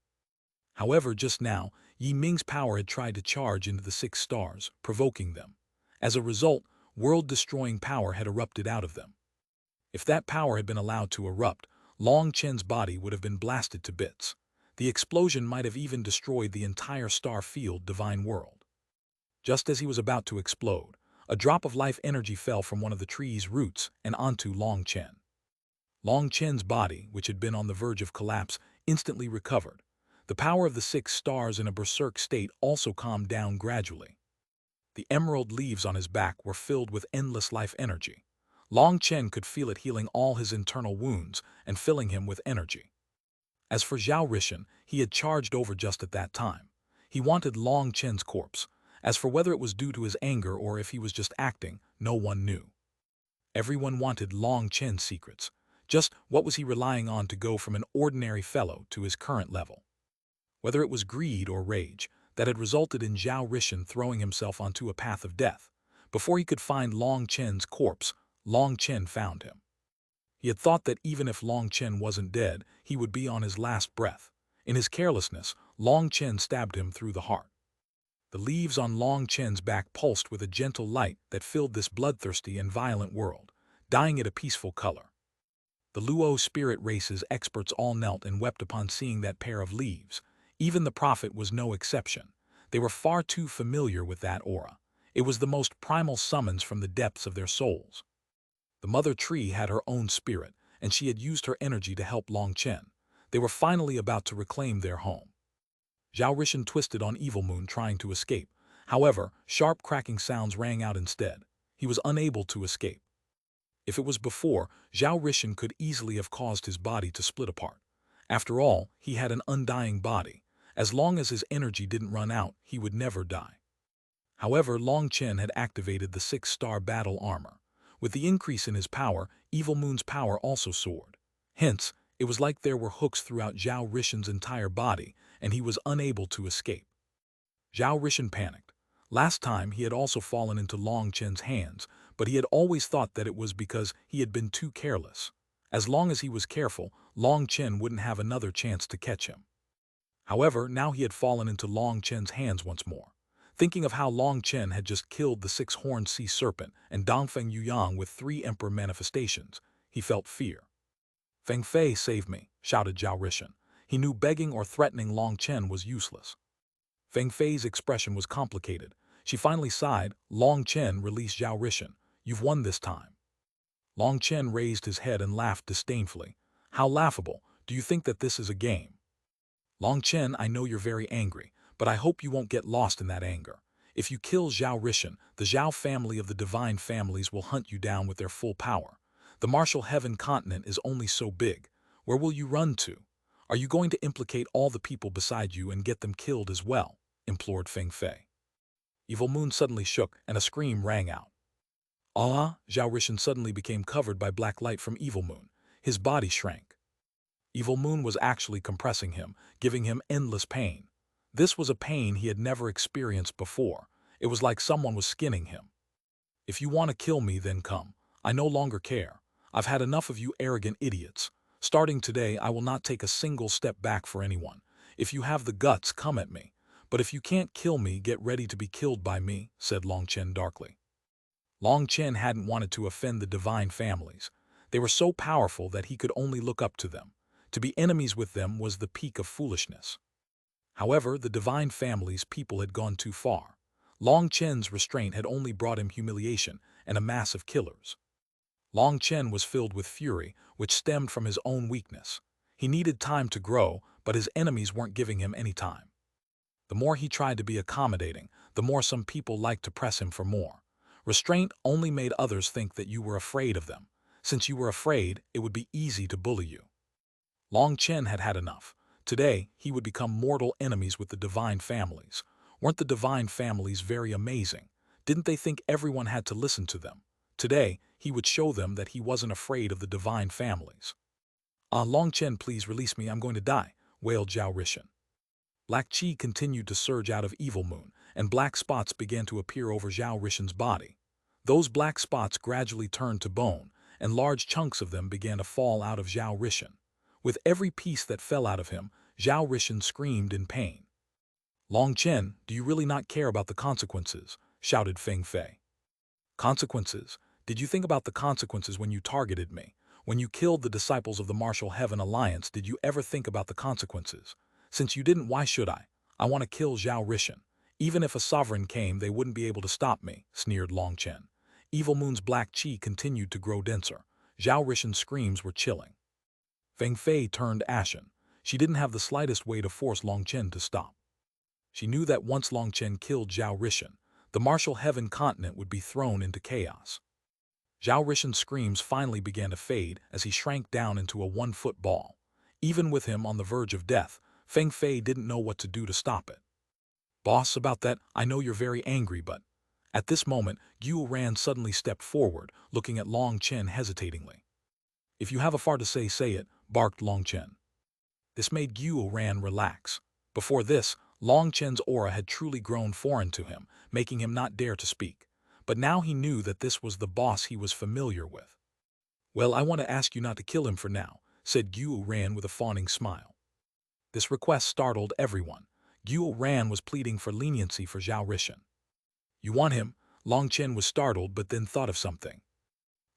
However, just now, Yiming's power had tried to charge into the 6 stars, provoking them. As a result, world-destroying power had erupted out of them. If that power had been allowed to erupt, Long Chen's body would have been blasted to bits. The explosion might have even destroyed the entire star field divine world. Just as he was about to explode, a drop of life energy fell from one of the tree's roots and onto Long Chen. Long Chen's body, which had been on the verge of collapse, instantly recovered. The power of the 6 stars in a berserk state also calmed down gradually. The emerald leaves on his back were filled with endless life energy. Long Chen could feel it healing all his internal wounds and filling him with energy. As for Zhao Rishan, he had charged over just at that time. He wanted Long Chen's corpse. As for whether it was due to his anger or if he was just acting, no one knew. Everyone wanted Long Chen's secrets. Just what was he relying on to go from an ordinary fellow to his current level? Whether it was greed or rage that had resulted in Zhao Rishan throwing himself onto a path of death. Before he could find Long Chen's corpse, Long Chen found him. He had thought that even if Long Chen wasn't dead, he would be on his last breath. In his carelessness, Long Chen stabbed him through the heart. The leaves on Long Chen's back pulsed with a gentle light that filled this bloodthirsty and violent world, dyeing it a peaceful color. The Luo spirit race's experts all knelt and wept upon seeing that pair of leaves. Even the prophet was no exception. They were far too familiar with that aura. It was the most primal summons from the depths of their souls. The mother tree had her own spirit, and she had used her energy to help Long Chen. They were finally about to reclaim their home. Zhao Rishan twisted on Evil Moon trying to escape. However, sharp cracking sounds rang out instead. He was unable to escape. If it was before, Zhao Rishan could easily have caused his body to split apart. After all, he had an undying body. As long as his energy didn't run out, he would never die. However, Long Chen had activated the 6-star battle armor. With the increase in his power, Evil Moon's power also soared. Hence, it was like there were hooks throughout Zhao Rishan's entire body, and he was unable to escape. Zhao Rishan panicked. Last time he had also fallen into Long Chen's hands, but he had always thought that it was because he had been too careless. As long as he was careful, Long Chen wouldn't have another chance to catch him. However, now he had fallen into Long Chen's hands once more. Thinking of how Long Chen had just killed the 6-horned sea serpent and Dongfeng Yuyang with 3 emperor manifestations, he felt fear. "Feng Fei, save me," shouted Zhao Rishan. He knew begging or threatening Long Chen was useless. Feng Fei's expression was complicated. She finally sighed. "Long Chen, release Zhao Rishan. You've won this time." Long Chen raised his head and laughed disdainfully. "How laughable. Do you think that this is a game?" "Long Chen, I know you're very angry, but I hope you won't get lost in that anger. If you kill Zhao Rishan, the Zhao family of the divine families will hunt you down with their full power. The martial heaven continent is only so big. Where will you run to? Are you going to implicate all the people beside you and get them killed as well?" implored Feng Fei. Evil Moon suddenly shook, and a scream rang out. "Ah!" Zhao Rishan suddenly became covered by black light from Evil Moon. His body shrank. Evil Moon was actually compressing him, giving him endless pain. This was a pain he had never experienced before. It was like someone was skinning him. "If you want to kill me, then come. I no longer care. I've had enough of you arrogant idiots. Starting today, I will not take a single step back for anyone. If you have the guts, come at me. But if you can't kill me, get ready to be killed by me," said Long Chen darkly. Long Chen hadn't wanted to offend the divine families. They were so powerful that he could only look up to them. To be enemies with them was the peak of foolishness. However, the divine family's people had gone too far. Long Chen's restraint had only brought him humiliation and a mass of killers. Long Chen was filled with fury, which stemmed from his own weakness. He needed time to grow, but his enemies weren't giving him any time. The more he tried to be accommodating, the more some people liked to press him for more. Restraint only made others think that you were afraid of them. Since you were afraid, it would be easy to bully you. Long Chen had had enough. Today, he would become mortal enemies with the divine families. Weren't the divine families very amazing? Didn't they think everyone had to listen to them? Today, he would show them that he wasn't afraid of the divine families. "Ah, Long Chen, please release me, I'm going to die," wailed Zhao Rishan. Black chi continued to surge out of Evil Moon, and black spots began to appear over Zhao Rishan's body. Those black spots gradually turned to bone, and large chunks of them began to fall out of Zhao Rishan. With every piece that fell out of him, Zhao Rishan screamed in pain. "Long Chen, do you really not care about the consequences?" shouted Feng Fei. "Consequences? Did you think about the consequences when you targeted me? When you killed the disciples of the Martial Heaven Alliance, did you ever think about the consequences? Since you didn't, why should I? I want to kill Zhao Rishan. Even if a sovereign came, they wouldn't be able to stop me," sneered Long Chen. Evil Moon's black chi continued to grow denser. Zhao Rishan's screams were chilling. Feng Fei turned ashen. She didn't have the slightest way to force Long Chen to stop. She knew that once Long Chen killed Zhao Rishan, the martial heaven continent would be thrown into chaos. Zhao Rishan's screams finally began to fade as he shrank down into a 1-foot ball. Even with him on the verge of death, Feng Fei didn't know what to do to stop it. "Boss, about that, I know you're very angry, but..." At this moment, Xuanhuan suddenly stepped forward, looking at Long Chen hesitatingly. "If you have a far to say it," barked Long Chen. This made Xuanhuan relax. Before this, Long Chen's aura had truly grown foreign to him, making him not dare to speak. But now he knew that this was the boss he was familiar with. "Well, I want to ask you not to kill him for now," said Xuanhuan with a fawning smile. This request startled everyone. Xuanhuan was pleading for leniency for Zhao Rishan. "You want him?" Long Chen was startled but then thought of something.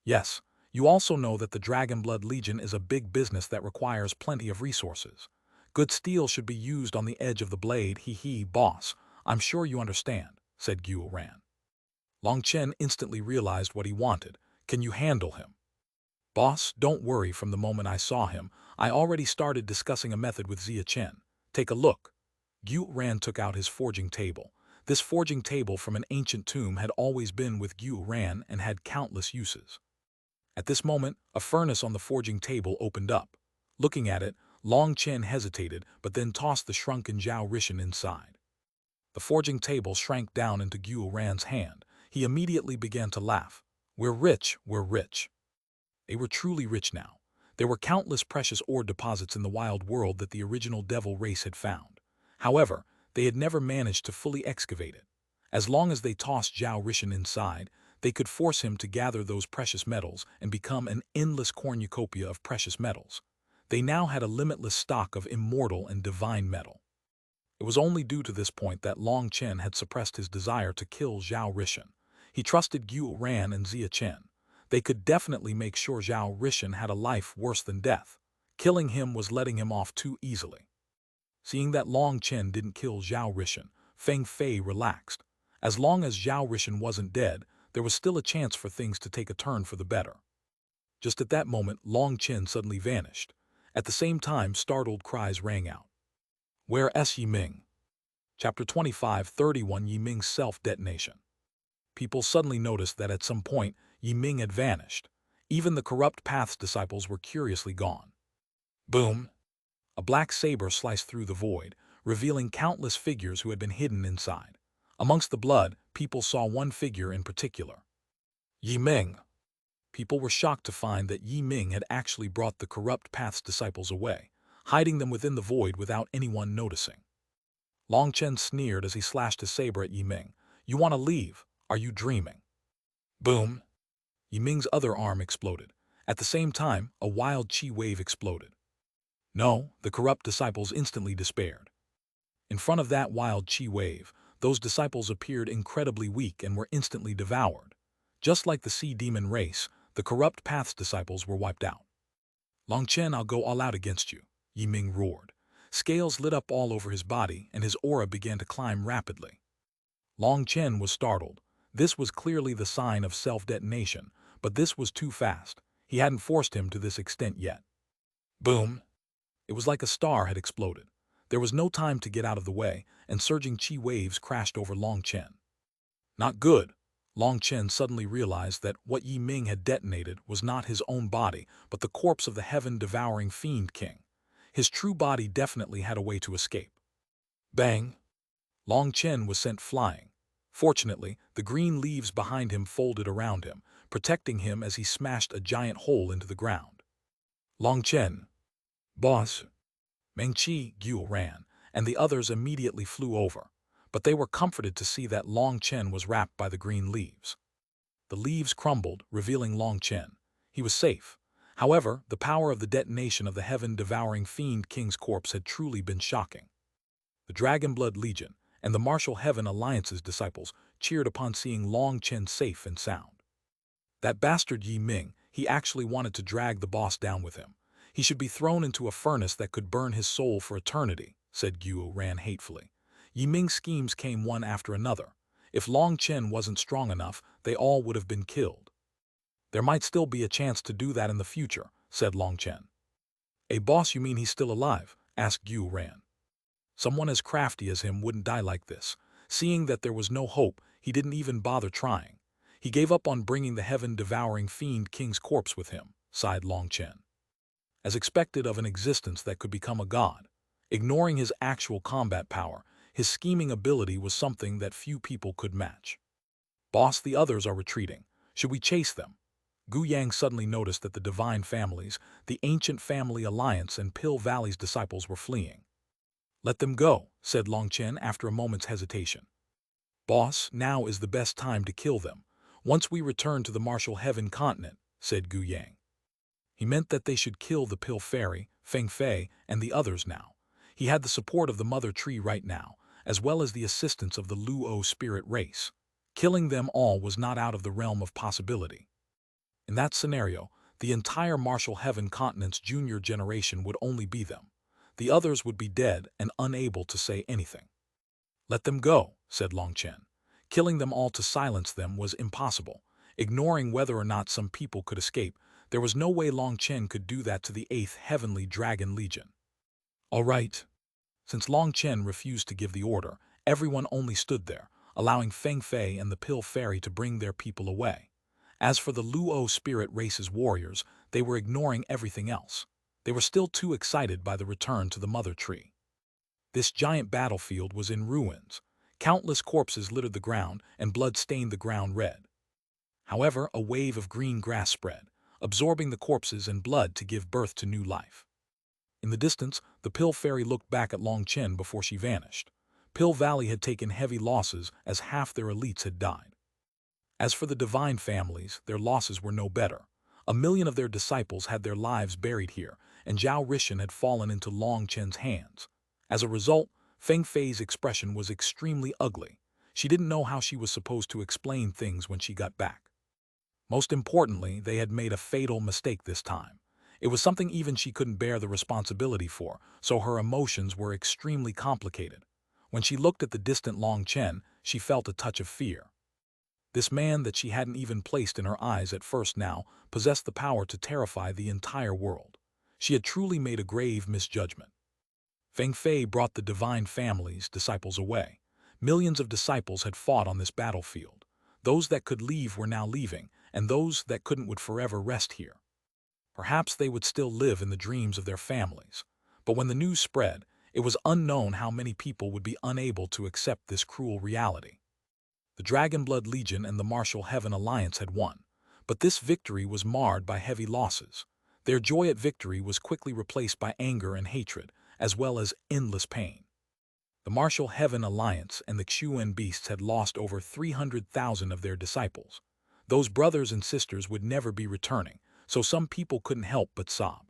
"Yes. You also know that the Dragonblood Legion is a big business that requires plenty of resources. Good steel should be used on the edge of the blade, boss. I'm sure you understand," said Xuanhuan. Long Chen instantly realized what he wanted. Can you handle him? Boss, don't worry. From the moment I saw him, I already started discussing a method with Chen. Take a look. Xuanhuan took out his forging table. This forging table from an ancient tomb had always been with Xuanhuan and had countless uses. At this moment, a furnace on the forging table opened up. Looking at it, Long Chen hesitated but then tossed the shrunken Zhao Rishan inside. The forging table shrank down into Xuanhuan's hand. He immediately began to laugh. We're rich, we're rich. They were truly rich now. There were countless precious ore deposits in the wild world that the original devil race had found. However, they had never managed to fully excavate it. As long as they tossed Zhao Rishan inside, they could force him to gather those precious metals and become an endless cornucopia of precious metals. They now had a limitless stock of immortal and divine metal. It was only due to this point that Long Chen had suppressed his desire to kill Zhao Rishan. He trusted Xuanhuan and Chen. They could definitely make sure Zhao Rishan had a life worse than death. Killing him was letting him off too easily. Seeing that Long Chen didn't kill Zhao Rishan, Feng Fei relaxed. As long as Zhao Rishan wasn't dead, there was still a chance for things to take a turn for the better. Just at that moment, Long Chen suddenly vanished. At the same time, startled cries rang out. Where is Yiming? Chapter 25:31 Yiming's self-detonation. People suddenly noticed that at some point, Yiming had vanished. Even the corrupt path's disciples were curiously gone. Boom! A black saber sliced through the void, revealing countless figures who had been hidden inside. Amongst the blood, people saw one figure in particular. Yiming! People were shocked to find that Yiming had actually brought the corrupt path's disciples away, hiding them within the void without anyone noticing. Long Chen sneered as he slashed his saber at Yiming. You want to leave? Are you dreaming? Boom! Yiming's other arm exploded. At the same time, a wild chi wave exploded. No, the corrupt disciples instantly despaired. In front of that wild chi wave, those disciples appeared incredibly weak and were instantly devoured. Just like the sea demon race, the corrupt path's disciples were wiped out. Long Chen, I'll go all out against you, Yiming roared. Scales lit up all over his body and his aura began to climb rapidly. Long Chen was startled. This was clearly the sign of self-detonation, but this was too fast. He hadn't forced him to this extent yet. Boom! It was like a star had exploded. There was no time to get out of the way, and surging chi waves crashed over Long Chen. Not good. Long Chen suddenly realized that what Yiming had detonated was not his own body, but the corpse of the heaven-devouring fiend king. His true body definitely had a way to escape. Bang! Long Chen was sent flying. Fortunately, the green leaves behind him folded around him, protecting him as he smashed a giant hole into the ground. Long Chen. Boss. Mengqi, Xuanhuan, and the others immediately flew over, but they were comforted to see that Long Chen was wrapped by the green leaves. The leaves crumbled, revealing Long Chen. He was safe. However, the power of the detonation of the heaven-devouring fiend king's corpse had truly been shocking. The Dragonblood Legion and the Martial Heaven Alliance's disciples cheered upon seeing Long Chen safe and sound. That bastard Yiming, he actually wanted to drag the boss down with him. He should be thrown into a furnace that could burn his soul for eternity, said Xuanhuan hatefully. Yiming's schemes came one after another. If Long Chen wasn't strong enough, they all would have been killed. There might still be a chance to do that in the future, said Long Chen. A boss, you mean he's still alive? Asked Xuanhuan. Someone as crafty as him wouldn't die like this. Seeing that there was no hope, he didn't even bother trying. He gave up on bringing the heaven-devouring fiend king's corpse with him, sighed Long Chen. As expected of an existence that could become a god. Ignoring his actual combat power, his scheming ability was something that few people could match. Boss, the others are retreating. Should we chase them? Gu Yang suddenly noticed that the divine families, the ancient family alliance and Pill Valley's disciples were fleeing. Let them go, said Long Chen after a moment's hesitation. Boss, now is the best time to kill them. Once we return to the Martial Heaven continent, said Gu Yang. He meant that they should kill the Pill Fairy, Feng Fei, and the others now. He had the support of the Mother Tree right now, as well as the assistance of the Luo spirit race. Killing them all was not out of the realm of possibility. In that scenario, the entire Martial Heaven continent's junior generation would only be them. The others would be dead and unable to say anything. Let them go, said Long Chen. Killing them all to silence them was impossible. Ignoring whether or not some people could escape, there was no way Long Chen could do that to the 8th Heavenly Dragon Legion. All right. Since Long Chen refused to give the order, everyone only stood there, allowing Feng Fei and the Pill Fairy to bring their people away. As for the Luo spirit race's warriors, they were ignoring everything else. They were still too excited by the return to the Mother Tree. This giant battlefield was in ruins. Countless corpses littered the ground, and blood stained the ground red. However, a wave of green grass spread, absorbing the corpses and blood to give birth to new life. In the distance, the Pill Fairy looked back at Long Chen before she vanished. Pill Valley had taken heavy losses as half their elites had died. As for the divine families, their losses were no better. 1 million of their disciples had their lives buried here, and Zhao Rishan had fallen into Long Chen's hands. As a result, Feng Fei's expression was extremely ugly. She didn't know how she was supposed to explain things when she got back. Most importantly, they had made a fatal mistake this time. It was something even she couldn't bear the responsibility for, so her emotions were extremely complicated. When she looked at the distant Long Chen, she felt a touch of fear. This man that she hadn't even placed in her eyes at first now possessed the power to terrify the entire world. She had truly made a grave misjudgment. Feng Fei brought the divine family's disciples away. Millions of disciples had fought on this battlefield. Those that could leave were now leaving, and those that couldn't would forever rest here. Perhaps they would still live in the dreams of their families. But when the news spread, it was unknown how many people would be unable to accept this cruel reality. The Dragonblood Legion and the Martial Heaven Alliance had won, but this victory was marred by heavy losses. Their joy at victory was quickly replaced by anger and hatred, as well as endless pain. The Martial Heaven Alliance and the Xuanhuan beasts had lost over 300,000 of their disciples. Those brothers and sisters would never be returning, so some people couldn't help but sob.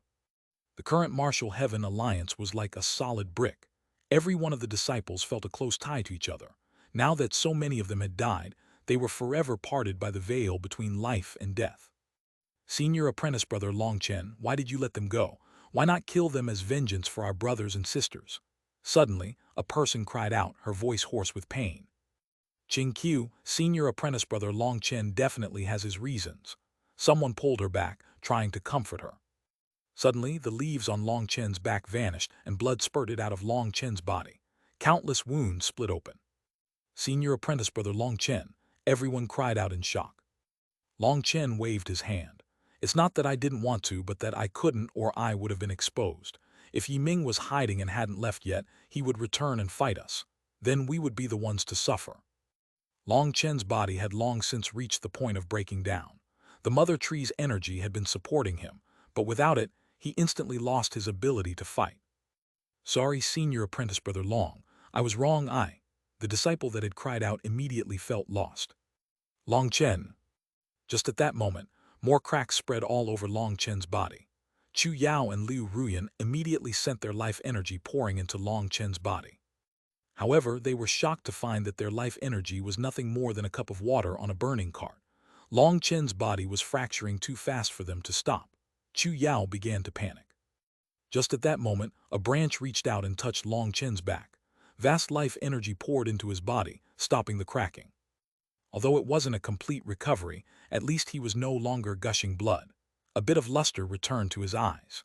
The current Martial Heaven Alliance was like a solid brick. Every one of the disciples felt a close tie to each other. Now that so many of them had died, they were forever parted by the veil between life and death. Senior Apprentice Brother Long Chen, why did you let them go? Why not kill them as vengeance for our brothers and sisters? Suddenly, a person cried out, her voice hoarse with pain. Qing Qiu, Senior Apprentice Brother Long Chen definitely has his reasons. Someone pulled her back, trying to comfort her. Suddenly, the leaves on Long Chen's back vanished and blood spurted out of Long Chen's body. Countless wounds split open. Senior Apprentice Brother Long Chen, everyone cried out in shock. Long Chen waved his hand. It's not that I didn't want to, but that I couldn't or I would have been exposed. If Yiming was hiding and hadn't left yet, he would return and fight us. Then we would be the ones to suffer. Long Chen's body had long since reached the point of breaking down. The Mother Tree's energy had been supporting him, but without it, he instantly lost his ability to fight. Sorry, Senior Apprentice Brother Long, I was wrong. The disciple that had cried out immediately felt lost. Long Chen. Just at that moment, more cracks spread all over Long Chen's body. Chu Yao and Liu Ruyan immediately sent their life energy pouring into Long Chen's body. However, they were shocked to find that their life energy was nothing more than a cup of water on a burning cart. Long Chen's body was fracturing too fast for them to stop. Chu Yao began to panic. Just at that moment, a branch reached out and touched Long Chen's back. Vast life energy poured into his body, stopping the cracking. Although it wasn't a complete recovery, at least he was no longer gushing blood. A bit of luster returned to his eyes.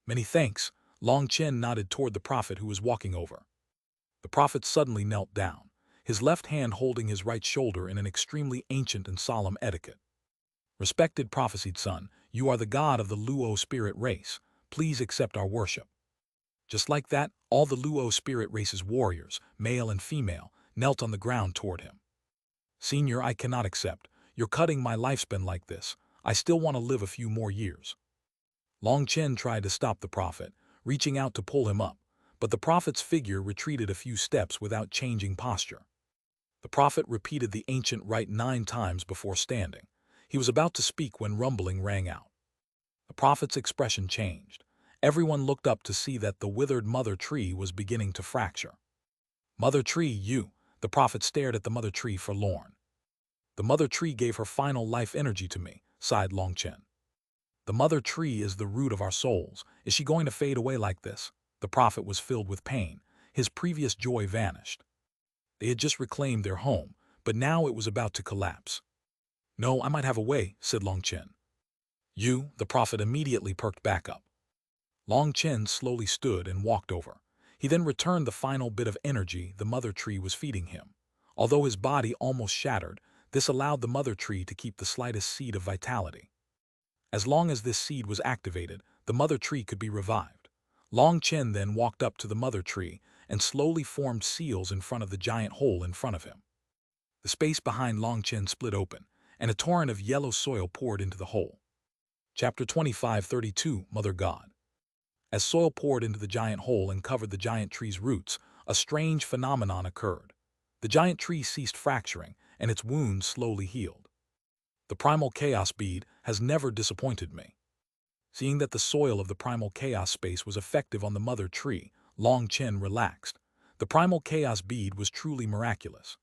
Many thanks, Long Chen nodded toward the prophet who was walking over. The prophet suddenly knelt down, his left hand holding his right shoulder in an extremely ancient and solemn etiquette. Respected prophesied son, you are the god of the Luo spirit race. Please accept our worship. Just like that, all the Luo spirit race's warriors, male and female, knelt on the ground toward him. Senior, I cannot accept. You're cutting my lifespan like this. I still want to live a few more years. Long Chen tried to stop the prophet, reaching out to pull him up, but the prophet's figure retreated a few steps without changing posture. The prophet repeated the ancient rite 9 times before standing. He was about to speak when rumbling rang out. The prophet's expression changed. Everyone looked up to see that the withered mother tree was beginning to fracture. Mother tree, you! The prophet stared at the mother tree forlorn. The mother tree gave her final life energy to me, sighed Long Chen. The mother tree is the root of our souls. Is she going to fade away like this? The prophet was filled with pain. His previous joy vanished. They had just reclaimed their home. but now it was about to collapse. "No, I might have a way," said Long Chen. "You," the prophet immediately perked back up. Long Chen slowly stood and walked over. He then returned the final bit of energy the mother tree was feeding him. Although his body almost shattered, this allowed the mother tree to keep the slightest seed of vitality. As long as this seed was activated, the mother tree could be revived. Long Chen then walked up to the mother tree and slowly formed seals in front of the giant hole in front of him. The space behind Long Chen split open, and a torrent of yellow soil poured into the hole. Chapter 25:32 Mother God. As soil poured into the giant hole and covered the giant tree's roots, a strange phenomenon occurred. The giant tree ceased fracturing, and its wounds slowly healed. The primal chaos bead has never disappointed me. Seeing that the soil of the primal chaos space was effective on the mother tree, Long Chen relaxed. The primal chaos bead was truly miraculous.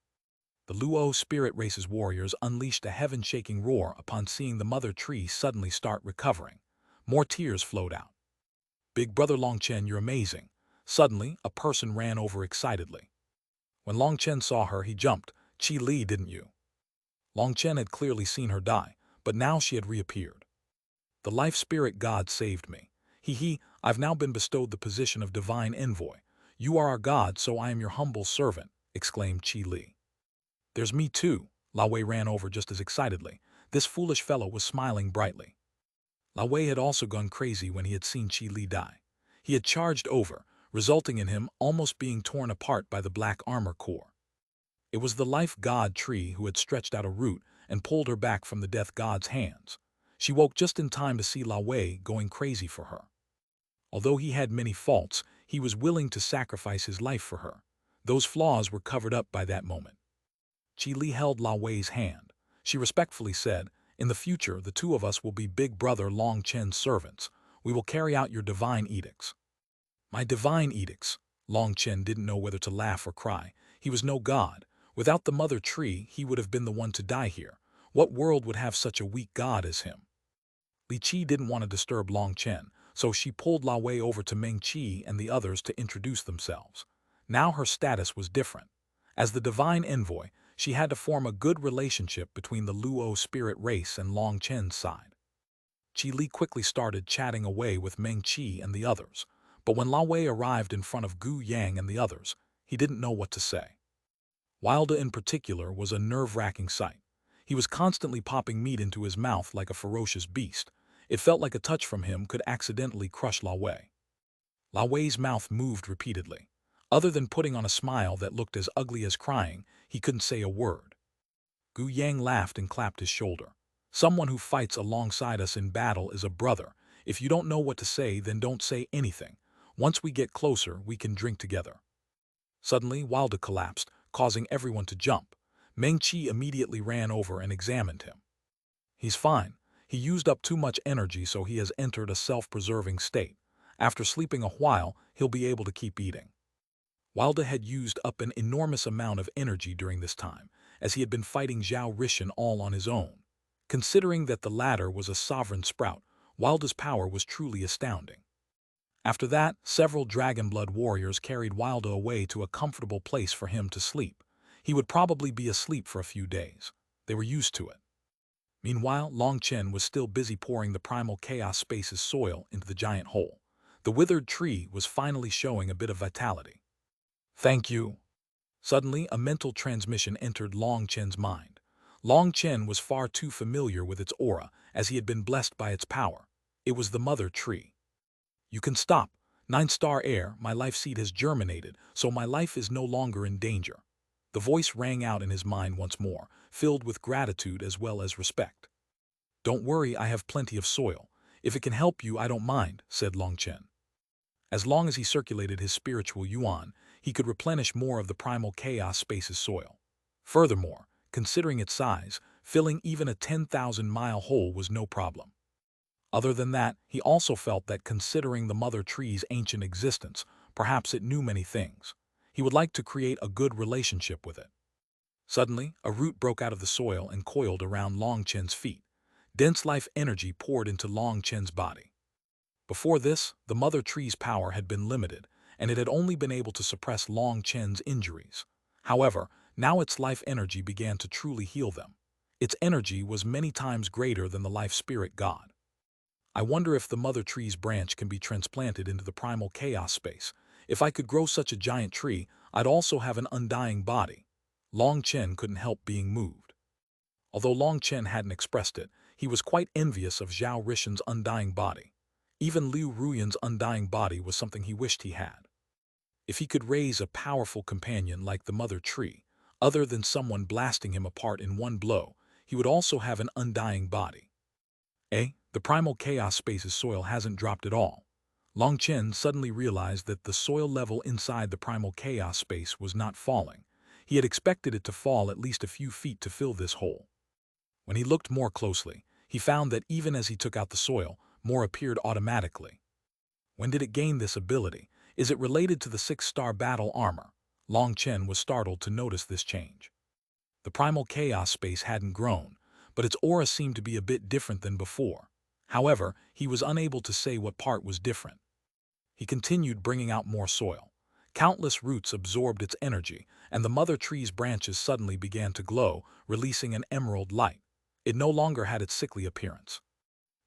The Luo spirit race's warriors unleashed a heaven-shaking roar upon seeing the mother tree suddenly start recovering. More tears flowed out. "Big brother Long Chen, you're amazing." Suddenly, a person ran over excitedly. When Long Chen saw her, he jumped. "Qi Li, didn't you?" Long Chen had clearly seen her die, but now she had reappeared. "The life spirit god saved me. I've now been bestowed the position of divine envoy. You are our god, so I am your humble servant," exclaimed Qi Li. "There's me too." Lao Wei ran over just as excitedly. This foolish fellow was smiling brightly. Lao Wei had also gone crazy when he had seen Qi Li die. He had charged over, resulting in him almost being torn apart by the black armor core. It was the life god tree who had stretched out a root and pulled her back from the death god's hands. She woke just in time to see Lao Wei going crazy for her. Although he had many faults, he was willing to sacrifice his life for her. Those flaws were covered up by that moment. Qi Li held Lao Wei's hand. She respectfully said, "In the future, the two of us will be Big Brother Long Chen's servants. We will carry out your divine edicts." "My divine edicts?" Long Chen didn't know whether to laugh or cry. He was no god. Without the mother tree, he would have been the one to die here. What world would have such a weak god as him? Li Qi didn't want to disturb Long Chen, so she pulled Lao Wei over to Meng Qi and the others to introduce themselves. Now her status was different. As the divine envoy, she had to form a good relationship between the Luo spirit race and Long Chen's side. Qi Li quickly started chatting away with Meng Qi and the others, but when Lao Wei arrived in front of Gu Yang and the others, he didn't know what to say. Wilda in particular was a nerve-wracking sight. He was constantly popping meat into his mouth like a ferocious beast. It felt like a touch from him could accidentally crush Lao Wei. Lao Wei's mouth moved repeatedly. Other than putting on a smile that looked as ugly as crying, he couldn't say a word. Gu Yang laughed and clapped his shoulder. "Someone who fights alongside us in battle is a brother. If you don't know what to say, then don't say anything. Once we get closer, we can drink together." Suddenly, Wilda collapsed, causing everyone to jump. Meng Qi immediately ran over and examined him. "He's fine. He used up too much energy, so he has entered a self-preserving state. After sleeping a while, he'll be able to keep eating." Wilda had used up an enormous amount of energy during this time, as he had been fighting Zhao Rishan all on his own. Considering that the latter was a sovereign sprout, Wilda's power was truly astounding. After that, several Dragonblood warriors carried Wilda away to a comfortable place for him to sleep. He would probably be asleep for a few days. They were used to it. Meanwhile, Long Chen was still busy pouring the primal chaos space's soil into the giant hole. The withered tree was finally showing a bit of vitality. "Thank you." Suddenly, a mental transmission entered Long Chen's mind. Long Chen was far too familiar with its aura, as he had been blessed by its power. It was the mother tree. "You can stop. 9-star heir, my life seed has germinated, so my life is no longer in danger." The voice rang out in his mind once more, filled with gratitude as well as respect. "Don't worry, I have plenty of soil. If it can help you, I don't mind," said Long Chen. As long as he circulated his spiritual yuan, he could replenish more of the primal chaos space's soil. Furthermore, considering its size, filling even a 10,000-mile hole was no problem. Other than that, he also felt that considering the mother tree's ancient existence, perhaps it knew many things. He would like to create a good relationship with it. Suddenly, a root broke out of the soil and coiled around Long Chen's feet. Dense life energy poured into Long Chen's body. Before this, the mother tree's power had been limited, and it had only been able to suppress Long Chen's injuries. However, Now its life energy began to truly heal them. Its energy was many times greater than the life spirit god. I wonder if the mother tree's branch can be transplanted into the primal chaos space. If I could grow such a giant tree, I'd also have an undying body. Long Chen couldn't help being moved. Although Long Chen hadn't expressed it, he was quite envious of Zhao Rishan's undying body. Even Liu Ruyan's undying body was something he wished he had. If he could raise a powerful companion like the mother tree, other than someone blasting him apart in one blow, he would also have an undying body. The primal chaos space's soil hasn't dropped at all. Long Chen suddenly realized that the soil level inside the primal chaos space was not falling. He had expected it to fall at least a few feet to fill this hole. When he looked more closely, he found that even as he took out the soil, more appeared automatically. When did it gain this ability? Is it related to the 6-star battle armor? Long Chen was startled to notice this change. The primal chaos space hadn't grown, but its aura seemed to be a bit different than before. However, he was unable to say what part was different. He continued bringing out more soil. Countless roots absorbed its energy, and the mother tree's branches suddenly began to glow, releasing an emerald light. It no longer had its sickly appearance.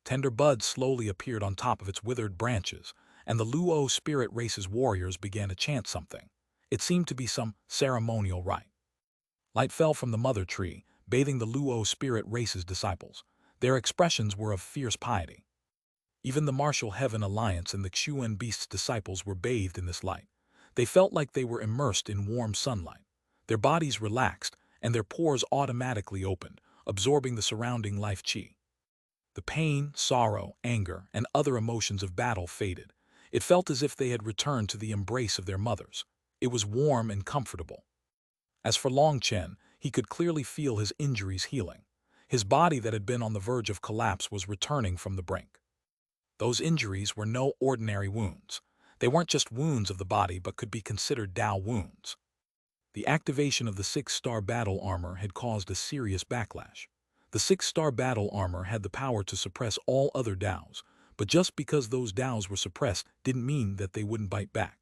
Tender buds slowly appeared on top of its withered branches, and the Luo spirit race's warriors began to chant something. It seemed to be some ceremonial rite. Light fell from the mother tree, bathing the Luo spirit race's disciples. Their expressions were of fierce piety. Even the Martial Heaven Alliance and the Xuanhuan Beast's disciples were bathed in this light. They felt like they were immersed in warm sunlight. Their bodies relaxed, and their pores automatically opened, absorbing the surrounding life chi. The pain, sorrow, anger, and other emotions of battle faded. It felt as if they had returned to the embrace of their mothers. It was warm and comfortable. As for Long Chen, he could clearly feel his injuries healing. His body that had been on the verge of collapse was returning from the brink. Those injuries were no ordinary wounds. They weren't just wounds of the body but could be considered Dao wounds. The activation of the 6-star battle armor had caused a serious backlash. The 6-star battle armor had the power to suppress all other Daos, but just because those Daos were suppressed didn't mean that they wouldn't bite back.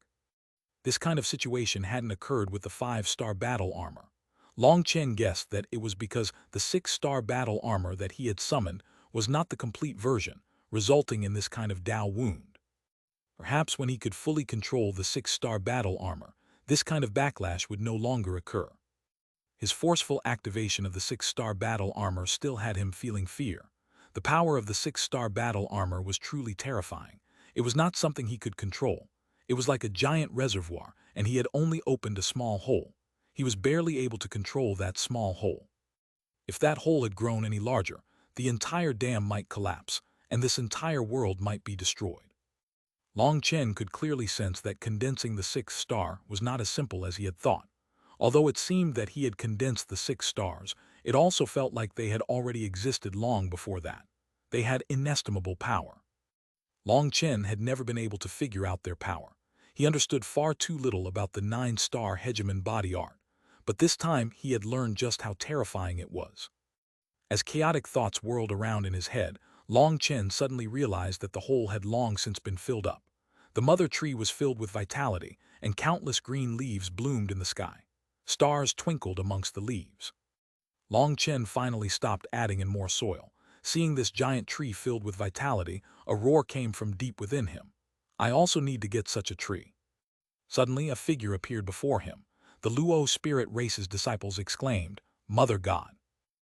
This kind of situation hadn't occurred with the 5-star battle armor. Long Chen guessed that it was because the 6-star battle armor that he had summoned was not the complete version, resulting in this kind of Dao wound. Perhaps when he could fully control the 6-star battle armor, this kind of backlash would no longer occur. His forceful activation of the 6-star battle armor still had him feeling fear. The power of the 6-star battle armor was truly terrifying. It was not something he could control. It was like a giant reservoir, and he had only opened a small hole. He was barely able to control that small hole. If that hole had grown any larger, the entire dam might collapse, and this entire world might be destroyed. Long Chen could clearly sense that condensing the 6th star was not as simple as he had thought. Although it seemed that he had condensed the 6 stars, it also felt like they had already existed long before that. They had inestimable power. Long Chen had never been able to figure out their power. He understood far too little about the 9-star Hegemon body art, but this time he had learned just how terrifying it was. As chaotic thoughts whirled around in his head, Long Chen suddenly realized that the hole had long since been filled up. The mother tree was filled with vitality, and countless green leaves bloomed in the sky. Stars twinkled amongst the leaves. Long Chen finally stopped adding in more soil. Seeing this giant tree filled with vitality, a roar came from deep within him. I also need to get such a tree. Suddenly a figure appeared before him. The Luo spirit race's disciples exclaimed, "Mother God."